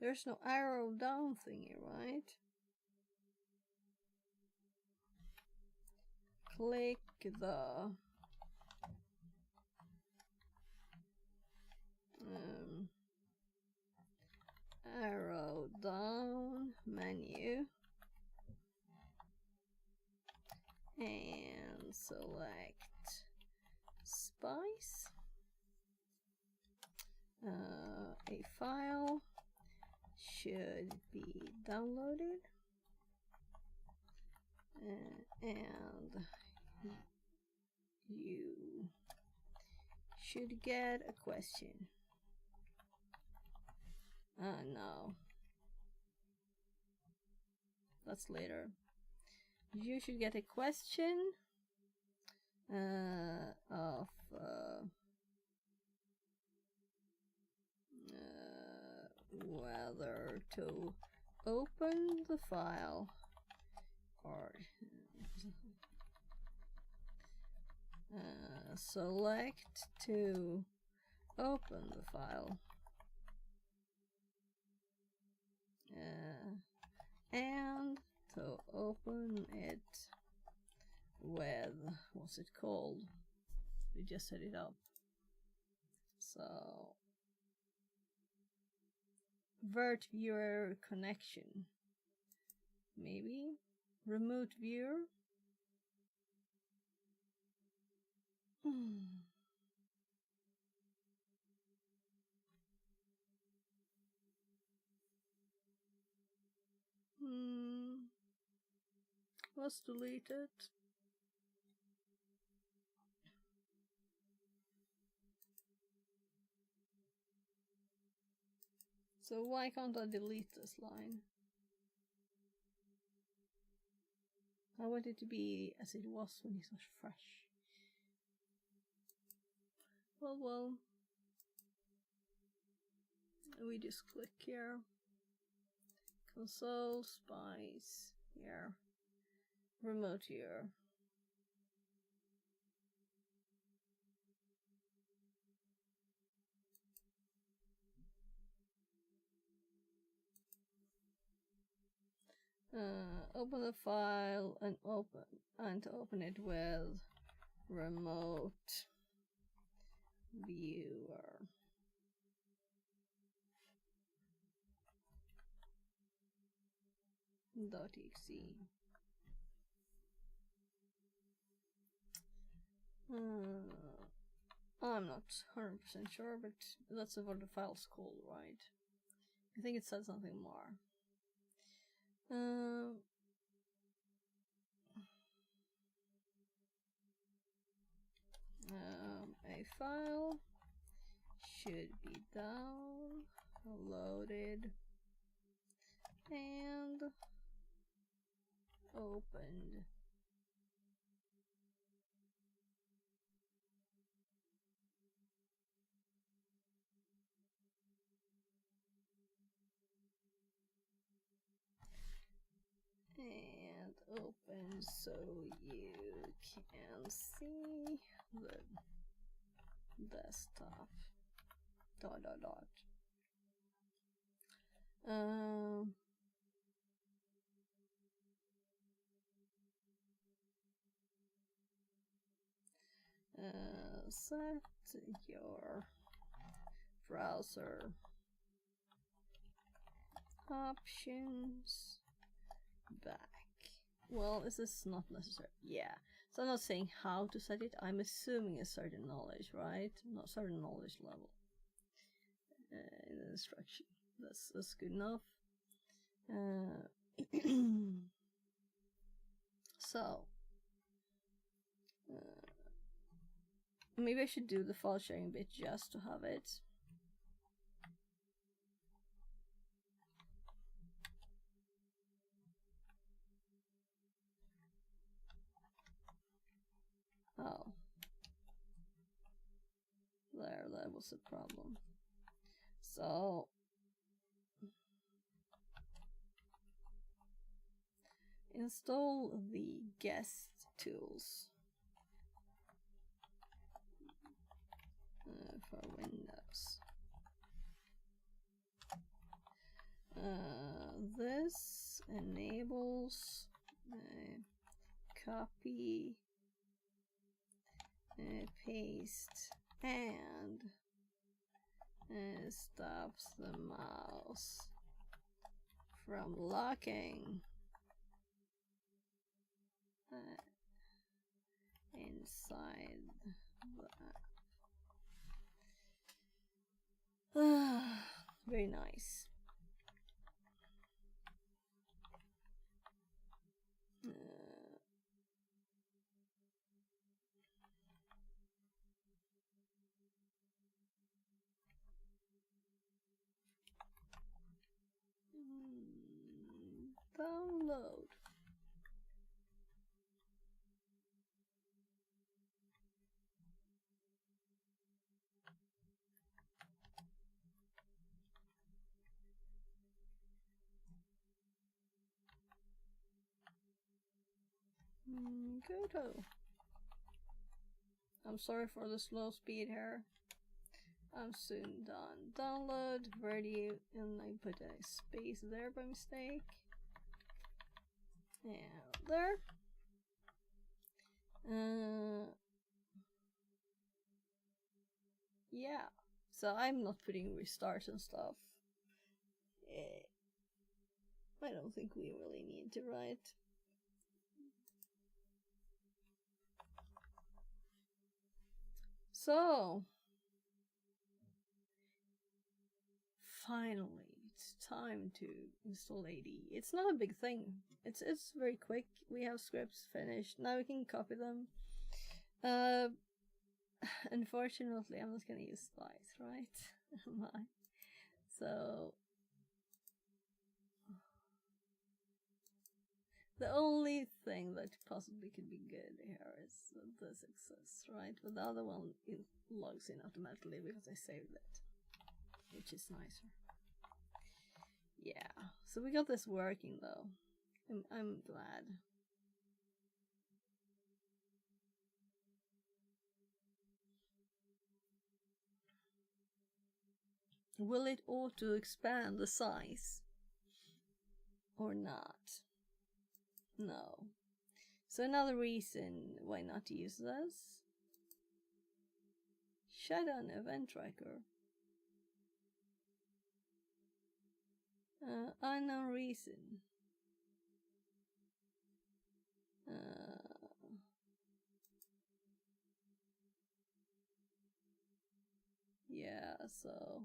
There's no arrow down thingy, right? Click the arrow down menu and select spice. A file should be downloaded and you should get a question. No, that's later. You should get a question of whether to open the file or select to open the file and to open it with, what's it called? We just set it up. So vert viewer connection, maybe remote viewer. Let's delete it. So why can't I delete this line? I want it to be as it was when it was fresh. Well, we just click here. Console, spice, here. Remote here. Open the file and open it with remote viewer. .exe. I'm not 100% sure, but that's what the file's called, right? I think it said something more. A file should be downloaded and opened. And open so you can see the desktop. ... set your browser options back. Well, is this not necessary? Yeah. So I'm not saying how to set it. I'm assuming a certain knowledge, right? Not certain knowledge level in the instruction. That's good enough. So maybe I should do the file sharing bit just to have it. Oh, that was a problem. So install the guest tools for Windows. This enables copy, paste, and stops the mouse from locking inside the very nice. Download. Good. I'm sorry for the slow speed here. I'm soon done. Download, ready, and I put a space there by mistake. And there. Yeah. So I'm not putting restart and stuff. I don't think we really need to, right? So finally, it's time to install AD. It's not a big thing. It's very quick. We have scripts finished. Now we can copy them. Unfortunately, I'm not gonna use slice, right? So the only thing that possibly could be good here is this exists, right? But the other one it logs in automatically because I saved it, which is nicer. Yeah, so we got this working though. I'm glad. Will it auto expand the size or not? No. So another reason why not use this. Shut down event tracker. Unknown reason. Yeah, so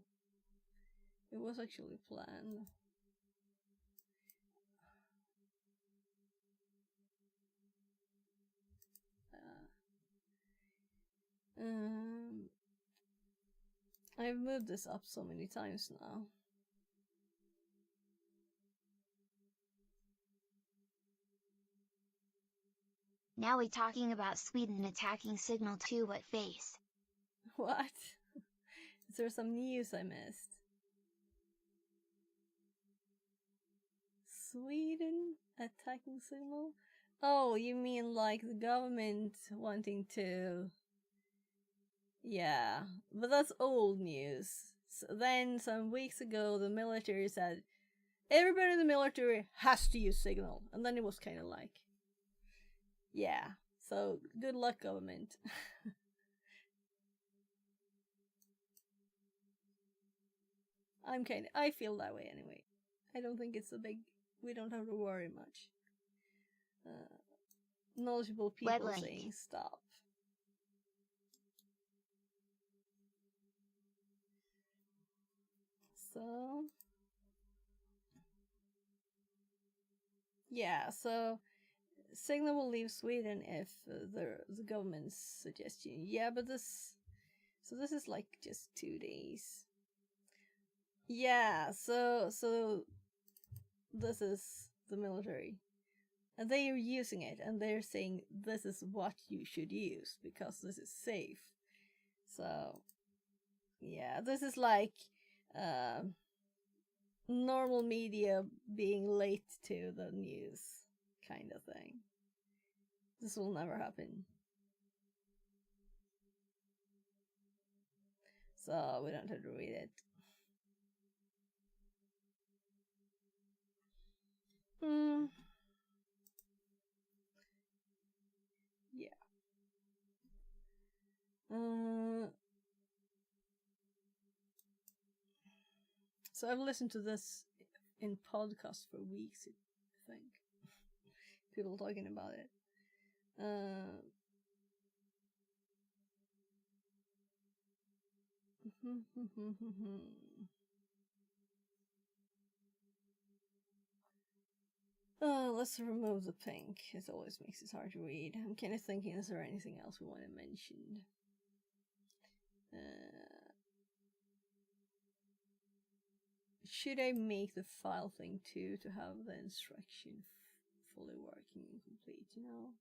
it was actually planned. I've moved this up so many times now. Now we talking about Sweden attacking Signal 2 what face? What? Is there some news I missed? Sweden attacking Signal? Oh, you mean like the government wanting to... Yeah, but that's old news. So then, some weeks ago, the military said, everybody in the military has to use Signal. And then it was kind of like, yeah, so good luck, government. I feel that way anyway. I don't think it's a big, we don't have to worry much. Knowledgeable people saying stop. So, yeah, so Signal will leave Sweden if the government's suggestion. Yeah, but this is like just 2 days. Yeah, so this is the military. And they are using it, and they're saying this is what you should use because this is safe. So, yeah, this is like normal media being late to the news kind of thing. This will never happen. So we don't have to read it. Yeah. So I've listened to this in podcasts for weeks, I think. People talking about it. Let's remove the pink. It always makes it hard to read. I'm kind of thinking, is there anything else we want to mention? Should I make the file thing too to have the instruction fully working and complete, you know?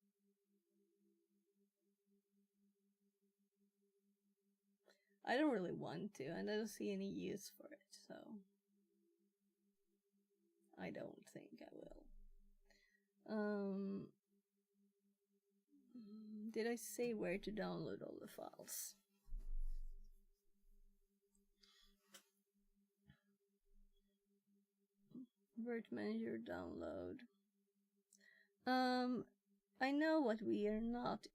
I don't really want to, and I don't see any use for it, so I don't think I will. Did I say where to download all the files? Vert Manager download. I know what we are not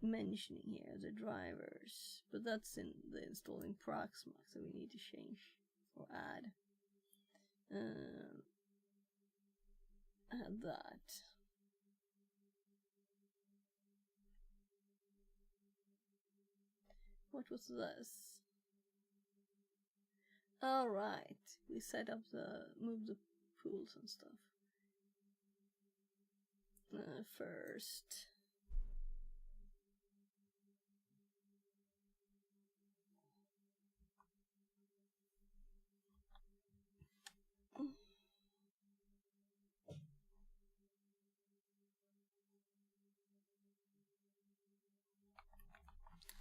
mentioning here, the drivers, but that's in the installing Proxmox, so we need to change or add. Add that. What was this? All right, we set up move the pools and stuff. First.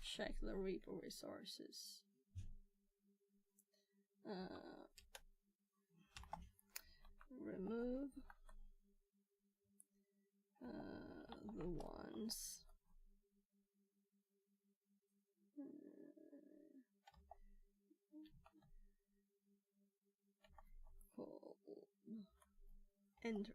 Check the repo resources. Remove the ones called Enterprise.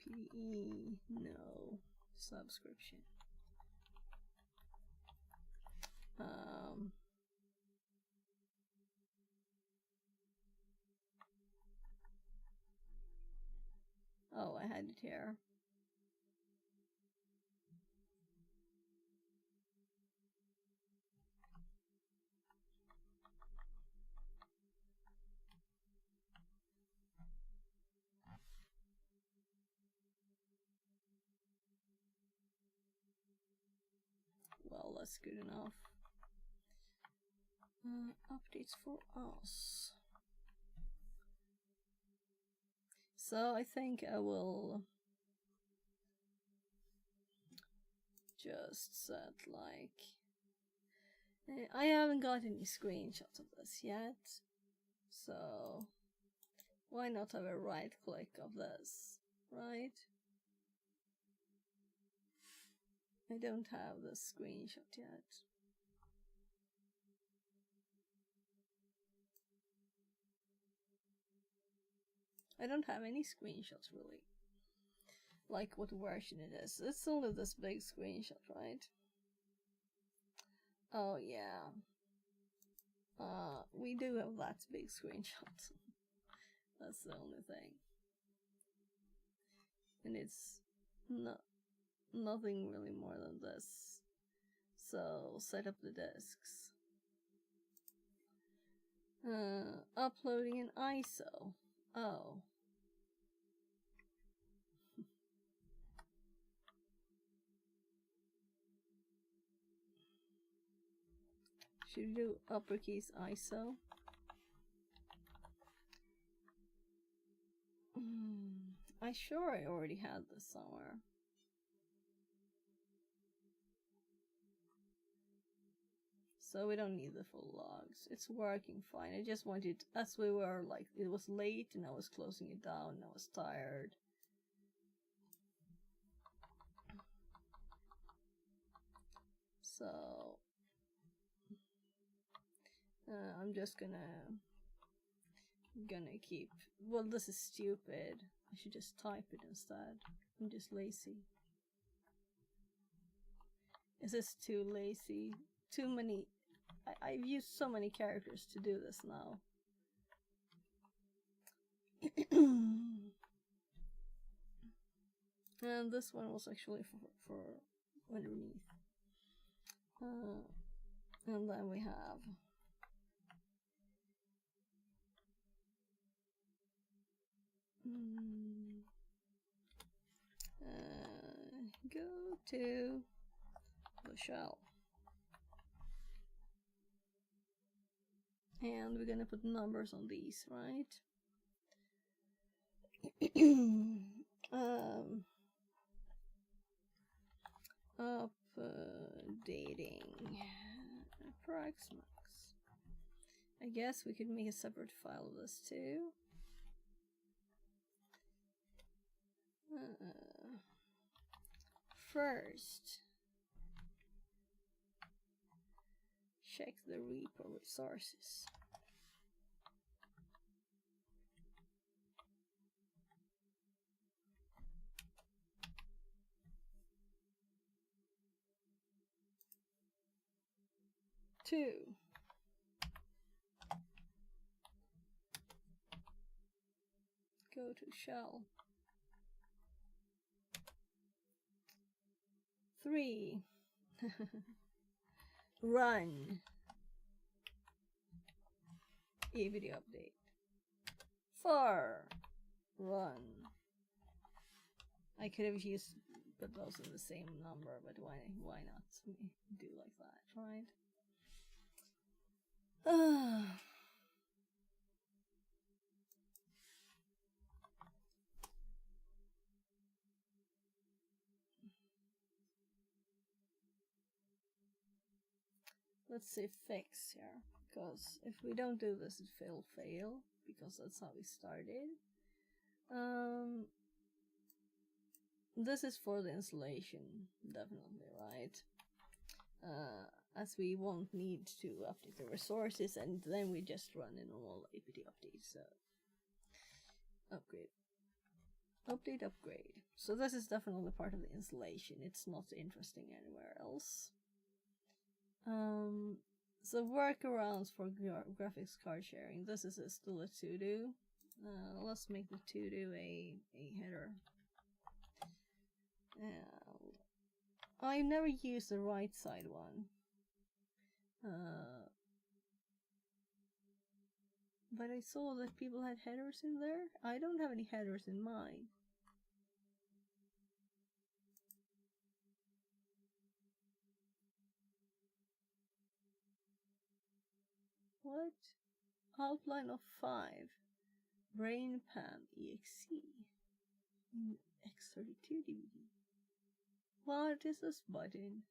PDE, no. Subscription. Oh, I had it here. Well, that's good enough. Updates for us. So I think I will just set like... I haven't got any screenshots of this yet, so why not have a right click of this, right? I don't have the screenshot yet. I don't have any screenshots really. Like what version it is. It's only this big screenshot, right? Oh yeah. We do have that big screenshot. That's the only thing. And it's nothing really more than this. So set up the disks. Uploading an ISO. Oh. Should we do uppercase ISO? I sure I already had this somewhere. So we don't need the full logs. It's working fine. I just wanted, as we were like, it was late and I was closing it down and I was tired. So I'm just gonna keep, well, this is stupid. I should just type it instead. I'm just lazy. Is this too lazy? Too many. I've used so many characters to do this now. And this one was actually for underneath. And then we have go to the shell. And we're gonna put numbers on these, right? Updating Proxmox. I guess we could make a separate file of this too. First, check the repo resources. Two, go to shell. 3, run video update. 4, run. I could have used put those in the same number, but why not do like that, right? Let's say fix here, because if we don't do this, it will fail, because that's how we started. This is for the installation, definitely, right? As we won't need to update the resources, and then we just run a normal apt update, so upgrade. Update upgrade. So this is definitely part of the installation. It's not interesting anywhere else. So workarounds for graphics card sharing. This is still a to-do. Let's make the to-do a header. And I never used the right side one. But I saw that people had headers in there. I don't have any headers in mine. What? Outline of 5. Brain Pam EXE. X32 DVD. What is this button?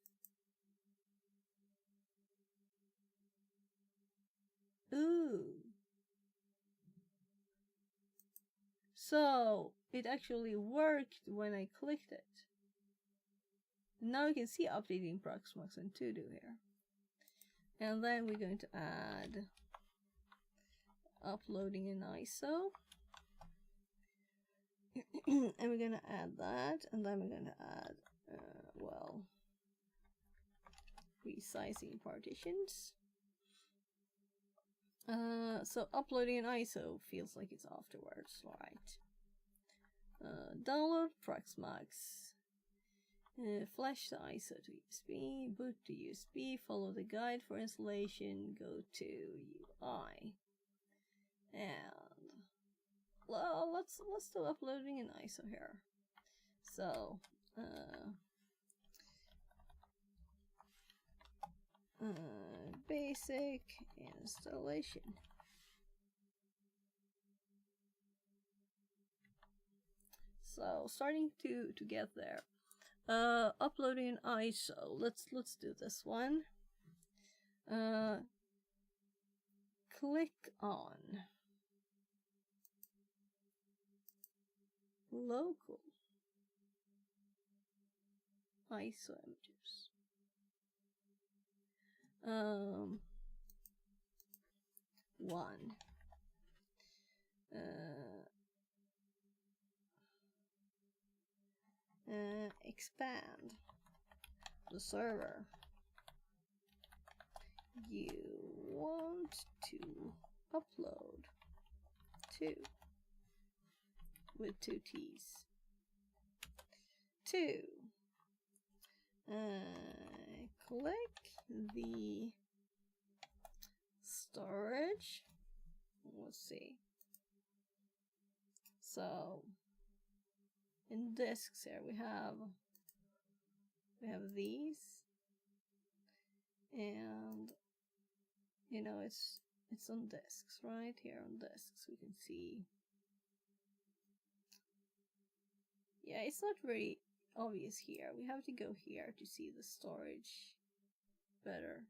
Ooh. So it actually worked when I clicked it. Now you can see updating Proxmox and to-do here. And then we're going to add uploading an ISO. And we're going to add that. And then we're going to add, well, resizing partitions. So uploading an ISO feels like it's afterwards, right? Download Proxmox. Flash the ISO to USB, boot to USB, follow the guide for installation, go to UI. And well, let's do uploading an ISO here. So basic installation. So starting to get there. Uploading ISO. Let's do this one. Click on local ISO images. One. Expand the server you want to upload to with 2 T's. 2. Click the storage. Let's see. So in disks here we have these, and you know it's on disks, right here on disks we can see. Yeah, it's not very obvious here. We have to go here to see the storage better.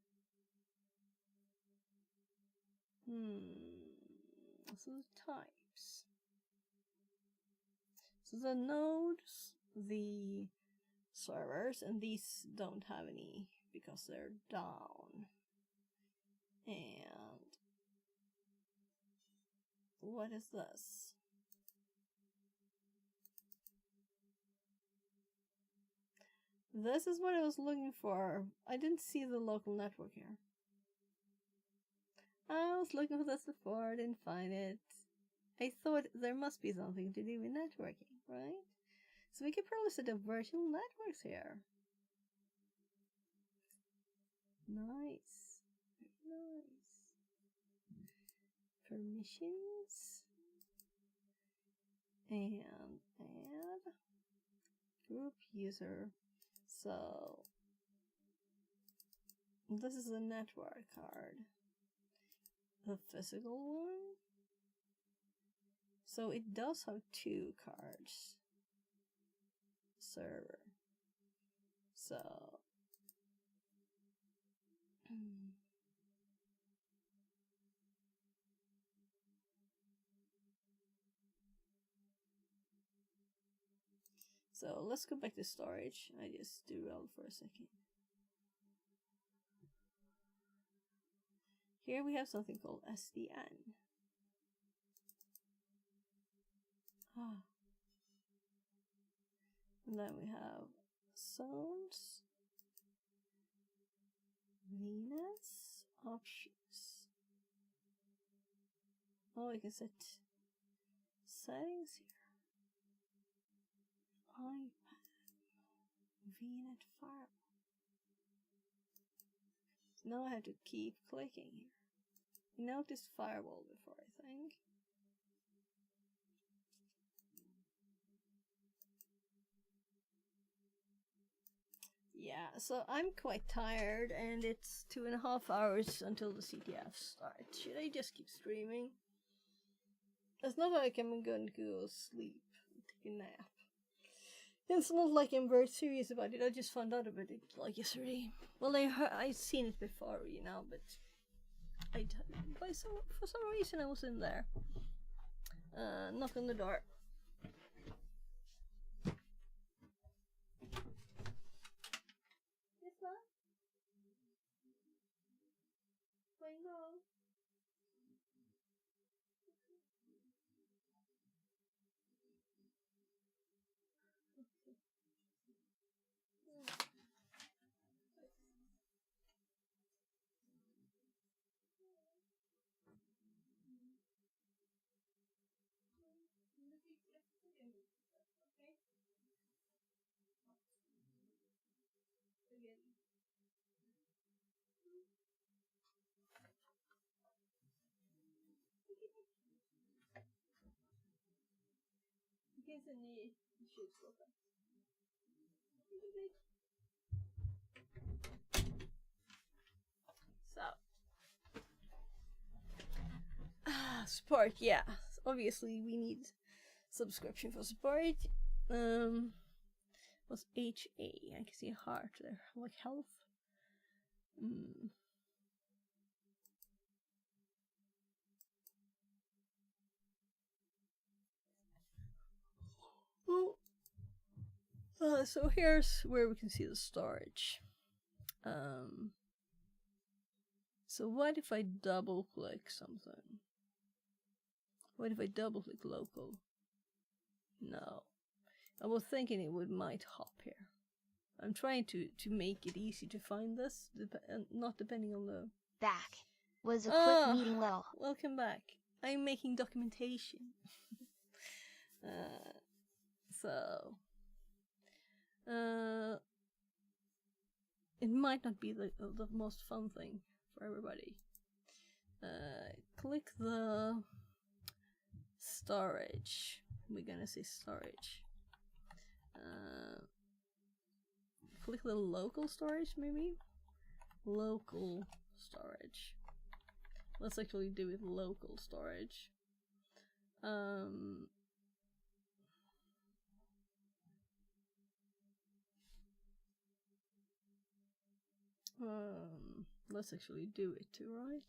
So the types. So the nodes, the servers, and these don't have any because they're down. And what is this? This is what I was looking for. I didn't see the local network here. I was looking for this before, didn't find it. I thought there must be something to do with networking, right? So we could probably set up virtual networks here. Nice. Nice. Permissions. And add group user. So this is a network card. The physical one. So it does have 2 cards. Server. So so let's go back to storage. I just derailed for a second. Here we have something called SDN. And then we have zones, Venus, options. Oh, we can set settings here. iPad, VNet firewall. So now I have to keep clicking here. You noticed firewall before, I think. Yeah, so I'm quite tired, and it's 2.5 hours until the CTF starts. Should I just keep streaming? It's not like I'm going to go sleep and take a nap. It's not like I'm very serious about it. I just found out about it like yesterday. Well, I'd seen it before, you know, but for some reason I was in there. Knock on the door. Yes, ma'am? Bingo. So, support, yeah. Obviously, we need subscription for support. What's HA? I can see a heart there, like health. So here's where we can see the storage. So what if I double click something? What if I double click local? No. I was thinking it might hop here. I'm trying to make it easy to find this, not depending on the... Back. Was a quick meeting little. Welcome back. I'm making documentation. It might not be the most fun thing for everybody. Click the storage. We're gonna say storage. Click the local storage, maybe? Local storage. Let's actually do it local storage. Let's actually do it too, right?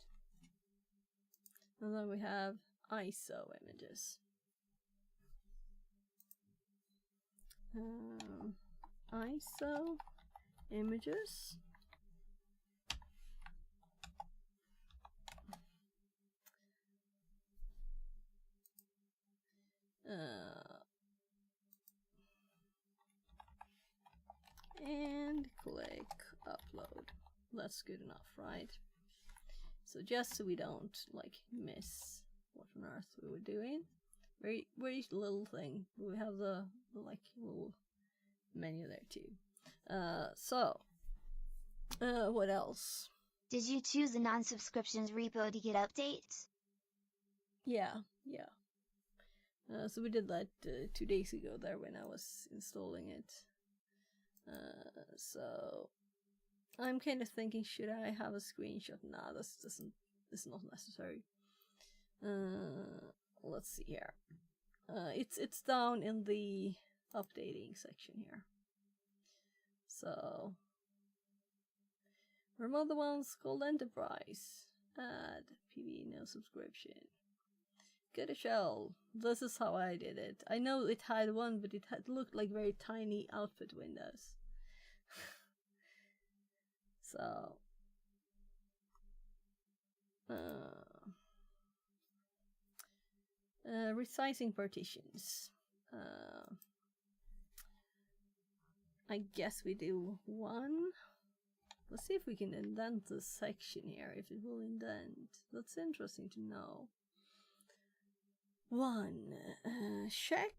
And then we have ISO images. ISO images. And click upload. That's good enough, right? So just so we don't like miss what on earth we were doing. Very little thing. We have the like little menu there too. What else? Did you choose the non-subscriptions repo to get updates? Yeah. So we did that 2 days ago there when I was installing it. So I'm kind of thinking, should I have a screenshot? Nah, this is not necessary. Let's see here. It's down in the updating section here. So from other ones called Enterprise. Add PV no subscription. Get a shell. This is how I did it. I know it had one, but it looked like very tiny output windows. So resizing partitions. I guess we do 1. Let's see if we can indent this section here, if it will indent. That's interesting to know. 1. Check.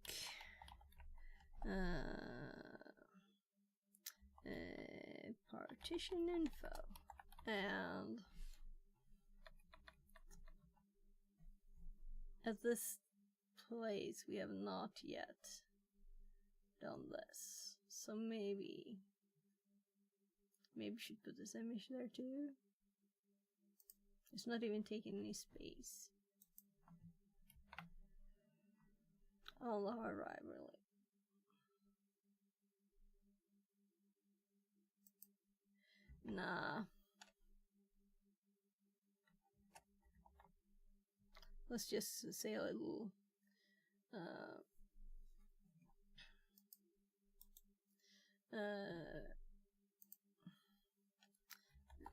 Partition info. And at this place we have not yet done this. So maybe we should put this image there too. It's not even taking any space. On the hard drive, really. Nah. Let's just say a little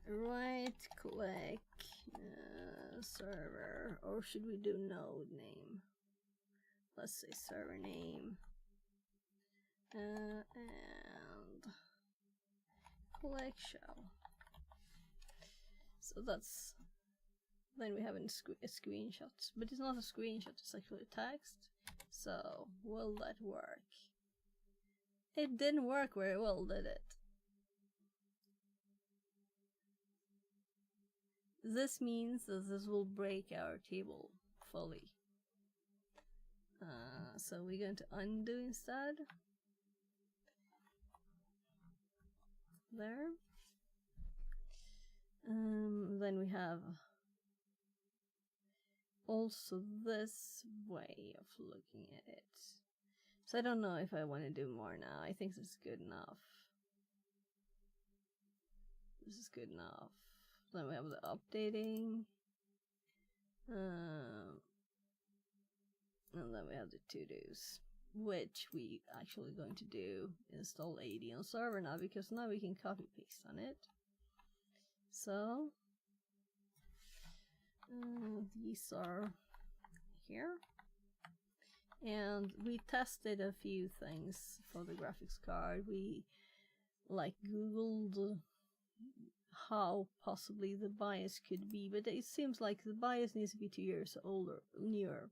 right click server, or should we do node name? Let's say server name and click shell. So that's, then we have a screenshot, but it's not a screenshot, it's actually text. So will that work? It didn't work very well, did it? This means that this will break our table fully. So we're going to undo instead. There. Then we have also this way of looking at it. So I don't know if I want to do more now. I think this is good enough. This is good enough. Then we have the updating. And then we have the to-dos, which we actually going to do install AD on server now, because now we can copy paste on it. So these are here, and we tested a few things for the graphics card. We like googled how possibly the BIOS could be, but it seems like the BIOS needs to be 2 years older, newer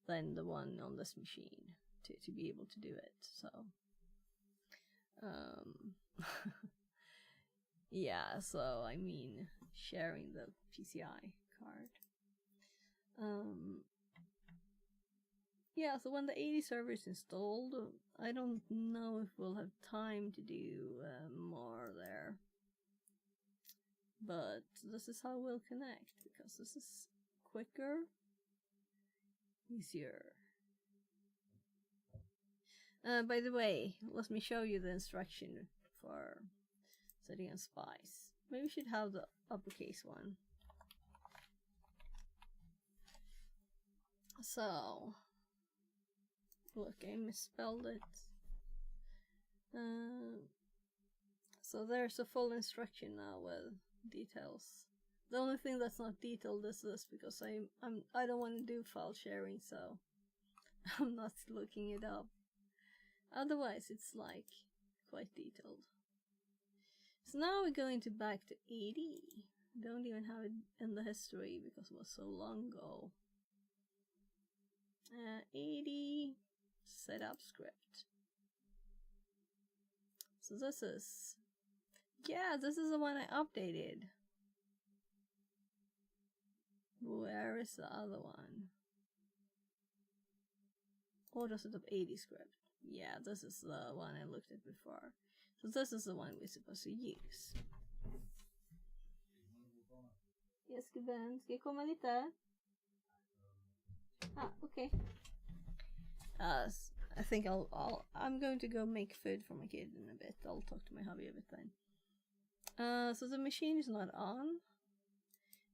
than the one on this machine to be able to do it. So yeah, so I mean sharing the PCI card. Yeah, so when the 80 server is installed, I don't know if we'll have time to do more there. But this is how we'll connect, because this is quicker, easier. By the way, let me show you the instruction for setting on Spice. Maybe we should have the uppercase one. So, look, I misspelled it. So there's a full instruction now with details. The only thing that's not detailed is this, because I don't want to do file sharing, so I'm not looking it up. Otherwise, it's like quite detailed. So now we're going to back to 80. Don't even have it in the history because it was so long ago. 80 setup script. So this is, yeah, this is the one I updated. Where is the other one? Auto setup 80 script. Yeah, this is the one I looked at before. So this is the one we're supposed to use. Yes, gubben. Ska jag komma lite? Ah, okay. I think I'm going to go make food for my kid in a bit. I'll talk to my hubby a bit then. So the machine is not on.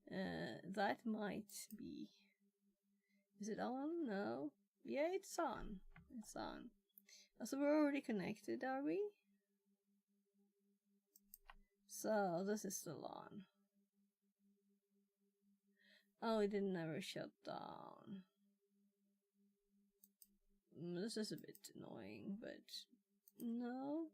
That might be. Is it on? No. Yeah, it's on. It's on. So we're already connected, are we? So this is still on. Oh, it didn't ever shut down. This is a bit annoying, but no.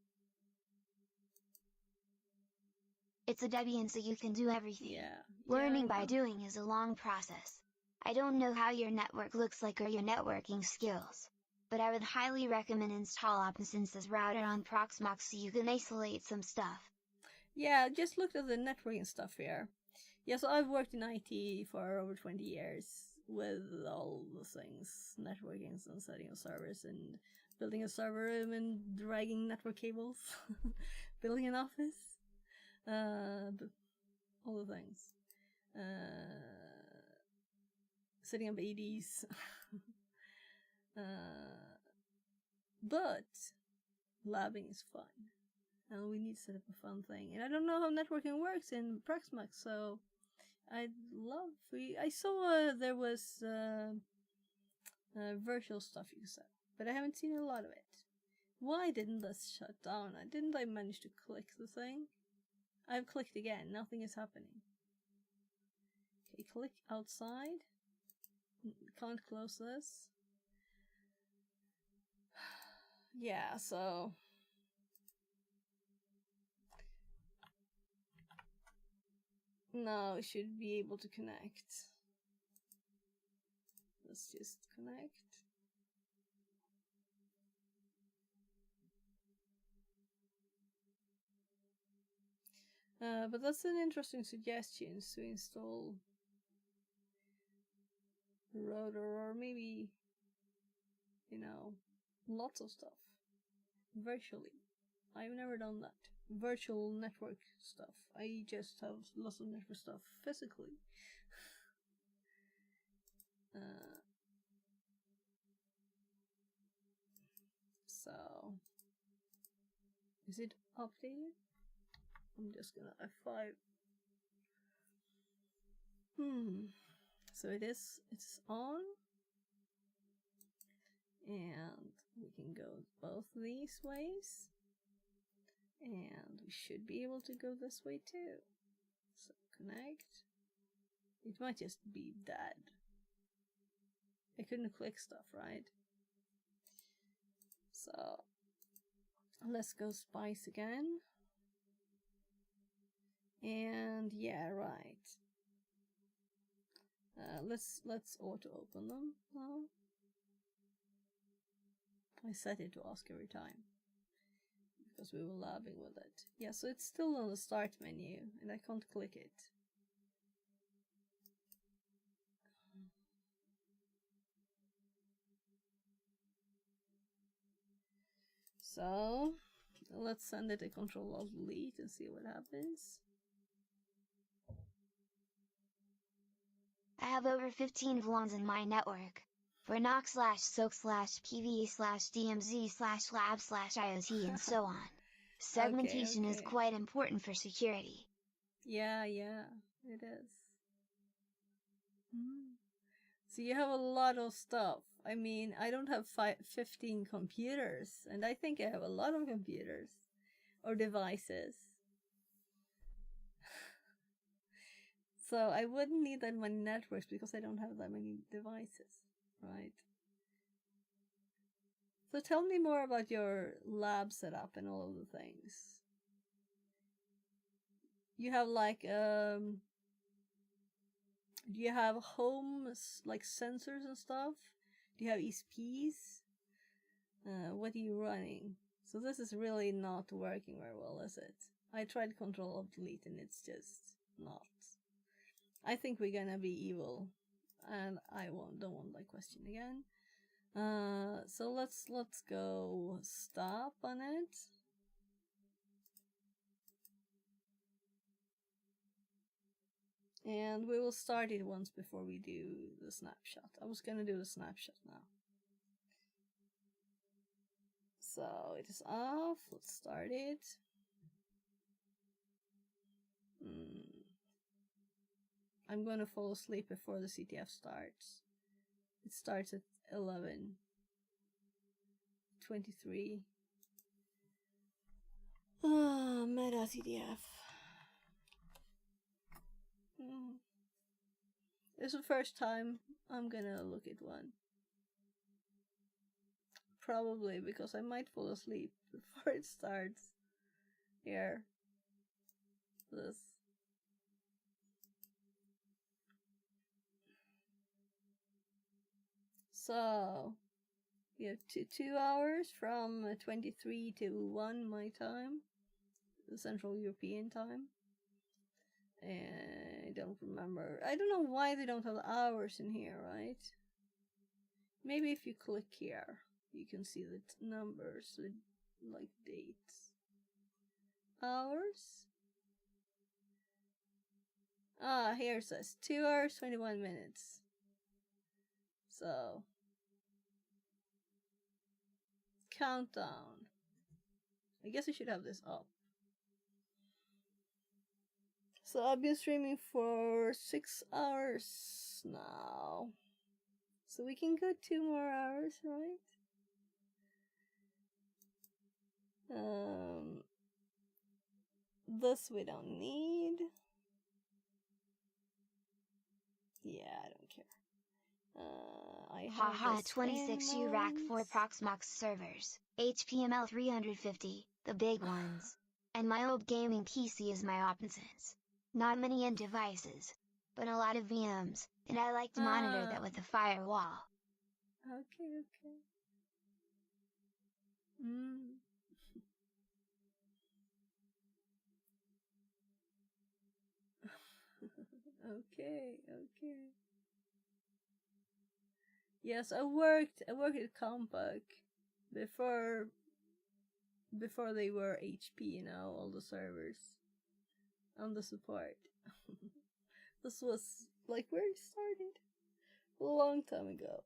It's a Debian so you can do everything. Yeah. Learning by doing is a long process. I don't know how your network looks like or your networking skills, but I would highly recommend install OptiSense's router on Proxmox so you can isolate some stuff. Yeah, just looked at the networking stuff here. Yeah, so I've worked in IT for over 20 years with all the things, networking and setting up servers and building a server room and dragging network cables, building an office, all the things. Setting up ADs. But labbing is fun. And we need to set up a fun thing. And I don't know how networking works in Proxmox, so I saw there was virtual stuff you could set, but I haven't seen a lot of it. Why didn't this shut down? Didn't I manage to click the thing? I've clicked again, nothing is happening. Okay, click outside. Can't close this. Yeah, so now it should be able to connect. Let's just connect. But that's an interesting suggestion to install router or maybe, you know, lots of stuff virtually. I've never done that. Virtual network stuff. I just have lots of network stuff physically. So, is it updated? I'm just gonna F5. So it's on. And we can go both these ways. And we should be able to go this way too. So connect. It might just be dead. I couldn't click stuff, right? So let's go Spice again. And yeah, right. Let's auto open them now. I set it to ask every time because we were labbing with it. Yeah, so it's still on the start menu and I can't click it. So let's send it a Control-Alt-Delete and see what happens. I have over 15 VLANs in my network. For NOC/SOAK/PV/DMZ/lab/IoT and so on. Segmentation is quite important for security. Yeah, it is. So you have a lot of stuff. I mean, I don't have 15 computers, and I think I have a lot of computers or devices. So I wouldn't need that many networks because I don't have that many devices, right? So tell me more about your lab setup and all of the things. You have like, do you have home like sensors and stuff? Do you have ESPs? What are you running? So this is really not working very well, is it? I tried Control-Alt-Delete and it's just not. I think we're gonna be evil, and I don't want that question again. So let's go stop on it. And we will start it once before we do the snapshot. I was gonna do the snapshot now. So it is off. Let's start it. I'm gonna fall asleep before the CTF starts. It starts at 11:23. Meta CTF. It's the first time I'm gonna look at one. Probably because I might fall asleep before it starts. Here. This. So we have 2 hours from 23 to 1 my time, the Central European time. And I don't remember. I don't know why they don't have hours in here, right? Maybe if you click here, you can see the numbers, like dates. Hours? Ah, here it says 2 hours, 21 minutes. So, countdown. I guess I should have this up. So I've been streaming for 6 hours now. So we can go 2 more hours, right? This we don't need. Yeah, I don't care. I have Haha, 26U rack for Proxmox servers, HPML 350, the big ones. And my old gaming PC is my options. Not many end devices, but a lot of VMs, and I like to monitor that with a firewall. Okay. Okay. Yes, I worked at Compaq before they were HP, all the servers and the support. This was like where it started a long time ago.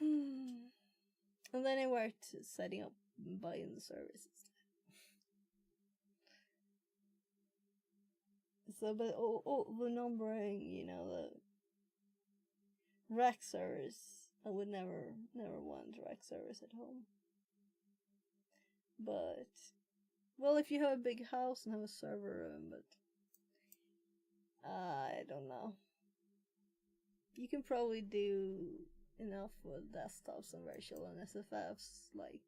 And then I worked setting up and buying the services. So, but the numbering, the rack servers, I would never want rack servers at home. But, well, if you have a big house and have a server room, but I don't know. You can probably do enough with desktops and virtual and SFFs, like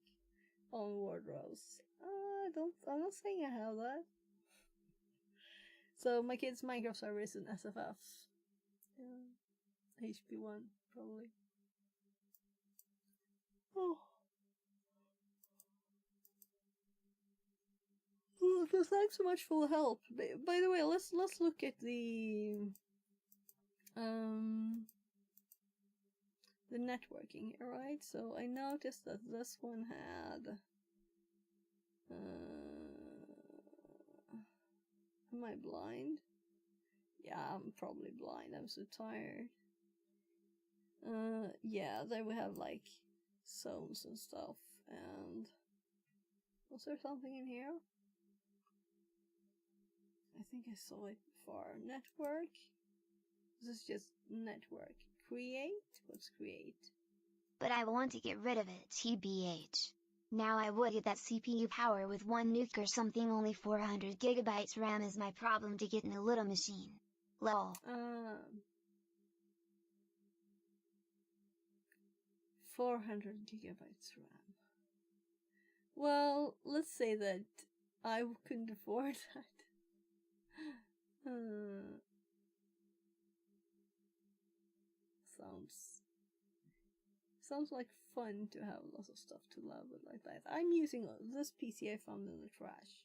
on wardrobes. I'm not saying I have that. So my kids' Minecraft server is in SFFs. Yeah. HP1, probably. Oh. Well, thanks so much for the help. By the way, let's look at the networking here, right? So I noticed that this one had am I blind? Yeah, I'm probably blind. I'm so tired. Yeah, there we have like zones and stuff. And was there something in here? I think I saw it before. Network. This is just network. Create? What's create? But I want to get rid of it, TBH. Now I would get that CPU power with one nuke or something. Only 400 gigabytes RAM is my problem to get in a little machine. Lol. 400 gigabytes RAM. Well, let's say that I couldn't afford that. Sounds like fun to have lots of stuff to love with like that. I'm using this PC I found in the trash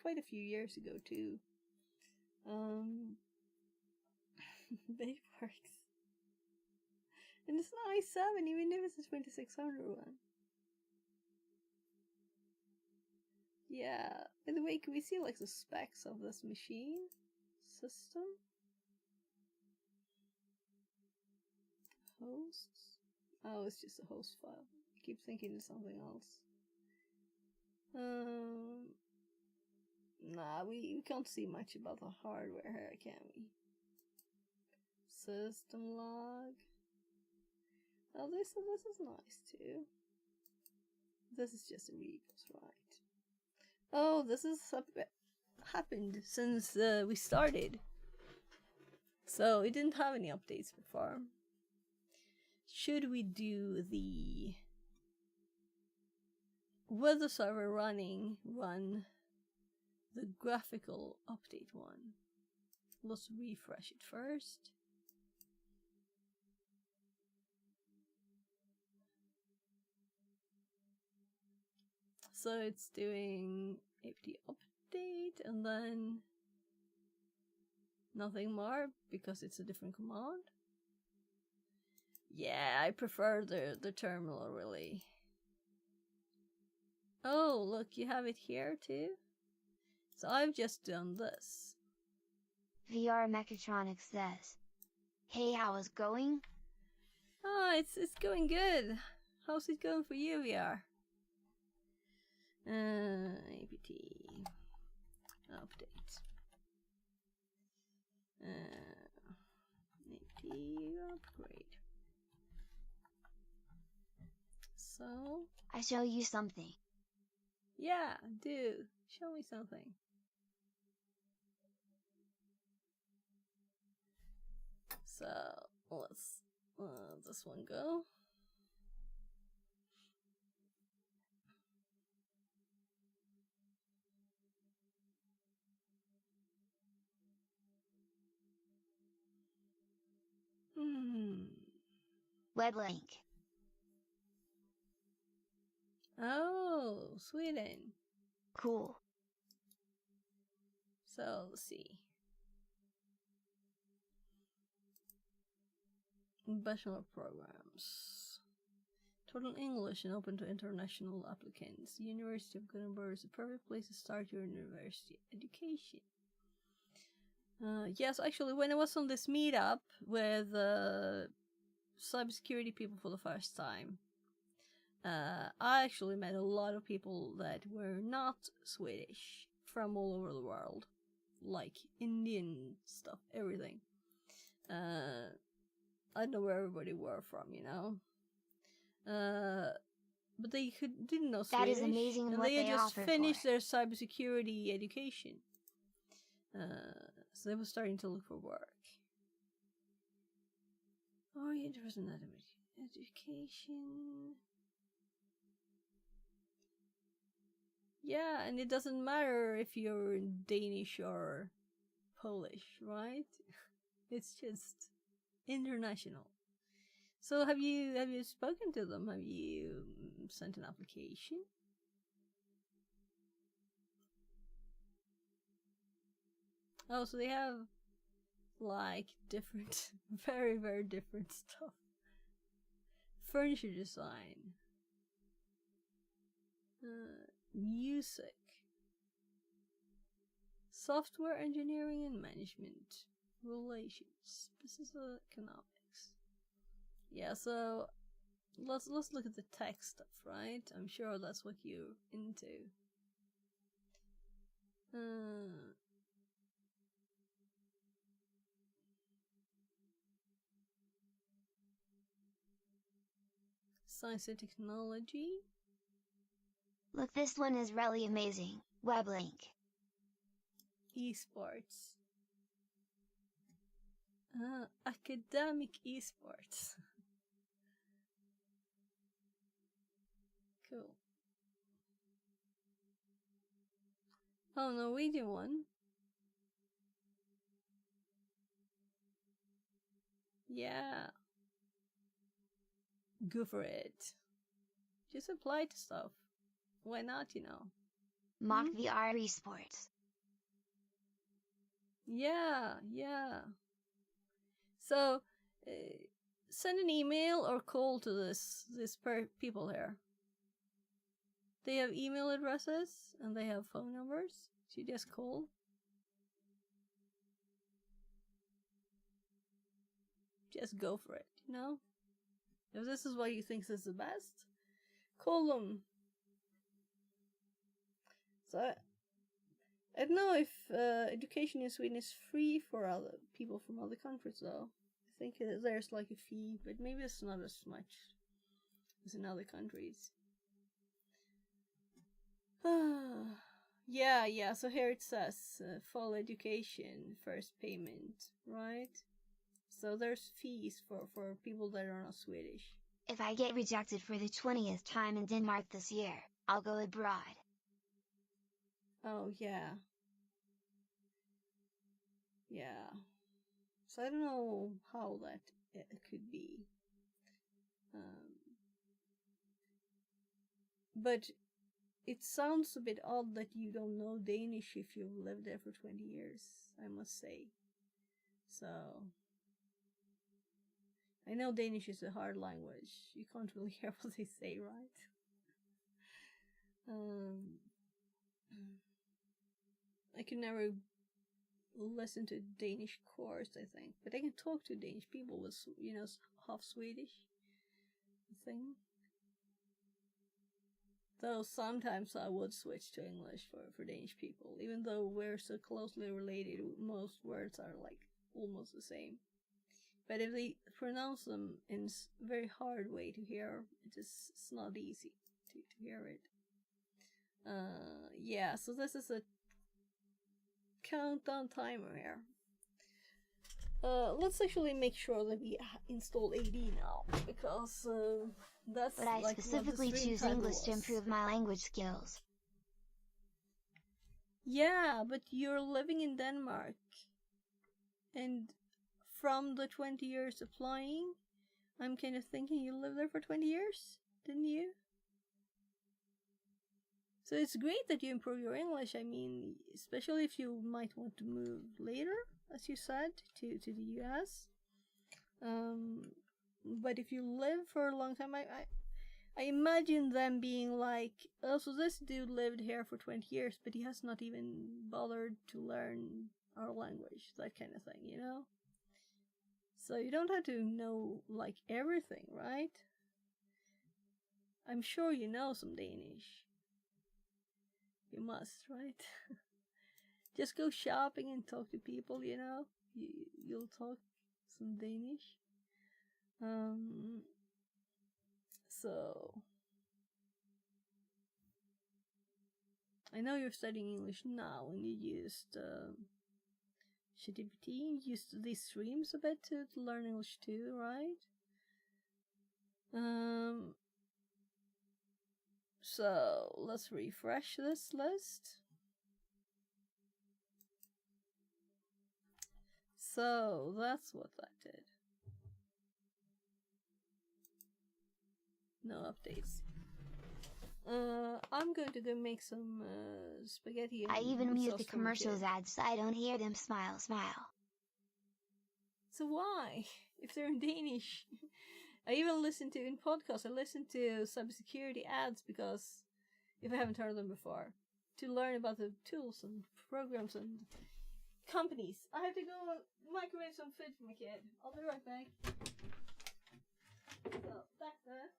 quite a few years ago too. But it works. And it's an i7 even if it's a 2600 one. Yeah, by the way, can we see like the specs of this machine system? Hosts? Oh, it's just a host file. I keep thinking it's something else. Nah, we can't see much about the hardware here, can we? System log. Oh, this is nice too. This is just a rebus, right? Oh, this is happened since we started. So it didn't have any updates before. Should we do the with the server running, run the graphical update one? let's refresh it first. So it's doing apt update and then nothing more because it's a different command. Yeah, I prefer the terminal really. Oh, look, you have it here too. So I've just done this. VR Mechatronics says, "Hey, how is going?" Oh, it's going good. How's it going for you, VR? APT update. APT upgrade. So I show you something. yeah, do show me something. So let's this one go. Web link. Oh, Sweden. Cool. So let's see. Bachelor programs. Total English and open to international applicants. University of Gothenburg is a perfect place to start your university education. Yes, actually, when I was on this meetup with cybersecurity people for the first time, I actually met a lot of people that were not Swedish from all over the world, like Indian stuff, everything. I don't know where everybody were from, you know. But they didn't know Swedish. That is amazing. And what they had just offer finished for. their cybersecurity education. So they were starting to look for work. Are you interested in that education? Yeah, and it doesn't matter if you're Danish or Polish, right? It's just international. So have you spoken to them? Have you sent an application? Oh, so they have like different, very, very different stuff. Furniture design. Music. Software engineering and management. Relations. Business economics. Yeah, so let's look at the tech stuff, right? I'm sure that's what you're into. Science and technology. Look, this one is really amazing. Web link. Esports. Academic esports. Cool. Oh, Norwegian one. Yeah. Go for it. Just apply to stuff. Why not, you know? Mock VR esports. Yeah. So, send an email or call to this people here. They have email addresses and they have phone numbers. So you just call. Just go for it, you know? If this is what you think is the best, call them. So, I don't know if education in Sweden is free for other people from other countries, though. I think there's like a fee, but maybe it's not as much as in other countries. Yeah, so here it says full education, first payment, right? So there's fees for people that are not Swedish. If I get rejected for the 20th time in Denmark this year, I'll go abroad. Oh, yeah. Yeah. So I don't know how that could be. But it sounds a bit odd that you don't know Danish if you've lived there for 20 years, I must say. So, I know Danish is a hard language. You can't really hear what they say, right? I could never listen to a Danish course, I think. But I can talk to Danish people with, half Swedish thing. Though sometimes I would switch to English for Danish people, even though we're so closely related, most words are like almost the same. But if they pronounce them in a very hard way to hear, it's not easy to hear it. Yeah, so this is a countdown timer here. Let's actually make sure that we install AD now, because that's. But I like specifically choose English to improve my language skills. Yeah, but you're living in Denmark, and from the 20 years applying, I'm kind of thinking you lived there for 20 years, didn't you? So it's great that you improve your English. I mean, especially if you might want to move later, as you said, to the US. But if you live for a long time, I imagine them being like, oh, so this dude lived here for 20 years, but he has not even bothered to learn our language, that kind of thing, you know? So you don't have to know, like, everything, right? I'm sure you know some Danish. You must, right? Just go shopping and talk to people, you know? You'll talk some Danish. So I know you're studying English now, and you used ChatGPT, you used these streams a bit to learn English too, right? So let's refresh this list. So that's what that did. No updates. I'm going to go make some spaghetti. I even mute the commercials ads so I don't hear them smile. So why? If they're in Danish. I even listen to, in podcasts, I listen to cybersecurity ads because, if I haven't heard them before, to learn about the tools and programs and companies. I have to go microwave some food for my kid. I'll be right back. So, back there.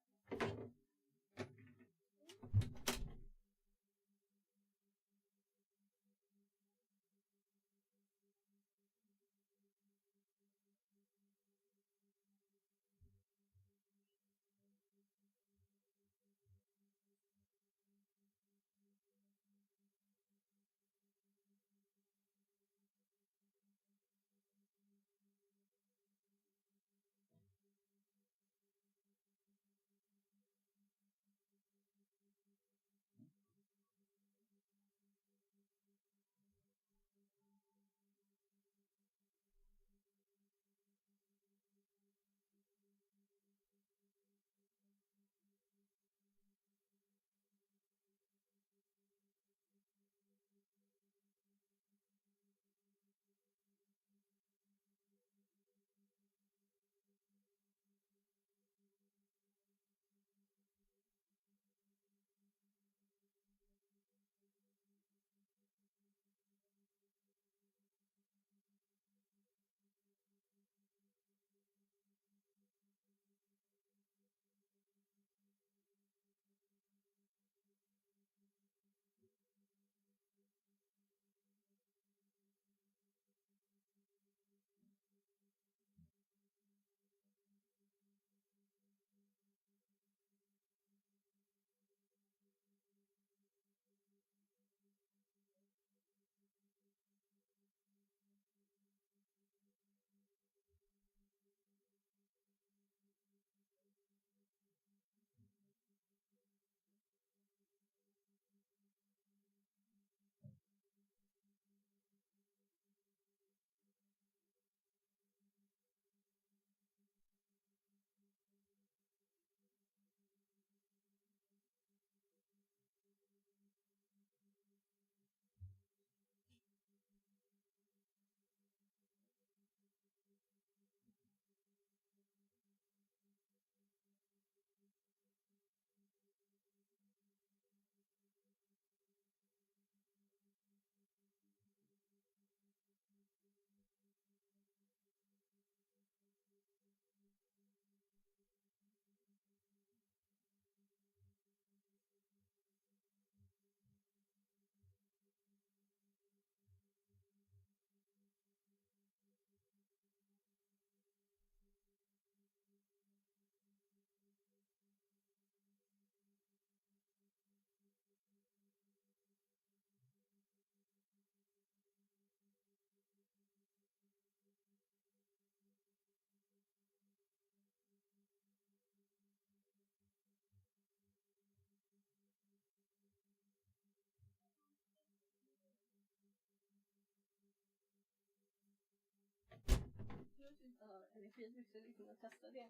Fredrik skulle kunna testa det.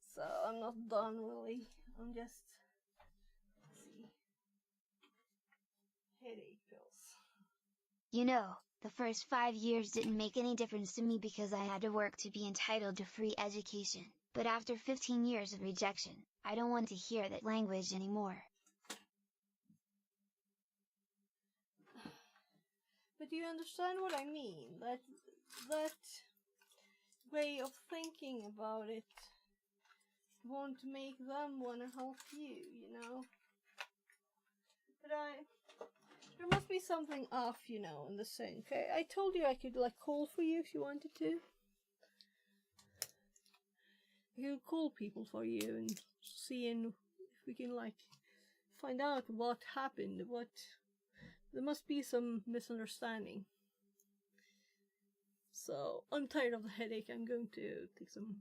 So I'm not done really. I'm just, let's see, headache pills. You know, the first 5 years didn't make any difference to me because I had to work to be entitled to free education, but after 15 years of rejection, I don't want to hear that language anymore. But do you understand what I mean? That way of thinking about it won't make them want to help you, you know? But there must be something off, you know, in the sync. I told you I could, like, call for you if you wanted to. I could call people for you and seeing if we can, like, find out what happened, there must be some misunderstanding. So, I'm tired of the headache, I'm going to take some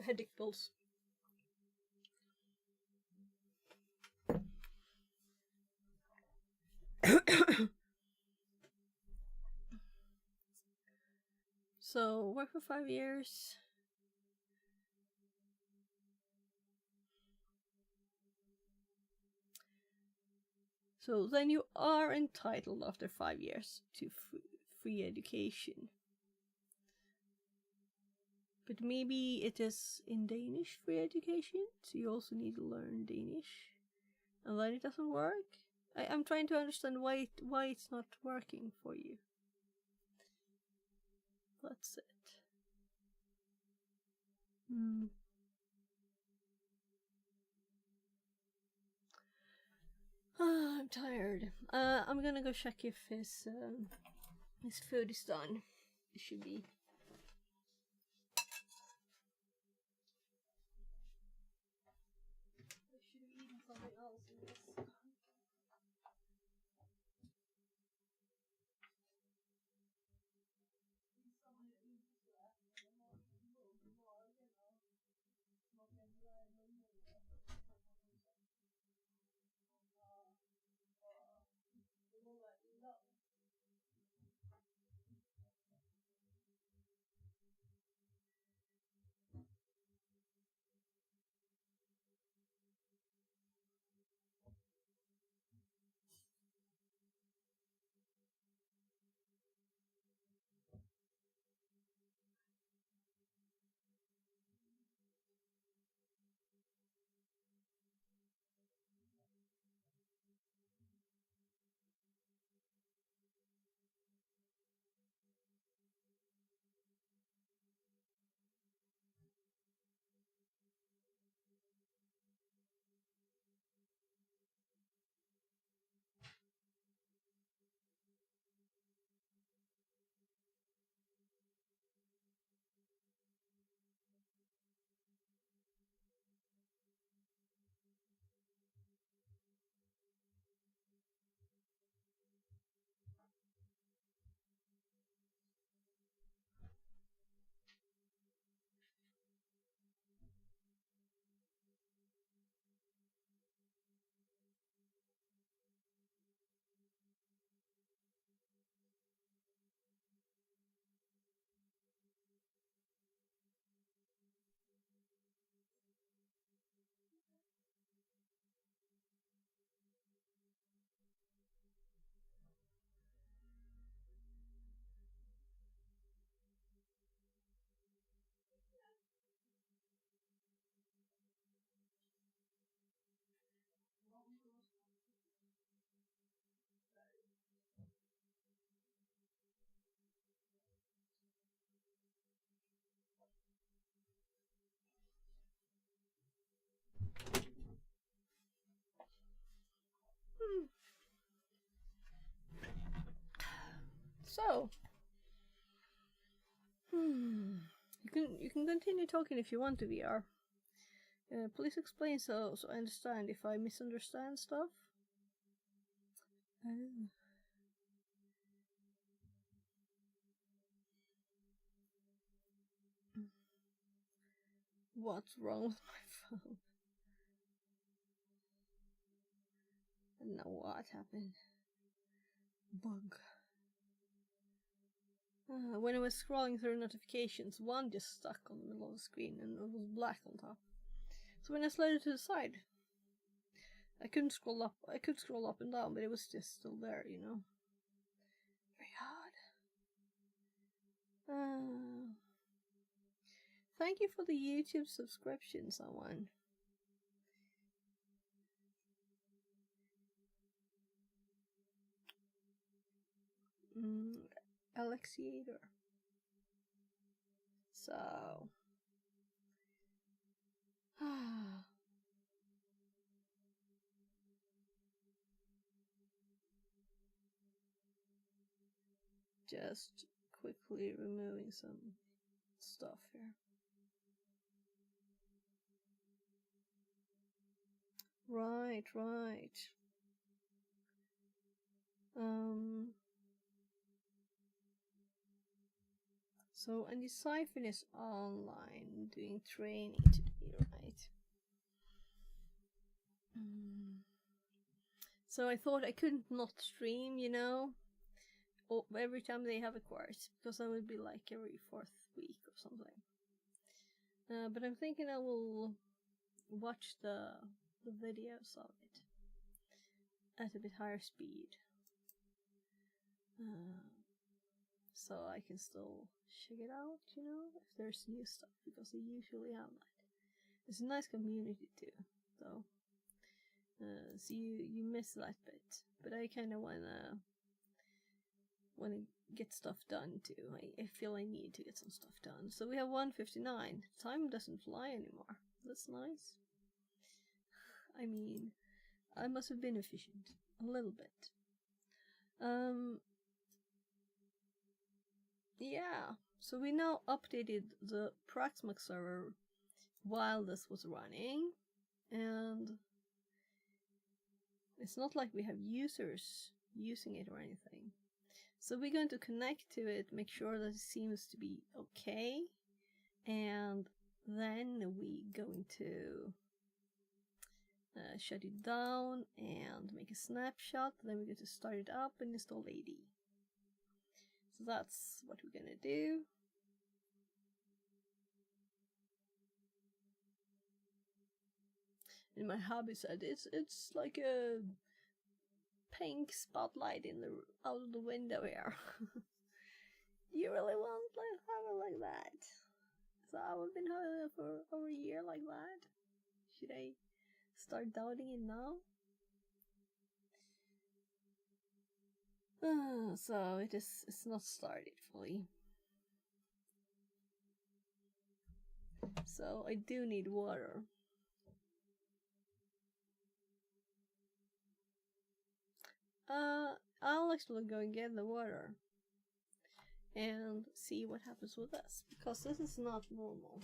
headache pills. So, work for 5 years. So then you are entitled after 5 years to free education. But maybe it is in Danish free education, so you also need to learn Danish. And then it doesn't work? I'm trying to understand why it's not working for you. That's it. I'm tired. I'm gonna go check if his food is done. It should be. I should have eaten something else in this. So, you can continue talking if you want to, VR. Please explain so I understand if I misunderstand stuff. What's wrong with my phone? I don't know what happened. Bug. When I was scrolling through notifications, one just stuck on the middle of the screen and it was black on top. So when I slid it to the side, I couldn't scroll up. I could scroll up and down, but it was just still there, you know. Very odd. Thank you for the YouTube subscription, someone. Alexiator. So. Just quickly removing some stuff here. Right. So, and the Siphon is online doing training today, right? So I thought I couldn't not stream, you know, every time they have a course, because I would be like every 4th week or something. But I'm thinking I will watch the videos of it at a bit higher speed. So I can still check it out, you know, if there's new stuff, because they usually have that. It's a nice community too, though. So you miss that bit, but I kind of wanna get stuff done too. I feel I need to get some stuff done. So we have 1:59. Time doesn't fly anymore. That's nice. I mean, I must have been efficient a little bit. Yeah. So we now updated the Proxmox server while this was running, and it's not like we have users using it or anything. So we're going to connect to it, make sure that it seems to be okay, and then we're going to shut it down and make a snapshot. Then we're going to start it up and install AD. So that's what we're going to do. And my hubby said it's like a pink spotlight in the out of the window here. You really want to have it like that? So I've been having it for over a year like that. Should I start doubting it now? So it's not started fully. So I do need water. I'll actually go and get the water and see what happens with this, because this is not normal.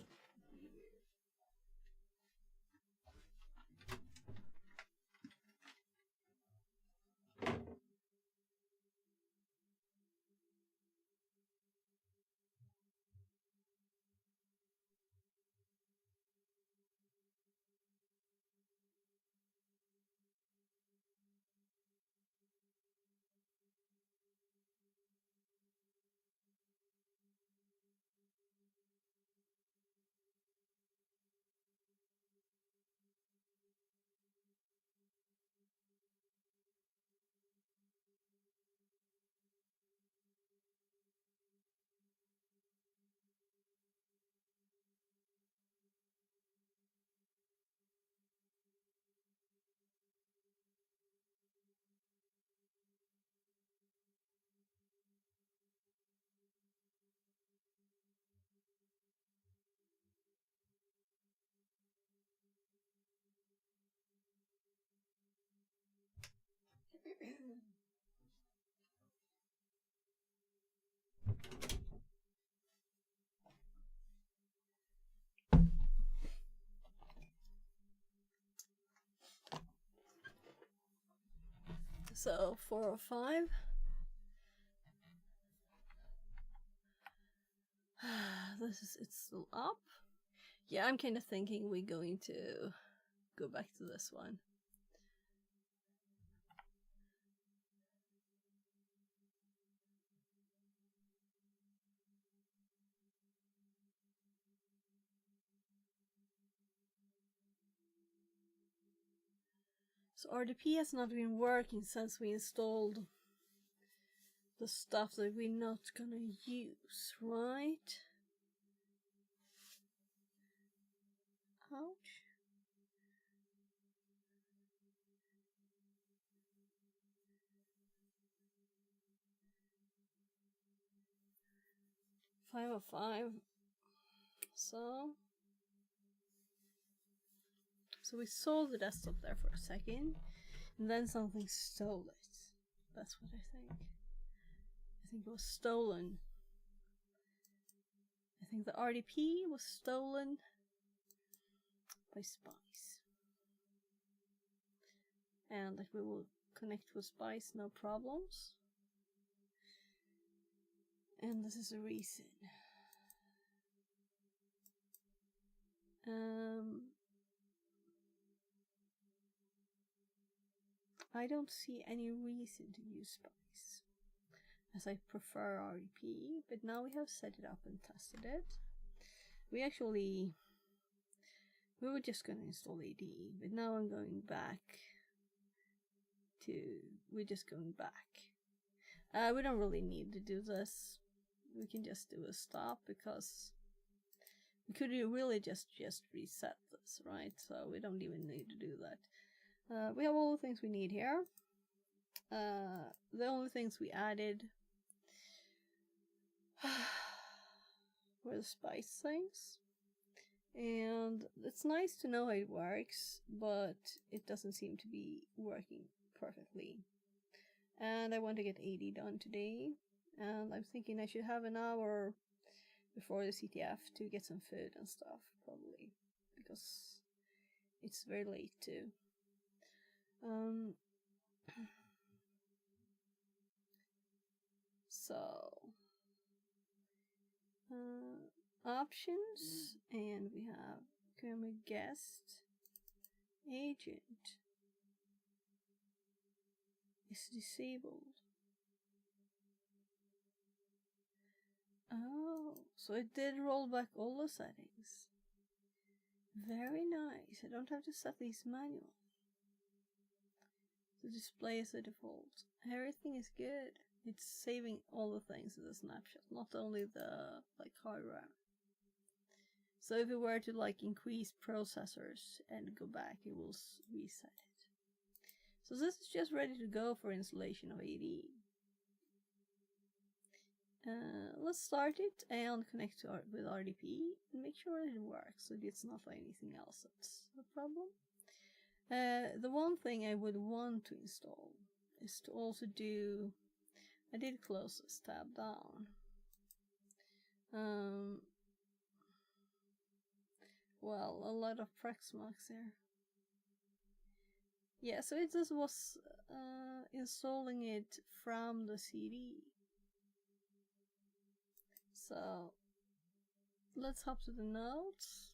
So 4:05. It's still up. Yeah, I'm kind of thinking we're going to go back to this one. So RDP has not been working since we installed the stuff that we're not gonna use, right? Ouch. $505. So we saw the desktop there for a second, and then something stole it. That's what I think. I think it was stolen. I think the RDP was stolen by spies. And that we will connect with spies, no problems. And this is the reason. I don't see any reason to use spice, as I prefer RDP, but now we have set it up and tested it. We were just gonna install AD, but now I'm going back to, we're just going back. We don't really need to do this. We can just do a stop, because we could really just reset this, right? So we don't even need to do that. We have all the things we need here. The only things we added were the spice things. And it's nice to know how it works, but it doesn't seem to be working perfectly. And I want to get 80 done today. And I'm thinking I should have an hour before the CTF to get some food and stuff, probably. Because it's very late too. So options, and we have camera guest agent is disabled. Oh, so it did roll back all the settings. Very nice. I don't have to set these manually. The display is the default. Everything is good. It's saving all the things in the snapshot, not only the hardware. So if we were to increase processors and go back, it will reset it. So this is just ready to go for installation of AD. Let's start it and connect with RDP and make sure that it works, so it's not anything else that's a problem. The one thing I would want to install is to also do, I did close this tab down. Well, a lot of Proxmox here. Yeah, so it just was installing it from the CD. So let's hop to the notes,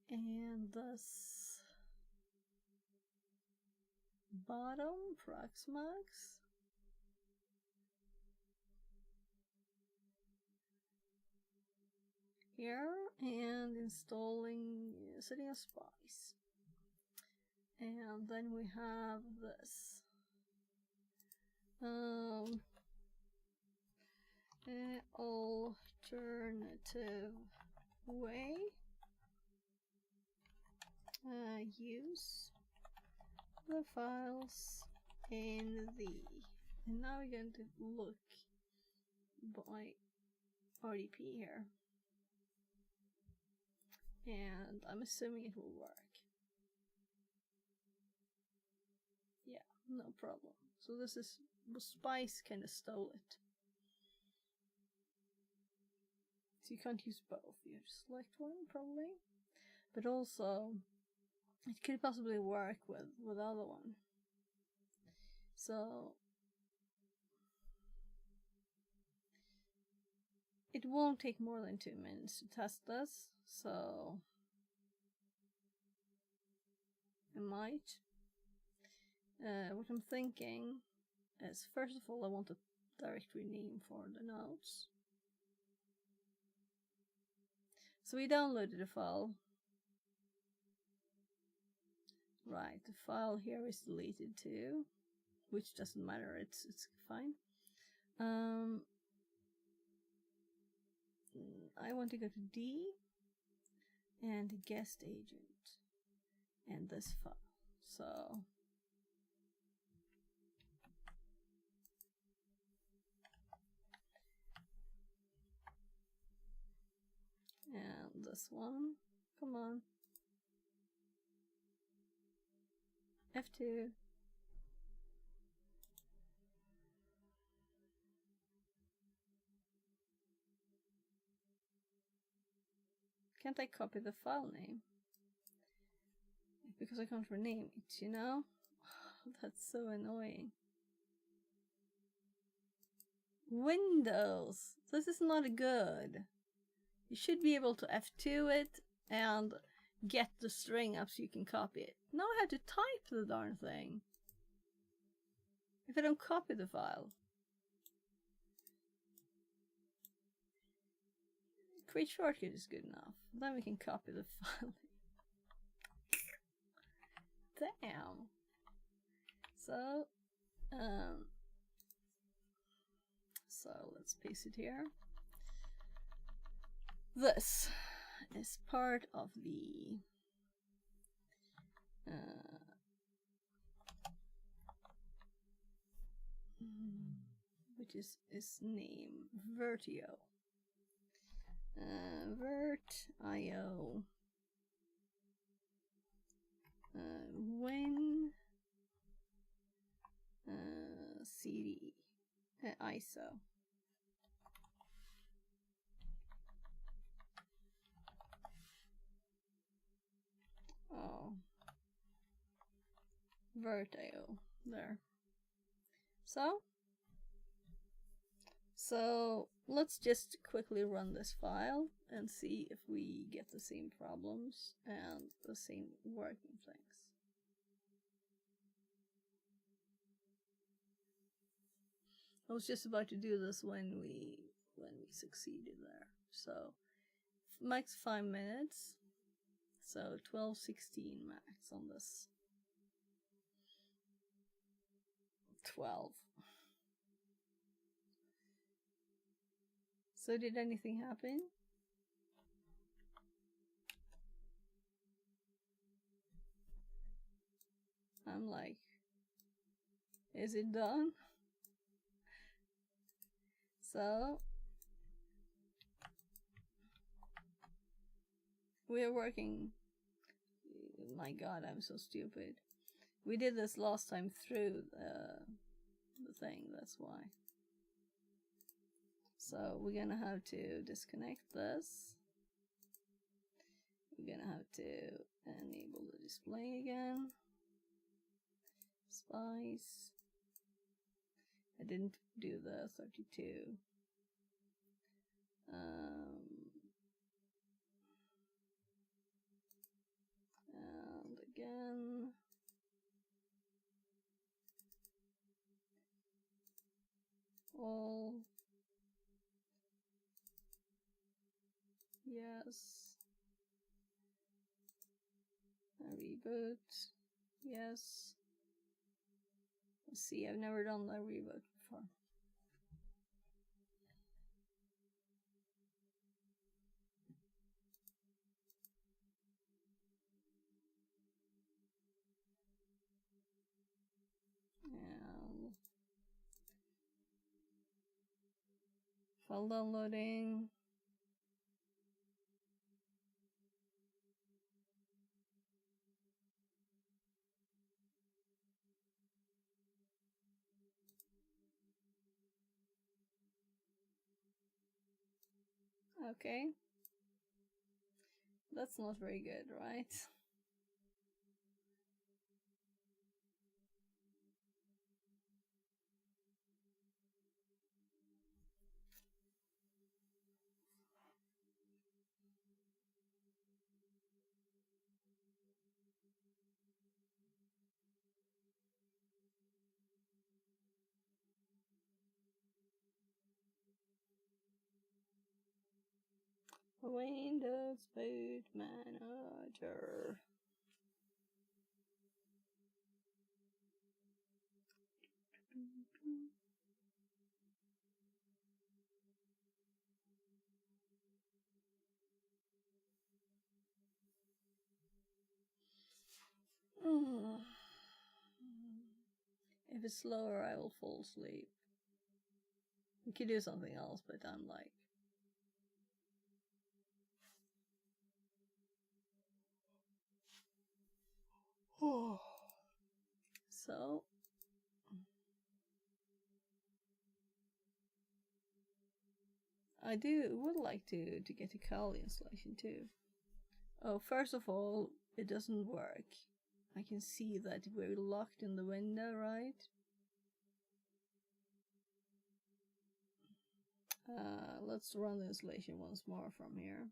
and this bottom Proxmox. Here, and installing, setting a spice. And then we have this. Alternative way. Use the files in the. And now we're going to look by RDP here. And I'm assuming it will work. Yeah, no problem. So this is, Spice kind of stole it. So you can't use both, you just select one probably. But also, it could possibly work with the other one. So it won't take more than 2 minutes to test this, so I might. What I'm thinking is, first of all, I want a directory name for the nodes. So we downloaded a file. Right, the file here is deleted too, which doesn't matter, it's fine. I want to go to D and guest agent and this file. So and this one, come on, F2. Can't I copy the file name? Because I can't rename it, you know? That's so annoying. Windows! This is not good. You should be able to F2 it and get the string up so you can copy it. Now I have to type the darn thing. If I don't copy the file. Create shortcut is good enough. Then we can copy the file. Damn. So let's paste it here. This is part of the which is name Vertio. Vert.io Win CD ISO. Oh, Vert.io there. So let's just quickly run this file and see if we get the same problems and the same working things. I was just about to do this when we succeeded there. So max 5 minutes. So 12:16 max on this. 12. So did anything happen? I'm like, is it done? So we're working. My god, I'm so stupid. We did this last time through the thing, that's why. So we're gonna have to disconnect this. We're gonna have to enable the display again. Spice. I didn't do the 32. And again. All. Yes. A reboot. Yes. Let's see, I've never done a reboot before. And file downloading. Okay. That's not very good, right? Windows Boot Manager. If it's slower, I will fall asleep. We could do something else, but I'm like... So... I would like to get a Kali installation too. Oh, first of all, it doesn't work. I can see that we're locked in the window, right? Let's run the installation once more from here.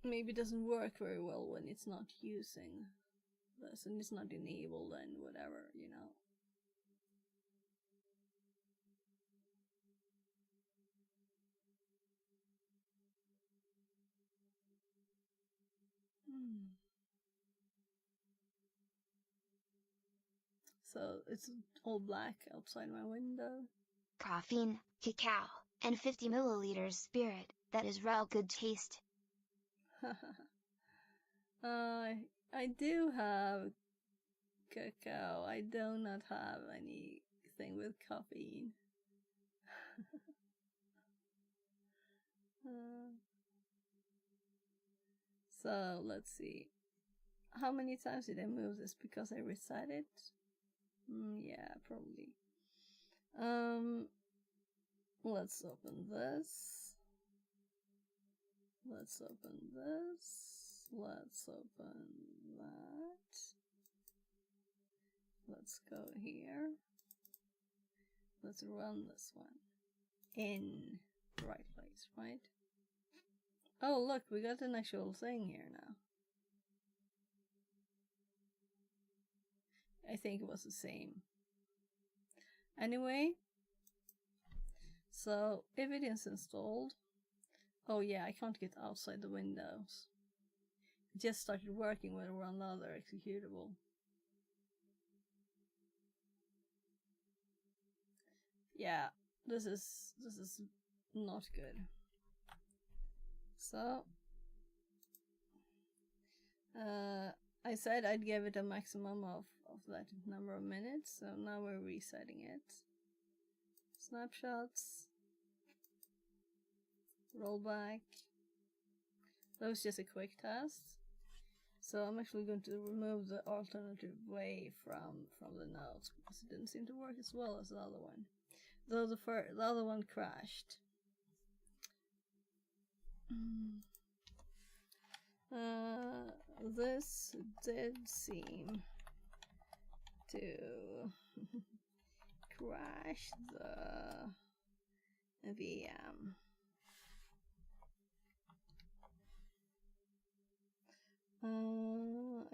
Maybe it doesn't work very well when it's not using this and it's not enabled and whatever, you know. So it's all black outside my window. Caffeine, cacao, and 50 milliliters spirit, that is real good taste. I do have cacao. I do not have anything with caffeine. So let's see. How many times did I move this? Because I reset it? Yeah, probably. Let's open this. Let's open this. Let's open that. Let's go here. Let's run this one in the right place, right? Oh, look, we got an actual thing here now. I think it was the same. Anyway, so if it is installed, oh yeah, I can't get outside the windows. It just started working when we run another executable. Yeah, this is not good. So I said I'd give it a maximum of that number of minutes, so now we're resetting it. Snapshots, rollback. That was just a quick test. So I'm actually going to remove the alternative way from the notes because it didn't seem to work as well as the other one. Though the other one crashed. This did seem to crash the VM.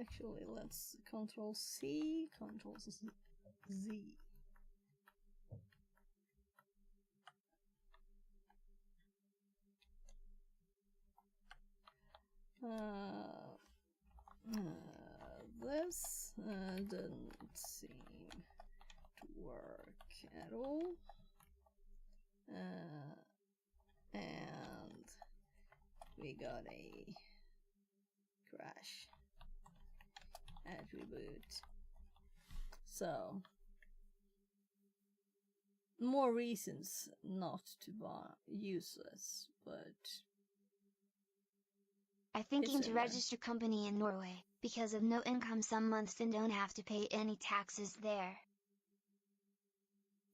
Actually, let's Control C, Control Z. This didn't seem to work at all. And we got a crash at reboot. So, more reasons not to use this, but I'm thinking to register company in Norway, because of no income some months and don't have to pay any taxes there.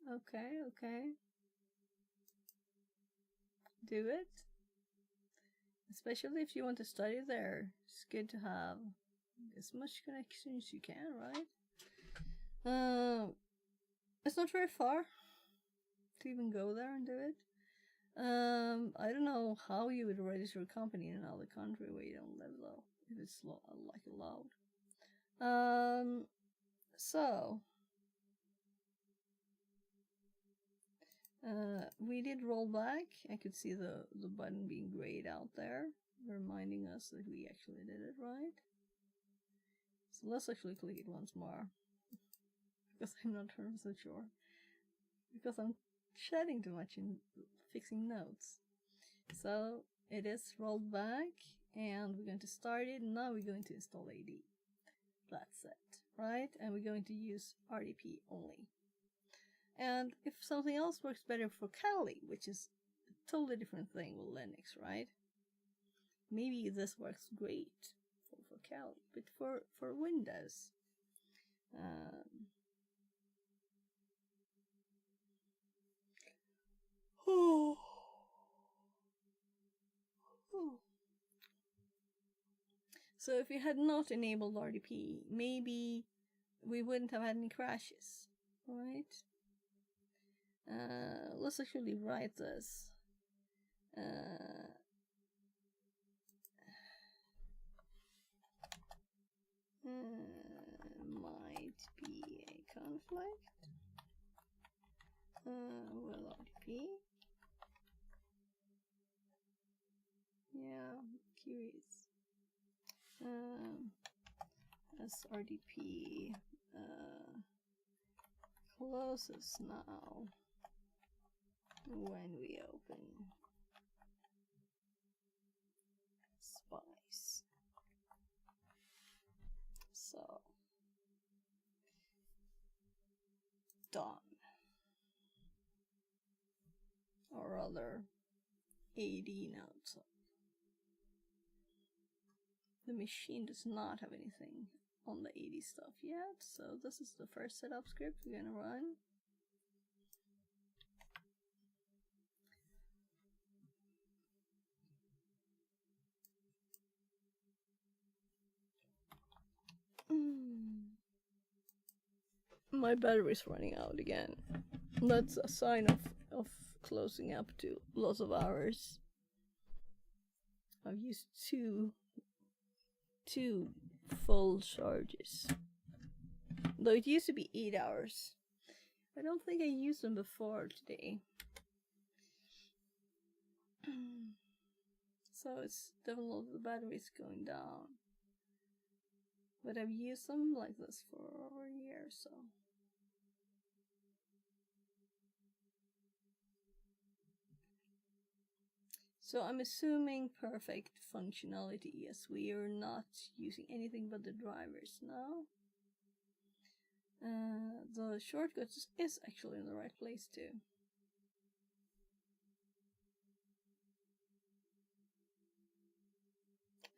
Okay. Do it. Especially if you want to study there. It's good to have as much connection as you can, right? It's not very far to even go there and do it. I don't know how you would register a company in another country where you don't live though, if it's like allowed. So we did roll back. I could see the button being grayed out there, reminding us that we actually did it right. So let's actually click it once more, because I'm not 100% sure. Because I'm chatting too much and fixing notes. So it is rolled back, and we're going to start it. Now we're going to install AD. That's it, right? And we're going to use RDP only. And if something else works better for Kali, which is a totally different thing with Linux, right? Maybe this works great for Kali, but for Windows, So if we had not enabled RDP, maybe we wouldn't have had any crashes, right? Let's actually write this. Might be a conflict with RDP. Yeah, curious. As RDP closes now when we open Spice. So done. Or rather AD nodes. The machine does not have anything on the AD stuff yet, so this is the first setup script we're gonna run. My battery's running out again. That's a sign of closing up to lots of hours. I've used two full charges. Though it used to be 8 hours. I don't think I used them before today. So it's definitely the battery's going down. But I've used them like this for over a year or so. So I'm assuming perfect functionality. Yes, we are not using anything but the drivers now. The shortcuts is actually in the right place too.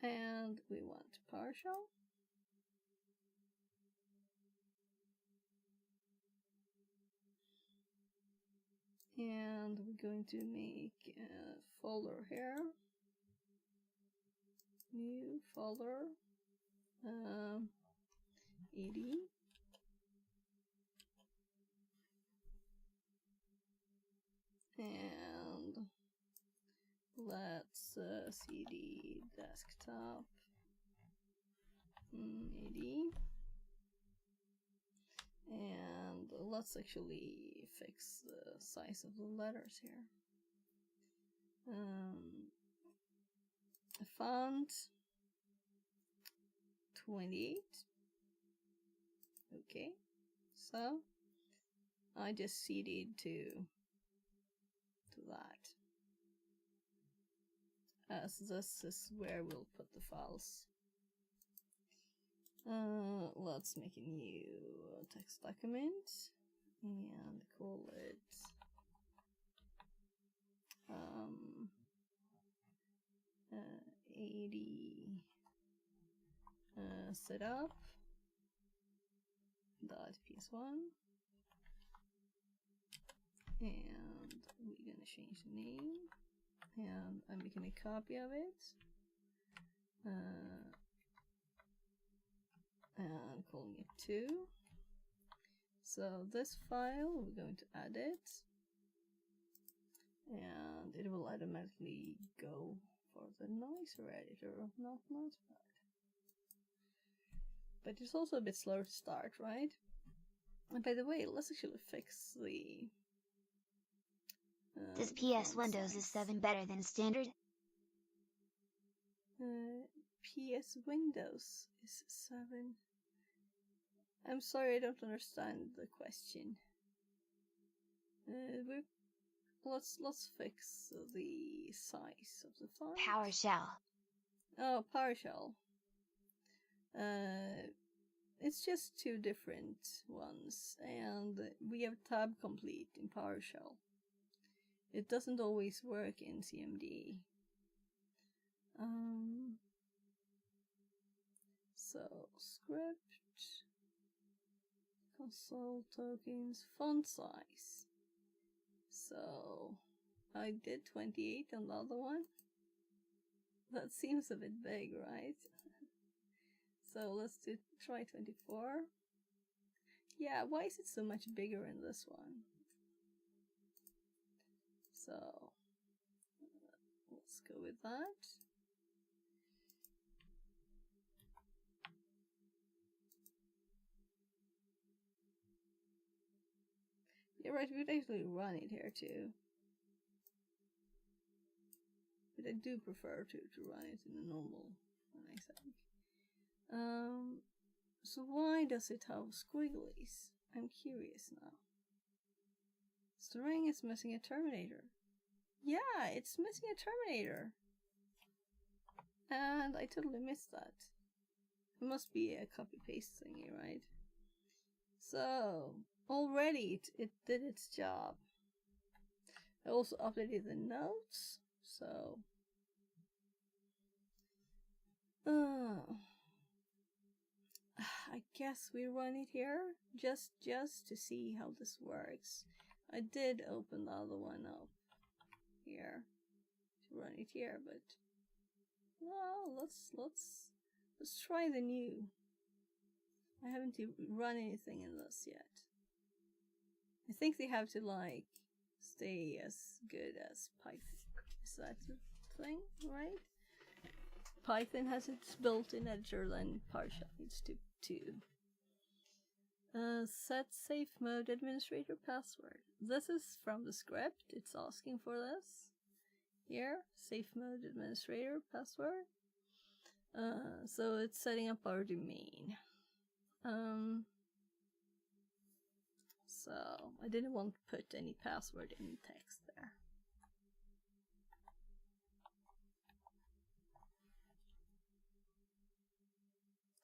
And we want PowerShell. And we're going to make a folder here. New folder. AD. And let's cd desktop AD. And let's actually fix the size of the letters here. Font 28. Okay, so I just cd'd to that, as this is where we'll put the files. Let's make a new text document and call it AD setup .ps1, and we're gonna change the name, and I'm making a copy of it, and calling it 2. So this file, we're going to add it, and it will automatically go for the noiser editor, not Notepad. But it's also a bit slower to start, right? And by the way, let's actually fix the Does PS Windows is 7 better than standard? PS Windows is 7. I'm sorry, I don't understand the question. let's fix the size of the font. PowerShell. Oh, PowerShell. It's just two different ones, and we have tab complete in PowerShell. It doesn't always work in CMD. So script, console tokens, font size. So I did 28 on the other one. That seems a bit big, right? So let's try 24. Yeah, why is it so much bigger in this one? So let's go with that. Yeah, right, we'd actually run it here too. But I do prefer to run it in a normal one, I think. So why does it have squigglies? I'm curious now. String is missing a terminator. Yeah, it's missing a terminator. And I totally missed that. It must be a copy-paste thingy, right? So, already it did its job. I also updated the notes, so... I guess we run it here, just to see how this works. I did open the other one up here to run it here, but well, let's try the new. I haven't run anything in this yet. I think they have to like stay as good as Python. Is that the thing, right? Python has its built-in editor, then PowerShell needs to too. Set safe mode administrator password. This is from the script. It's asking for this. Here, safe mode administrator password. So it's setting up our domain. So I didn't want to put any password in text there.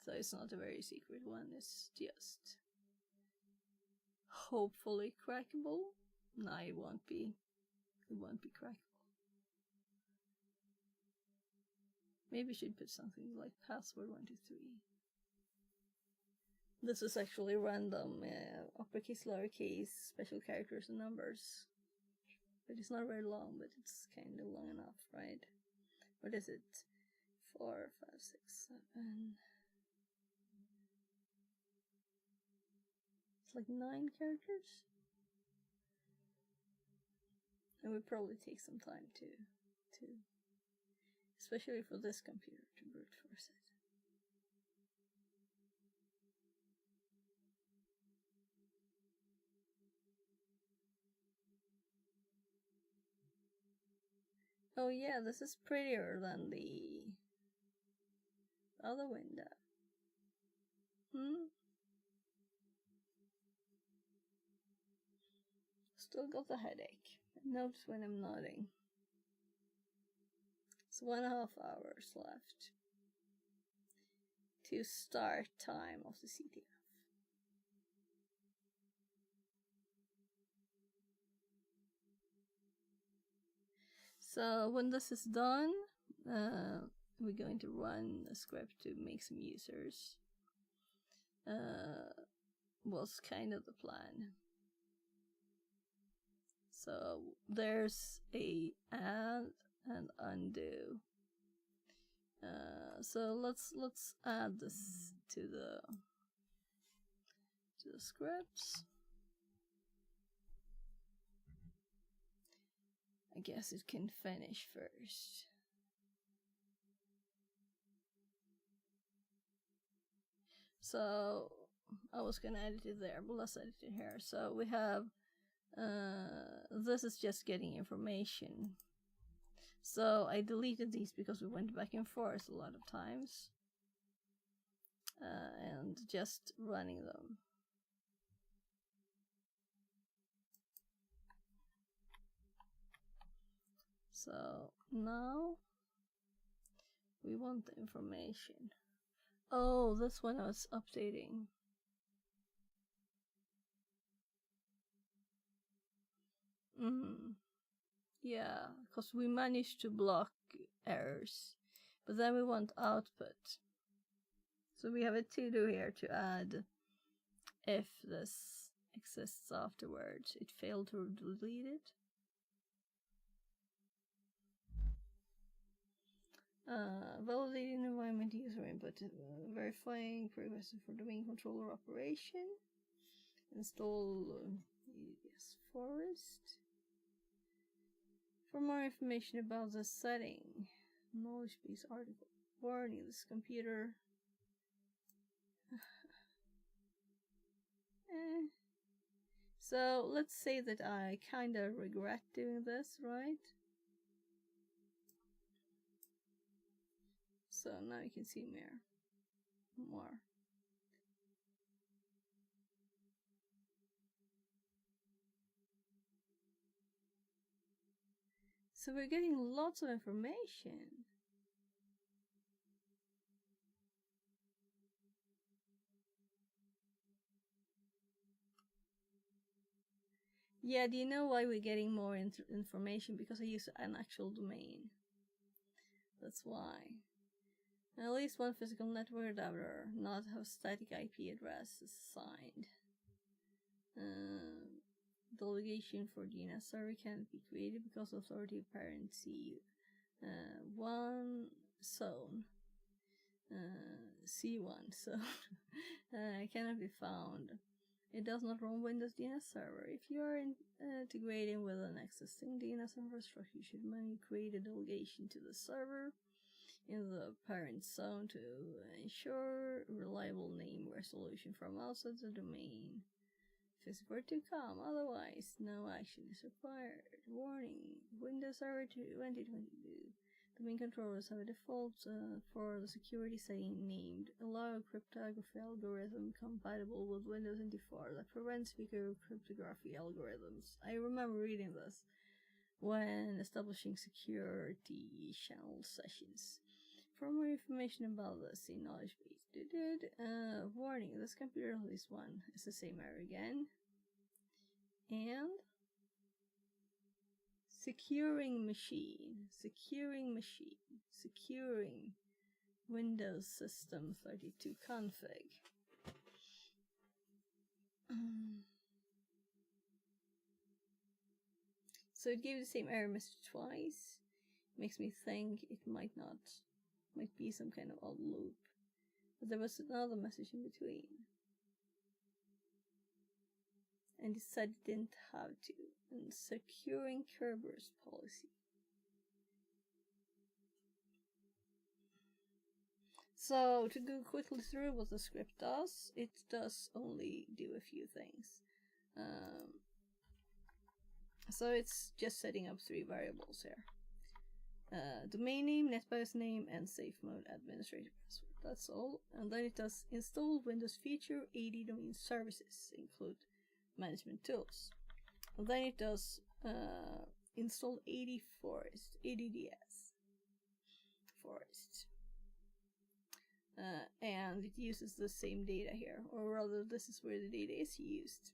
So it's not a very secret one, it's just hopefully crackable. No, it won't be. It won't be crackable. Maybe I should put something like password 123. This is actually random, uppercase, lowercase, special characters and numbers. But it's not very long, but it's kind of long enough, right? What is it? 4, 5, 6, 7... like 9 characters. It would probably take some time to especially for this computer to brute force it. Oh yeah, this is prettier than the other window. Still got the headache. Notice when I'm nodding. It's 1.5 hours left to start time of the CTF. So when this is done, we're going to run a script to make some users. Was kind of the plan. So there's a add and undo. So let's add this to the scripts. I guess it can finish first. So I was gonna edit it there, but let's edit it here. So we have this is just getting information. So I deleted these because we went back and forth a lot of times. And just running them. So now we want the information. Oh, that's when I was updating. Yeah, because we managed to block errors, but then we want output. So we have a to-do here to add if this exists afterwards. It failed to delete it. Validating environment user input, verifying prerequisite for domain controller operation, install yes, forest. For more information about the setting, knowledge base article, warning, this computer. So let's say that I kinda regret doing this, right? So now you can see more. So we're getting lots of information. Yeah, do you know why we're getting more information? Because I use an actual domain. That's why. At least one physical network adapter, not have static IP address assigned. Delegation for DNS server can't be created because authority parent C1 zone. C1 zone cannot be found. It does not run Windows DNS server. If you are integrating with an existing DNS infrastructure, you should manually create a delegation to the server in the parent zone to ensure reliable name resolution from outside the domain. Support to come, otherwise no action is required. Warning, Windows Server 2022. Domain controllers have a default for the security setting named Allow Cryptography Algorithm compatible with Windows 94 that prevents speaker cryptography algorithms. I remember reading this when establishing security channel sessions. For more information about this, see knowledge base. Warning, this computer, at least one, is the same error again. And securing Windows System 32 config. So it gave the same error message twice. Makes me think it might be some kind of odd loop. But there was another message in between. And it said it didn't have to. And securing Kerber's policy. So to go quickly through what the script does, it does only do a few things. So it's just setting up 3 variables here. Domain name, NetBIOS name, and safe mode administrator password. That's all. And then it does install Windows feature 80 domain services, include management tools. And then it does install 80 forest, 80ds forest. And it uses the same data here, or rather this is where the data is used.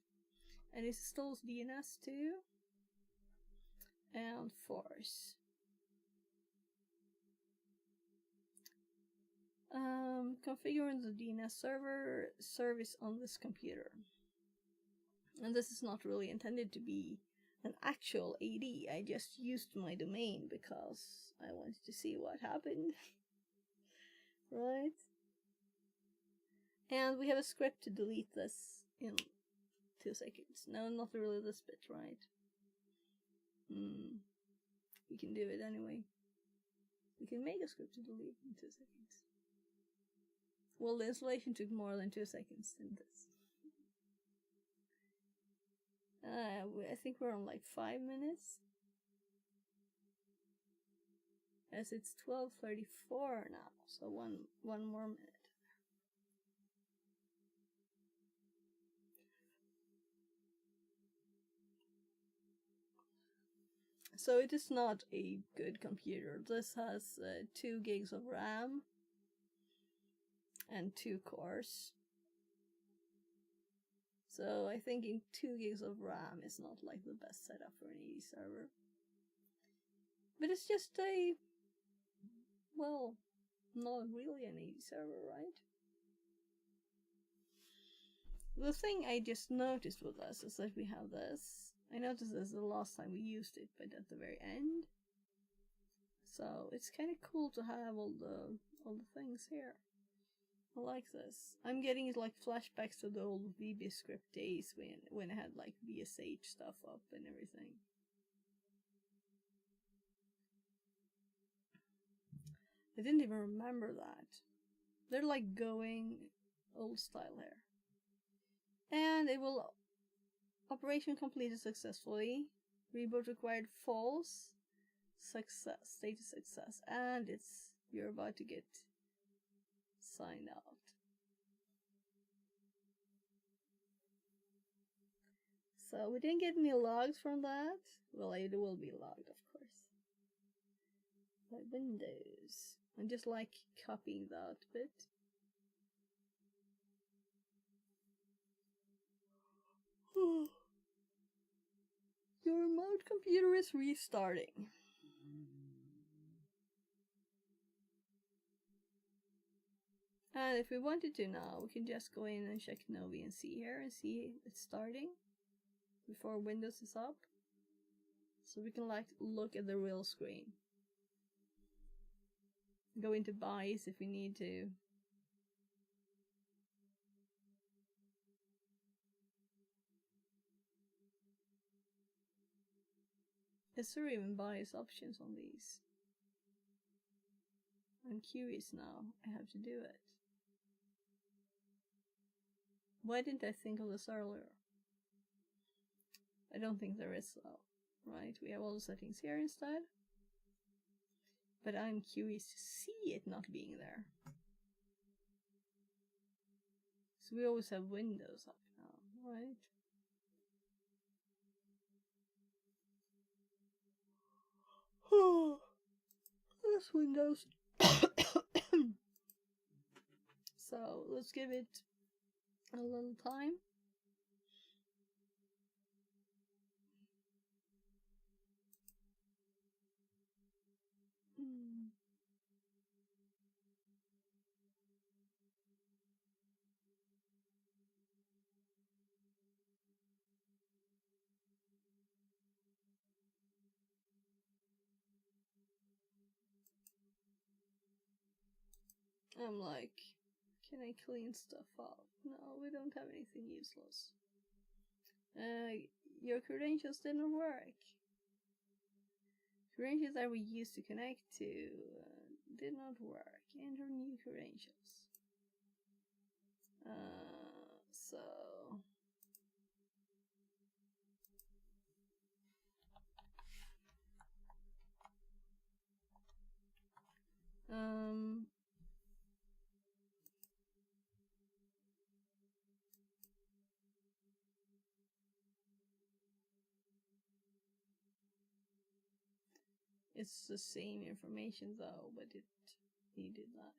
And it installs DNS too, and force. Configuring the DNS server service on this computer. And this is not really intended to be an actual AD, I just used my domain because I wanted to see what happened. Right? And we have a script to delete this in 2 seconds. No, not really this bit, right? We can do it anyway. We can make a script to delete in 2 seconds. Well, the installation took more than 2 seconds, didn't it? I think we're on like 5 minutes. As it's 12:34 now, so one more minute. So it is not a good computer. This has 2 gigs of RAM and 2 cores. So I think 2 gigs of RAM is not like the best setup for an AD server. But it's just a, well, not really an AD server, right? The thing I just noticed with this is that we have this. I noticed this the last time we used it, but at the very end. So it's kind of cool to have all the things here. I like this. I'm getting like flashbacks to the old VB script days when I had like VSH stuff up and everything. I didn't even remember that. They're like going old style here. And it will operation completed successfully. Reboot required false. Success, status success, and you're about to get signed out. So we didn't get any logs from that. Well, it will be logged, of course. By Windows. I'm just like copying that bit. Your remote computer is restarting. And if we wanted to now, we can just go in and check Novi and see here and see it's starting before Windows is up. So we can like look at the real screen. Go into BIOS if we need to. Is there even BIOS options on these? I'm curious now. I have to do it. Why didn't I think of this earlier? I don't think there is though. Right, we have all the settings here instead. But I'm curious to see it not being there. So we always have Windows up now, right? Oh, that's Windows. So let's give it a little time. I'm like, can I clean stuff up? No, we don't have anything useless. Your credentials didn't work. Credentials that we used to connect to did not work. Enter new credentials. So it's the same information though, but it needed that.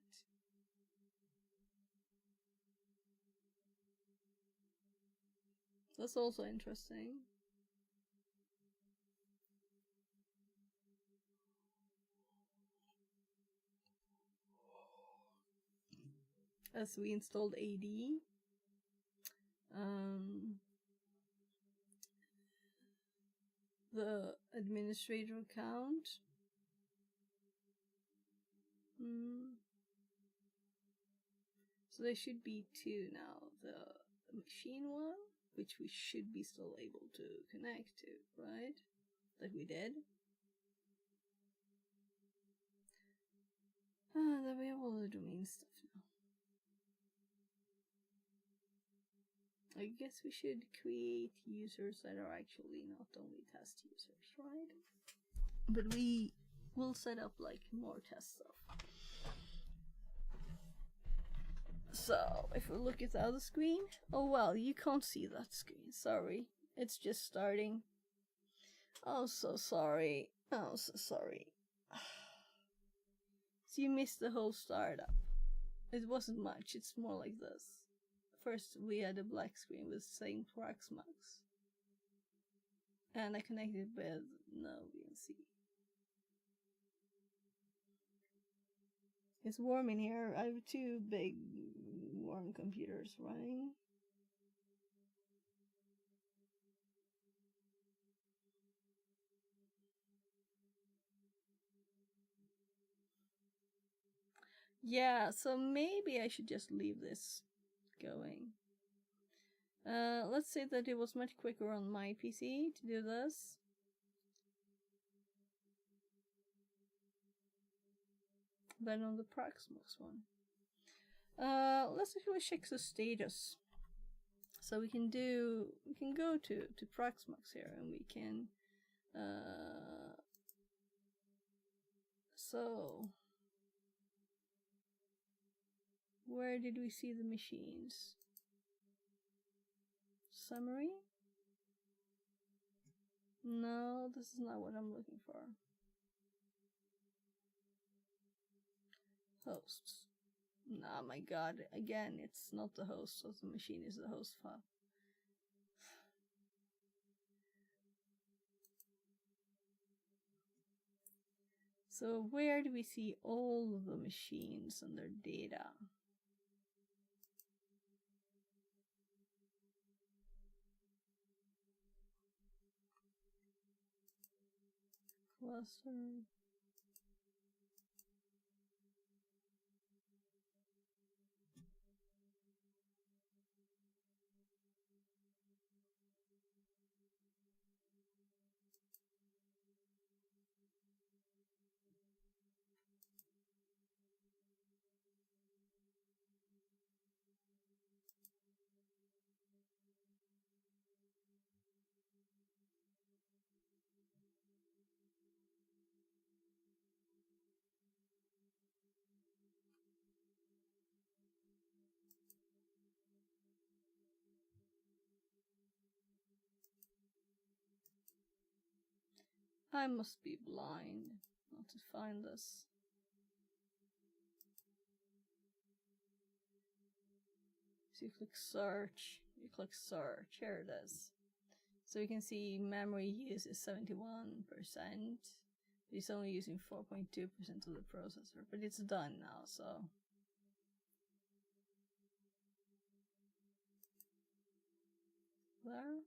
That's also interesting. As we installed AD, the administrator account. So there should be 2 now. The machine one, which we should be still able to connect to, right? Like we did. Then we have all the domain stuff now. I guess we should create users that are actually not only test users, right? But we will set up like more test stuff. So, if we look at the other screen, oh well, you can't see that screen, sorry. It's just starting. Oh, so sorry. Oh, so sorry. So you missed the whole startup. It wasn't much, it's more like this. First we had a black screen with saying Proxmox. And I connected with no VNC. It's warm in here. I have 2 big warm computers running. Yeah, so maybe I should just leave this going. Let's say that it was much quicker on my PC to do this. Than on the Proxmox one. Let's actually check the status. So we can go to Proxmox here and we can, so where did we see the machines? Summary? No, this is not what I'm looking for. Hosts. Oh my god, again, it's not the host, so the machine is the host file. So where do we see all of the machines and their data? Cluster. I must be blind not to find this. So you click search, here it is. So you can see memory use is 71%. It's only using 4.2% of the processor, but it's done now, so. There.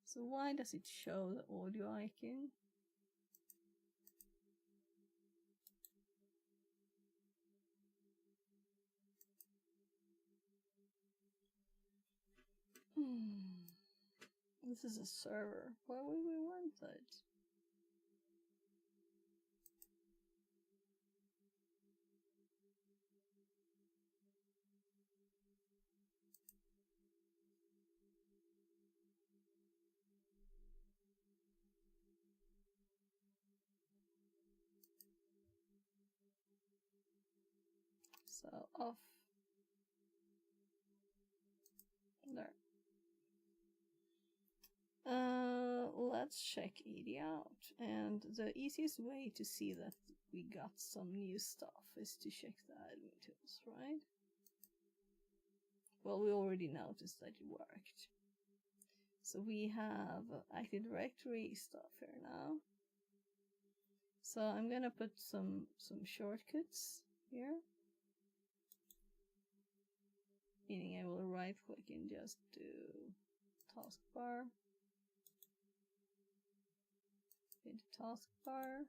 So why does it show the audio icon? This is a server. Why would we want that? So off. There. Let's check ED out. And the easiest way to see that we got some new stuff is to check the admin tools, right? Well, we already noticed that it worked. So we have Active Directory stuff here now. So I'm gonna put some shortcuts here. Meaning I will right click and just do taskbar. Into taskbar.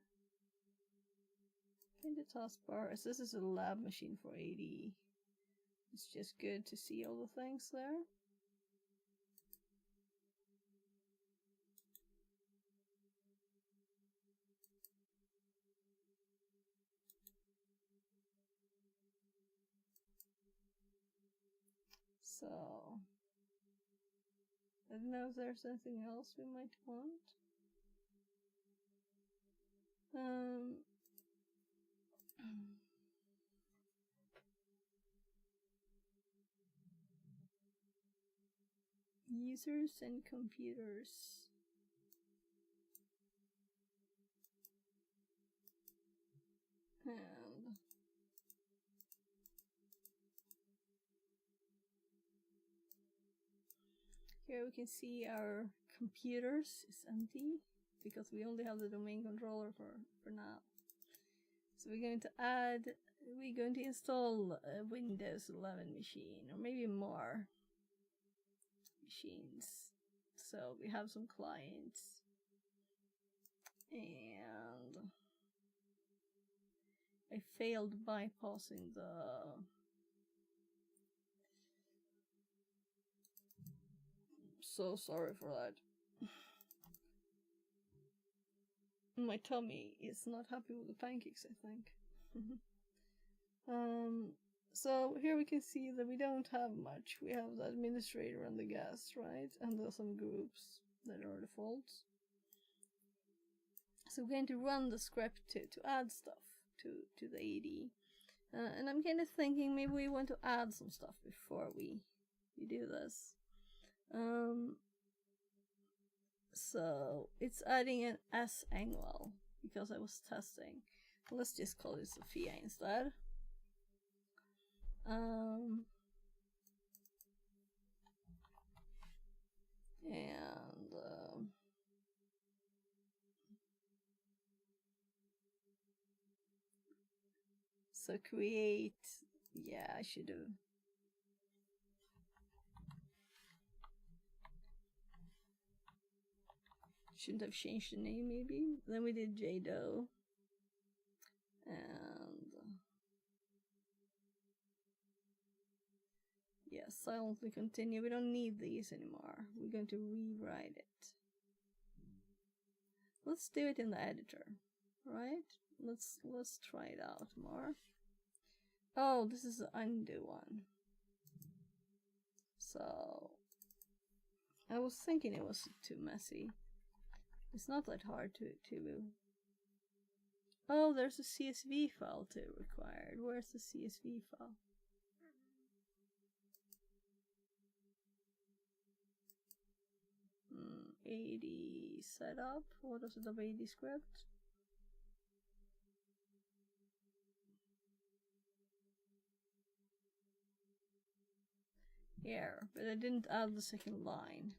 Into taskbar. As this is a lab machine for AD, it's just good to see all the things there. So, I don't know if there's anything else we might want. users and computers. And here we can see our computers is empty because we only have the domain controller for now. So we're going to install a Windows 11 machine, or maybe more machines. So we have some clients, and I failed bypassing the so sorry for that. My tummy is not happy with the pancakes, I think. So here we can see that we don't have much. We have the administrator and the guest, right? And there's some groups that are defaults. So we're going to run the script to add stuff to the AD. And I'm kind of thinking maybe we want to add some stuff before we do this. So it's adding an S angle because I was testing. Let's just call it Sophia instead. And so create, yeah, I should have. Shouldn't have changed the name maybe. Then we did JDO. And yes, silently continue. We don't need these anymore. We're going to rewrite it. Let's do it in the editor, right? Let's try it out more. Oh, this is the undo one. So I was thinking it was too messy. It's not that hard to Oh, there's a CSV file too required. Where's the CSV file? AD setup. What is it of AD script? Here, but I didn't add the second line.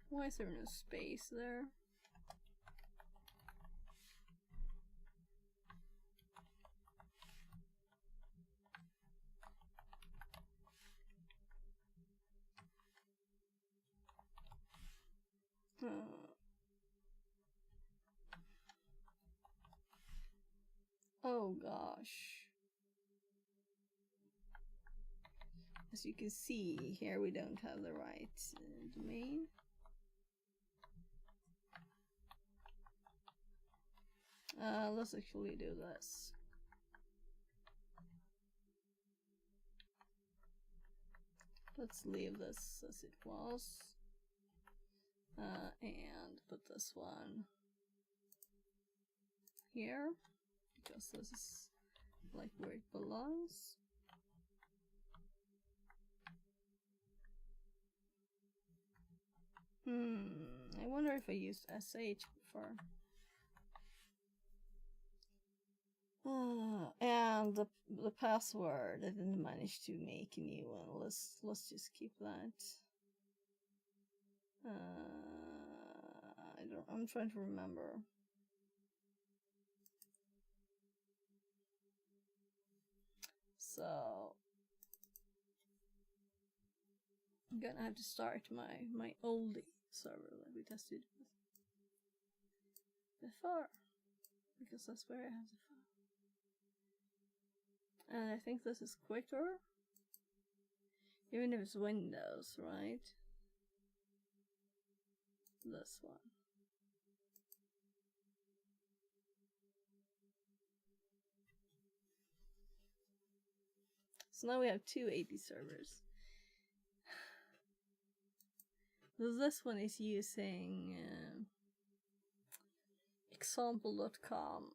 Why is there no space there? Oh gosh. As you can see, here we don't have the right domain. Let's actually do this. Let's leave this as it was. And put this one here, because this is like where it belongs. I wonder if I used SH before. And the password, I didn't manage to make a new one. Let's just keep that. I'm trying to remember. So I'm gonna have to start my oldie server that we tested before, because that's where I have the file. And I think this is quicker, even if it's Windows, right? This one. So now we have two AD servers. This one is using example.com.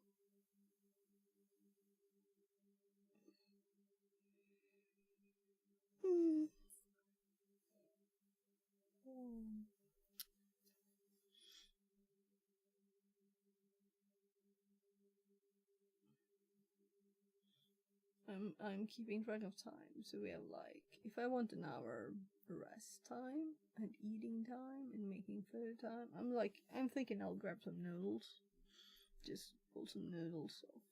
I'm keeping track of time, so we have like, if I want an hour rest time and eating time and making food time, I'm thinking I'll grab some noodles, just pull some noodles off.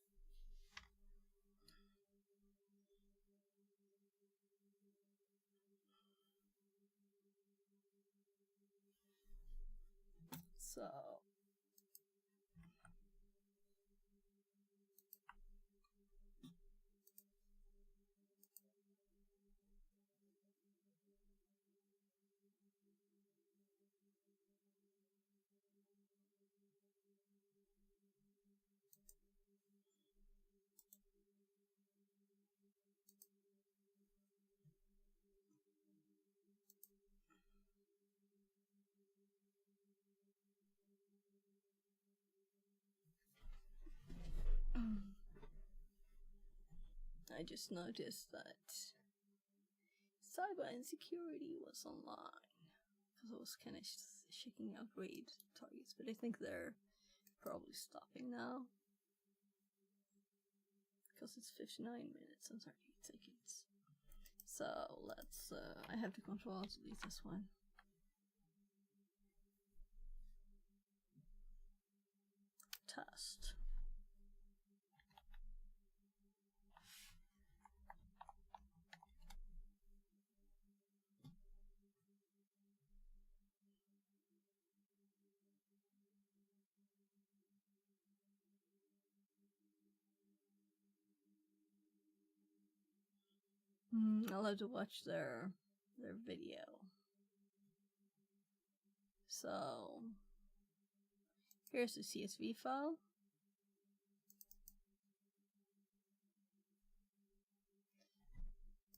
So I just noticed that cyber insecurity was online because I was kind of checking out raid targets, but I think they're probably stopping now because it's 59 minutes and 38 seconds. So let's, I have to control to delete this one. Test. I'll have to watch their video. So here's the CSV file.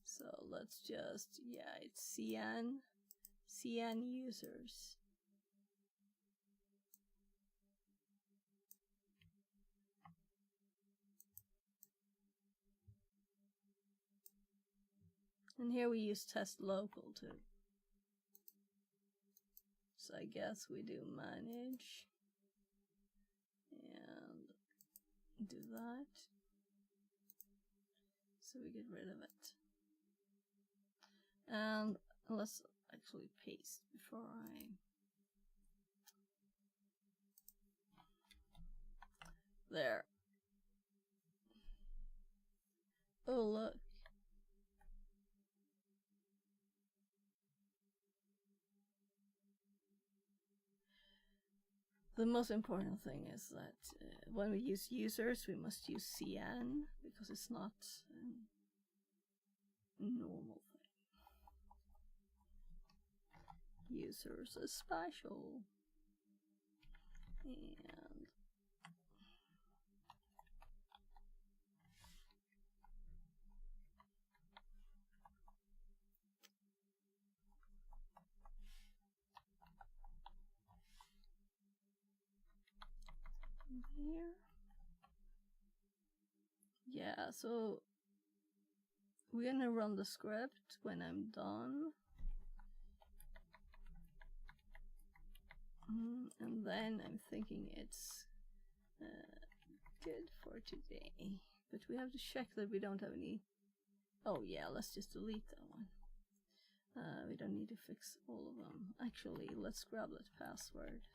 So let's just, yeah, it's CN users. And here we use test local too. So I guess we do manage and do that. So we get rid of it. And let's actually paste before I... There. Oh, look. The most important thing is that when we use users, we must use CN because it's not a normal thing. Users is special. And here. Yeah, so we're gonna run the script when I'm done. And then I'm thinking it's good for today. But we have to check that we don't have any... Oh yeah, let's just delete that one. We don't need to fix all of them. Actually, let's grab that password.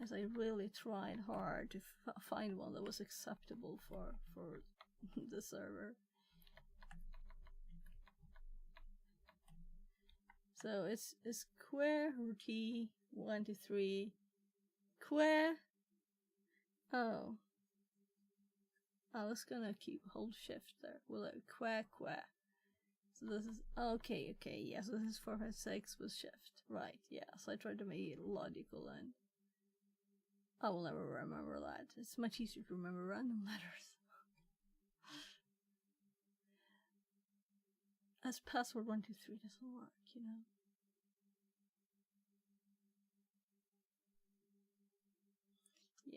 As I really tried hard to find one that was acceptable for the server. So it's QWERTY123 QWER. Oh, I was gonna hold shift there. Well, QWER. So this is okay. Yeah, so this is 456 with shift, right? Yeah. So I tried to make it logical, and I will never remember that. It's much easier to remember random letters. As password 123 doesn't work, you know.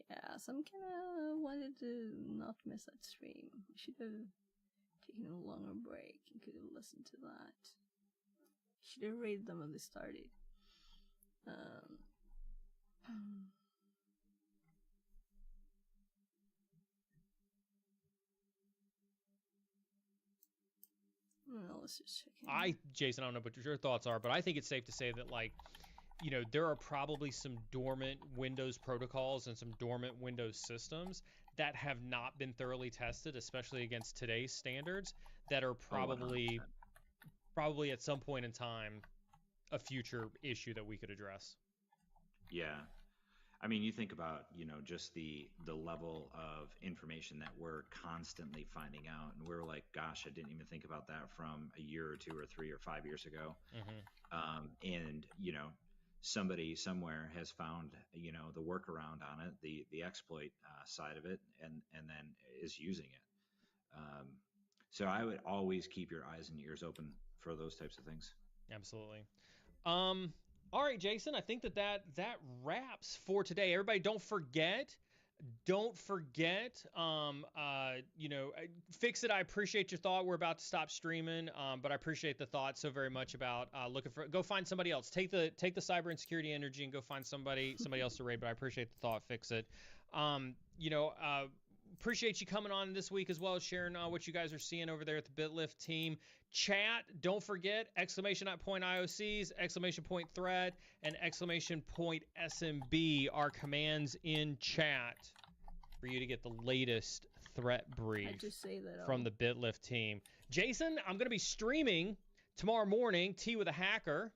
Yeah, so I'm kinda wanted to not miss that stream. I should have taken a longer break and could have listened to that. Should have rated them when they started. Well, let's just check in. Jason, I don't know what your thoughts are, but I think it's safe to say that, like, you know, there are probably some dormant Windows protocols and some dormant Windows systems that have not been thoroughly tested, especially against today's standards, that are probably at some point in time a future issue that we could address. Yeah. I mean, you think about, you know, just the level of information that we're constantly finding out, and we're like, gosh, I didn't even think about that from a year or 2 or 3 or 5 years ago. And, you know, somebody somewhere has found, you know, the workaround on it, the exploit side of it, and then is using it. So I would always keep your eyes and ears open for those types of things. Absolutely. All right, Jason, I think that wraps for today. Everybody, don't forget, you know, Fix It. I appreciate your thought. We're about to stop streaming, but I appreciate the thought so very much about go find somebody else. Take the cyber and security energy and go find somebody else to raid. But I appreciate the thought. Fix It. You know, appreciate you coming on this week as well as sharing what you guys are seeing over there at the BitLift team. Chat, don't forget, !point IOCs, ! threat, and ! SMB are commands in chat for you to get the latest threat brief from the BitLift team. Jason, I'm going to be streaming tomorrow morning, Tea with a Hacker.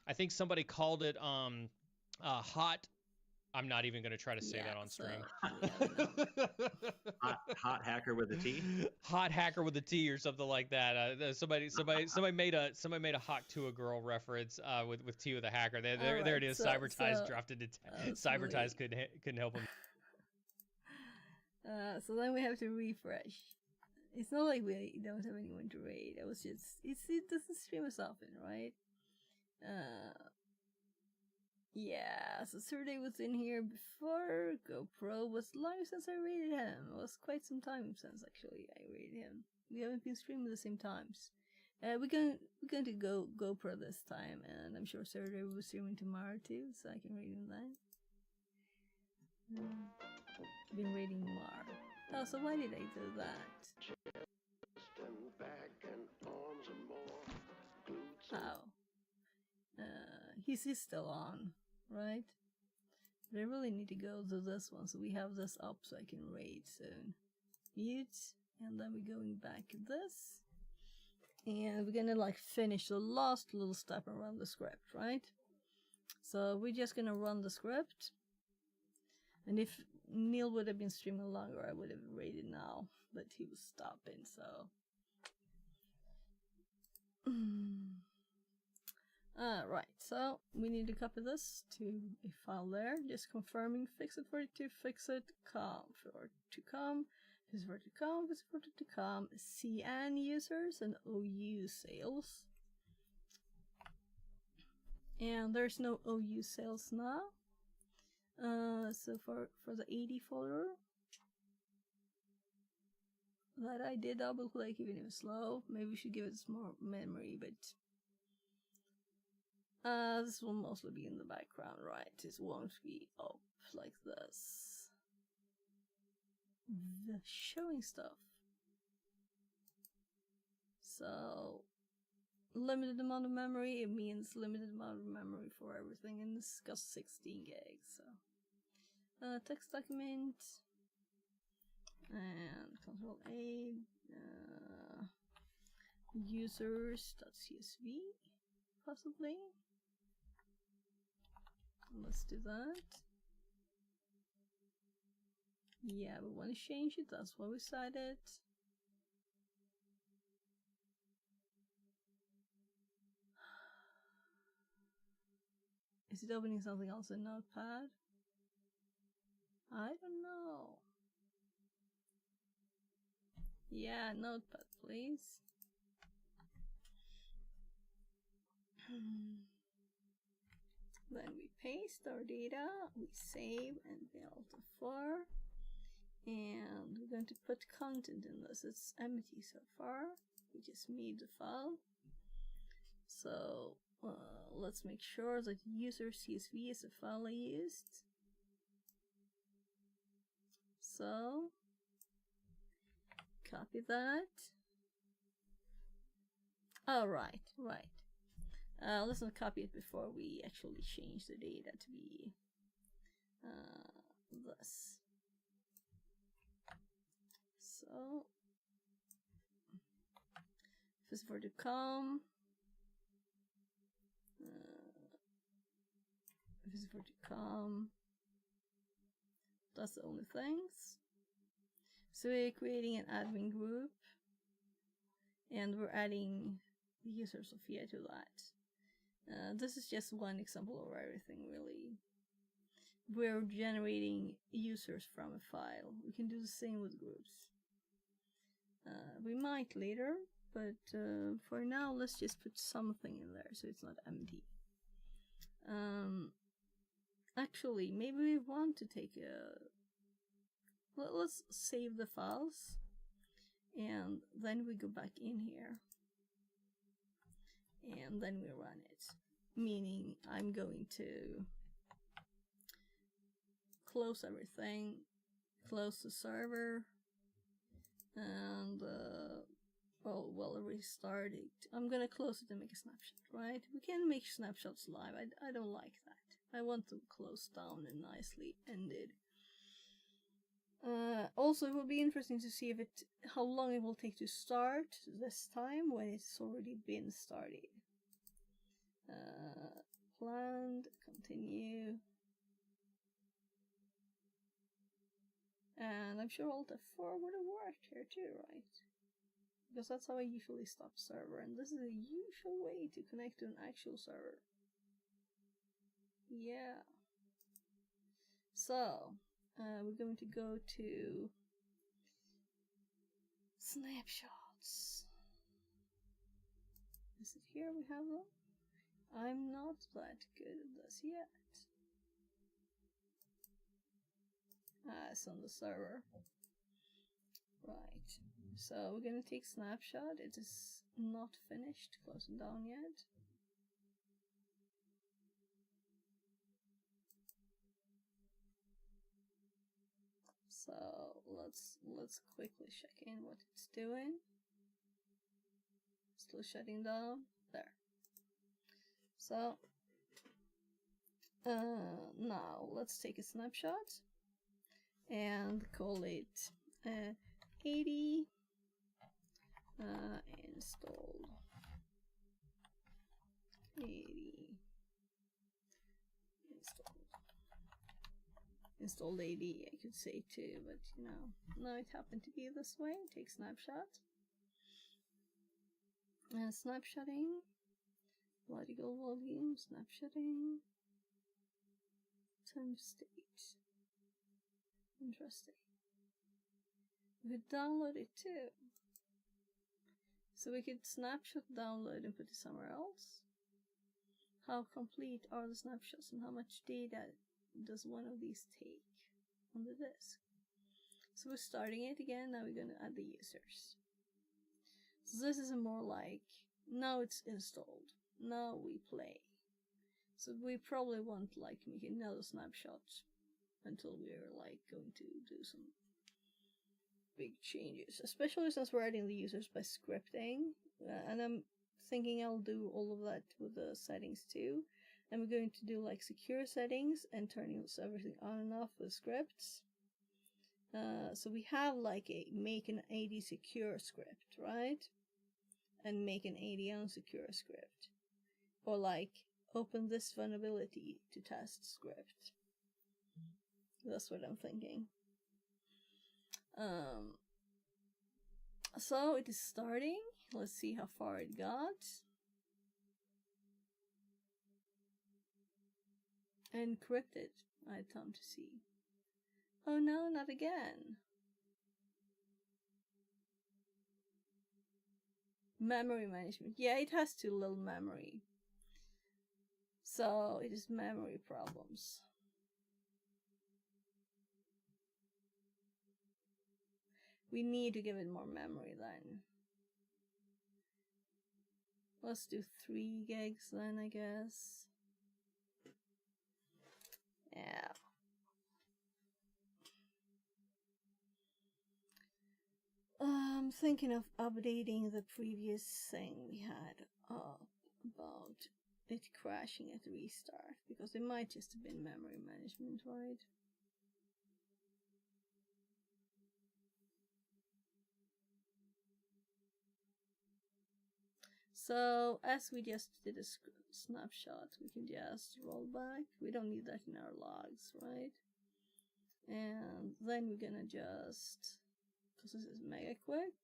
I think somebody called it hot. I'm not even going to try to say that on stream. Hot hacker with a T. Hot hacker with a T or something like that. Somebody made a hot to a girl reference with T with a hacker. There it is. Cybertize dropped into Cybertize couldn't help him. So then we have to refresh. It's not like we don't have anyone to raid. It doesn't stream as often, right? Yeah, so Surday was in here before. GoPro was long since I raided him. It was quite some time since actually I raided him. We haven't been streaming at the same times. We're going to go GoPro this time, and I'm sure Surday will be streaming tomorrow too, so I can raid him then. Been raiding Mar. Oh, so why did I do that? Oh. He's still on, right? But I really need to go to this one, so we have this up so I can raid soon. Mute, and then we're going back to this. And we're gonna like finish the last little step and run the script, right? So we're just gonna run the script. And if Neil would have been streaming longer, I would have raided now, but he was stopping, so. Right, so we need to copy this to a file there, just confirming fixit42 fixit.com for to come, fixit42.com, fixit42.com, CN users and OU sales. And there's no OU sales now. So for the 80 folder that I did double click even if it's slow, maybe we should give it some more memory, but this will mostly be in the background, right? It won't be up like this. The showing stuff. So, limited amount of memory, it means limited amount of memory for everything, and this got 16 gigs, so. Text document, and Control A, users.csv, possibly. Let's do that. Yeah, we want to change it, that's why we set it. Is it opening something else in Notepad? I don't know. Yeah, Notepad, please. Then we paste our data, we save and Alt+4, and we're going to put content in this. It's empty so far, we just made the file. So let's make sure that user CSV is the file I used. So copy that. Oh, right. Let's not copy it before we actually change the data to be this. So visitor to com, visitor to com. That's the only things. So we're creating an admin group, and we're adding the user Sophia to that. This is just one example of everything, really. We're generating users from a file. We can do the same with groups. We might later, but for now, let's just put something in there so it's not empty. Actually, maybe we want to take a... Let's save the files, and then we go back in here, and then we run it. Meaning, I'm going to close everything, close the server, and we'll restart it. I'm gonna close it and make a snapshot, right? We can make snapshots live. I don't like that. I want them closed down and nicely ended. Also, it will be interesting to see how long it will take to start this time when it's already been started. Planned, continue. And I'm sure Alt+4 would have worked here too, right? Because that's how I usually stop server, and this is a usual way to connect to an actual server. Yeah. So, we're going to go to snapshots. Is it here we have them? I'm not that good at this yet. It's on the server. Right. So we're gonna take snapshot. It is not finished closing down yet. So let's quickly check in what it's doing. Still shutting down. There. So now let's take a snapshot and call it 80 installed. 80 installed 80, I could say too, but you know, now it happened to be this way. Take snapshot. Snapshotting. Logical volume, snapshotting. Time state. Interesting. We could download it too. So we could snapshot, download, and put it somewhere else. How complete are the snapshots and how much data does one of these take on the disk? So we're starting it again, now we're going to add the users. So this is more like, now it's installed, now we play. So we probably won't like make another snapshot until we're like going to do some big changes, especially since we're adding the users by scripting, and I'm thinking I'll do all of that with the settings too. And we're going to do like secure settings and turning everything on and off with scripts. So we have like a make an AD secure script, right? And make an AD unsecure script. Or like open this vulnerability to test script. That's what I'm thinking. So it is starting. Let's see how far it got. Encrypted. I had time to see. Oh no, not again. Memory management. Yeah, it has too little memory. So it is memory problems. We need to give it more memory then. Let's do 3 gigs then, I guess. Yeah. I'm thinking of updating the previous thing we had about it crashing at restart, because it might just have been memory management, right? So, as we just did a snapshot, we can just roll back. We don't need that in our logs, right? And then we're gonna just, because this is mega quick,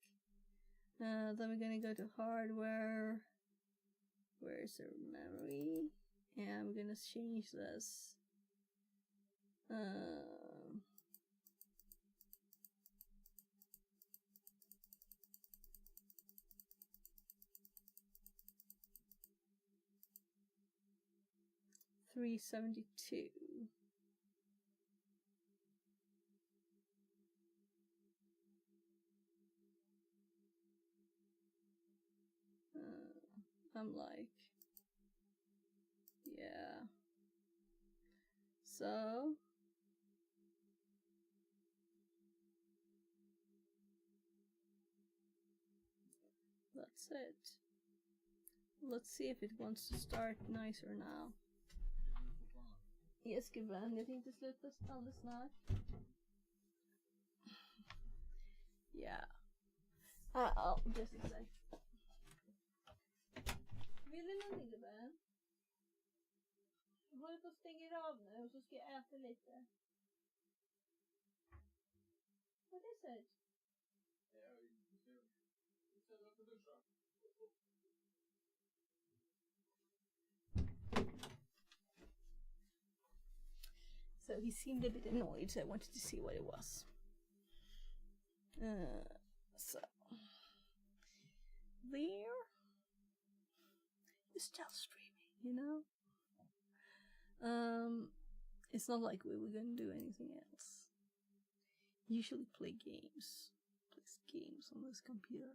then we're gonna go to hardware. Where's our memory? And we're gonna change this. 372. I'm like, yeah. So that's it. Let's see if it wants to start nicer now. Yes, gubben. Jag tänkte sluta alldeles snart. Ja. Just a sec. Vill du någonting, gubben? Jag håller på att stänga av nu och så ska jag äta lite. What is it? So he seemed a bit annoyed, so I wanted to see what it was. So there, you're still streaming, you know. It's not like we were gonna do anything else. Usually play games, plays games on this computer.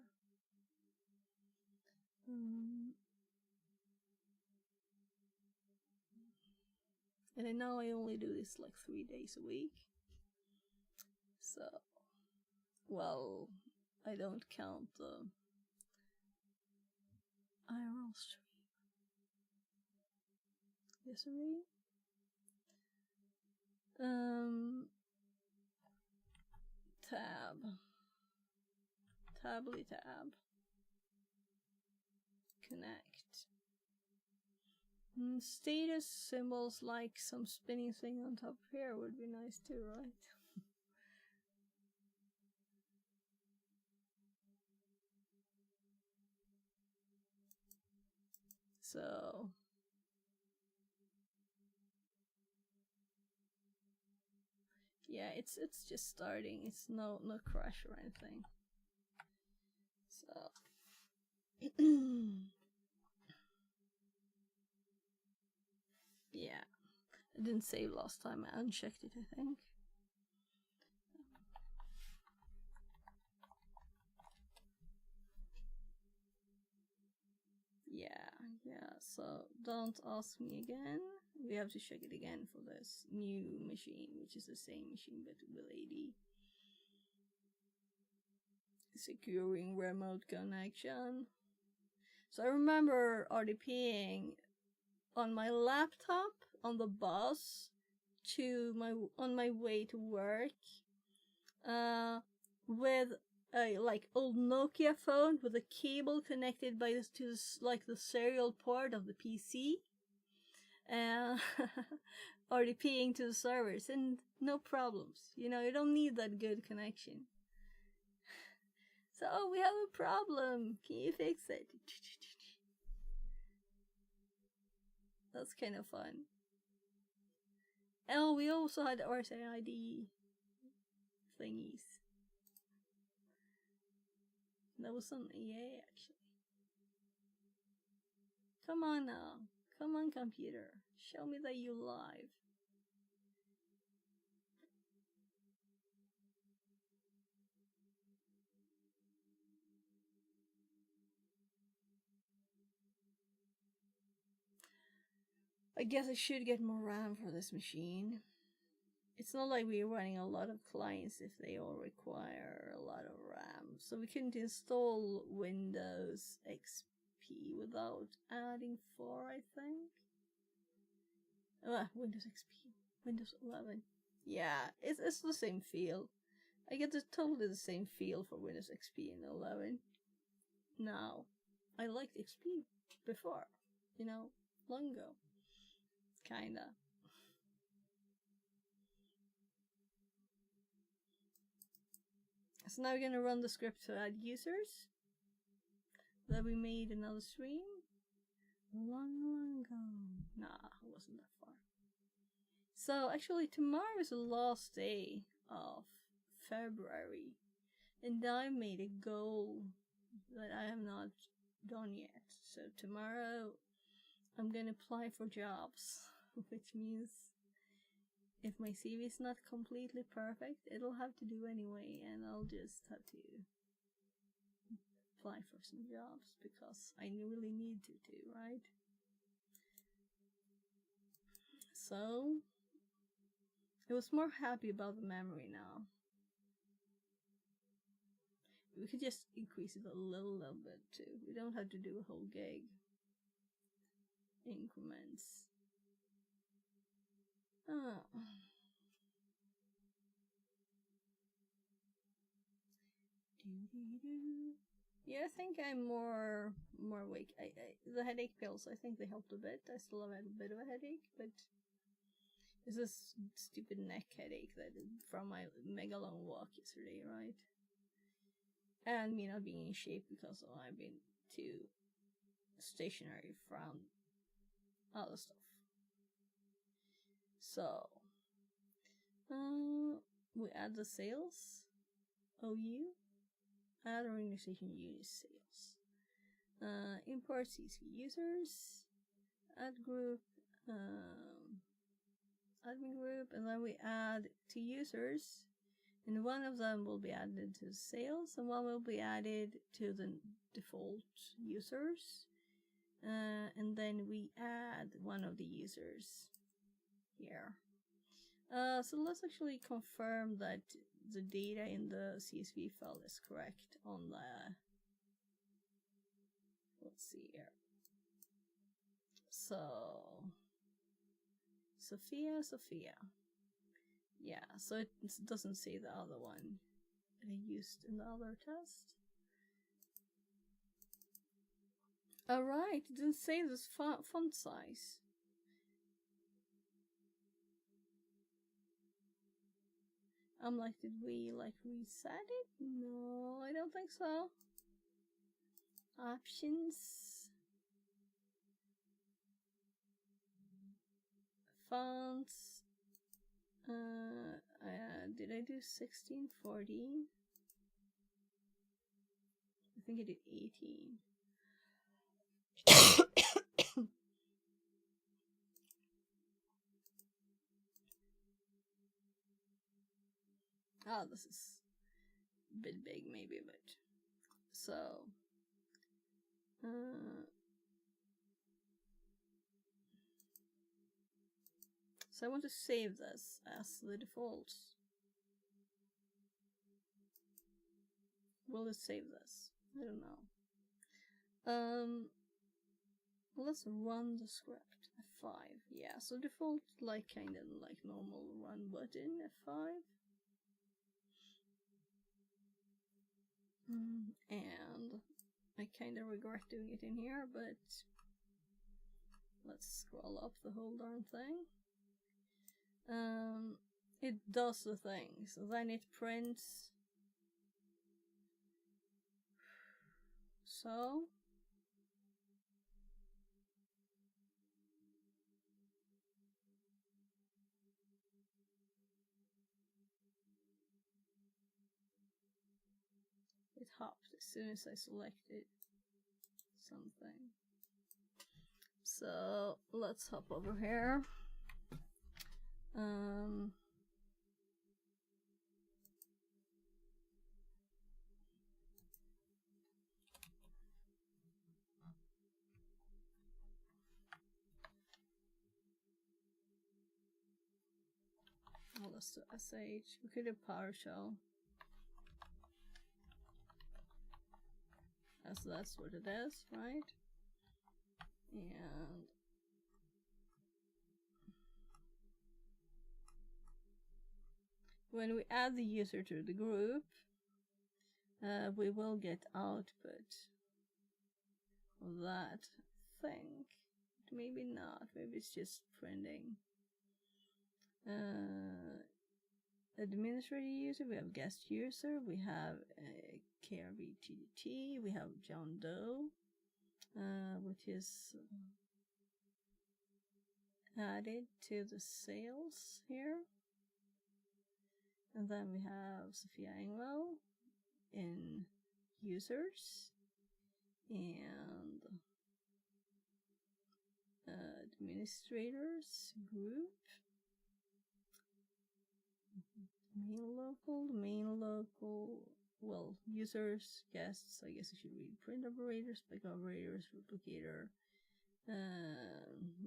And I know I only do this like 3 days a week. So, well, I don't count the IRL stream. Yes, really? Tably tab. Connect. Status symbols like some spinning thing on top here would be nice too, right? So yeah, it's just starting. It's no crash or anything. So yeah, I didn't save last time. I unchecked it, I think. Yeah, so don't ask me again. We have to check it again for this new machine, which is the same machine but with AD. Securing remote connection. So I remember RDPing on my laptop on the bus on my way to work with a like old Nokia phone with a cable connected to like the serial port of the PC, and RDPing to the servers, and no problems. You know, you don't need that good connection. So, oh, we have a problem. Can you fix it? That's kind of fun. Oh, we also had RSAID thingies. That was on EA, actually. Come on now. Come on, computer. Show me that you live. I guess I should get more RAM for this machine. It's not like we're running a lot of clients if they all require a lot of RAM. So we couldn't install Windows XP without adding 4, I think. Windows XP. Windows 11. Yeah, it's the same feel. I get totally the same feel for Windows XP and 11. Now, I liked XP before, you know, long ago. Kinda. So now we're gonna run the script to add users that we made another stream long ago. Nah, it wasn't that far. So actually tomorrow is the last day of February, and I made a goal that I have not done yet. So tomorrow I'm gonna apply for jobs, which means if my CV is not completely perfect, it'll have to do anyway, and I'll just have to apply for some jobs because I really need to, right? So I was more happy about the memory now. We could just increase it a little bit too. We don't have to do a whole gig. Increments. Oh. Yeah, I think I'm more awake. The headache pills, I think they helped a bit. I still have a bit of a headache, but it's this stupid neck headache that from my mega long walk yesterday, right? And me not being in shape because I've been too stationary from other stuff. So, we add the sales, OU, add organization unit sales, import CSV users, add group, admin group, and then we add 2 users, and one of them will be added to sales, and one will be added to the default users, and then we add one of the users here. So let's actually confirm that the data in the CSV file is correct on the, let's see here. So, Sophia. Yeah, so it doesn't say the other one I used in the other test. Alright, it didn't say this font size. I'm like, did we reset it? No, I don't think so. Options. Fonts. Did I do 1640? I think I did 18. Oh, this is a bit big maybe, but so so I want to save this as the default. Will it save this? I don't know. Let's run the script. F5. Yeah, so default kind of like normal run button, F5. And I kind of regret doing it in here, but let's scroll up the whole darn thing. It does the thing, so then it prints. So it hopped as soon as I selected something. So let's hop over here. Let's do SH. We could do PowerShell. So that's what it is, right? And when we add the user to the group, we will get output of that thing. Maybe not. Maybe it's just printing. Administrator user, we have guest user, we have KRBTT, we have John Doe, which is added to the sales here. And then we have Sophia Engwell in users and administrators group. Main local, well, users, guests, I guess I should read print operators, pick operators, replicator,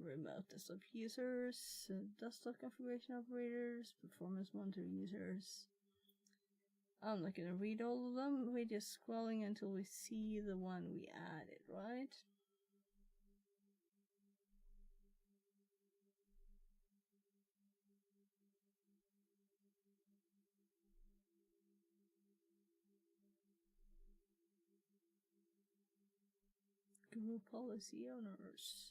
remote desktop users, desktop configuration operators, performance monitor users. I'm not gonna read all of them, we're just scrolling until we see the one we added, right? Group policy owners.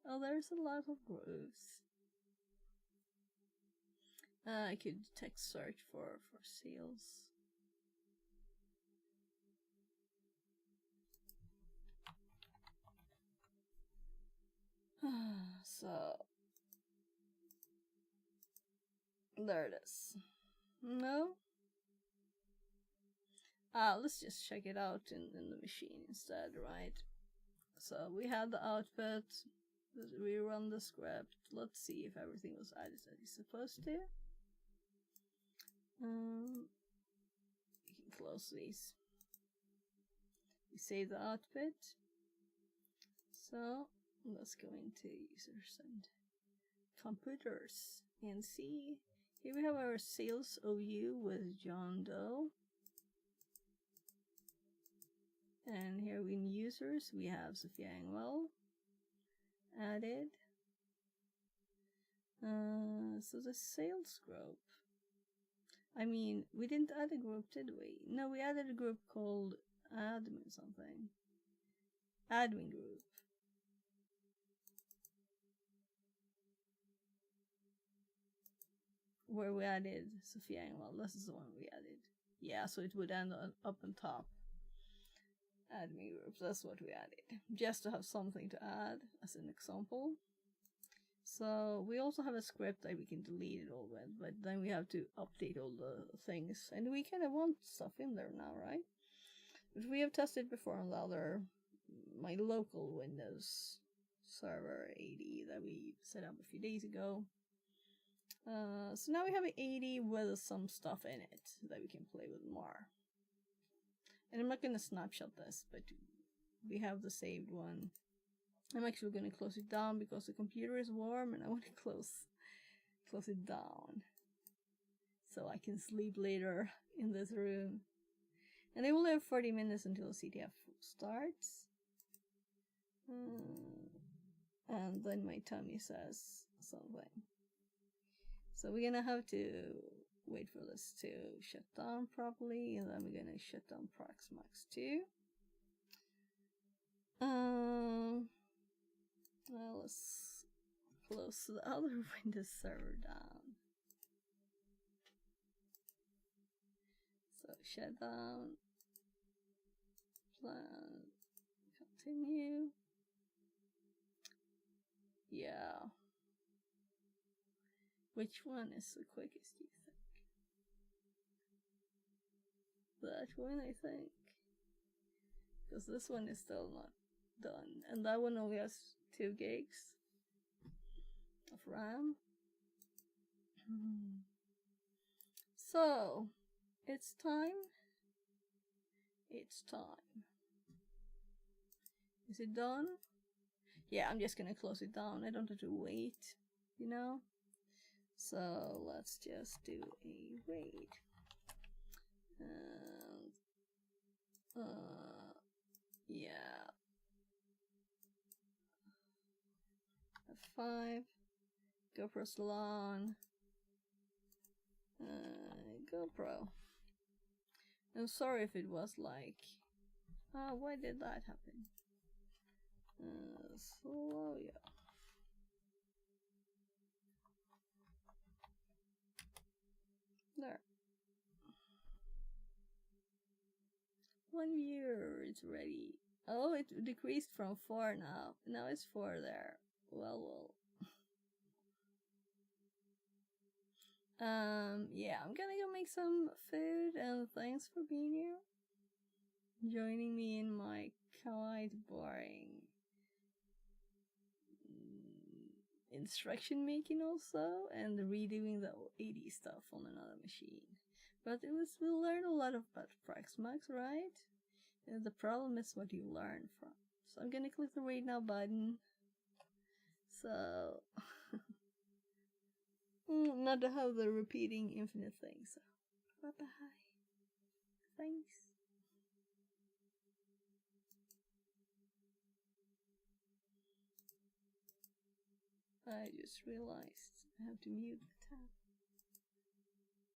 Oh, there's a lot of groups. I could text search for sales. So there it is. No. Let's just check it out in the machine instead, right? So we had the output, we run the script, let's see if everything was added as it's supposed to. We can close these. We save the output. So let's go into users and computers and see. Here we have our sales OU with John Doe. And here in users, we have Sophia Engwell added. So the sales group. I mean, we didn't add a group, did we? No, we added a group called admin something. Admin group. Where we added Sophia Engwell. This is the one we added. Yeah, so it would end up on top. Admin groups, that's what we added. Just to have something to add as an example. So we also have a script that we can delete it all with, but then we have to update all the things. And we kind of want stuff in there now, right? But we have tested before on the other, my local Windows server 80 that we set up a few days ago. So now we have an 80 with some stuff in it that we can play with more. And I'm not going to snapshot this, but we have the saved one. I'm actually going to close it down because the computer is warm and I want to close it down so I can sleep later in this room. And I will have 40 minutes until CTF starts. And then my tummy says something. So we're going to have to wait for this to shut down properly, and then we're going to shut down Proxmox too. Well, let's close the other Windows server down. So shut down, plan, continue. Yeah. Which one is the quickest, do you think? That one, I think. because this one is still not done, and that one only has 2 gigs of RAM. So it's time. It's time. Is it done? Yeah, I'm just gonna close it down. I don't have to wait, you know? So let's just do a wait. And yeah. F5. GoPro Salon. GoPro. I'm sorry if it was like, oh, why did that happen? Slow, yeah. There. 1 viewer, it's ready. Oh, it decreased from 4 now. Now it's 4 there. Well. Yeah, I'm gonna go make some food, and thanks for being here. Joining me in my quite boring instruction making also, and redoing the 80 stuff on another machine. But we'll learn a lot about Proxmox, right? And the problem is what you learn from. So I'm gonna click the Right Now button. So not to have the repeating infinite thing. So bye bye. Thanks. I just realized I have to mute the tab.